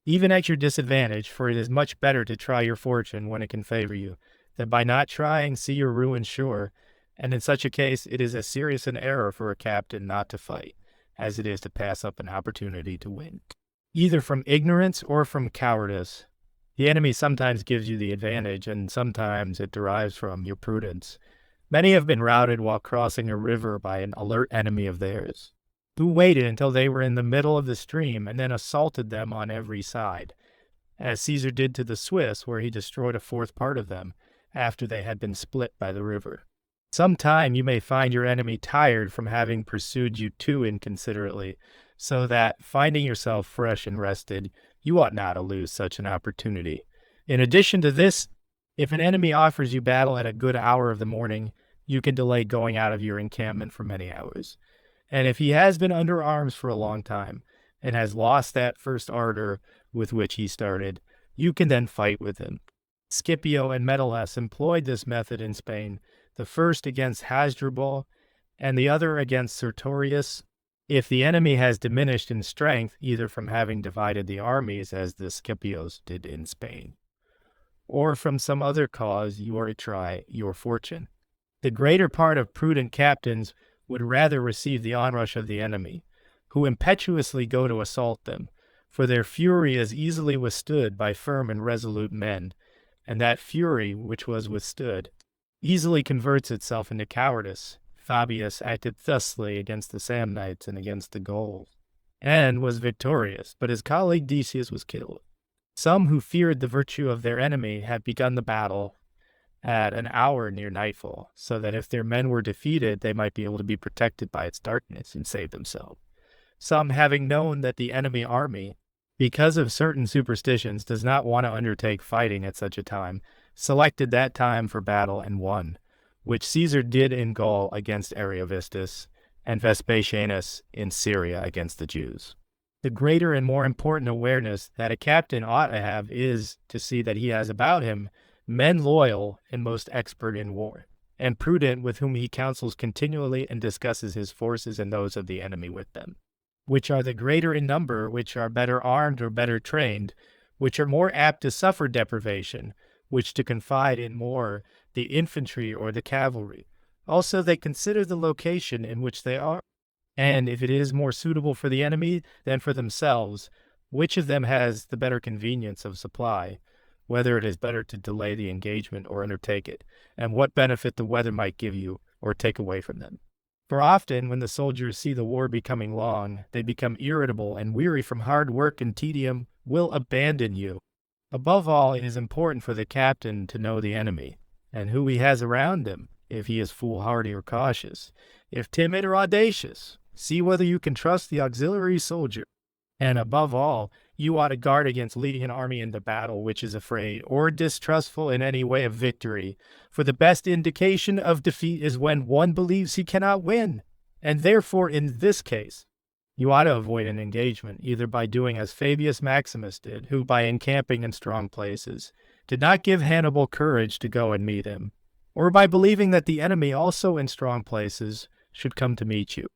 even at your disadvantage, for it is much better to try your fortune when it can favor you, than by not trying see your ruin sure, and in such a case it is as serious an error for a captain not to fight as it is to pass up an opportunity to win. Either from ignorance or from cowardice, the enemy sometimes gives you the advantage, and sometimes it derives from your prudence. Many have been routed while crossing a river by an alert enemy of theirs, who waited until they were in the middle of the stream and then assaulted them on every side, as Caesar did to the Swiss, where he destroyed a fourth part of them after they had been split by the river. Sometime you may find your enemy tired from having pursued you too inconsiderately, so that, finding yourself fresh and rested, you ought not to lose such an opportunity. In addition to this, if an enemy offers you battle at a good hour of the morning, you can delay going out of your encampment for many hours. And if he has been under arms for a long time, and has lost that first ardor with which he started, you can then fight with him. Scipio and Metellus employed this method in Spain, the first against Hasdrubal, and the other against Sertorius. If the enemy has diminished in strength, either from having divided the armies, as the Scipios did in Spain, or from some other cause, you are to try your fortune. The greater part of prudent captains would rather receive the onrush of the enemy, who impetuously go to assault them, for their fury is easily withstood by firm and resolute men, and that fury which was withstood easily converts itself into cowardice. Fabius acted thusly against the Samnites and against the Gauls, and was victorious, but his colleague Decius was killed. Some who feared the virtue of their enemy had begun the battle at an hour near nightfall, so that if their men were defeated, they might be able to be protected by its darkness and save themselves. Some, having known that the enemy army, because of certain superstitions, does not want to undertake fighting at such a time, selected that time for battle and won, which Caesar did in Gaul against Ariovistus, and Vespasianus in Syria against the Jews. The greater and more important awareness that a captain ought to have is to see that he has about him men loyal and most expert in war, and prudent, with whom he counsels continually and discusses his forces and those of the enemy with them, which are the greater in number, which are better armed or better trained, which are more apt to suffer deprivation, which to confide in more the infantry or the cavalry. Also they consider the location in which they are, and if it is more suitable for the enemy than for themselves, which of them has the better convenience of supply, whether it is better to delay the engagement or undertake it, and what benefit the weather might give you or take away from them. For often, when the soldiers see the war becoming long, they become irritable and weary from hard work and tedium, will abandon you. Above all, it is important for the captain to know the enemy, and who he has around him, if he is foolhardy or cautious, if timid or audacious. See whether you can trust the auxiliary soldier. And above all, you ought to guard against leading an army into battle which is afraid or distrustful in any way of victory, for the best indication of defeat is when one believes he cannot win. And therefore, in this case, you ought to avoid an engagement, either by doing as Fabius Maximus did, who, by encamping in strong places, did not give Hannibal courage to go and meet him, or by believing that the enemy also in strong places should come to meet you.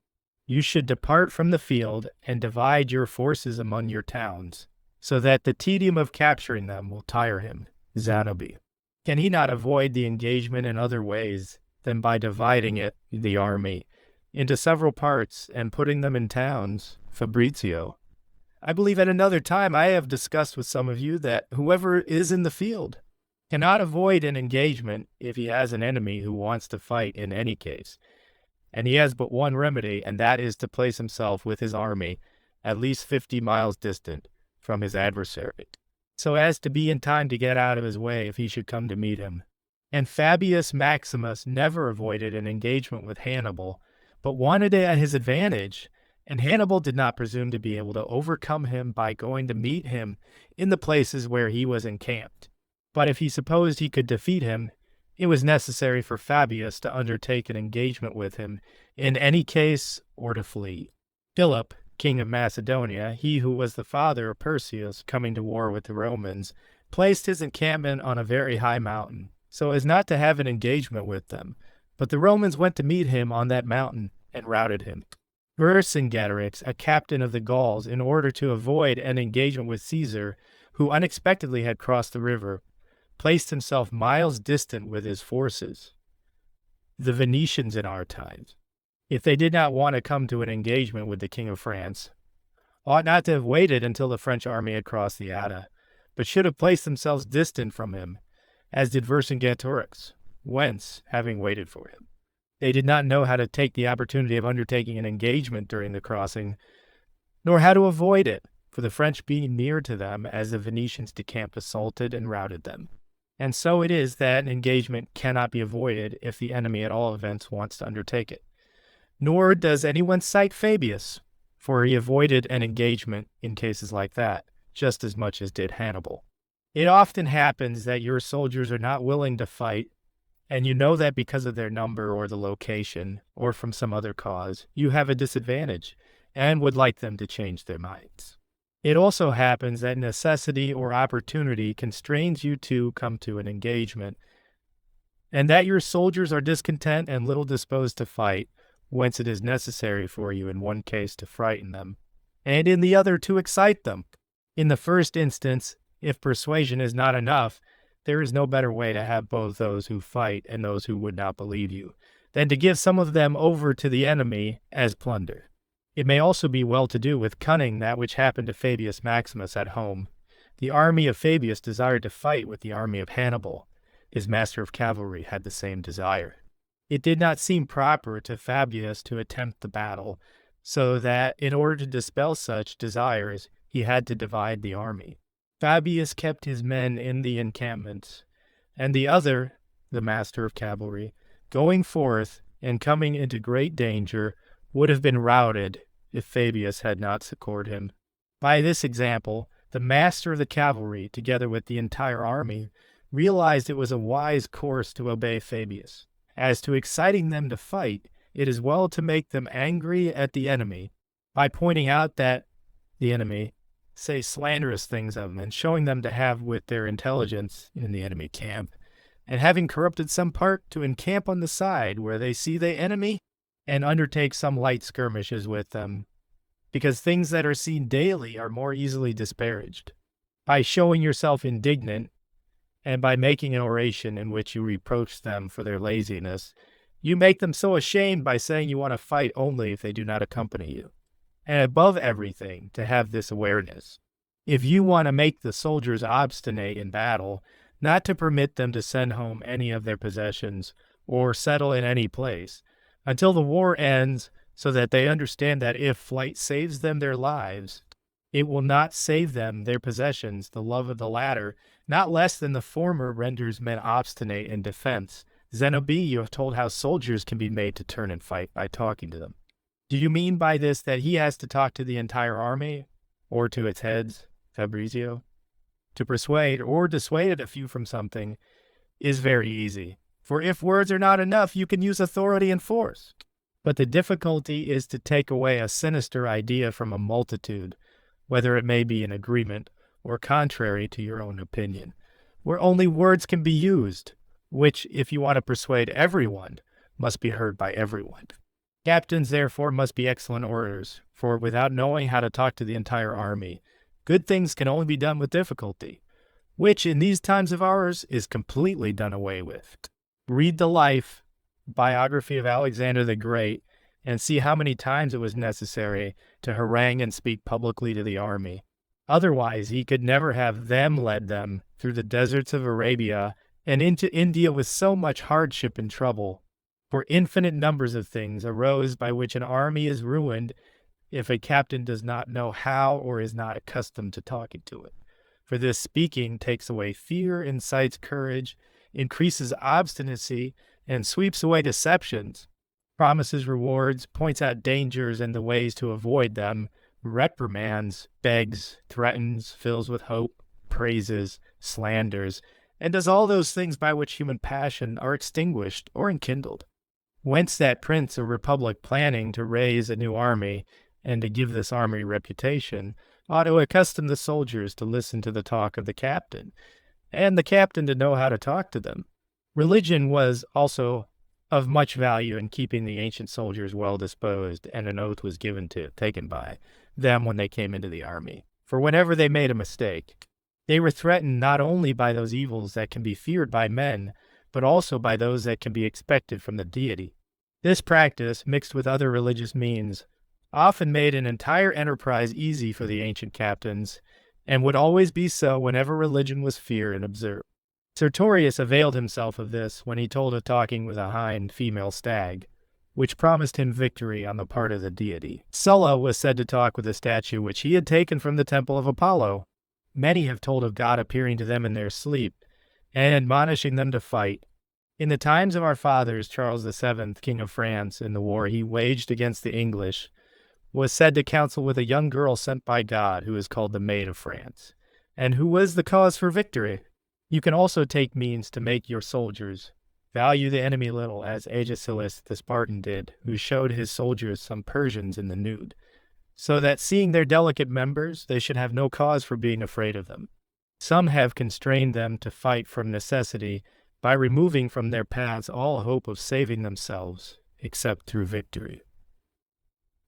You should depart from the field and divide your forces among your towns, so that the tedium of capturing them will tire him. Zanobi. Can he not avoid the engagement in other ways than by dividing it, the army, into several parts and putting them in towns? Fabrizio. I believe at another time I have discussed with some of you that whoever is in the field cannot avoid an engagement if he has an enemy who wants to fight in any case. And he has but one remedy, and that is to place himself with his army at least 50 miles distant from his adversary, so as to be in time to get out of his way if he should come to meet him. And Fabius Maximus never avoided an engagement with Hannibal, but wanted it at his advantage, and Hannibal did not presume to be able to overcome him by going to meet him in the places where he was encamped. But if he supposed he could defeat him, it was necessary for Fabius to undertake an engagement with him in any case or to flee. Philip, king of Macedonia, he who was the father of Perseus, coming to war with the Romans, placed his encampment on a very high mountain, so as not to have an engagement with them. But the Romans went to meet him on that mountain and routed him. Vercingetorix, a captain of the Gauls, in order to avoid an engagement with Caesar, who unexpectedly had crossed the river, placed himself miles distant with his forces. the Venetians in our times, if they did not want to come to an engagement with the King of France, ought not to have waited until the French army had crossed the Adda, but should have placed themselves distant from him, as did Vercingetorix, whence, having waited for him, they did not know how to take the opportunity of undertaking an engagement during the crossing, nor how to avoid it, for the French being near to them as the Venetians decamped, assaulted, and routed them. And so it is that an engagement cannot be avoided if the enemy at all events wants to undertake it. Nor does anyone cite Fabius, for he avoided an engagement in cases like that, just as much as did Hannibal. It often happens that your soldiers are not willing to fight, and you know that because of their number or the location, or from some other cause, you have a disadvantage, and would like them to change their minds. It also happens that necessity or opportunity constrains you to come to an engagement, and that your soldiers are discontent and little disposed to fight, whence it is necessary for you in one case to frighten them, and in the other to excite them. In the first instance, if persuasion is not enough, there is no better way to have both those who fight and those who would not believe you, than to give some of them over to the enemy as plunder. It may also be well to do with cunning that which happened to Fabius Maximus at home. The army of Fabius desired to fight with the army of Hannibal. His master of cavalry had the same desire. It did not seem proper to Fabius to attempt the battle, so that in order to dispel such desires, he had to divide the army. Fabius kept his men in the encampments, and the other, the master of cavalry, going forth and coming into great danger, would have been routed if Fabius had not succored him. By this example, the master of the cavalry, together with the entire army, realized it was a wise course to obey Fabius. As to exciting them to fight, it is well to make them angry at the enemy by pointing out that the enemy say slanderous things of them and showing them to have with their intelligence in the enemy camp, and having corrupted some part to encamp on the side where they see the enemy and undertake some light skirmishes with them, because things that are seen daily are more easily disparaged. By showing yourself indignant, and by making an oration in which you reproach them for their laziness, you make them so ashamed by saying you want to fight only if they do not accompany you. And above everything, to have this awareness. If you want to make the soldiers obstinate in battle, not to permit them to send home any of their possessions or settle in any place, until the war ends, so that they understand that if flight saves them their lives, it will not save them their possessions, the love of the latter, not less than the former renders men obstinate in defense. Zenobi, you have told how soldiers can be made to turn and fight by talking to them. Do you mean by this that he has to talk to the entire army, or to its heads, Fabrizio? To persuade or dissuade a few from something is very easy, for if words are not enough, you can use authority and force. But the difficulty is to take away a sinister idea from a multitude, whether it may be in agreement or contrary to your own opinion, where only words can be used, which, if you want to persuade everyone, must be heard by everyone. Captains, therefore, must be excellent orators, for without knowing how to talk to the entire army, good things can only be done with difficulty, which in these times of ours is completely done away with. Read the biography of Alexander the Great, and see how many times it was necessary to harangue and speak publicly to the army. Otherwise, he could never have them led them through the deserts of Arabia and into India with so much hardship and trouble. For infinite numbers of things arose by which an army is ruined if a captain does not know how or is not accustomed to talking to it. For this speaking takes away fear, incites courage, increases obstinacy, and sweeps away deceptions, promises rewards, points out dangers and the ways to avoid them, reprimands, begs, threatens, fills with hope, praises, slanders, and does all those things by which human passion are extinguished or enkindled. Whence that prince or republic planning to raise a new army, and to give this army reputation, ought to accustom the soldiers to listen to the talk of the captain, and the captain to know how to talk to them. Religion was also of much value in keeping the ancient soldiers well disposed, and an oath was taken by them when they came into the army. For whenever they made a mistake, they were threatened not only by those evils that can be feared by men, but also by those that can be expected from the deity. This practice, mixed with other religious means, often made an entire enterprise easy for the ancient captains, and would always be so whenever religion was feared and observed. Sertorius availed himself of this when he told of talking with a hind female stag, which promised him victory on the part of the deity. Sulla was said to talk with a statue which he had taken from the temple of Apollo. Many have told of God appearing to them in their sleep and admonishing them to fight. In the times of our fathers, Charles VII, King of France, in the war he waged against the English, was said to counsel with a young girl sent by God who is called the Maid of France, and who was the cause for victory. You can also take means to make your soldiers value the enemy little, as Agesilaus the Spartan did, who showed his soldiers some Persians in the nude, so that seeing their delicate members, they should have no cause for being afraid of them. Some have constrained them to fight from necessity by removing from their paths all hope of saving themselves, except through victory.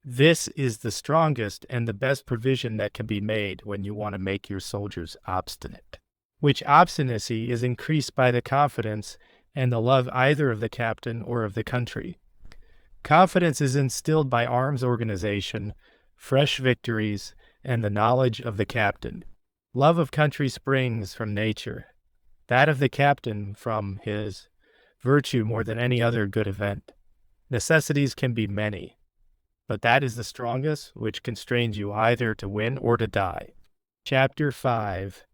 This is the strongest and the best provision that can be made when you want to make your soldiers obstinate, which obstinacy is increased by the confidence and the love either of the captain or of the country. Confidence is instilled by arms organization, fresh victories, and the knowledge of the captain. Love of country springs from nature, that of the captain from his virtue more than any other good event. Necessities can be many, but that is the strongest which constrains you either to win or to die. Chapter 5,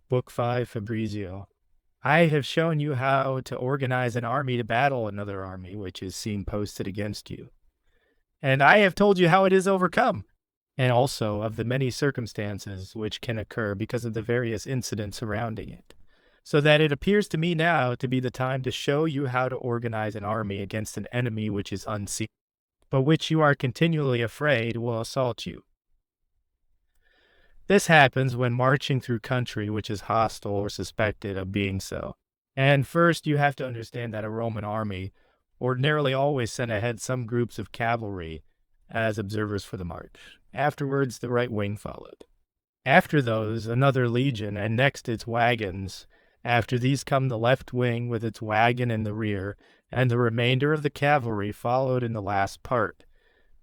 Book 5, Fabrizio. I have shown you how to organize an army to battle another army which is seen posted against you. And I have told you how it is overcome, and also of the many circumstances which can occur because of the various incidents surrounding it, so that it appears to me now to be the time to show you how to organize an army against an enemy which is unseen, but which you are continually afraid will assault you. This happens when marching through country which is hostile or suspected of being so. And first you have to understand that a Roman army ordinarily always sent ahead some groups of cavalry as observers for the march. Afterwards, the right wing followed. After those, another legion, and next its wagons. After these come the left wing with its wagon in the rear, and the remainder of the cavalry followed in the last part.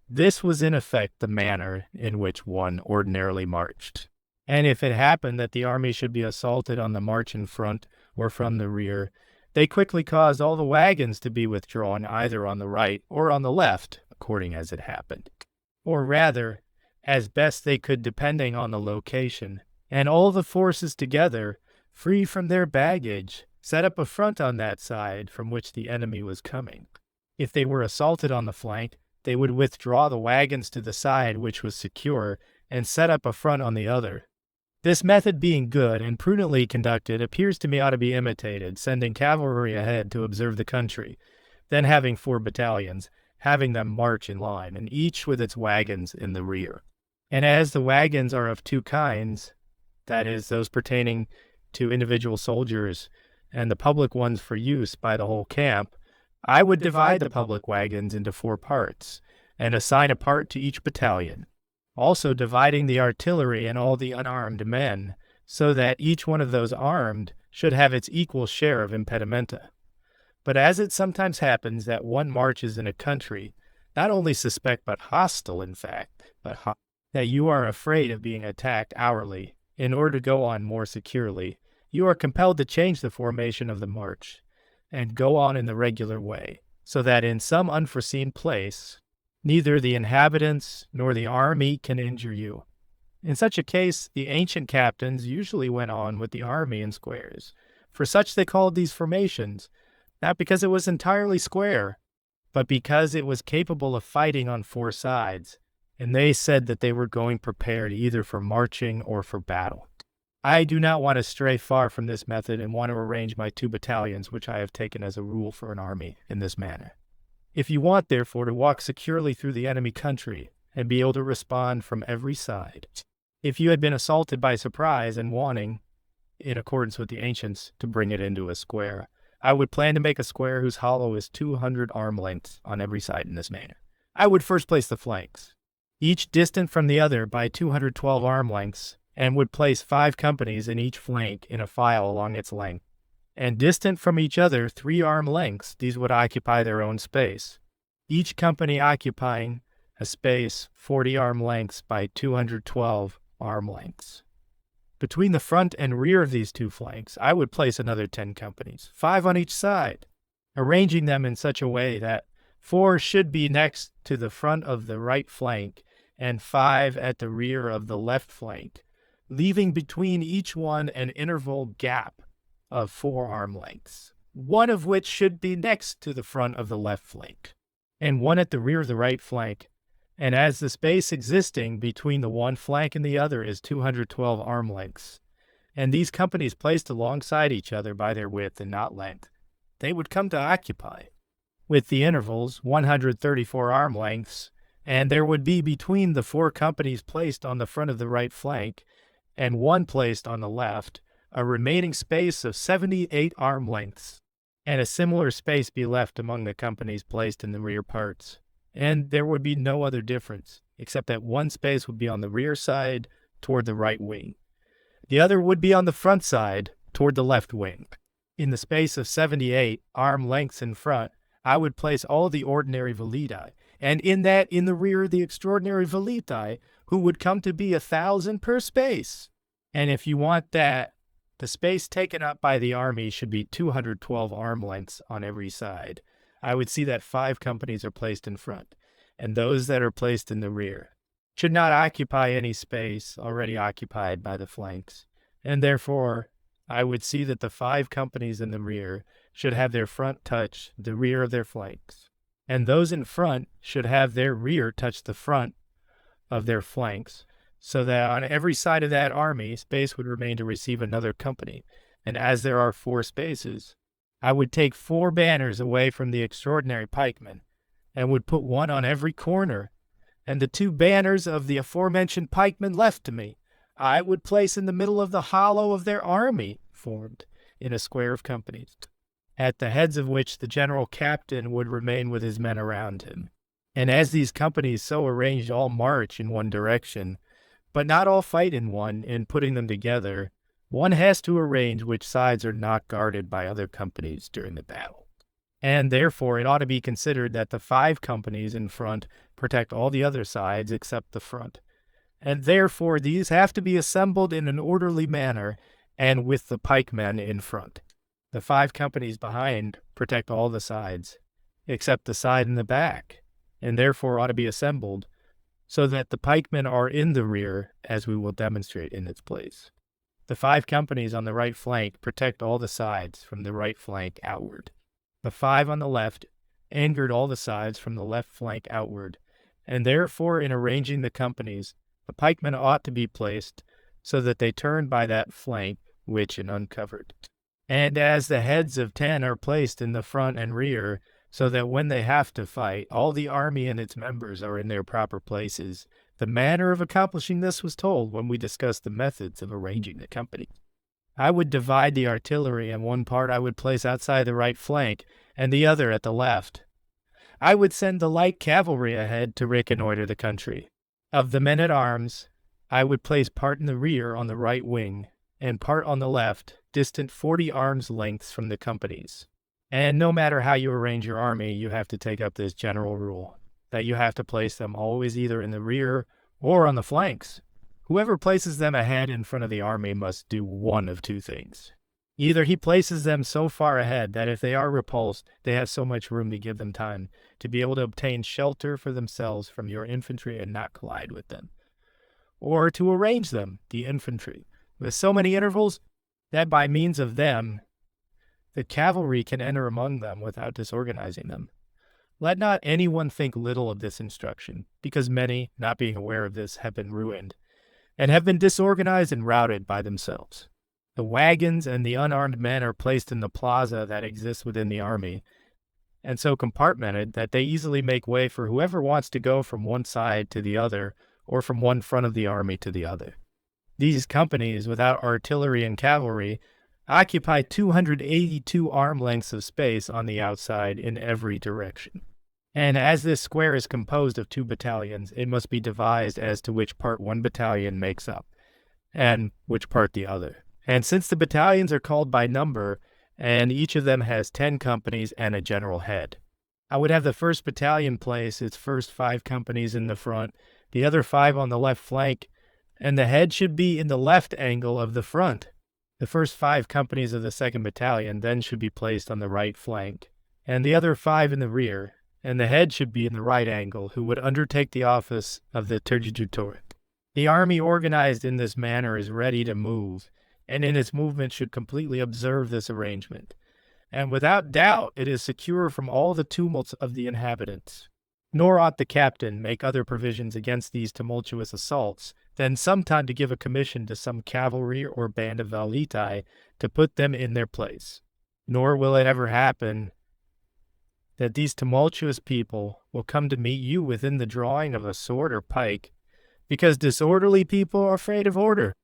This was in effect the manner in which one ordinarily marched. And if it happened that the army should be assaulted on the march in front or from the rear, they quickly caused all the wagons to be withdrawn either on the right or on the left, according as it happened, or rather, as best they could depending on the location, and all the forces together, free from their baggage, set up a front on that side from which the enemy was coming. If they were assaulted on the flank, they would withdraw the wagons to the side which was secure and set up a front on the other. This method being good and prudently conducted appears to me ought to be imitated, sending cavalry ahead to observe the country, then having 4 battalions, having them march in line, and each with its wagons in the rear. And as the wagons are of 2 kinds, that is, those pertaining to individual soldiers and the public ones for use by the whole camp, I would divide the public wagons into 4 parts, and assign a part to each battalion, also dividing the artillery and all the unarmed men, so that each one of those armed should have its equal share of impedimenta. But as it sometimes happens that one marches in a country, not only suspect but hostile in fact, but that you are afraid of being attacked hourly, in order to go on more securely, you are compelled to change the formation of the march, and go on in the regular way, so that in some unforeseen place, neither the inhabitants nor the army can injure you. In such a case, the ancient captains usually went on with the army in squares, for such they called these formations, not because it was entirely square, but because it was capable of fighting on 4 sides, and they said that they were going prepared either for marching or for battle. I do not want to stray far from this method and want to arrange my 2 battalions, which I have taken as a rule for an army, in this manner. If you want, therefore, to walk securely through the enemy country and be able to respond from every side, if you had been assaulted by surprise and wanting, in accordance with the ancients, to bring it into a square, I would plan to make a square whose hollow is 200 arm lengths on every side in this manner. I would first place the flanks, each distant from the other by 212 arm lengths, and would place 5 companies in each flank in a file along its length. and distant from each other 3 arm lengths, these would occupy their own space, each company occupying a space 40 arm lengths by 212 arm lengths. Between the front and rear of these 2 flanks, I would place another 10 companies, 5 on each side, arranging them in such a way that 4 should be next to the front of the right flank and 5 at the rear of the left flank, leaving between each one an interval gap of 4 arm lengths, one of which should be next to the front of the left flank, and one at the rear of the right flank. And as the space existing between the one flank and the other is 212 arm lengths, and these companies placed alongside each other by their width and not length, they would come to occupy, with the intervals 134 arm lengths, and there would be between the 4 companies placed on the front of the right flank and one placed on the left, a remaining space of 78 arm lengths, and a similar space be left among the companies placed in the rear parts. And there would be no other difference, except that one space would be on the rear side toward the right wing. The other would be on the front side toward the left wing. In the space of 78 arm lengths in front, I would place all the ordinary veleti, and in the rear the extraordinary veleti, who would come to be 1,000 per space. And if you want that, the space taken up by the army should be 212 arm lengths on every side. I would see that 5 companies are placed in front, and those that are placed in the rear should not occupy any space already occupied by the flanks, and therefore I would see that the 5 companies in the rear should have their front touch the rear of their flanks, and those in front should have their rear touch the front of their flanks, so that on every side of that army, space would remain to receive another company. And as there are 4 spaces, I would take 4 banners away from the extraordinary pikemen, and would put one on every corner, and the 2 banners of the aforementioned pikemen left to me, I would place in the middle of the hollow of their army, formed in a square of companies, at the heads of which the general captain would remain with his men around him. And as these companies so arranged all march in one direction, but not all fight in one, in putting them together, one has to arrange which sides are not guarded by other companies during the battle. And therefore it ought to be considered that the 5 companies in front protect all the other sides except the front. And therefore these have to be assembled in an orderly manner and with the pikemen in front. The 5 companies behind protect all the sides except the side in the back, and therefore ought to be assembled so that the pikemen are in the rear, as we will demonstrate in its place. The 5 companies on the right flank protect all the sides from the right flank outward. The 5 on the left anchored all the sides from the left flank outward, and therefore in arranging the companies, the pikemen ought to be placed so that they turn by that flank which is uncovered. And as the heads of 10 are placed in the front and rear, so that when they have to fight, all the army and its members are in their proper places. The manner of accomplishing this was told when we discussed the methods of arranging the company. I would divide the artillery, and one part I would place outside the right flank, and the other at the left. I would send the light cavalry ahead to reconnoiter the country. Of the men-at-arms, I would place part in the rear on the right wing, and part on the left, distant 40 arms lengths from the companies. And no matter how you arrange your army, you have to take up this general rule, that you have to place them always either in the rear or on the flanks. Whoever places them ahead in front of the army must do one of 2 things. Either he places them so far ahead that if they are repulsed, they have so much room to give them time to be able to obtain shelter for themselves from your infantry and not collide with them, or to arrange them, the infantry, with so many intervals that by means of them, the cavalry can enter among them without disorganizing them. Let not anyone think little of this instruction, because many, not being aware of this, have been ruined, and have been disorganized and routed by themselves. The wagons and the unarmed men are placed in the plaza that exists within the army, and so compartmented that they easily make way for whoever wants to go from one side to the other, or from one front of the army to the other. These companies, without artillery and cavalry, occupy 282 arm lengths of space on the outside in every direction. And as this square is composed of 2 battalions, it must be devised as to which part one battalion makes up, and which part the other. And since the battalions are called by number, and each of them has 10 companies and a general head. I would have the 1st Battalion place its first 5 companies in the front, the other 5 on the left flank, and the head should be in the left angle of the front. The first 5 companies of the 2nd Battalion then should be placed on the right flank, and the other 5 in the rear, and the head should be in the right angle, who would undertake the office of the tergitatore. The army organized in this manner is ready to move, and in its movement should completely observe this arrangement. And without doubt it is secure from all the tumults of the inhabitants. Nor ought the captain make other provisions against these tumultuous assaults than sometime to give a commission to some cavalry or band of velitai to put them in their place. Nor will it ever happen that these tumultuous people will come to meet you within the drawing of a sword or pike, because disorderly people are afraid of order,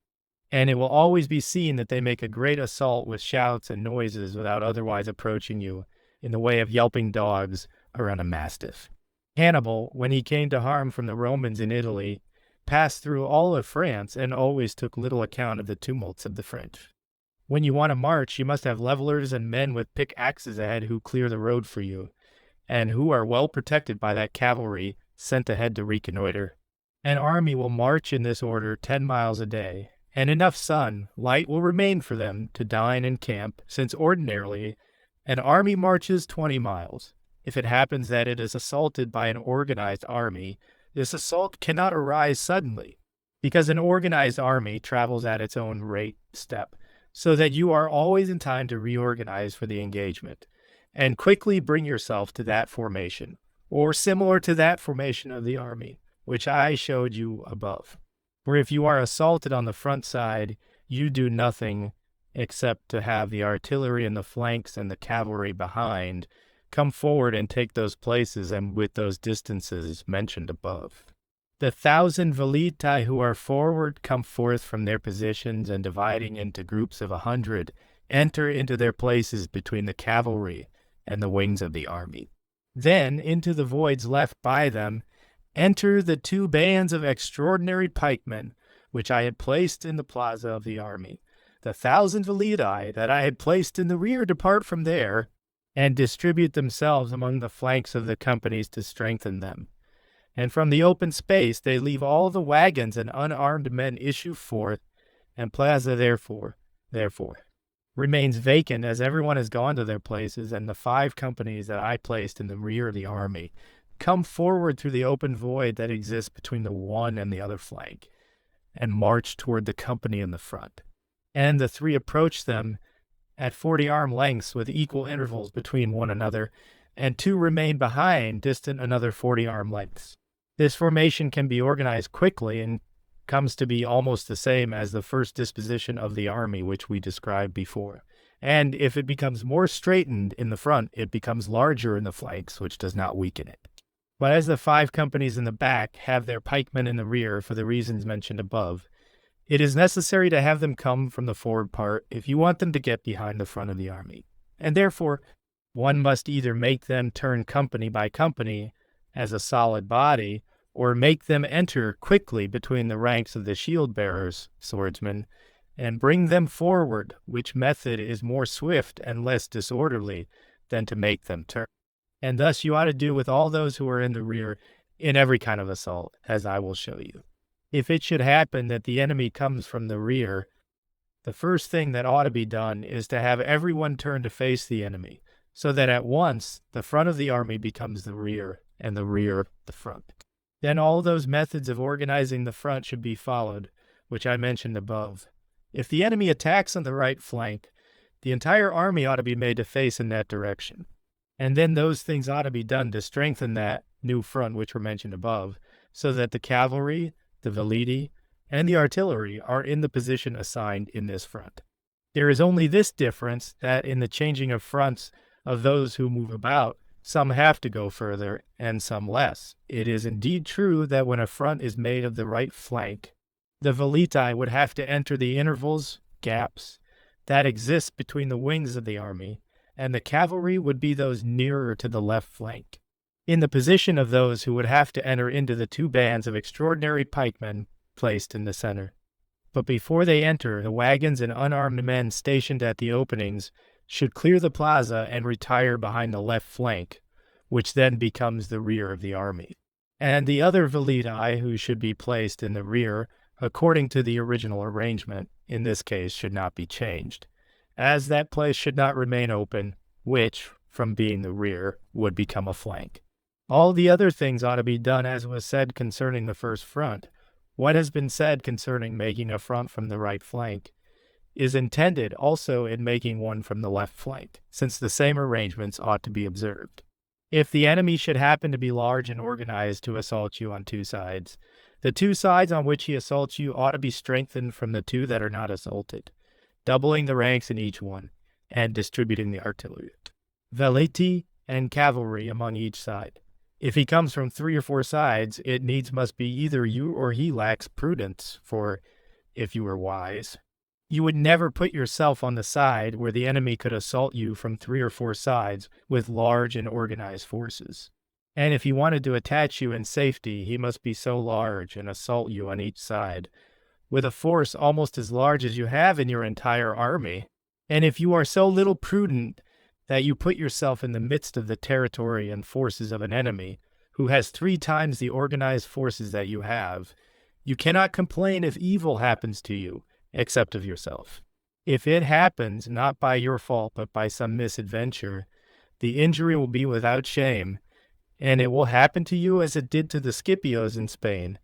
and it will always be seen that they make a great assault with shouts and noises without otherwise approaching you, in the way of yelping dogs around a mastiff. Hannibal, when he came to harm from the Romans in Italy, passed through all of France and always took little account of the tumults of the French. When you want to march, you must have levelers and men with pickaxes ahead who clear the road for you, and who are well protected by that cavalry sent ahead to reconnoiter. An army will march in this order 10 miles a day, and enough sun, light will remain for them to dine and camp, since ordinarily an army marches 20 miles. If it happens that it is assaulted by an organized army, this assault cannot arise suddenly, because an organized army travels at its own rate step, so that you are always in time to reorganize for the engagement, and quickly bring yourself to that formation, or similar to that formation of the army, which I showed you above. For if you are assaulted on the front side, you do nothing except to have the artillery in the flanks and the cavalry behind come forward and take those places and with those distances mentioned above. The 1,000 velitai who are forward come forth from their positions, and dividing into groups of 100, enter into their places between the cavalry and the wings of the army. Then into the voids left by them enter the 2 bands of extraordinary pikemen, which I had placed in the plaza of the army. The 1,000 velitai that I had placed in the rear depart from there, and distribute themselves among the flanks of the companies to strengthen them. And from the open space they leave all the wagons, and unarmed men issue forth, and plaza therefore remains vacant, as everyone has gone to their places, and the 5 companies that I placed in the rear of the army come forward through the open void that exists between the one and the other flank, and march toward the company in the front. And the 3 approach them at 40 arm lengths with equal intervals between one another, and 2 remain behind, distant another 40 arm lengths. This formation can be organized quickly and comes to be almost the same as the first disposition of the army which we described before. And if it becomes more straightened in the front, it becomes larger in the flanks, which does not weaken it. But as the 5 companies in the back have their pikemen in the rear for the reasons mentioned above, it is necessary to have them come from the forward part if you want them to get behind the front of the army. And therefore, one must either make them turn company by company as a solid body, or make them enter quickly between the ranks of the shield-bearers, swordsmen, and bring them forward, which method is more swift and less disorderly than to make them turn. And thus you ought to do with all those who are in the rear in every kind of assault, as I will show you. If it should happen that the enemy comes from the rear, the first thing that ought to be done is to have everyone turn to face the enemy, so that at once the front of the army becomes the rear, and the rear the front. Then all those methods of organizing the front should be followed, which I mentioned above. If the enemy attacks on the right flank, the entire army ought to be made to face in that direction. And then those things ought to be done to strengthen that new front which were mentioned above, so that the cavalry, the veliti, and the artillery are in the position assigned in this front. There is only this difference, that in the changing of fronts of those who move about, some have to go further and some less. It is indeed true that when a front is made of the right flank, the veliti would have to enter the intervals, gaps, that exist between the wings of the army, and the cavalry would be those nearer to the left flank, in the position of those who would have to enter into the 2 bands of extraordinary pikemen placed in the center. But before they enter, the wagons and unarmed men stationed at the openings should clear the plaza and retire behind the left flank, which then becomes the rear of the army. And the other velidae, who should be placed in the rear, according to the original arrangement, in this case should not be changed, as that place should not remain open, which, from being the rear, would become a flank. All the other things ought to be done as was said concerning the first front. What has been said concerning making a front from the right flank is intended also in making one from the left flank, since the same arrangements ought to be observed. If the enemy should happen to be large and organized to assault you on two sides, the two sides on which he assaults you ought to be strengthened from the two that are not assaulted, doubling the ranks in each one, and distributing the artillery, veleti, and cavalry among each side. If he comes from 3 or 4 sides, it needs must be either you or he lacks prudence, for, if you were wise, you would never put yourself on the side where the enemy could assault you from 3 or 4 sides with large and organized forces. And if he wanted to attach you in safety, he must be so large and assault you on each side, with a force almost as large as you have in your entire army. And if you are so little prudent that you put yourself in the midst of the territory and forces of an enemy, who has 3 times the organized forces that you have, you cannot complain if evil happens to you, except of yourself. If it happens, not by your fault, but by some misadventure, the injury will be without shame, and it will happen to you as it did to the Scipios in Spain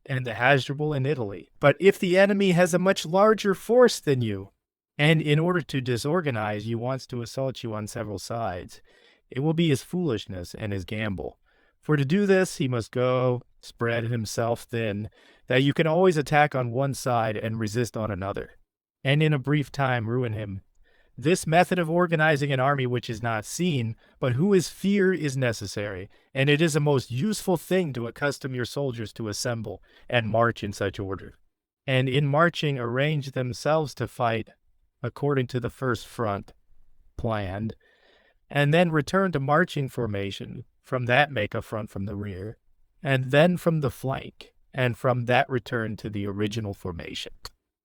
and the Hasdrubal in Italy. But if the enemy has a much larger force than you, and in order to disorganize you wants to assault you on several sides, it will be his foolishness and his gamble. For to do this, he must go spread himself thin, that you can always attack on one side and resist on another, and in a brief time ruin him. This method of organizing an army which is not seen, but whose fear is necessary, and it is a most useful thing to accustom your soldiers to assemble and march in such order, and in marching arrange themselves to fight according to the first front planned, and then return to marching formation, from that make a front from the rear, and then from the flank, and from that return to the original formation.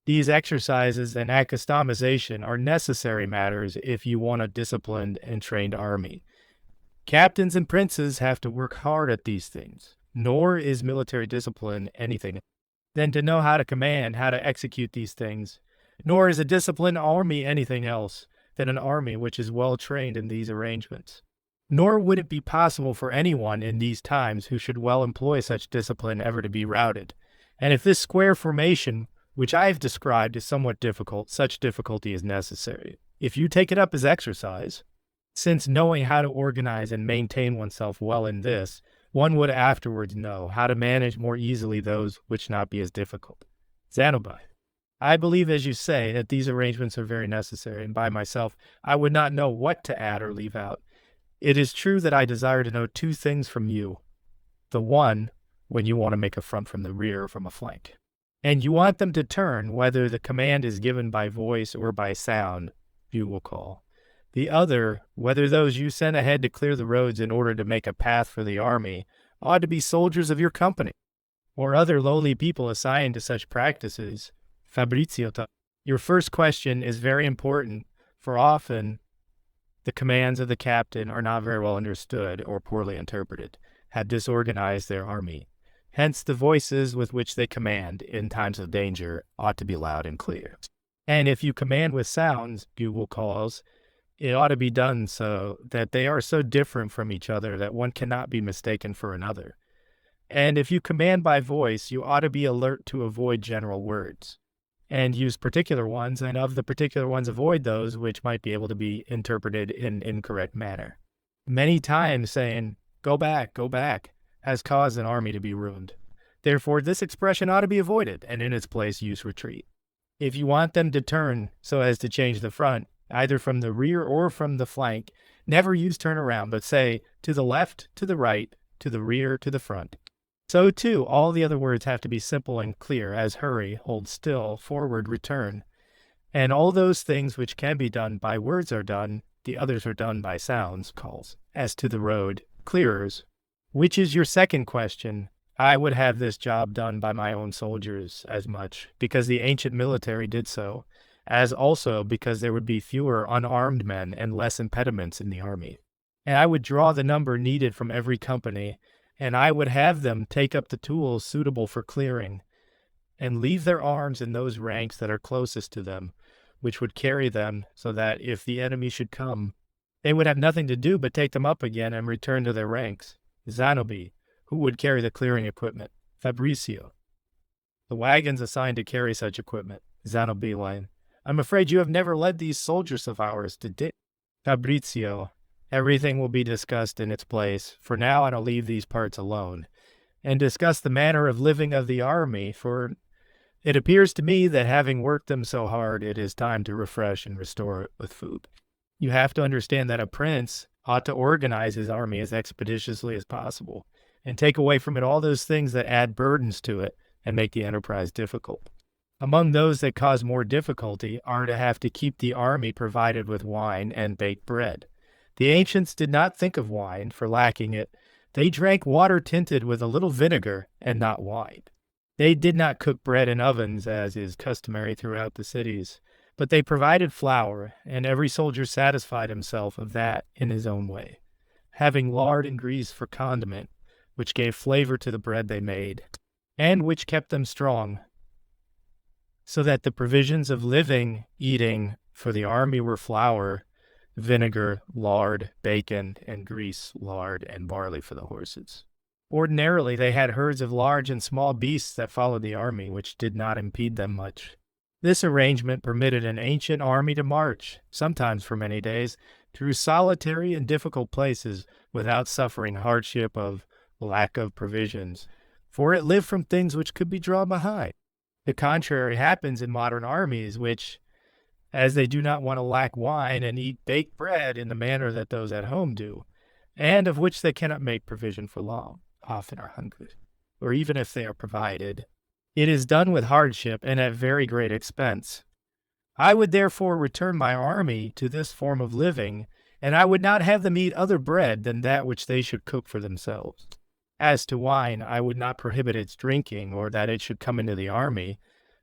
These exercises and accustomization are necessary matters if you want a disciplined and trained army. Captains and princes have to work hard at these things, nor is military discipline anything than to know how to command, how to execute these things, nor is a disciplined army anything else than an army which is well trained in these arrangements. Nor would it be possible for anyone in these times who should well employ such discipline ever to be routed. And if this square formation, which I have described, is somewhat difficult, such difficulty is necessary. If you take it up as exercise, since knowing how to organize and maintain oneself well in this, one would afterwards know how to manage more easily those which not be as difficult. Xanobi. I believe, as you say, that these arrangements are very necessary, and by myself I would not know what to add or leave out. It is true that I desire to know 2 things from you. The one, when you want to make a front from the rear or from a flank, and you want them to turn, whether the command is given by voice or by sound, bugle call. The other, whether those you send ahead to clear the roads in order to make a path for the army ought to be soldiers of your company, or other lowly people assigned to such practices. Fabrizio, your first question is very important, for often the commands of the captain are not very well understood or poorly interpreted, have disorganized their army. Hence the voices with which they command in times of danger ought to be loud and clear. And if you command with sounds, bugle calls, it ought to be done so that they are so different from each other that one cannot be mistaken for another. And if you command by voice, you ought to be alert to avoid general words, and use particular ones, and of the particular ones avoid those which might be able to be interpreted in an incorrect manner. Many times saying, go back, has caused an army to be ruined. Therefore, this expression ought to be avoided, and in its place use retreat. If you want them to turn so as to change the front, either from the rear or from the flank, never use turn around, but say to the left, to the right, to the rear, to the front. So, too, all the other words have to be simple and clear, as hurry, hold still, forward, return. And all those things which can be done by words are done, the others are done by sounds, calls. As to the road, clearers, which is your second question, I would have this job done by my own soldiers as much, because the ancient military did so, as also because there would be fewer unarmed men and less impediments in the army. And I would draw the number needed from every company, and I would have them take up the tools suitable for clearing, and leave their arms in those ranks that are closest to them, which would carry them, so that if the enemy should come, they would have nothing to do but take them up again and return to their ranks. Zanobi, who would carry the clearing equipment. Fabrizio, the wagons assigned to carry such equipment. Zanobi line. I'm afraid you have never led these soldiers of ours to dit. Fabrizio, everything will be discussed in its place. For now, I'll leave these parts alone, and discuss the manner of living of the army, for it appears to me that having worked them so hard, it is time to refresh and restore it with food. You have to understand that a prince ought to organize his army as expeditiously as possible, and take away from it all those things that add burdens to it and make the enterprise difficult. Among those that cause more difficulty are to have to keep the army provided with wine and baked bread. The ancients did not think of wine, for lacking it, they drank water tinted with a little vinegar and not wine. They did not cook bread in ovens, as is customary throughout the cities, but they provided flour, and every soldier satisfied himself of that in his own way, having lard and grease for condiment, which gave flavor to the bread they made, and which kept them strong, so that the provisions of living, eating for the army were flour, vinegar, lard, bacon, and grease, lard, and barley for the horses. Ordinarily, they had herds of large and small beasts that followed the army, which did not impede them much. This arrangement permitted an ancient army to march, sometimes for many days, through solitary and difficult places without suffering hardship of lack of provisions, for it lived from things which could be drawn behind. The contrary happens in modern armies, which, as they do not want to lack wine and eat baked bread in the manner that those at home do, and of which they cannot make provision for long, often are hungry, or even if they are provided, it is done with hardship and at very great expense. I would therefore return my army to this form of living, and I would not have them eat other bread than that which they should cook for themselves. As to wine, I would not prohibit its drinking, or that it should come into the army,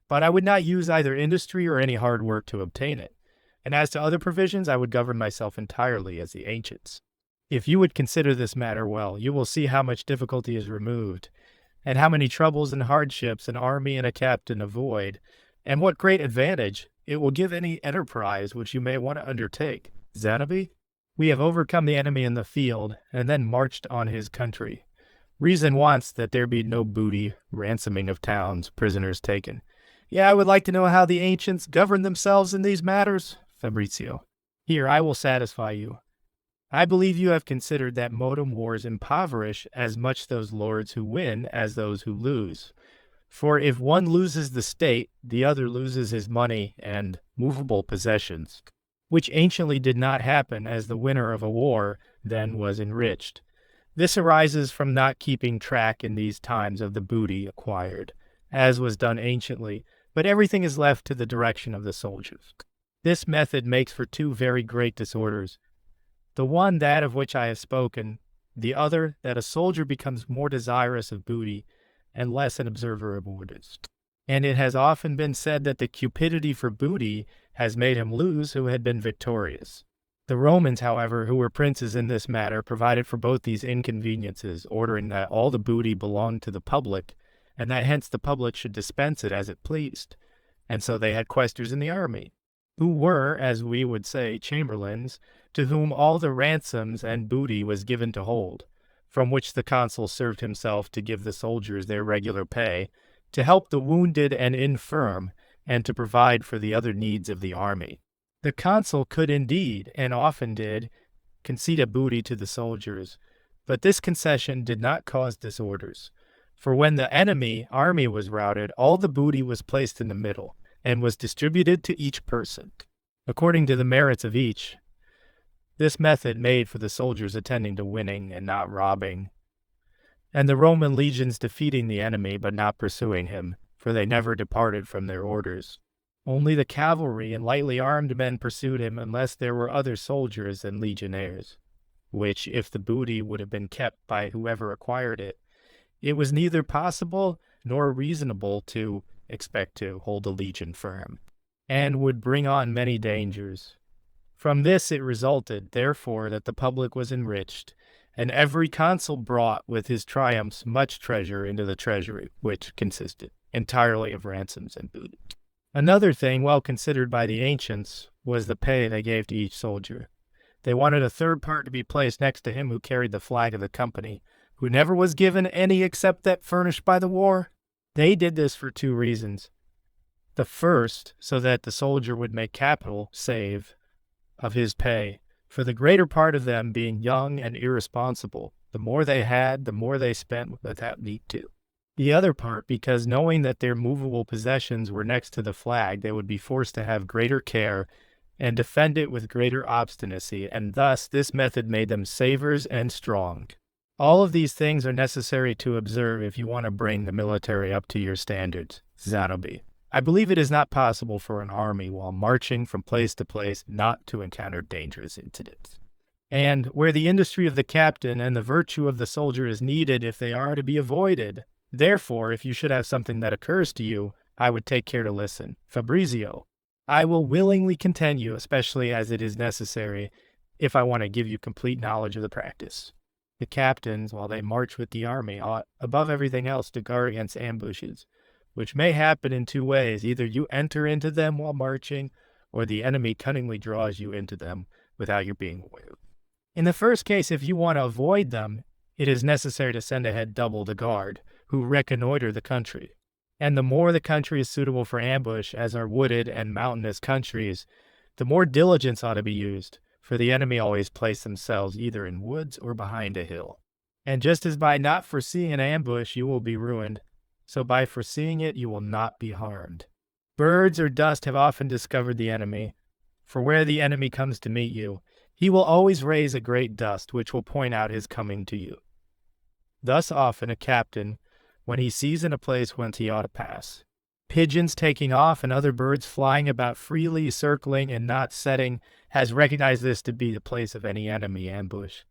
but I would not use either industry or any hard work to obtain it. And as to other provisions, I would govern myself entirely as the ancients. If you would consider this matter well, you will see how much difficulty is removed, and how many troubles and hardships an army and a captain avoid, and what great advantage it will give any enterprise which you may want to undertake. Zanobi, we have overcome the enemy in the field, and then marched on his country. Reason wants that there be no booty, ransoming of towns, prisoners taken. Yeah, I would like to know how the ancients governed themselves in these matters. Fabrizio, here I will satisfy you. I believe you have considered that modern wars impoverish as much those lords who win as those who lose. For if one loses the state, the other loses his money and movable possessions, which anciently did not happen, as the winner of a war then was enriched. This arises from not keeping track in these times of the booty acquired, as was done anciently, but everything is left to the direction of the soldiers. This method makes for two very great disorders. The one, that of which I have spoken, the other, that a soldier becomes more desirous of booty and less an observer of orders. And it has often been said that the cupidity for booty has made him lose who had been victorious. The Romans, however, who were princes in this matter, provided for both these inconveniences, ordering that all the booty belonged to the public, and that hence the public should dispense it as it pleased. And so they had quaestors in the army, who were, as we would say, chamberlains, to whom all the ransoms and booty was given to hold, from which the consul served himself to give the soldiers their regular pay, to help the wounded and infirm, and to provide for the other needs of the army. The consul could indeed, and often did, concede a booty to the soldiers, but this concession did not cause disorders. For when the enemy army was routed, all the booty was placed in the middle, and was distributed to each person, according to the merits of each. This method made for the soldiers attending to winning and not robbing, and the Roman legions defeating the enemy but not pursuing him, for they never departed from their orders. Only the cavalry and lightly armed men pursued him unless there were other soldiers and legionnaires, which, if the booty would have been kept by whoever acquired it, it was neither possible nor reasonable to expect to hold a legion firm. and would bring on many dangers. From this it resulted, therefore, that the public was enriched, and every consul brought with his triumphs much treasure into the treasury, which consisted entirely of ransoms and booty. Another thing well considered by the ancients was the pay they gave to each soldier. They wanted a third part to be placed next to him who carried the flag of the company, who never was given any except that furnished by the war. They did this for two reasons. The first, so that the soldier would make capital save of his pay, for the greater part of them being young and irresponsible. The more they had, the more they spent without need to. The other part, because knowing that their movable possessions were next to the flag, they would be forced to have greater care and defend it with greater obstinacy, and thus this method made them savers and strong. All of these things are necessary to observe if you want to bring the military up to your standards. Zanobi. I believe it is not possible for an army, while marching from place to place, not to encounter dangerous incidents. And where the industry of the captain and the virtue of the soldier is needed if they are to be avoided. Therefore, if you should have something that occurs to you, I would take care to listen. Fabrizio. I will willingly continue, especially as it is necessary, if I want to give you complete knowledge of the practice. The captains, while they march with the army, ought, above everything else, to guard against ambushes, which may happen in two ways. Either you enter into them while marching, or the enemy cunningly draws you into them without your being aware. In the first case, if you want to avoid them, it is necessary to send ahead double the guard, who reconnoiter the country. And the more the country is suitable for ambush, as are wooded and mountainous countries, the more diligence ought to be used, for the enemy always place themselves either in woods or behind a hill. And just as by not foreseeing an ambush you will be ruined, so by foreseeing it you will not be harmed. Birds or dust have often discovered the enemy, for where the enemy comes to meet you, he will always raise a great dust which will point out his coming to you. Thus often a captain, when he sees in a place whence he ought to pass, pigeons taking off and other birds flying about freely, circling and not setting, has recognized this to be the place of any enemy ambush,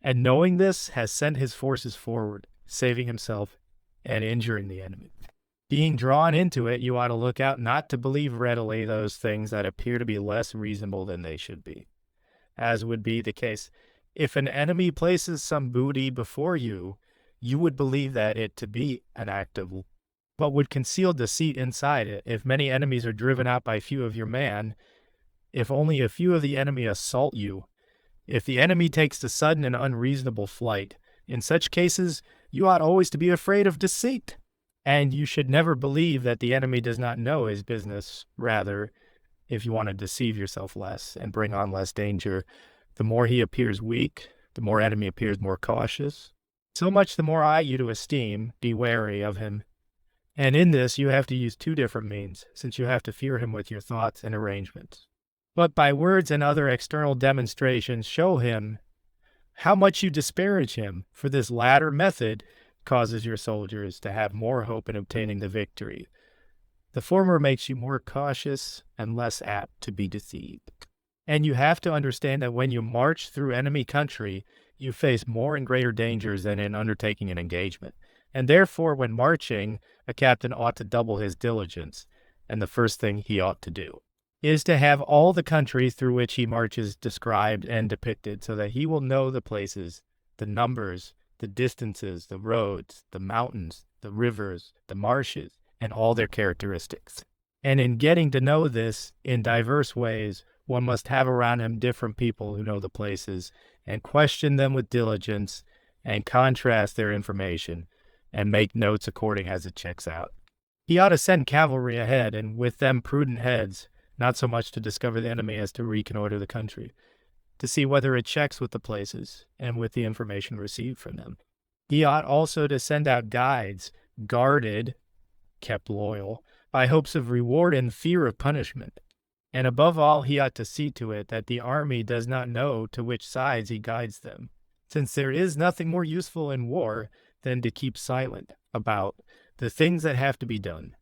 and knowing this has sent his forces forward, saving himself and injuring the enemy. Being drawn into it, you ought to look out not to believe readily those things that appear to be less reasonable than they should be, as would be the case if an enemy places some booty before you. You would believe that it to be an act of, but would conceal deceit inside it. If many enemies are driven out by few of your man, if only a few of the enemy assault you, if the enemy takes to sudden and unreasonable flight, in such cases you ought always to be afraid of deceit, and you should never believe that the enemy does not know his business. Rather, if you want to deceive yourself less and bring on less danger, the more he appears weak, the more enemy appears more cautious. So much the more I you to esteem, be wary of him. And in this you have to use two different means, since you have to fear him with your thoughts and arrangements. But by words and other external demonstrations show him how much you disparage him, for this latter method causes your soldiers to have more hope in obtaining the victory. The former makes you more cautious and less apt to be deceived. And you have to understand that when you march through enemy country, you face more and greater dangers than in undertaking an engagement. And therefore, when marching, a captain ought to double his diligence, and the first thing he ought to do is to have all the country through which he marches described and depicted, so that he will know the places, the numbers, the distances, the roads, the mountains, the rivers, the marshes, and all their characteristics. And in getting to know this in diverse ways, one must have around him different people who know the places, and question them with diligence, and contrast their information, and make notes according as it checks out. He ought to send cavalry ahead, and with them prudent heads, not so much to discover the enemy as to reconnoiter the country, to see whether it checks with the places, and with the information received from them. He ought also to send out guides, guarded, kept loyal, by hopes of reward and fear of punishment. And above all, he ought to see to it that the army does not know to which sides he guides them, since there is nothing more useful in war than to keep silent about the things that have to be done.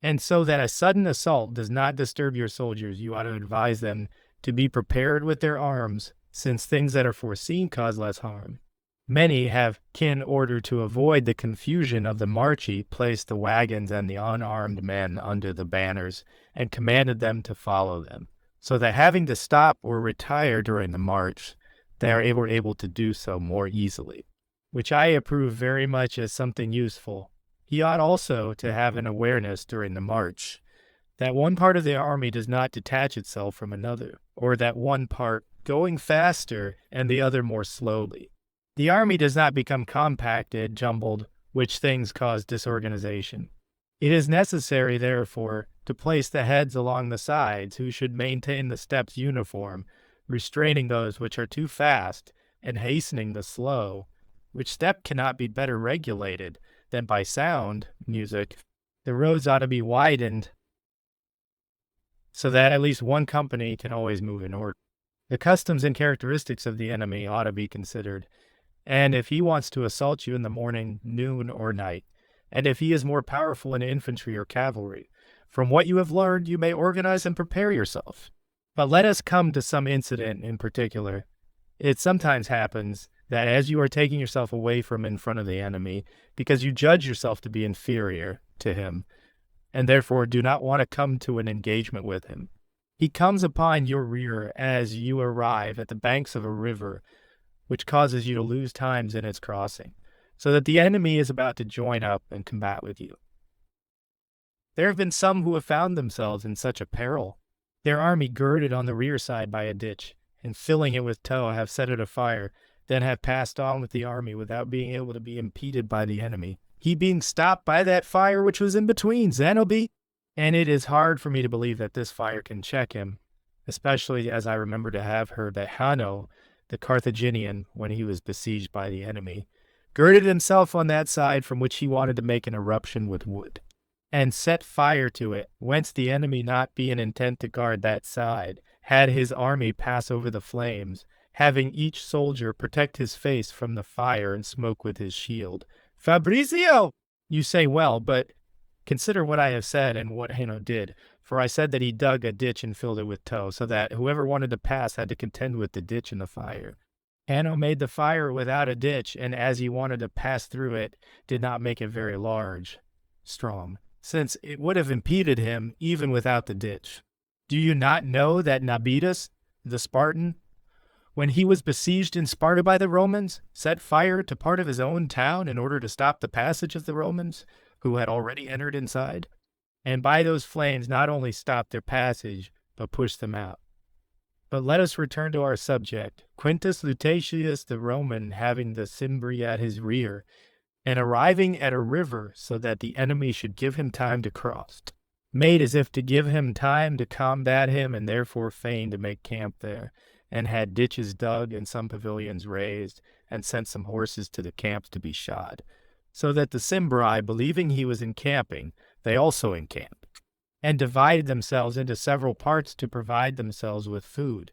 And so that a sudden assault does not disturb your soldiers, you ought to advise them to be prepared with their arms, since things that are foreseen cause less harm. Many have, in order to avoid the confusion of the marchy, placed the wagons and the unarmed men under the banners, and commanded them to follow them, so that having to stop or retire during the march, they are able to do so more easily, which I approve very much as something useful. He ought also to have an awareness during the march, that one part of the army does not detach itself from another, or that one part going faster and the other more slowly. The army does not become compacted, jumbled, which things cause disorganization. It is necessary, therefore, to place the heads along the sides, who should maintain the steps uniform, restraining those which are too fast, and hastening the slow, which step cannot be better regulated than by sound music. The roads ought to be widened, so that at least one company can always move in order. The customs and characteristics of the enemy ought to be considered, and if he wants to assault you in the morning, noon, or night, and if he is more powerful in infantry or cavalry, from what you have learned, you may organize and prepare yourself. But let us come to some incident in particular. It sometimes happens that as you are taking yourself away from in front of the enemy, because you judge yourself to be inferior to him, and therefore do not want to come to an engagement with him, he comes upon your rear as you arrive at the banks of a river, which causes you to lose times in its crossing, so that the enemy is about to join up and combat with you. There have been some who have found themselves in such a peril. Their army girded on the rear side by a ditch, and filling it with tow have set it afire, then have passed on with the army without being able to be impeded by the enemy, he being stopped by that fire which was in between Zanobi. And it is hard for me to believe that this fire can check him, especially as I remember to have heard that Hanno, the Carthaginian, when he was besieged by the enemy, girded himself on that side from which he wanted to make an eruption with wood, and set fire to it, whence the enemy not being intent to guard that side, had his army pass over the flames, having each soldier protect his face from the fire and smoke with his shield. Fabrizio! You say well, but consider what I have said and what Hanno did. For I said that he dug a ditch and filled it with tow, so that whoever wanted to pass had to contend with the ditch and the fire. Hanno made the fire without a ditch, and as he wanted to pass through it, did not make it very strong, since it would have impeded him even without the ditch. Do you not know that Nabitus, the Spartan, when he was besieged in Sparta by the Romans, set fire to part of his own town in order to stop the passage of the Romans, who had already entered inside? And by those flames not only stopped their passage, but pushed them out. But let us return to our subject. Quintus Lutatius the Roman, having the Cimbri at his rear, and arriving at a river so that the enemy should give him time to cross, made as if to give him time to combat him, and therefore feigned to make camp there, and had ditches dug and some pavilions raised, and sent some horses to the camps to be shod, so that the Cimbri, believing he was encamping, they also encamped, and divided themselves into several parts to provide themselves with food,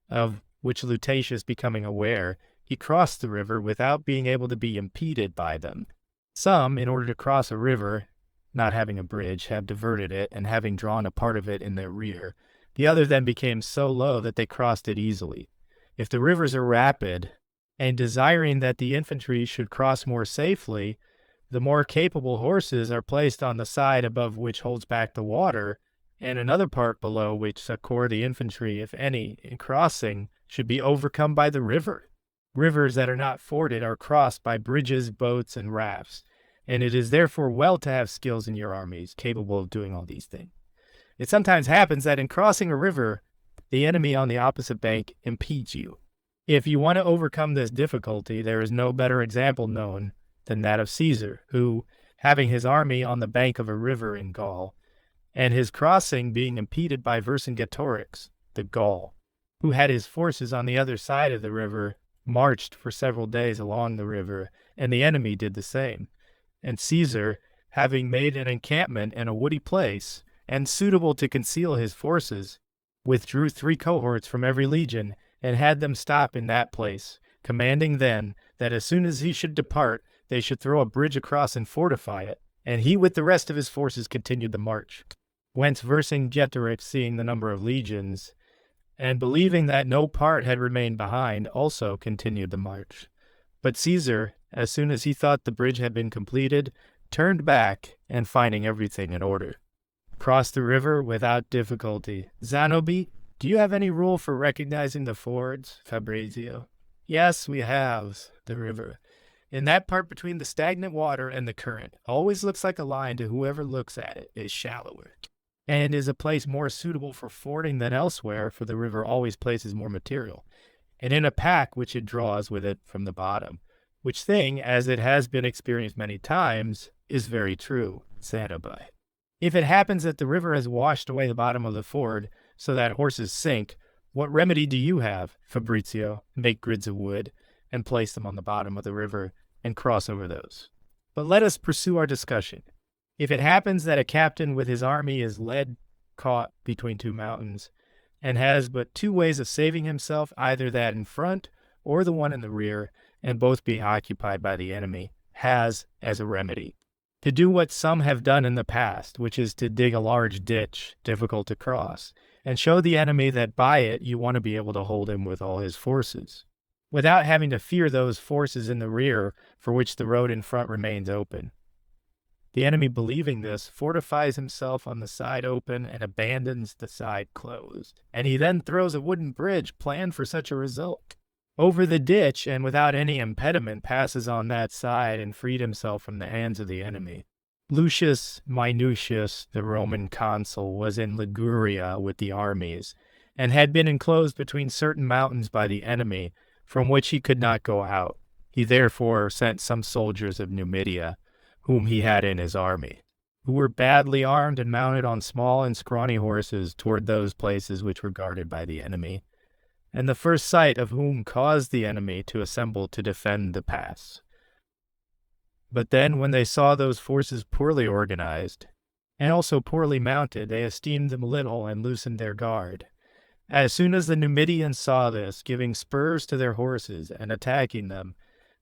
of which Lutatius becoming aware, he crossed the river without being able to be impeded by them. Some, in order to cross a river, not having a bridge, have diverted it, and having drawn a part of it in their rear, the other then became so low that they crossed it easily. If the rivers are rapid, and desiring that the infantry should cross more safely, the more capable horses are placed on the side above which holds back the water, and another part below which succor the infantry, if any, in crossing, should be overcome by the river. Rivers that are not forded are crossed by bridges, boats, and rafts, and it is therefore well to have skills in your armies capable of doing all these things. It sometimes happens that in crossing a river, the enemy on the opposite bank impedes you. If you want to overcome this difficulty, there is no better example known than that of Caesar, who, having his army on the bank of a river in Gaul, and his crossing being impeded by Vercingetorix, the Gaul, who had his forces on the other side of the river, marched for several days along the river, and the enemy did the same. And Caesar, having made an encampment in a woody place, and suitable to conceal his forces, withdrew 3 cohorts from every legion, and had them stop in that place, commanding then that as soon as he should depart, they should throw a bridge across and fortify it, and he with the rest of his forces continued the march. Whence Vercingetorix, seeing the number of legions, and believing that no part had remained behind, also continued the march. But Caesar, as soon as he thought the bridge had been completed, turned back and, finding everything in order, crossed the river without difficulty. Zanobi, do you have any rule for recognizing the fords, Fabrizio? Yes, we have. The river, in that part between the stagnant water and the current, always looks like a line to whoever looks at it, is shallower, and is a place more suitable for fording than elsewhere, for the river always places more material, and in a pack which it draws with it from the bottom, which thing, as it has been experienced many times, is very true. Zanobi. If it happens that the river has washed away the bottom of the ford, so that horses sink, what remedy do you have, Fabrizio? Make grids of wood, and place them on the bottom of the river, and cross over those. But let us pursue our discussion. If it happens that a captain with his army is led caught between two mountains, and has but two ways of saving himself, either that in front or the one in the rear, and both being occupied by the enemy, has, as a remedy, to do what some have done in the past, which is to dig a large ditch, difficult to cross, and show the enemy that by it you want to be able to hold him with all his forces, without having to fear those forces in the rear for which the road in front remains open. The enemy, believing this, fortifies himself on the side open and abandons the side closed, and he then throws a wooden bridge planned for such a result over the ditch, and without any impediment passes on that side and freed himself from the hands of the enemy. Lucius Minucius, the Roman consul, was in Liguria with the armies, and had been enclosed between certain mountains by the enemy, from which he could not go out. He therefore sent some soldiers of Numidia, whom he had in his army, who were badly armed and mounted on small and scrawny horses, toward those places which were guarded by the enemy, and the first sight of whom caused the enemy to assemble to defend the pass. But then, when they saw those forces poorly organized, and also poorly mounted, they esteemed them little and loosened their guard. As soon as the Numidians saw this, giving spurs to their horses and attacking them,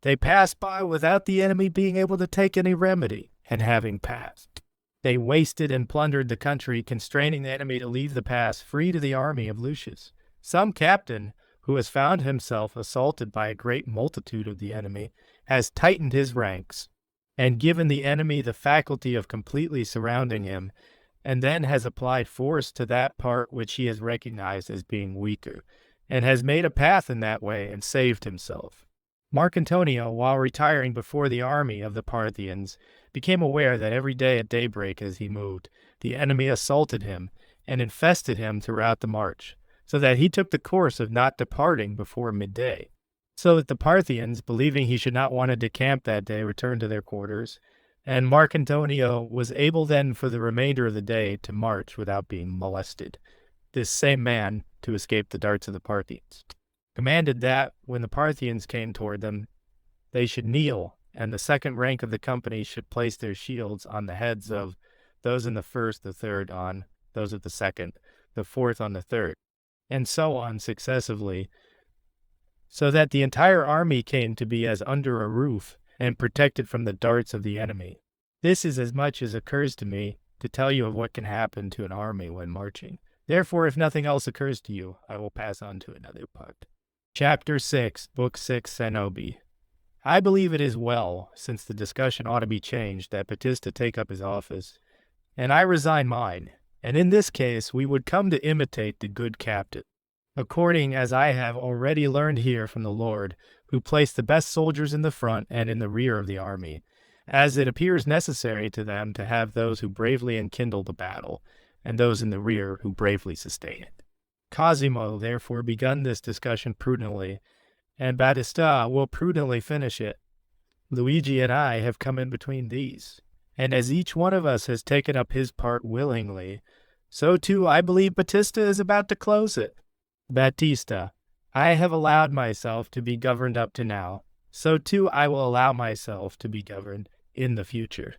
they passed by without the enemy being able to take any remedy, and having passed, they wasted and plundered the country, constraining the enemy to leave the pass free to the army of Lucius. Some captain, who has found himself assaulted by a great multitude of the enemy, has tightened his ranks, and given the enemy the faculty of completely surrounding him, and then has applied force to that part which he has recognized as being weaker, and has made a path in that way and saved himself. Mark Antonio, while retiring before the army of the Parthians, became aware that every day at daybreak as he moved, the enemy assaulted him and infested him throughout the march, so that he took the course of not departing before midday. So that the Parthians, believing he should not want to decamp that day, returned to their quarters, and Mark Antonio was able then for the remainder of the day to march without being molested. This same man, to escape the darts of the Parthians, commanded that, when the Parthians came toward them, they should kneel, and the second rank of the company should place their shields on the heads of those in the first, the third on those of the second, the fourth on the third, and so on successively, so that the entire army came to be as under a roof, and protected from the darts of the enemy. This is as much as occurs to me to tell you of what can happen to an army when marching. Therefore, if nothing else occurs to you, I will pass on to another part. Chapter 6, Book 6, Zanobi. I believe it is well, since the discussion ought to be changed, that Batista take up his office, and I resign mine, and in this case we would come to imitate the good captain, according as I have already learned here from the Lord, who placed the best soldiers in the front and in the rear of the army, as it appears necessary to them to have those who bravely enkindle the battle, and those in the rear who bravely sustain it. Cosimo, therefore, begun this discussion prudently, and Batista will prudently finish it. Luigi and I have come in between these, and as each one of us has taken up his part willingly, so too I believe Batista is about to close it. Batista, I have allowed myself to be governed up to now, so too I will allow myself to be governed in the future.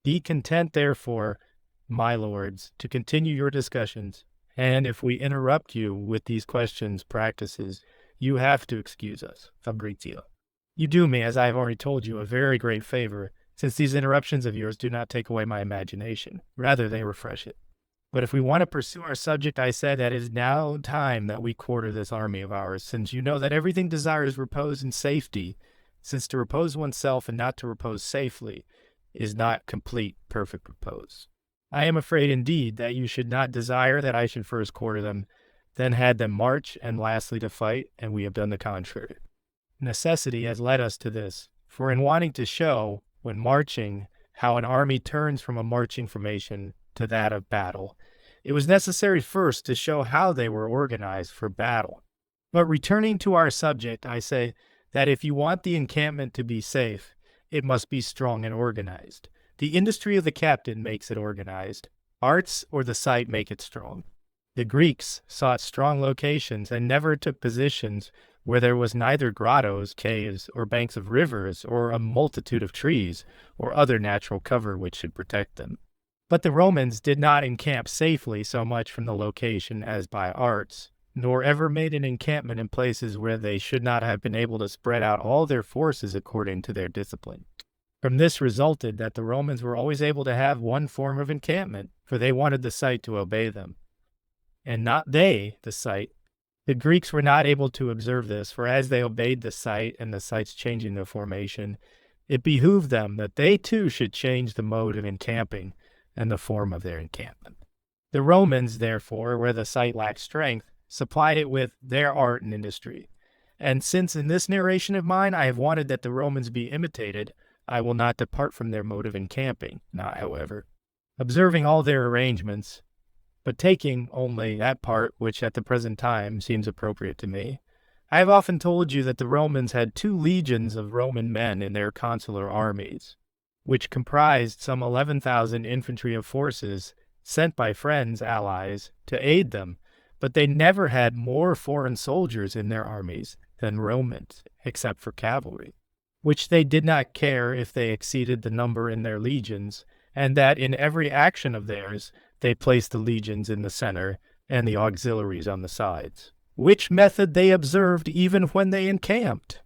Be content, therefore, my lords, to continue your discussions, and if we interrupt you with these questions, practices, you have to excuse us. Fabrizio. You do me, as I have already told you, a very great favor, since these interruptions of yours do not take away my imagination. Rather, they refresh it. But if we want to pursue our subject, I said that it is now time that we quarter this army of ours, since you know that everything desires repose and safety, since to repose oneself and not to repose safely is not complete, perfect repose. I am afraid indeed that you should not desire that I should first quarter them, then had them march, and lastly to fight, and we have done the contrary. Necessity has led us to this, for in wanting to show, when marching, how an army turns from a marching formation to that of battle, it was necessary first to show how they were organized for battle. But returning to our subject, I say that if you want the encampment to be safe, it must be strong and organized. The industry of the captain makes it organized. Arts or the site make it strong. The Greeks sought strong locations and never took positions where there was neither grottos, caves, or banks of rivers, or a multitude of trees, or other natural cover which should protect them. But the Romans did not encamp safely so much from the location as by arts, nor ever made an encampment in places where they should not have been able to spread out all their forces according to their discipline. From this resulted that the Romans were always able to have one form of encampment, for they wanted the site to obey them, and not they, the site. The Greeks were not able to observe this, for as they obeyed the site and the site's changing their formation, it behooved them that they too should change the mode of encamping and the form of their encampment. The Romans, therefore, where the site lacked strength, supplied it with their art and industry. And since in this narration of mine I have wanted that the Romans be imitated, I will not depart from their mode of encamping, not, however, observing all their arrangements, but taking only that part which at the present time seems appropriate to me. I have often told you that the Romans had 2 legions of Roman men in their consular armies, which comprised some 11,000 infantry of forces sent by friends, allies, to aid them, but they never had more foreign soldiers in their armies than Romans, except for cavalry, which they did not care if they exceeded the number in their legions, and that in every action of theirs they placed the legions in the center and the auxiliaries on the sides, which method they observed even when they encamped,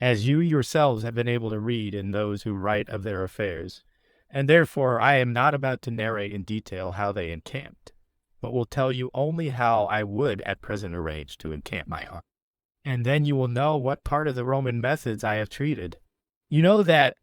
as you yourselves have been able to read in those who write of their affairs. And therefore I am not about to narrate in detail how they encamped, but will tell you only how I would at present arrange to encamp my army. And then you will know what part of the Roman methods I have treated. You know that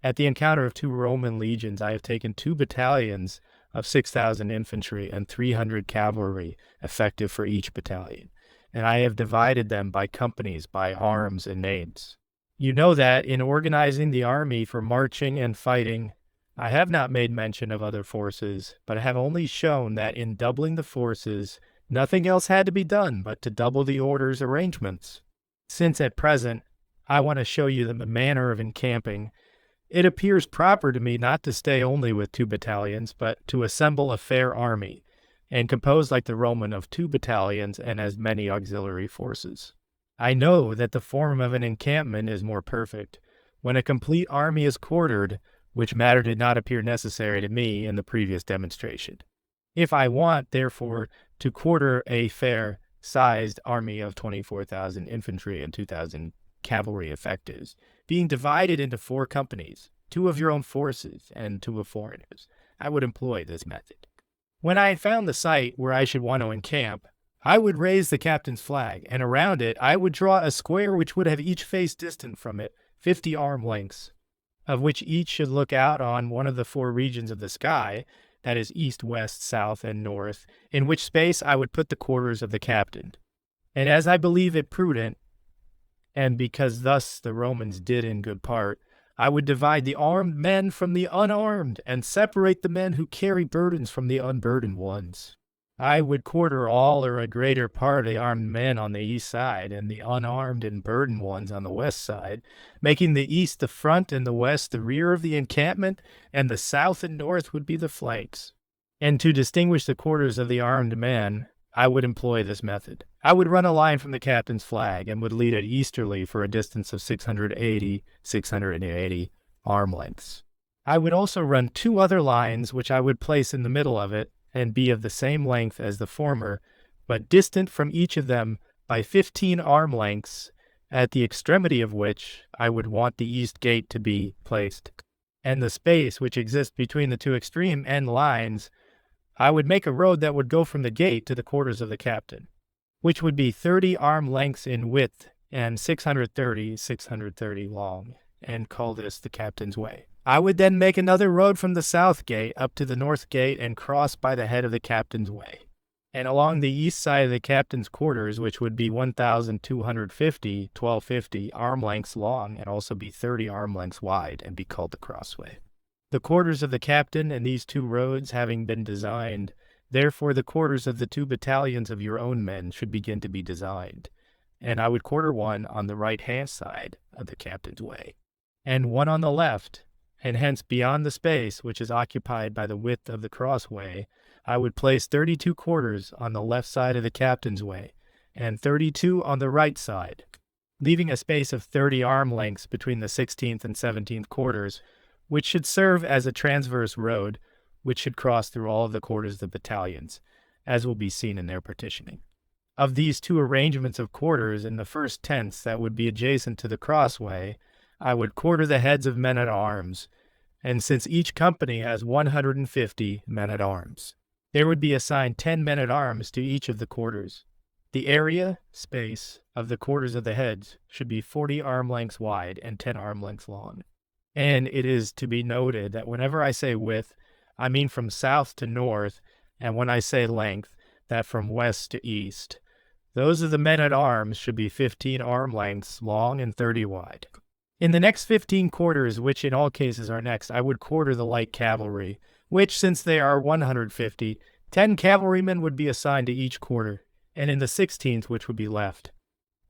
at the encounter of 2 Roman legions I have taken 2 battalions of 6,000 infantry and 300 cavalry effective for each battalion, and I have divided them by companies, by arms and names. You know that in organizing the army for marching and fighting, I have not made mention of other forces, but have only shown that in doubling the forces, nothing else had to be done but to double the order's arrangements. Since at present I want to show you the manner of encamping, it appears proper to me not to stay only with 2 battalions, but to assemble a fair army, and composed like the Roman of 2 battalions and as many auxiliary forces. I know that the form of an encampment is more perfect when a complete army is quartered, which matter did not appear necessary to me in the previous demonstration. If I want, therefore, to quarter a fair-sized army of 24,000 infantry and 2,000 cavalry effectives, being divided into 4 companies, 2 of your own forces and 2 of foreigners, I would employ this method. When I had found the site where I should want to encamp, I would raise the captain's flag, and around it I would draw a square which would have each face distant from it 50 arm lengths, of which each should look out on one of the 4 regions of the sky, that is east, west, south, and north, in which space I would put the quarters of the captain. And as I believe it prudent, and because thus the Romans did in good part, I would divide the armed men from the unarmed, and separate the men who carry burdens from the unburdened ones. I would quarter all or a greater part of the armed men on the east side, and the unarmed and burdened ones on the west side, making the east the front and the west the rear of the encampment, and the south and north would be the flanks. And to distinguish the quarters of the armed men, I would employ this method. I would run a line from the captain's flag, and would lead it easterly for a distance of 680 arm lengths. I would also run 2 other lines, which I would place in the middle of it, and be of the same length as the former, but distant from each of them by 15 arm lengths, at the extremity of which I would want the east gate to be placed. And the space which exists between the 2 extreme end lines, I would make a road that would go from the gate to the quarters of the captain, which would be 30 arm lengths in width and 630 long, and call this the Captain's Way. I would then make another road from the south gate up to the north gate and cross by the head of the Captain's Way. And along the east side of the captain's quarters, which would be 1,250 arm lengths long and also be 30 arm lengths wide and be called the crossway. The quarters of the captain and these two roads having been designed, therefore the quarters of the 2 battalions of your own men should begin to be designed. And I would quarter one on the right-hand side of the Captain's Way, and one on the left, and hence beyond the space which is occupied by the width of the crossway, I would place 32 quarters on the left side of the Captain's Way, and 32 on the right side, leaving a space of 30 arm lengths between the 16th and 17th quarters, which should serve as a transverse road, which should cross through all of the quarters of the battalions, as will be seen in their partitioning. Of these 2 arrangements of quarters in the first tents that would be adjacent to the crossway, I would quarter the heads of men-at-arms, and since each company has 150 men-at-arms, there would be assigned 10 men-at-arms to each of the quarters. The area, space, of the quarters of the heads should be 40 arm lengths wide and 10 arm lengths long. And it is to be noted that whenever I say width, I mean from south to north, and when I say length, that from west to east. Those of the men-at-arms should be 15 arm lengths long and 30 wide. In the next 15 quarters, which in all cases are next, I would quarter the light cavalry, which, since they are 150, 10 cavalrymen would be assigned to each quarter, and in the 16th, which would be left,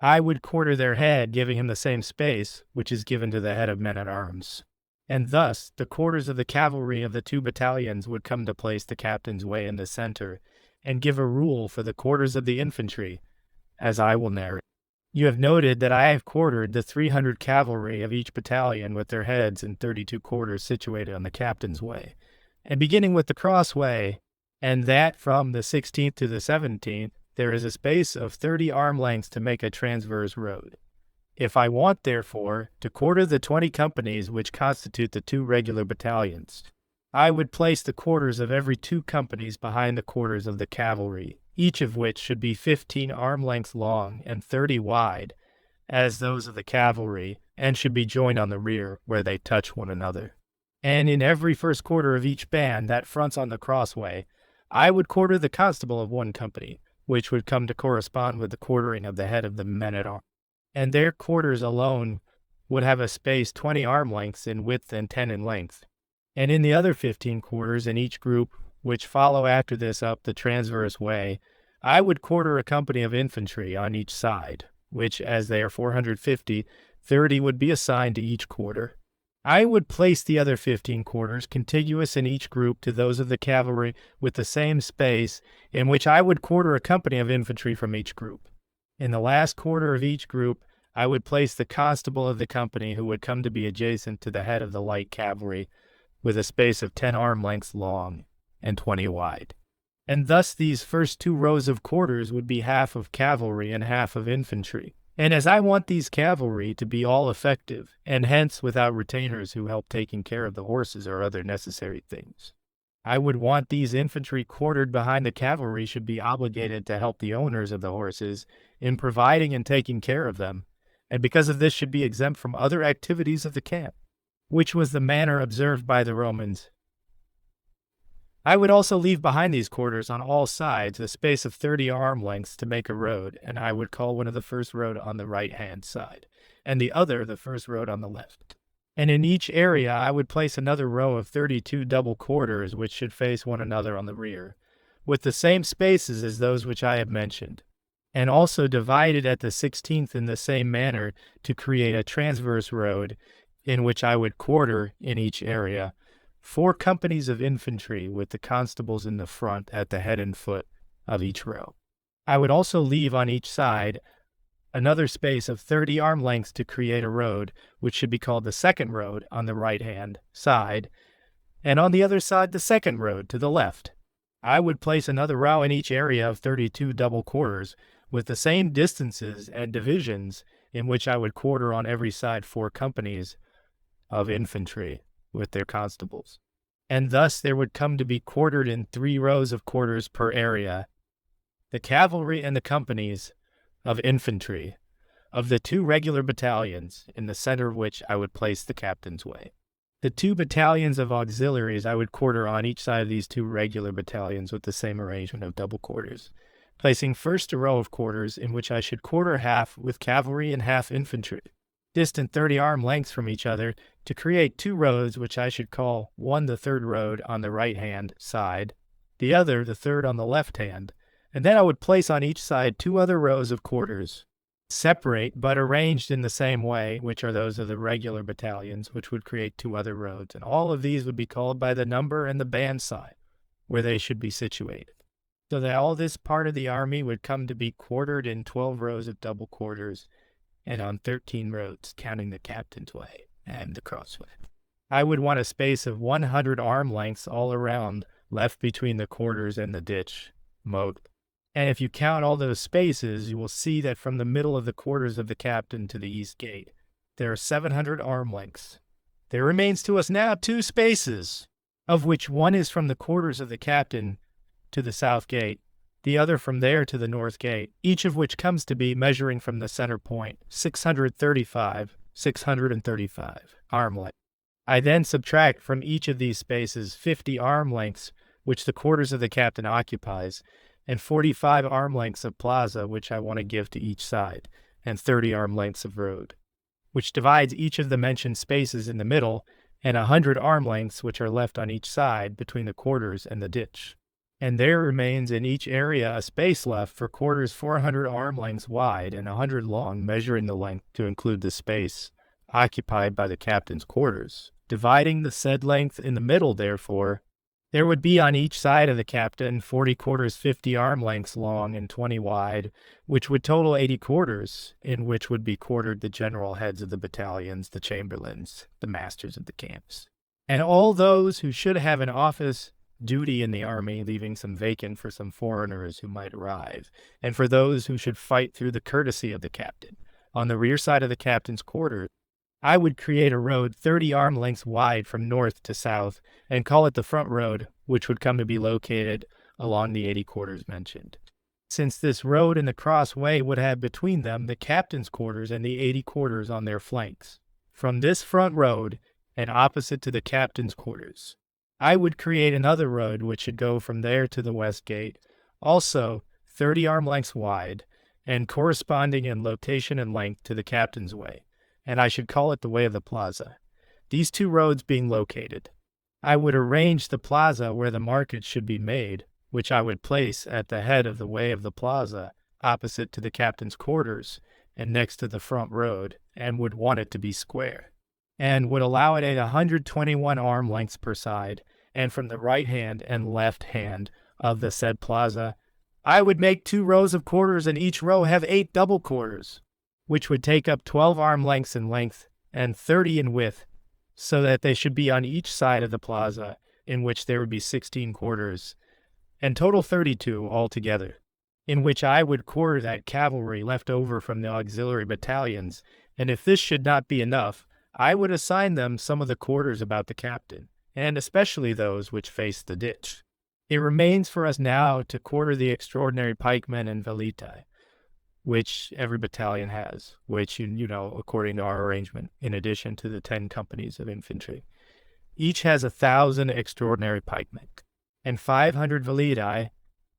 I would quarter their head, giving him the same space which is given to the head of men-at-arms. And thus, the quarters of the cavalry of the 2 battalions would come to place the Captain's Way in the center, and give a rule for the quarters of the infantry, as I will narrate. You have noted that I have quartered the 300 cavalry of each battalion with their heads in 32 quarters situated on the Captain's Way, and beginning with the crossway, and that from the 16th to the 17th, there is a space of 30 arm lengths to make a transverse road. If I want, therefore, to quarter the 20 companies which constitute the 2 regular battalions, I would place the quarters of every 2 companies behind the quarters of the cavalry, each of which should be 15 arm lengths long and 30 wide, as those of the cavalry, and should be joined on the rear where they touch one another. And in every first quarter of each band that fronts on the crossway, I would quarter the constable of one company, which would come to correspond with the quartering of the head of the men-at-arms. And their quarters alone would have a space 20 arm lengths in width and 10 in length. And in the other 15 quarters in each group, which follow after this up the transverse way, I would quarter a company of infantry on each side, which, as they are 450, 30 would be assigned to each quarter. I would place the other 15 quarters contiguous in each group to those of the cavalry with the same space, in which I would quarter a company of infantry from each group. In the last quarter of each group, I would place the constable of the company who would come to be adjacent to the head of the light cavalry, with a space of 10 arm lengths long and 20 wide. And thus these first 2 rows of quarters would be half of cavalry and half of infantry. And as I want these cavalry to be all effective, and hence without retainers who help taking care of the horses or other necessary things, I would want these infantry quartered behind the cavalry should be obligated to help the owners of the horses in providing and taking care of them, and because of this should be exempt from other activities of the camp, which was the manner observed by the Romans. I would also leave behind these quarters on all sides a space of 30 arm lengths to make a road, and I would call one of the first road on the right-hand side, and the other the first road on the left. And in each area I would place another row of 32 double quarters which should face one another on the rear, with the same spaces as those which I have mentioned, and also divided at the 16th in the same manner to create a transverse road, in which I would quarter, in each area, 4 companies of infantry with the constables in the front at the head and foot of each row. I would also leave on each side another space of 30 arm lengths to create a road, which should be called the second road on the right-hand side, and on the other side the second road to the left. I would place another row in each area of 32 double quarters, with the same distances and divisions, in which I would quarter on every side 4 companies of infantry with their constables. And thus there would come to be quartered in 3 rows of quarters per area, the cavalry and the companies of infantry, of the 2 regular battalions, in the center of which I would place the captain's way. The 2 battalions of auxiliaries I would quarter on each side of these 2 regular battalions with the same arrangement of double quarters, placing first a row of quarters in which I should quarter half with cavalry and half infantry, distant 30 arm lengths from each other, to create 2 roads which I should call one the third road on the right-hand side, the other the third on the left hand, and then I would place on each side 2 other rows of quarters, separate but arranged in the same way, which are those of the regular battalions, which would create 2 other roads, and all of these would be called by the number and the band sign where they should be situated, so that all this part of the army would come to be quartered in 12 rows of double quarters and on 13 roads, counting the captain's way and the crossway. I would want a space of 100 arm lengths all around left between the quarters and the ditch moat. And if you count all those spaces, you will see that from the middle of the quarters of the captain to the east gate, there are 700 arm lengths. There remains to us now 2 spaces, of which one is from the quarters of the captain to the south gate, the other from there to the north gate, each of which comes to be, measuring from the center point, 635 arm lengths. I then subtract from each of these spaces 50 arm lengths, which the quarters of the captain occupies, and 45 arm lengths of plaza, which I want to give to each side, and 30 arm lengths of road, which divides each of the mentioned spaces in the middle, and 100 arm lengths which are left on each side between the quarters and the ditch. And there remains in each area a space left for quarters 400 arm lengths wide and 100 long, measuring the length to include the space occupied by the captain's quarters. Dividing the said length in the middle, therefore, there would be on each side of the captain 40 quarters 50 arm lengths long and 20 wide, which would total 80 quarters, in which would be quartered the general heads of the battalions, the chamberlains, the masters of the camps, and all those who should have an office duty in the army, leaving some vacant for some foreigners who might arrive, and for those who should fight through the courtesy of the captain. On the rear side of the captain's quarters, I would create a road 30 arm lengths wide from north to south and call it the front road, which would come to be located along the 80 quarters mentioned. Since this road and the crossway would have between them the captain's quarters and the 80 quarters on their flanks. From this front road, and opposite to the captain's quarters, I would create another road which should go from there to the west gate, also 30 arm lengths wide, and corresponding in location and length to the captain's way, and I should call it the way of the plaza. These 2 roads being located, I would arrange the plaza where the market should be made, which I would place at the head of the way of the plaza, opposite to the captain's quarters and next to the front road, and would want it to be square, and would allow it at 121 arm lengths per side, and from the right hand and left hand of the said plaza, I would make 2 rows of quarters, and each row have 8 double quarters, which would take up 12 arm lengths in length and 30 in width, so that they should be on each side of the plaza, in which there would be 16 quarters, and total 32 altogether, in which I would quarter that cavalry left over from the auxiliary battalions, and if this should not be enough, I would assign them some of the quarters about the captain, and especially those which face the ditch. It remains for us now to quarter the extraordinary pikemen and velitai, which every battalion has, which, according to our arrangement, in addition to the 10 companies of infantry. Each has 1,000 extraordinary pikemen and 500 velitai,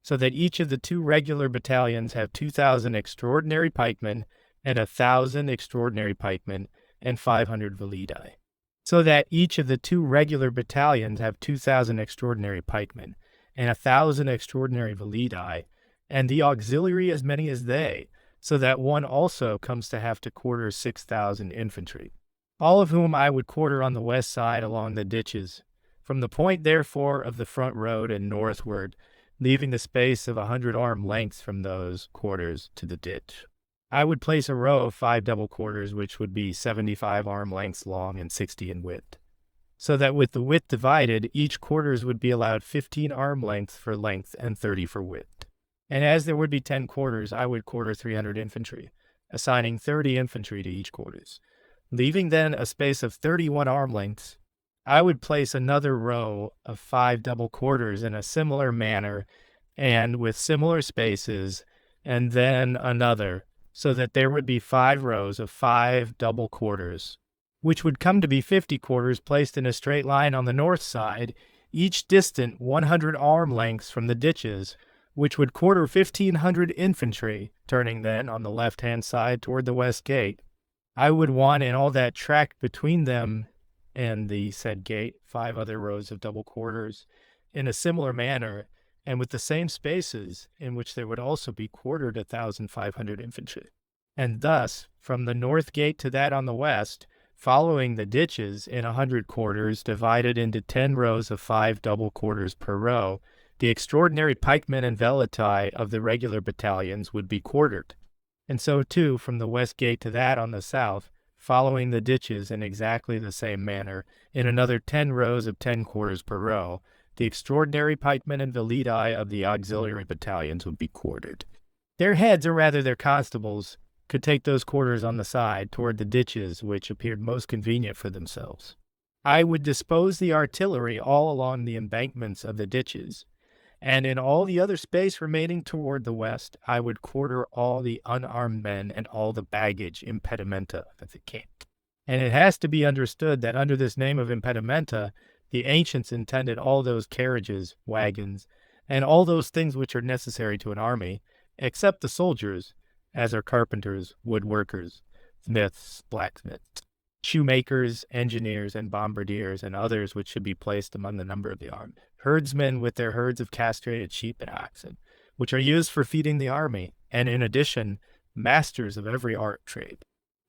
so that each of the 2 regular battalions have 2,000 extraordinary pikemen and 1,000 extraordinary pikemen and 500 velitai, so that each of the 2 regular battalions have 2,000 extraordinary pikemen and 1,000 extraordinary velitai, and the auxiliary as many as they, so that one also comes to have to quarter 6,000 infantry, all of whom I would quarter on the west side along the ditches, from the point, therefore, of the front road and northward, leaving the space of 100 arm lengths from those quarters to the ditch. I would place a row of 5 double quarters, which would be 75 arm lengths long and 60 in width, so that with the width divided, each quarters would be allowed 15 arm lengths for length and 30 for width. And as there would be 10 quarters, I would quarter 300 infantry, assigning 30 infantry to each quarters. Leaving then a space of 31 arm lengths, I would place another row of 5 double quarters in a similar manner and with similar spaces, and then another, so that there would be 5 rows of 5 double quarters, which would come to be 50 quarters placed in a straight line on the north side, each distant 100 arm lengths from the ditches, which would quarter 1,500 infantry, turning then on the left-hand side toward the west gate. I would want in all that tract between them and the said gate 5 other rows of double quarters in a similar manner, and with the same spaces, in which there would also be quartered 1,500 infantry. And thus, from the north gate to that on the west, following the ditches in 100 quarters divided into 10 rows of 5 double quarters per row, the extraordinary pikemen and velitai of the regular battalions would be quartered. And so too, from the west gate to that on the south, following the ditches in exactly the same manner, in another 10 rows of 10 quarters per row, the extraordinary pikemen and velitai of the auxiliary battalions would be quartered. Their heads, or rather their constables, could take those quarters on the side toward the ditches which appeared most convenient for themselves. I would dispose the artillery all along the embankments of the ditches, and in all the other space remaining toward the west, I would quarter all the unarmed men and all the baggage impedimenta of the camp. And it has to be understood that under this name of impedimenta, the ancients intended all those carriages, wagons, and all those things which are necessary to an army, except the soldiers, as are carpenters, woodworkers, smiths, blacksmiths, shoemakers, engineers, and bombardiers, and others which should be placed among the number of the armed, herdsmen with their herds of castrated sheep and oxen, which are used for feeding the army, and in addition, masters of every art trade,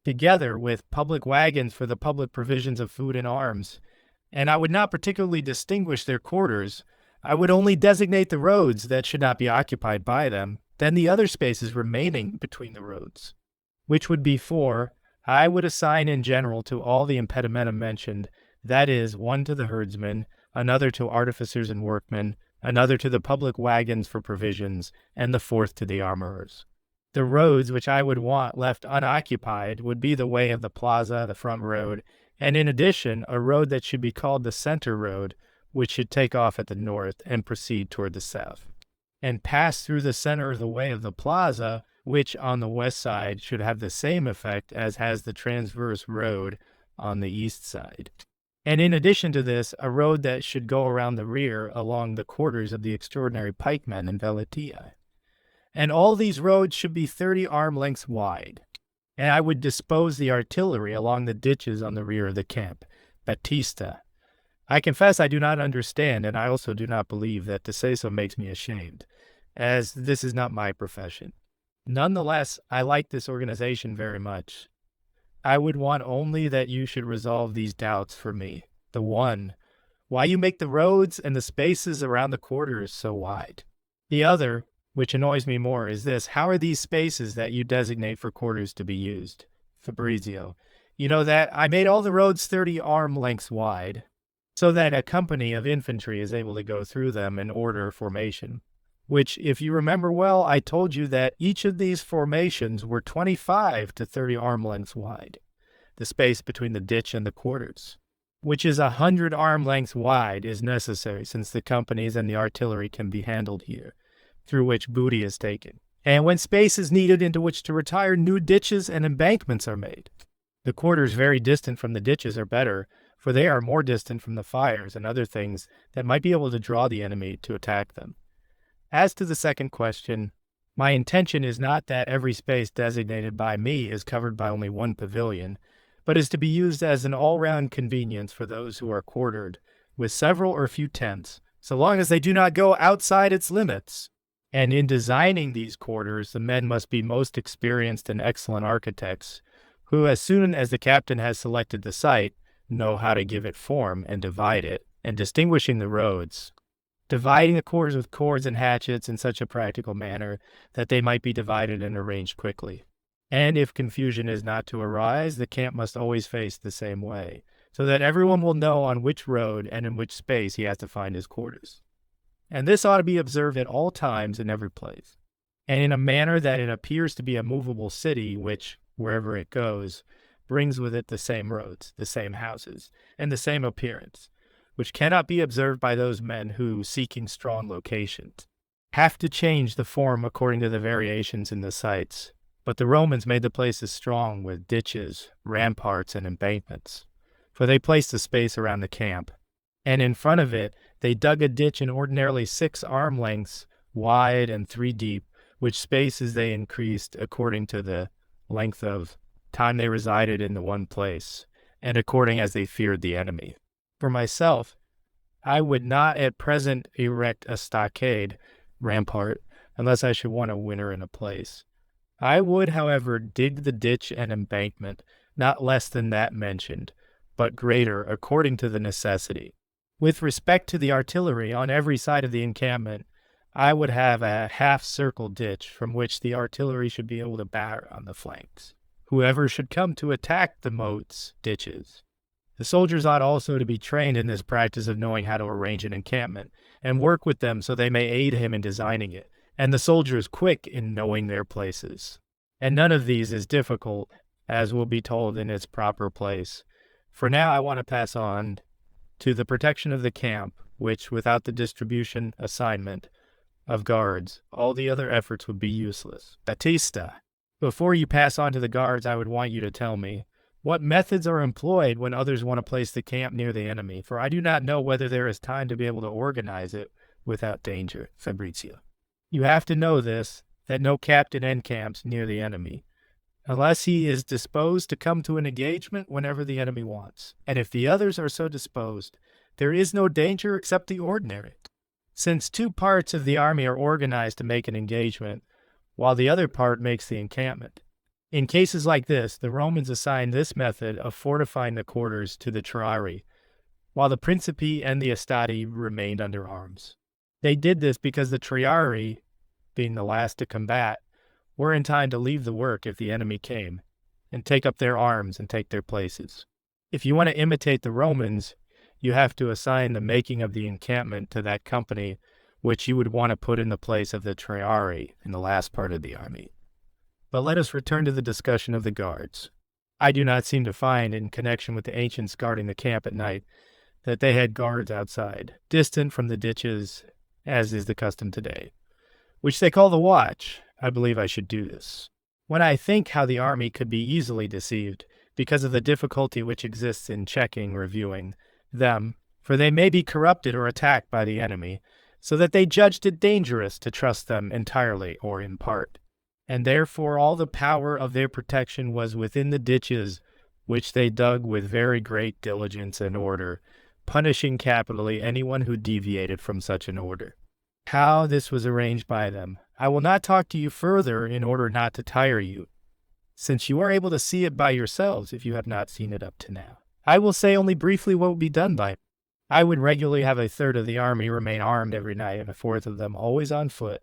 together with public wagons for the public provisions of food and arms. And I would not particularly distinguish their quarters. I would only designate the roads that should not be occupied by them, then the other spaces remaining between the roads, which would be 4. I would assign in general to all the impedimenta mentioned, that is, 1 to the herdsmen, another to artificers and workmen, another to the public wagons for provisions, and the 4th to the armorers. The roads which I would want left unoccupied would be the way of the plaza, the front road, and in addition, a road that should be called the center road, which should take off at the north and proceed toward the south, and pass through the center of the way of the plaza, which on the west side should have the same effect as has the transverse road on the east side. And in addition to this, a road that should go around the rear along the quarters of the extraordinary pikemen and velitai. And all these roads should be 30 arm lengths wide. And I would dispose the artillery along the ditches on the rear of the camp, Batista. I confess I do not understand, and I also do not believe that to say so makes me ashamed, as this is not my profession. Nonetheless, I like this organization very much. I would want only that you should resolve these doubts for me. The one, why you make the roads and the spaces around the quarters so wide. The other, which annoys me more, is this: how are these spaces that you designate for quarters to be used? Fabrizio, you know that I made all the roads 30 arm lengths wide, so that a company of infantry is able to go through them in order formation, which, if you remember well, I told you that each of these formations were 25 to 30 arm lengths wide, the space between the ditch and the quarters, which is 100 arm lengths wide, is necessary since the companies and the artillery can be handled here, through which booty is taken, and when space is needed into which to retire, new ditches and embankments are made. The quarters very distant from the ditches are better, for they are more distant from the fires and other things that might be able to draw the enemy to attack them. As to the second question, my intention is not that every space designated by me is covered by only one pavilion, but is to be used as an all-round convenience for those who are quartered, with several or few tents, so long as they do not go outside its limits. And in designing these quarters, the men must be most experienced and excellent architects, who, as soon as the captain has selected the site, know how to give it form and divide it, and distinguishing the roads, dividing the quarters with cords and hatchets in such a practical manner that they might be divided and arranged quickly. And if confusion is not to arise, the camp must always face the same way, so that everyone will know on which road and in which space he has to find his quarters. And this ought to be observed at all times in every place, and in a manner that it appears to be a movable city which, wherever it goes, brings with it the same roads, the same houses, and the same appearance, which cannot be observed by those men who, seeking strong locations, have to change the form according to the variations in the sites, But the Romans made the places strong with ditches, ramparts, and embankments, for they placed the space around the camp, and in front of it they dug a ditch in ordinarily 6 arm lengths wide and 3 deep, which spaces they increased according to the length of time they resided in the one place, and according as they feared the enemy. For myself, I would not at present erect a stockade rampart unless I should want a winter in a place. I would, however, dig the ditch and embankment, not less than that mentioned, but greater according to the necessity. With respect to the artillery on every side of the encampment, I would have a half-circle ditch from which the artillery should be able to batter on the flanks. Whoever should come to attack the moats, ditches. The soldiers ought also to be trained in this practice of knowing how to arrange an encampment, and work with them so they may aid him in designing it, and the soldiers quick in knowing their places. And none of these is difficult, as will be told in its proper place. For now I want to pass on to the protection of the camp, which, without the distribution, assignment, of guards, all the other efforts would be useless. Batista, before you pass on to the guards, I would want you to tell me, what methods are employed when others want to place the camp near the enemy? For I do not know whether there is time to be able to organize it without danger. Fabrizio. You have to know this, that no captain encamps near the enemy, unless he is disposed to come to an engagement whenever the enemy wants. And if the others are so disposed, there is no danger except the ordinary. Since 2 parts of the army are organized to make an engagement, while the other part makes the encampment. In cases like this, the Romans assigned this method of fortifying the quarters to the Triarii, while the Principi and the Estati remained under arms. They did this because the Triarii, being the last to combat, were in time to leave the work if the enemy came, and take up their arms and take their places. If you want to imitate the Romans, you have to assign the making of the encampment to that company which you would want to put in the place of the Triarii in the last part of the army. But let us return to the discussion of the guards. I do not seem to find, in connection with the ancients guarding the camp at night, that they had guards outside, distant from the ditches, as is the custom today, which they call the watch. I believe I should do this. When I think how the army could be easily deceived, because of the difficulty which exists in checking, reviewing them, for they may be corrupted or attacked by the enemy, so that they judged it dangerous to trust them entirely or in part. And therefore all the power of their protection was within the ditches, which they dug with very great diligence and order, punishing capitally anyone who deviated from such an order. How this was arranged by them, I will not talk to you further in order not to tire you, since you are able to see it by yourselves if you have not seen it up to now. I will say only briefly what would be done by it. I would regularly have 1/3 of the army remain armed every night, and 1/4 of them always on foot,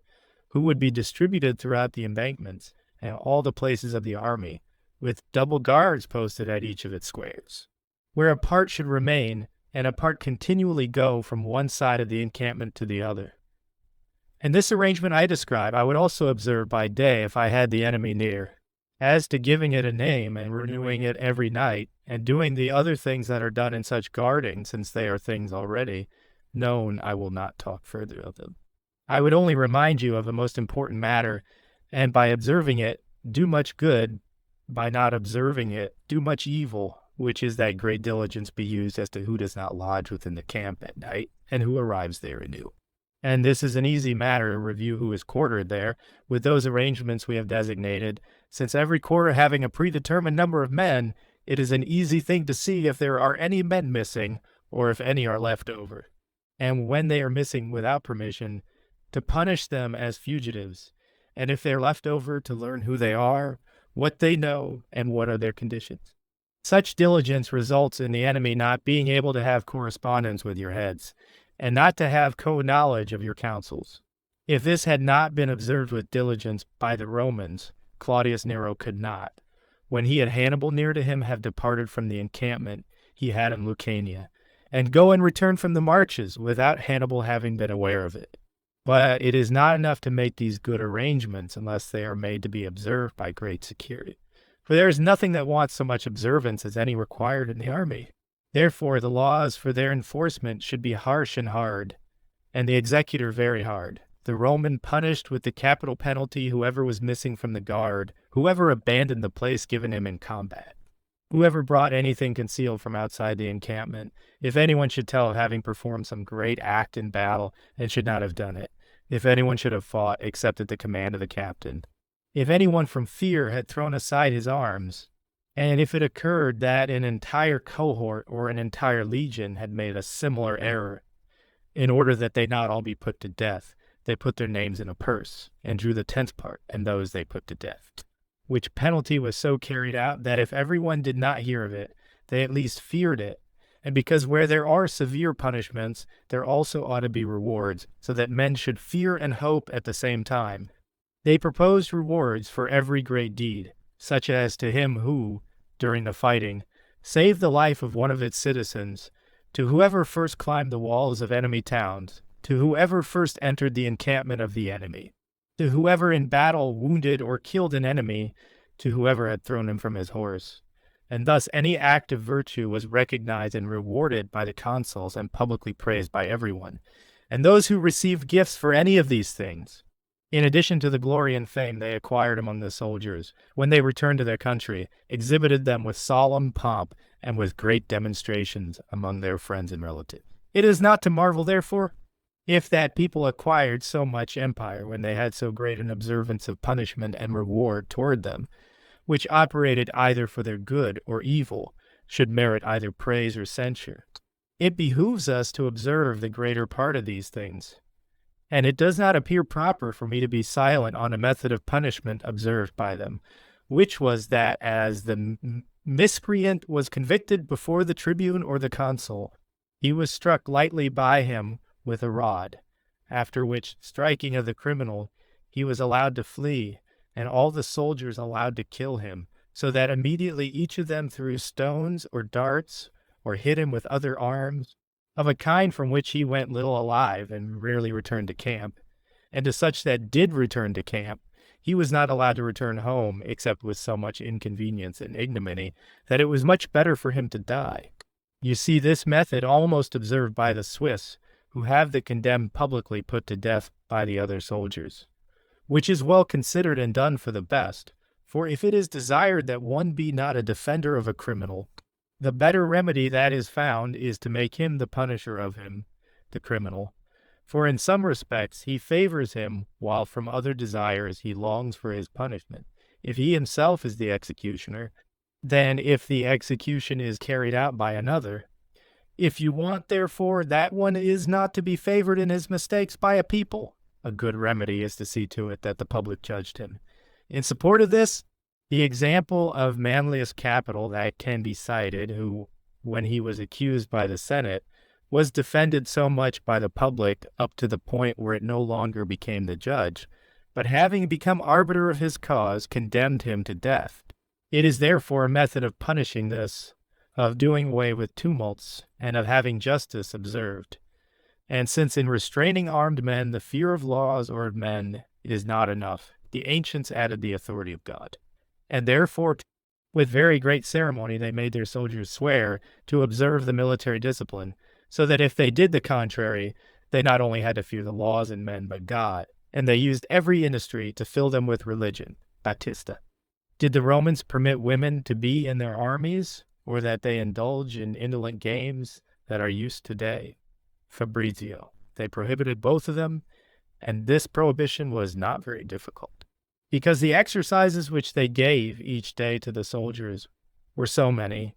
who would be distributed throughout the embankments and all the places of the army, with double guards posted at each of its squares, where a part should remain, and a part continually go from one side of the encampment to the other. And this arrangement I describe I would also observe by day if I had the enemy near. As to giving it a name and renewing it every night, and doing the other things that are done in such guarding, since they are things already known, I will not talk further of them. I would only remind you of a most important matter, and by observing it, do much good; by not observing it, do much evil, which is that great diligence be used as to who does not lodge within the camp at night, and who arrives there anew. And this is an easy matter to review who is quartered there, with those arrangements we have designated. Since every quarter having a predetermined number of men, it is an easy thing to see if there are any men missing, or if any are left over. And when they are missing without permission, to punish them as fugitives, and if they are left over, to learn who they are, what they know, and what are their conditions. Such diligence results in the enemy not being able to have correspondence with your heads, and not to have co-knowledge of your counsels. If this had not been observed with diligence by the Romans, Claudius Nero could not, when he had Hannibal near to him, have departed from the encampment he had in Lucania, and go and return from the marches without Hannibal having been aware of it. But it is not enough to make these good arrangements unless they are made to be observed by great security. For there is nothing that wants so much observance as any required in the army. Therefore the laws for their enforcement should be harsh and hard, and the executor very hard. The Roman punished with the capital penalty whoever was missing from the guard, whoever abandoned the place given him in combat, whoever brought anything concealed from outside the encampment, if anyone should tell of having performed some great act in battle and should not have done it, if anyone should have fought except at the command of the captain, if anyone from fear had thrown aside his arms, and if it occurred that an entire cohort or an entire legion had made a similar error, in order that they not all be put to death, they put their names in a purse, and drew the tenth part, and those they put to death. Which penalty was so carried out that if everyone did not hear of it, they at least feared it. And because where there are severe punishments, there also ought to be rewards, so that men should fear and hope at the same time. They proposed rewards for every great deed, such as to him who, during the fighting, saved the life of one of its citizens, to whoever first climbed the walls of enemy towns, to whoever first entered the encampment of the enemy, to whoever in battle wounded or killed an enemy, to whoever had thrown him from his horse. And thus any act of virtue was recognized and rewarded by the consuls and publicly praised by everyone. And those who received gifts for any of these things, in addition to the glory and fame they acquired among the soldiers, when they returned to their country, exhibited them with solemn pomp and with great demonstrations among their friends and relatives. It is not to marvel, therefore, if that people acquired so much empire when they had so great an observance of punishment and reward toward them, which operated either for their good or evil, should merit either praise or censure. It behooves us to observe the greater part of these things, and it does not appear proper for me to be silent on a method of punishment observed by them, which was that as the miscreant was convicted before the tribune or the consul, he was struck lightly by him with a rod, after which, striking of the criminal, he was allowed to flee, and all the soldiers allowed to kill him, so that immediately each of them threw stones or darts, or hit him with other arms, of a kind from which he went little alive and rarely returned to camp, and to such that did return to camp, he was not allowed to return home except with so much inconvenience and ignominy that it was much better for him to die. You see this method almost observed by the Swiss, who have the condemned publicly put to death by the other soldiers, which is well considered and done for the best, for if it is desired that one be not a defender of a criminal, the better remedy that is found is to make him the punisher of him, the criminal. For in some respects he favors him, while from other desires he longs for his punishment. If he himself is the executioner, then if the execution is carried out by another, if you want, therefore, that one is not to be favored in his mistakes by a people, a good remedy is to see to it that the public judged him. In support of this, the example of Manlius Capital that can be cited, who, when he was accused by the Senate, was defended so much by the public up to the point where it no longer became the judge, but having become arbiter of his cause, condemned him to death. It is therefore a method of punishing this, of doing away with tumults, and of having justice observed. And since in restraining armed men the fear of laws or of men is not enough, the ancients added the authority of God. And therefore, with very great ceremony, they made their soldiers swear to observe the military discipline, so that if they did the contrary, they not only had to fear the laws and men, but God, and they used every industry to fill them with religion. Baptista. Did the Romans permit women to be in their armies, or that they indulge in indolent games that are used today? Fabrizio. They prohibited both of them, and this prohibition was not very difficult, because the exercises which they gave each day to the soldiers were so many,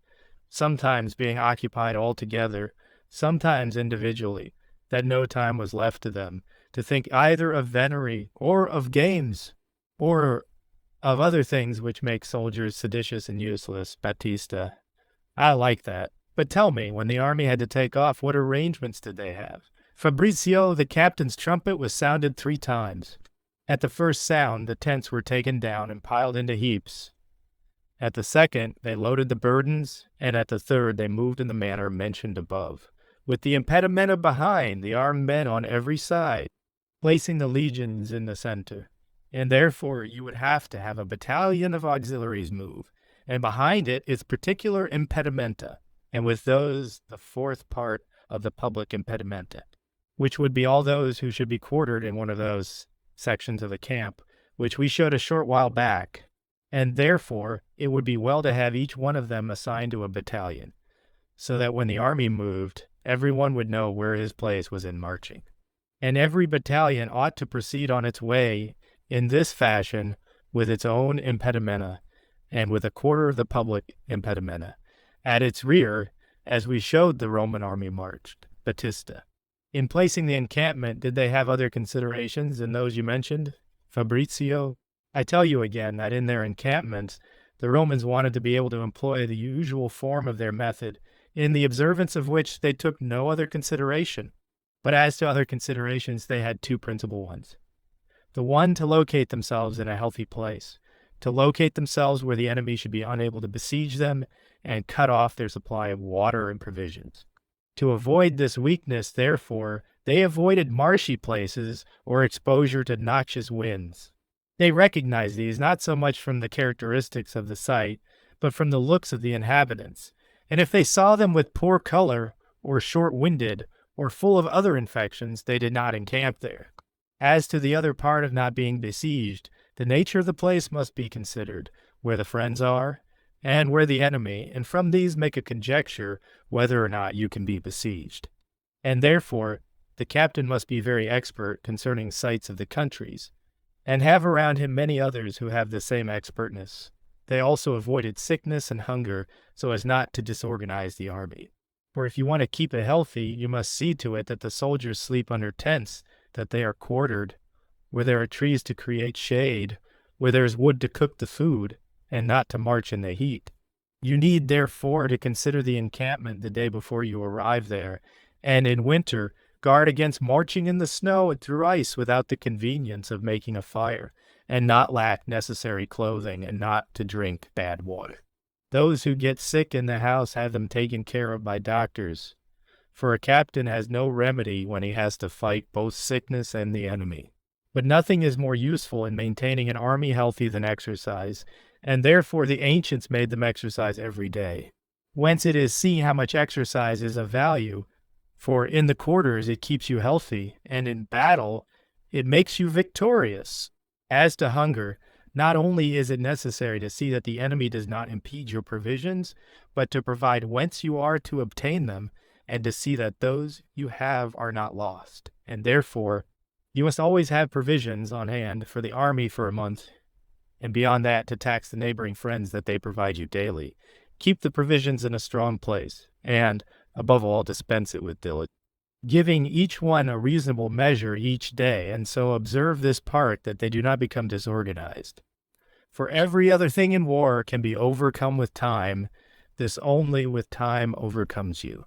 sometimes being occupied all together, sometimes individually, that no time was left to them to think either of venery or of games, or of other things which make soldiers seditious and useless. Baptista. I like that. But tell me, when the army had to take off, what arrangements did they have? Fabrizio, the captain's trumpet was sounded 3 times. At the first sound, the tents were taken down and piled into heaps. At the second, they loaded the burdens, and at the third, they moved in the manner mentioned above, with the impedimenta behind, the armed men on every side, placing the legions in the center. And therefore, you would have to have a battalion of auxiliaries move, and behind it its particular impedimenta, and with those the 4th part of the public impedimenta. which would be all those who should be quartered in one of those sections of the camp, which we showed a short while back, and therefore it would be well to have each one of them assigned to a battalion, so that when the army moved, everyone would know where his place was in marching. And every battalion ought to proceed on its way in this fashion with its own impedimenta, and with a quarter of the public impedimenta at its rear, as we showed the Roman army marched, Batista. In placing the encampment, did they have other considerations than those you mentioned, Fabrizio? I tell you again that in their encampments, the Romans wanted to be able to employ the usual form of their method, in the observance of which they took no other consideration. But as to other considerations, they had two principal ones. The one, to locate themselves in a healthy place, to locate themselves where the enemy should be unable to besiege them and cut off their supply of water and provisions. To avoid this weakness, therefore, they avoided marshy places or exposure to noxious winds. They recognized these not so much from the characteristics of the site, but from the looks of the inhabitants, and if they saw them with poor color, or short-winded, or full of other infections, they did not encamp there. As to the other part of not being besieged, the nature of the place must be considered, where the friends are, and where the enemy, and from these make a conjecture whether or not you can be besieged. And therefore, the captain must be very expert concerning sites of the countries, and have around him many others who have the same expertness. They also avoided sickness and hunger so as not to disorganize the army. For if you want to keep it healthy, you must see to it that the soldiers sleep under tents, that they are quartered, where there are trees to create shade, where there is wood to cook the food, and not to march in the heat. You need, therefore, to consider the encampment the day before you arrive there, and in winter, guard against marching in the snow and through ice without the convenience of making a fire, and not lack necessary clothing, and not to drink bad water. Those who get sick in the house have them taken care of by doctors, for a captain has no remedy when he has to fight both sickness and the enemy. But nothing is more useful in maintaining an army healthy than exercise, and therefore the ancients made them exercise every day. Whence it is seen how much exercise is of value, for in the quarters it keeps you healthy, and in battle it makes you victorious. As to hunger, not only is it necessary to see that the enemy does not impede your provisions, but to provide whence you are to obtain them, and to see that those you have are not lost. And therefore, you must always have provisions on hand for the army for a month, and beyond that to tax the neighboring friends that they provide you daily. Keep the provisions in a strong place, and, above all, dispense it with diligence, giving each one a reasonable measure each day, and so observe this part that they do not become disorganized. For every other thing in war can be overcome with time, this only with time overcomes you.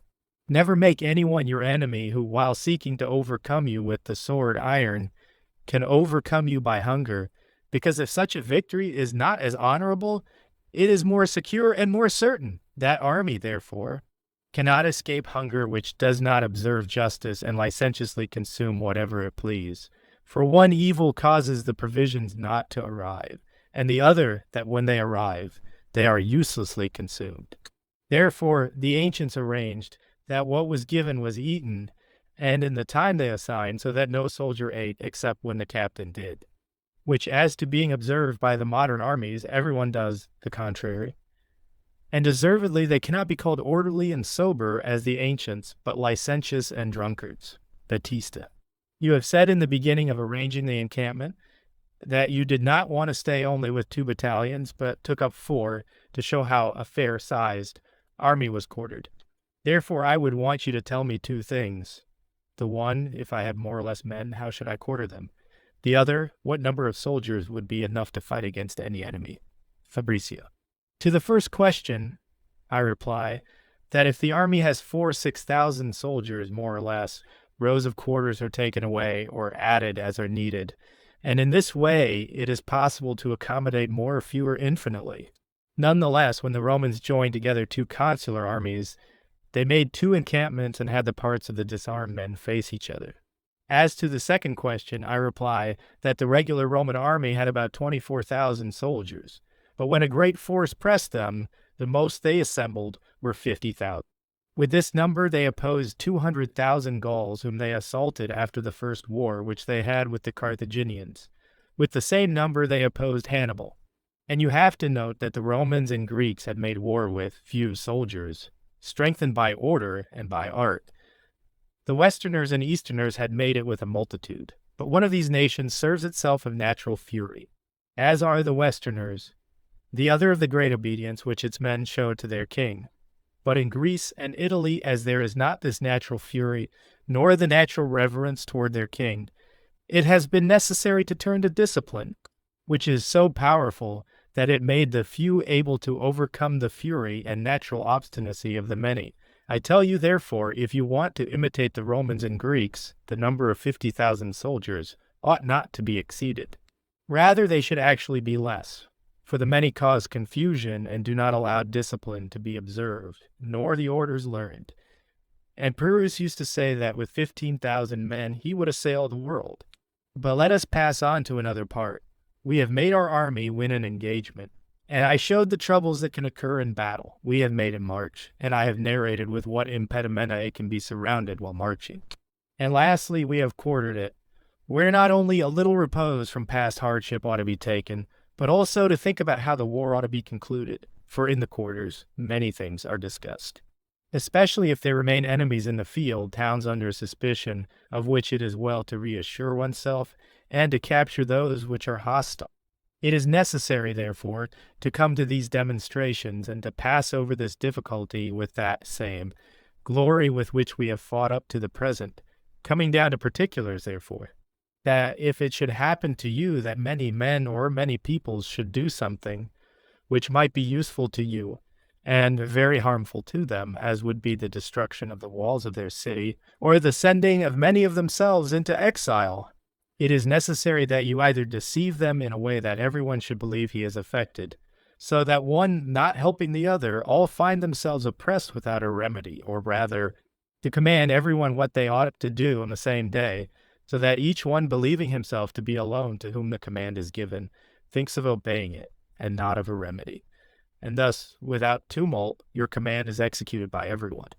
Never make anyone your enemy who, while seeking to overcome you with the sword iron, can overcome you by hunger, because if such a victory is not as honorable, it is more secure and more certain. That army, therefore, cannot escape hunger which does not observe justice and licentiously consume whatever it please. For one evil causes the provisions not to arrive, and the other that when they arrive, they are uselessly consumed. Therefore the ancients arranged that what was given was eaten, and in the time they assigned, so that no soldier ate except when the captain did. Which, as to being observed by the modern armies, everyone does the contrary. And deservedly they cannot be called orderly and sober as the ancients, but licentious and drunkards. Batista. You have said in the beginning of arranging the encampment that you did not want to stay only with 2 battalions, but took up 4 to show how a fair-sized army was quartered. Therefore I would want you to tell me 2 things. The one, if I have more or less men, how should I quarter them? The other, what number of soldiers would be enough to fight against any enemy? Fabrizio. To the first question, I reply, that if the army has 6,000 soldiers, more or less, rows of quarters are taken away or added as are needed, and in this way it is possible to accommodate more or fewer infinitely. Nonetheless, when the Romans joined together 2 consular armies, they made 2 encampments and had the parts of the disarmed men face each other. As to the second question, I reply that the regular Roman army had about 24,000 soldiers. But when a great force pressed them, the most they assembled were 50,000. With this number, they opposed 200,000 Gauls whom they assaulted after the first war which they had with the Carthaginians. With the same number, they opposed Hannibal. And you have to note that the Romans and Greeks had made war with few soldiers, strengthened by order and by art. The Westerners and Easterners had made it with a multitude, but one of these nations serves itself of natural fury, as are the Westerners, the other of the great obedience which its men showed to their king. But in Greece and Italy, as there is not this natural fury, nor the natural reverence toward their king, it has been necessary to turn to discipline, which is so powerful that it made the few able to overcome the fury and natural obstinacy of the many. I tell you, therefore, if you want to imitate the Romans and Greeks, the number of 50,000 soldiers ought not to be exceeded. Rather, they should actually be less. For the many cause confusion and do not allow discipline to be observed, nor the orders learned. And Pyrrhus used to say that with 15,000 men he would assail the world. But let us pass on to another part. We have made our army win an engagement, and I showed the troubles that can occur in battle. We have made it march, and I have narrated with what impedimenta it can be surrounded while marching. And lastly, we have quartered it, where not only a little repose from past hardship ought to be taken, but also to think about how the war ought to be concluded, for in the quarters many things are discussed. Especially if there remain enemies in the field, towns under suspicion, of which it is well to reassure oneself, and to capture those which are hostile. It is necessary, therefore, to come to these demonstrations, and to pass over this difficulty with that same glory with which we have fought up to the present, coming down to particulars, therefore, that if it should happen to you that many men or many peoples should do something which might be useful to you, and very harmful to them, as would be the destruction of the walls of their city, or the sending of many of themselves into exile, it is necessary that you either deceive them in a way that everyone should believe he is affected, so that one not helping the other, all find themselves oppressed without a remedy, or rather, to command everyone what they ought to do on the same day, so that each one believing himself to be alone to whom the command is given, thinks of obeying it, and not of a remedy. And thus, without tumult, your command is executed by everyone.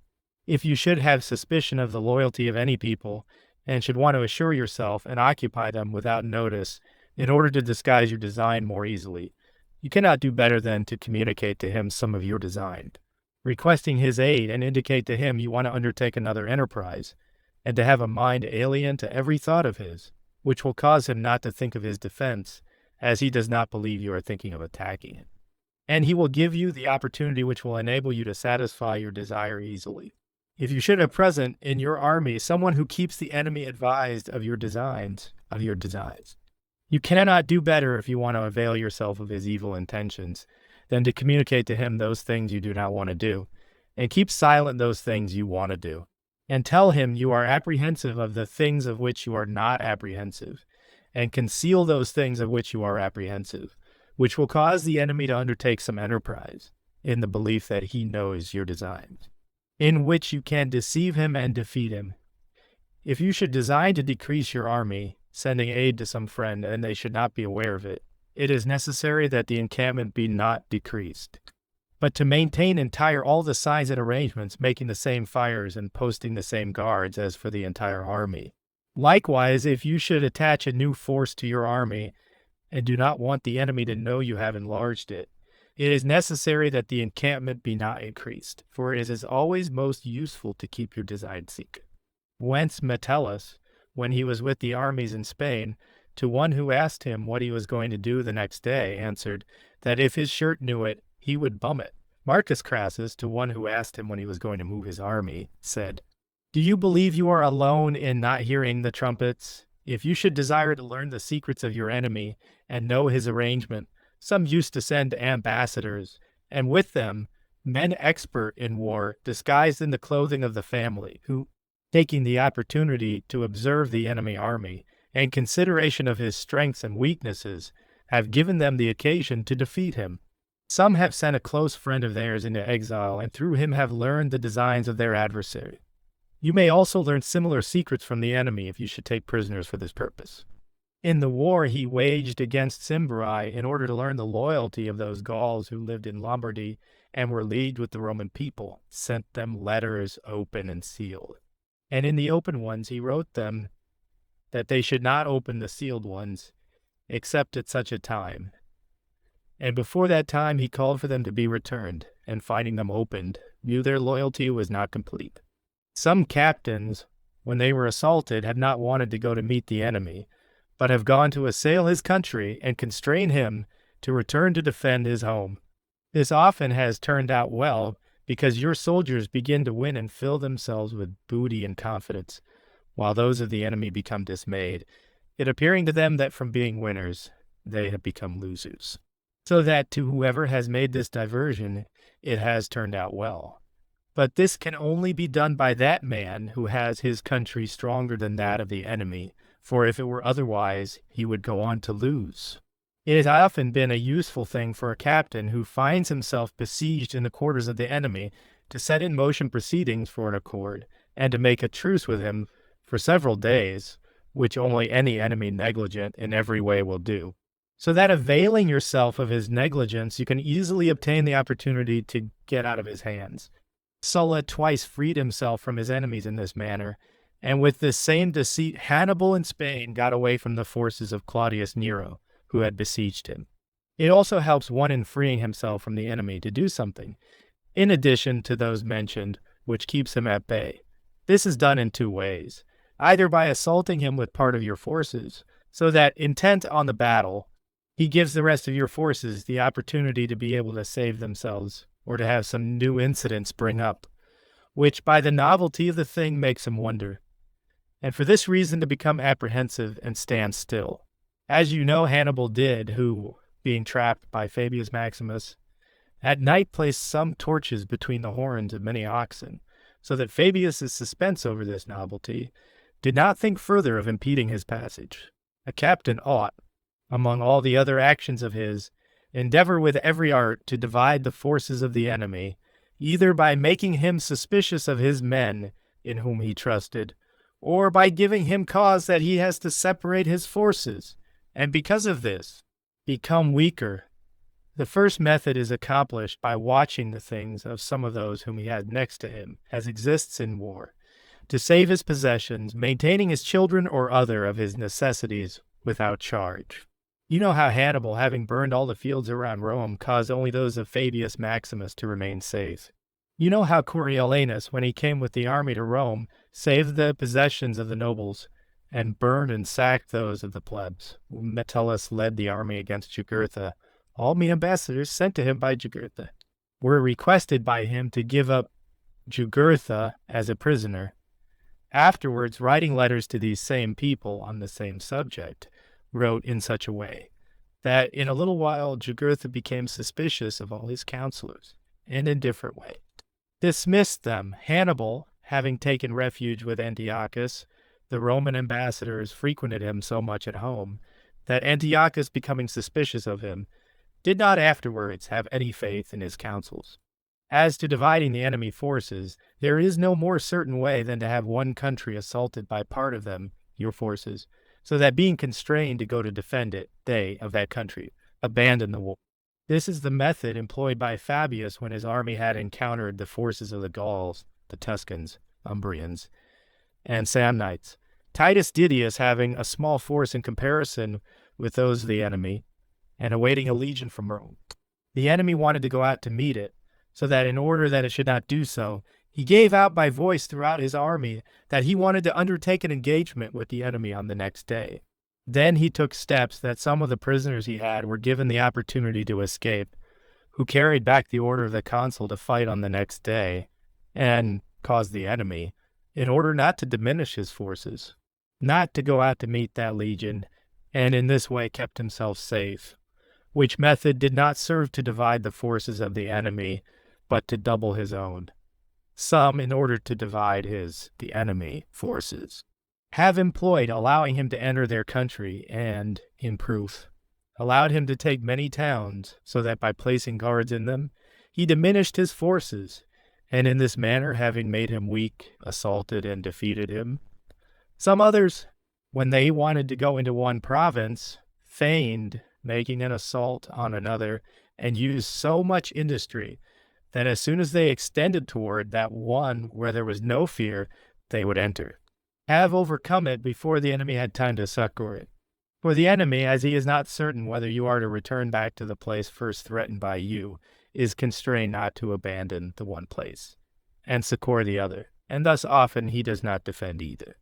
If you should have suspicion of the loyalty of any people, and should want to assure yourself and occupy them without notice, in order to disguise your design more easily, you cannot do better than to communicate to him some of your design, requesting his aid, and indicate to him you want to undertake another enterprise, and to have a mind alien to every thought of his, which will cause him not to think of his defense, as he does not believe you are thinking of attacking him. And he will give you the opportunity which will enable you to satisfy your desire easily. If you should have present in your army someone who keeps the enemy advised of your designs, you cannot do better if you want to avail yourself of his evil intentions than to communicate to him those things you do not want to do, and keep silent those things you want to do. And tell him you are apprehensive of the things of which you are not apprehensive, and conceal those things of which you are apprehensive, which will cause the enemy to undertake some enterprise, in the belief that he knows your designs, in which you can deceive him and defeat him. If you should design to decrease your army, sending aid to some friend, and they should not be aware of it, it is necessary that the encampment be not decreased, but to maintain entire all the signs and arrangements, making the same fires and posting the same guards as for the entire army. Likewise, if you should attach a new force to your army, and do not want the enemy to know you have enlarged it, it is necessary that the encampment be not increased, for it is always most useful to keep your design secret. Whence Metellus, when he was with the armies in Spain, to one who asked him what he was going to do the next day, answered, that if his shirt knew it, he would bum it. Marcus Crassus, to one who asked him when he was going to move his army, said, Do you believe you are alone in not hearing the trumpets? If you should desire to learn the secrets of your enemy, and know his arrangement, some used to send ambassadors, and with them men expert in war, disguised in the clothing of the family, who, taking the opportunity to observe the enemy army, and consideration of his strengths and weaknesses, have given them the occasion to defeat him. Some have sent a close friend of theirs into exile, and through him have learned the designs of their adversary. You may also learn similar secrets from the enemy if you should take prisoners for this purpose. In the war he waged against Cimbri in order to learn the loyalty of those Gauls who lived in Lombardy and were leagued with the Roman people, sent them letters open and sealed. And in the open ones he wrote them that they should not open the sealed ones, except at such a time. And before that time he called for them to be returned, and finding them opened, knew their loyalty was not complete. Some captains, when they were assaulted, have not wanted to go to meet the enemy, but have gone to assail his country and constrain him to return to defend his home. This often has turned out well, because your soldiers begin to win and fill themselves with booty and confidence, while those of the enemy become dismayed, it appearing to them that from being winners, they have become losers. So that to whoever has made this diversion, it has turned out well. But this can only be done by that man who has his country stronger than that of the enemy, for if it were otherwise, he would go on to lose. It has often been a useful thing for a captain who finds himself besieged in the quarters of the enemy to set in motion proceedings for an accord, and to make a truce with him for several days, which only any enemy negligent in every way will do. So that availing yourself of his negligence, you can easily obtain the opportunity to get out of his hands. Sulla twice freed himself from his enemies in this manner, and with this same deceit Hannibal in Spain got away from the forces of Claudius Nero, who had besieged him. It also helps one in freeing himself from the enemy to do something, in addition to those mentioned, which keeps him at bay. This is done in two ways, either by assaulting him with part of your forces, so that, intent on the battle, he gives the rest of your forces the opportunity to be able to save themselves, or to have some new incident spring up, which by the novelty of the thing makes him wonder, and for this reason to become apprehensive and stand still. As you know Hannibal did, who, being trapped by Fabius Maximus, at night placed some torches between the horns of many oxen, so that Fabius's suspense over this novelty did not think further of impeding his passage. A captain ought, among all the other actions of his, endeavor with every art to divide the forces of the enemy, either by making him suspicious of his men in whom he trusted, or by giving him cause that he has to separate his forces, and because of this, become weaker. The first method is accomplished by watching the things of some of those whom he has next to him, as exists in war, to save his possessions, maintaining his children or other of his necessities without charge. You know how Hannibal, having burned all the fields around Rome, caused only those of Fabius Maximus to remain safe. You know how Coriolanus, when he came with the army to Rome, saved the possessions of the nobles, and burned and sacked those of the plebs. When Metellus led the army against Jugurtha, all the ambassadors sent to him by Jugurtha were requested by him to give up Jugurtha as a prisoner. Afterwards, writing letters to these same people on the same subject, wrote in such a way that in a little while Jugurtha became suspicious of all his counselors, and in different ways dismissed them. Hannibal, having taken refuge with Antiochus, the Roman ambassadors frequented him so much at home that Antiochus, becoming suspicious of him, did not afterwards have any faith in his counsels. As to dividing the enemy forces, there is no more certain way than to have one country assaulted by part of them, your forces, so that being constrained to go to defend it, they, of that country, abandon the war. This is the method employed by Fabius when his army had encountered the forces of the Gauls, the Tuscans, Umbrians, and Samnites. Titus Didius, having a small force in comparison with those of the enemy, and awaiting a legion from Rome. The enemy wanted to go out to meet it, so that in order that it should not do so, he gave out by voice throughout his army that he wanted to undertake an engagement with the enemy on the next day. Then he took steps that some of the prisoners he had were given the opportunity to escape, who carried back the order of the consul to fight on the next day, and caused the enemy, in order not to diminish his forces, not to go out to meet that legion, and in this way kept himself safe, which method did not serve to divide the forces of the enemy, but to double his own. Some, in order to divide the enemy, forces, have employed allowing him to enter their country, and, in proof, allowed him to take many towns, so that by placing guards in them, he diminished his forces, and in this manner, having made him weak, assaulted and defeated him. Some others, When they wanted to go into one province, feigned making an assault on another, and used so much industry that as soon as they extended toward that one where there was no fear, they would enter. Have overcome it before the enemy had time to succor it. For the enemy, as he is not certain whether you are to return back to the place first threatened by you, is constrained not to abandon the one place and succor the other, and thus often he does not defend either.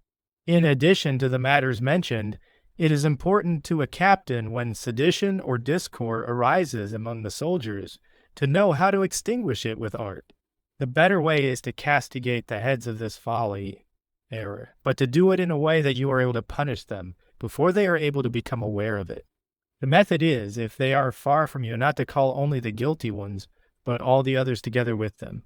In addition to the matters mentioned, it is important to a captain when sedition or discord arises among the soldiers to know how to extinguish it with art. The better way is to castigate the heads of this error, but to do it in a way that you are able to punish them before they are able to become aware of it. The method is, if they are far from you, not to call only the guilty ones, but all the others together with them,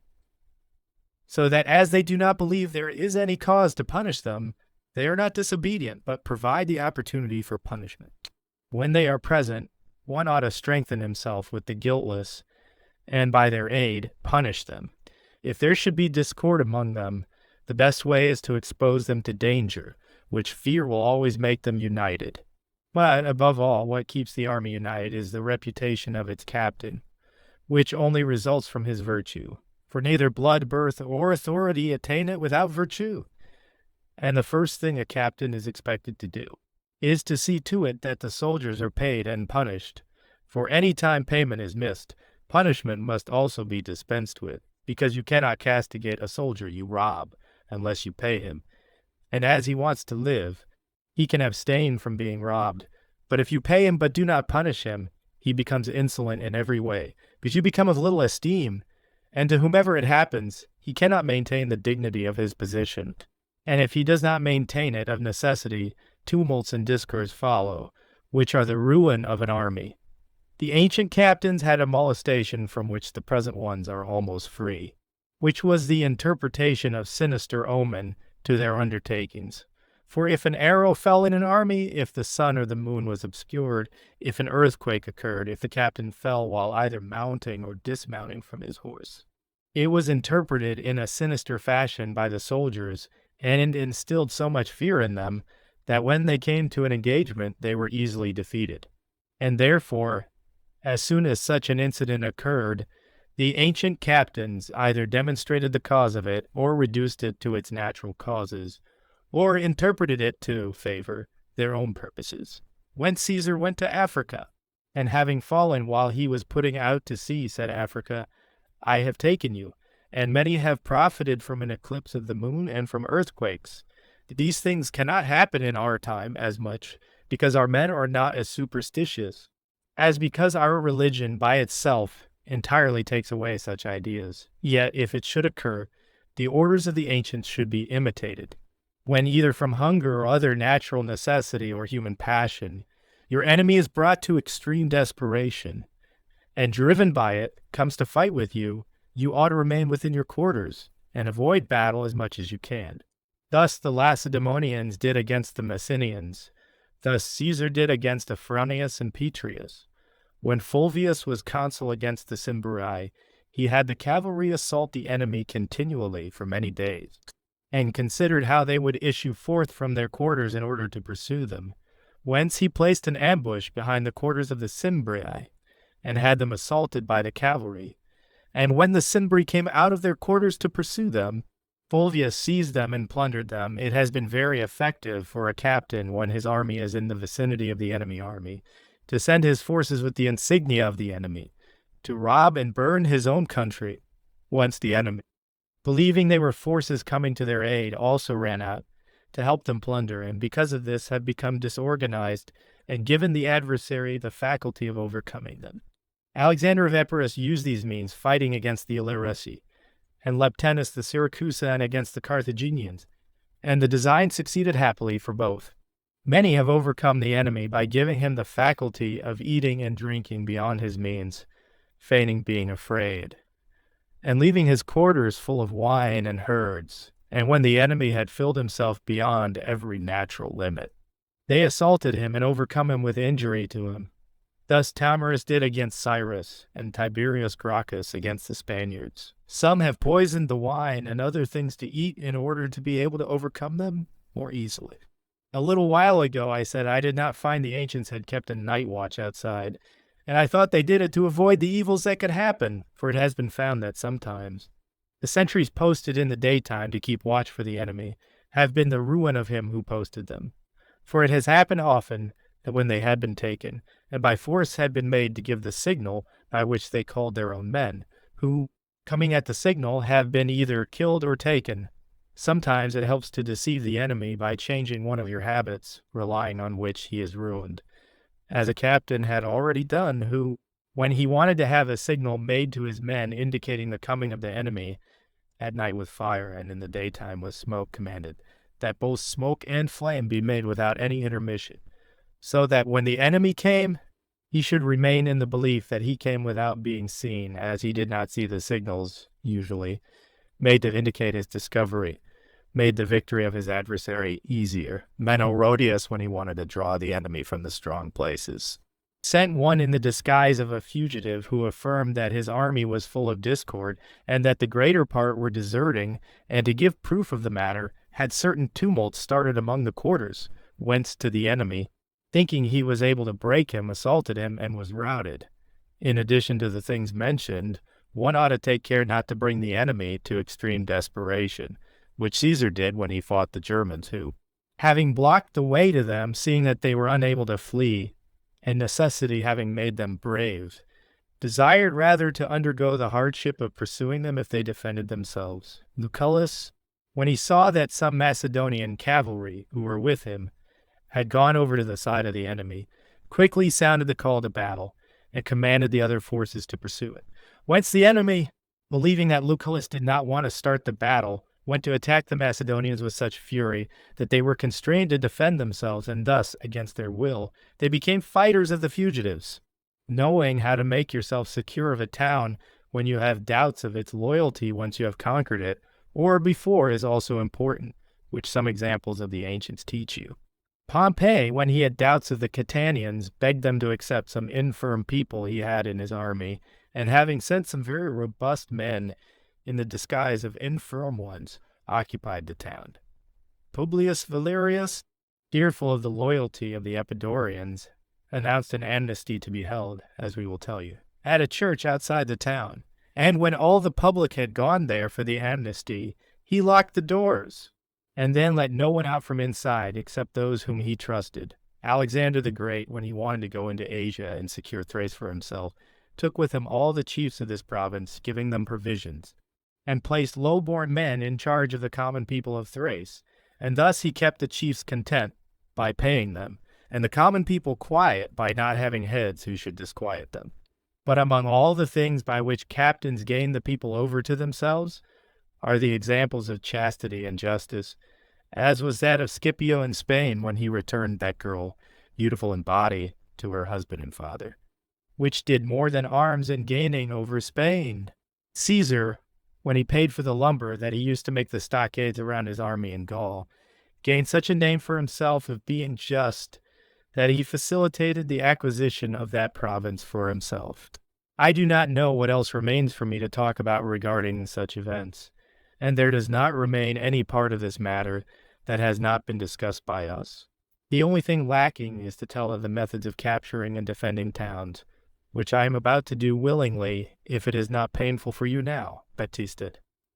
so that as they do not believe there is any cause to punish them, they are not disobedient, but provide the opportunity for punishment. When they are present, one ought to strengthen himself with the guiltless, and by their aid, punish them. If there should be discord among them, the best way is to expose them to danger, which fear will always make them united. But, above all, what keeps the army united is the reputation of its captain, which only results from his virtue. For neither blood, birth, or authority attain it without virtue. And the first thing a captain is expected to do is to see to it that the soldiers are paid and punished. For any time payment is missed, punishment must also be dispensed with, because you cannot castigate a soldier you rob unless you pay him. And as he wants to live, he can abstain from being robbed. But if you pay him but do not punish him, he becomes insolent in every way, because you become of little esteem, and to whomever it happens, he cannot maintain the dignity of his position. And if he does not maintain it, of necessity, tumults and discords follow, which are the ruin of an army. The ancient captains had a molestation from which the present ones are almost free, which was the interpretation of sinister omen to their undertakings. For if an arrow fell in an army, if the sun or the moon was obscured, if an earthquake occurred, if the captain fell while either mounting or dismounting from his horse, it was interpreted in a sinister fashion by the soldiers, and instilled so much fear in them that when they came to an engagement they were easily defeated. And therefore, as soon as such an incident occurred, the ancient captains either demonstrated the cause of it, or reduced it to its natural causes, or interpreted it to favor their own purposes. When Caesar went to Africa, and having fallen while he was putting out to sea, said Africa, I have taken you, and many have profited from an eclipse of the moon and from earthquakes. These things cannot happen in our time as much, because our men are not as superstitious, as because our religion by itself entirely takes away such ideas. Yet, if it should occur, the orders of the ancients should be imitated. When either from hunger or other natural necessity or human passion, your enemy is brought to extreme desperation, and driven by it, comes to fight with you, you ought to remain within your quarters, and avoid battle as much as you can. Thus the Lacedaemonians did against the Messenians. Thus Caesar did against Afranius and Petreius. When Fulvius was consul against the Cimbri, he had the cavalry assault the enemy continually for many days, and considered how they would issue forth from their quarters in order to pursue them. Whence he placed an ambush behind the quarters of the Cimbri, and had them assaulted by the cavalry. And when the Cimbri came out of their quarters to pursue them, Fulvius seized them and plundered them. It has been very effective for a captain, when his army is in the vicinity of the enemy army, to send his forces with the insignia of the enemy, to rob and burn his own country, whence the enemy, believing they were forces coming to their aid, also ran out to help them plunder, and because of this have become disorganized, and given the adversary the faculty of overcoming them. Alexander of Epirus used these means, fighting against the Illyrici, and Leptinus the Syracusan against the Carthaginians, and the design succeeded happily for both. Many have overcome the enemy by giving him the faculty of eating and drinking beyond his means, feigning being afraid, and leaving his quarters full of wine and herds. And when the enemy had filled himself beyond every natural limit, they assaulted him and overcome him with injury to him. Thus Tamarus did against Cyrus, and Tiberius Gracchus against the Spaniards. Some have poisoned the wine and other things to eat in order to be able to overcome them more easily. A little while ago I said I did not find the ancients had kept a night watch outside, and I thought they did it to avoid the evils that could happen, for it has been found that sometimes the sentries posted in the daytime to keep watch for the enemy have been the ruin of him who posted them. For it has happened often that when they had been taken, and by force had been made to give the signal by which they called their own men, who, coming at the signal, have been either killed or taken. Sometimes it helps to deceive the enemy by changing one of your habits, relying on which he is ruined, as a captain had already done, who, when he wanted to have a signal made to his men indicating the coming of the enemy, at night with fire and in the daytime with smoke, commanded that both smoke and flame be made without any intermission, so that when the enemy came, he should remain in the belief that he came without being seen, as he did not see the signals, usually, made to indicate his discovery, made the victory of his adversary easier. Menoridius, when he wanted to draw the enemy from the strong places, sent one in the disguise of a fugitive who affirmed that his army was full of discord, and that the greater part were deserting, and to give proof of the matter, had certain tumults started among the quarters, whence to the enemy, thinking he was able to break him, assaulted him, and was routed. In addition to the things mentioned, one ought to take care not to bring the enemy to extreme desperation, which Caesar did when he fought the Germans, who, having blocked the way to them, seeing that they were unable to flee, and necessity having made them brave, desired rather to undergo the hardship of pursuing them if they defended themselves. Lucullus, when he saw that some Macedonian cavalry who were with him had gone over to the side of the enemy, quickly sounded the call to battle, and commanded the other forces to pursue it. Whence the enemy, believing that Lucullus did not want to start the battle, went to attack the Macedonians with such fury that they were constrained to defend themselves, and thus, against their will, they became fighters of the fugitives. Knowing how to make yourself secure of a town when you have doubts of its loyalty once you have conquered it, or before, is also important, which some examples of the ancients teach you. Pompey, when he had doubts of the Catanians, begged them to accept some infirm people he had in his army, and having sent some very robust men in the disguise of infirm ones, occupied the town. Publius Valerius, fearful of the loyalty of the Epidaurians, announced an amnesty to be held, as we will tell you, at a church outside the town. And when all the public had gone there for the amnesty, he locked the doors, and then let no one out from inside except those whom he trusted. Alexander the Great, when he wanted to go into Asia and secure Thrace for himself, took with him all the chiefs of this province, giving them provisions, and placed low-born men in charge of the common people of Thrace. And thus he kept the chiefs content by paying them, and the common people quiet by not having heads who should disquiet them. But among all the things by which captains gain the people over to themselves are the examples of chastity and justice, as was that of Scipio in Spain when he returned that girl, beautiful in body, to her husband and father, which did more than arms in gaining over Spain. Caesar, when he paid for the lumber that he used to make the stockades around his army in Gaul, gained such a name for himself of being just that he facilitated the acquisition of that province for himself. I do not know what else remains for me to talk about regarding such events, and there does not remain any part of this matter that has not been discussed by us. The only thing lacking is to tell of the methods of capturing and defending towns, which I am about to do willingly, if it is not painful for you now, Baptista.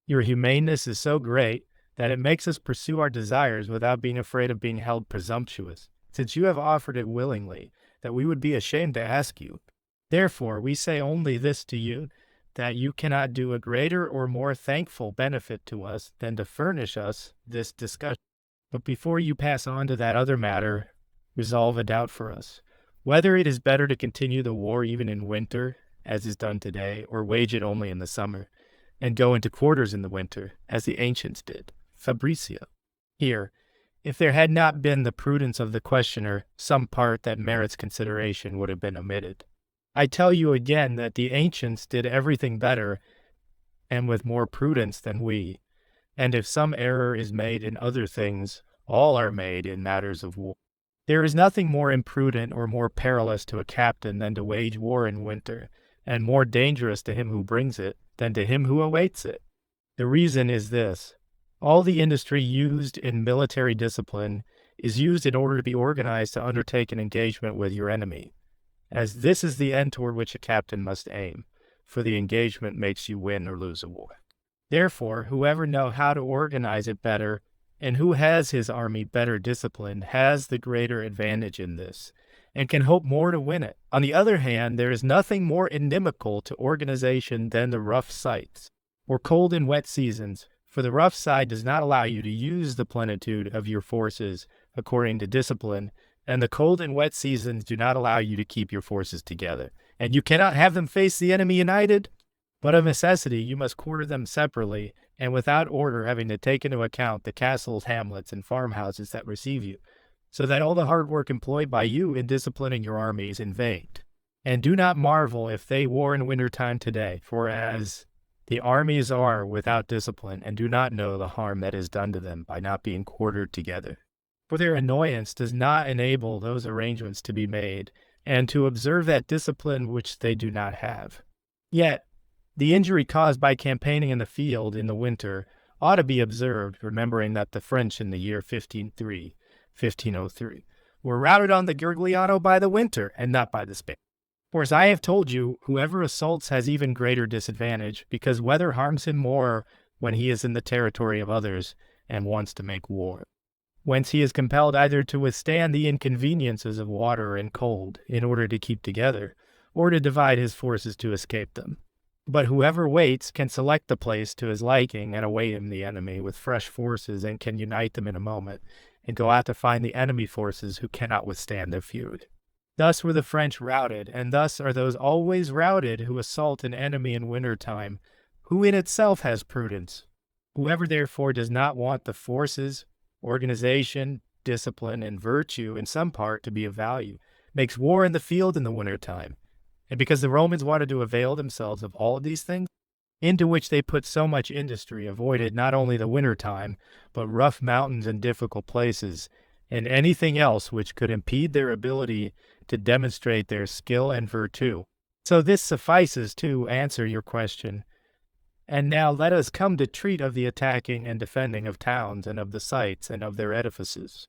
Your humaneness is so great that it makes us pursue our desires without being afraid of being held presumptuous, since you have offered it willingly, that we would be ashamed to ask you. Therefore, we say only this to you, that you cannot do a greater or more thankful benefit to us than to furnish us this discussion. But before you pass on to that other matter, resolve a doubt for us, whether it is better to continue the war even in winter, as is done today, or wage it only in the summer, and go into quarters in the winter, as the ancients did. Fabricio. Here, if there had not been the prudence of the questioner, some part that merits consideration would have been omitted. I tell you again that the ancients did everything better and with more prudence than we, and if some error is made in other things, all are made in matters of war. There is nothing more imprudent or more perilous to a captain than to wage war in winter, and more dangerous to him who brings it than to him who awaits it. The reason is this: all the industry used in military discipline is used in order to be organized to undertake an engagement with your enemy, as this is the end toward which a captain must aim, for the engagement makes you win or lose a war. Therefore, whoever knows how to organize it better, and who has his army better disciplined, has the greater advantage in this, and can hope more to win it. On the other hand, there is nothing more inimical to organization than the rough sites, or cold and wet seasons, for the rough side does not allow you to use the plenitude of your forces according to discipline, and the cold and wet seasons do not allow you to keep your forces together. And you cannot have them face the enemy united, but of necessity you must quarter them separately, and without order, having to take into account the castles, hamlets, and farmhouses that receive you, so that all the hard work employed by you in disciplining your army is in vain. And do not marvel if they war in winter time today, for as the armies are without discipline, and do not know the harm that is done to them by not being quartered together. For their annoyance does not enable those arrangements to be made, and to observe that discipline which they do not have. Yet, the injury caused by campaigning in the field in the winter ought to be observed, remembering that the French in the year 1503, were routed on the Garigliano by the winter, and not by the Spanish. For as I have told you, whoever assaults has even greater disadvantage, because weather harms him more when he is in the territory of others and wants to make war, whence he is compelled either to withstand the inconveniences of water and cold in order to keep together, or to divide his forces to escape them. But whoever waits can select the place to his liking and await him the enemy with fresh forces, and can unite them in a moment, and go out to find the enemy forces who cannot withstand their feud. Thus were the French routed, and thus are those always routed who assault an enemy in winter time, who in itself has prudence. Whoever therefore does not want the forces, organization, discipline, and virtue in some part to be of value, makes war in the field in the winter time. And because the Romans wanted to avail themselves of all of these things, into which they put so much industry, avoided not only the winter time, but rough mountains and difficult places, and anything else which could impede their ability to demonstrate their skill and virtue. So this suffices to answer your question. And now let us come to treat of the attacking and defending of towns, and of the sites, and of their edifices.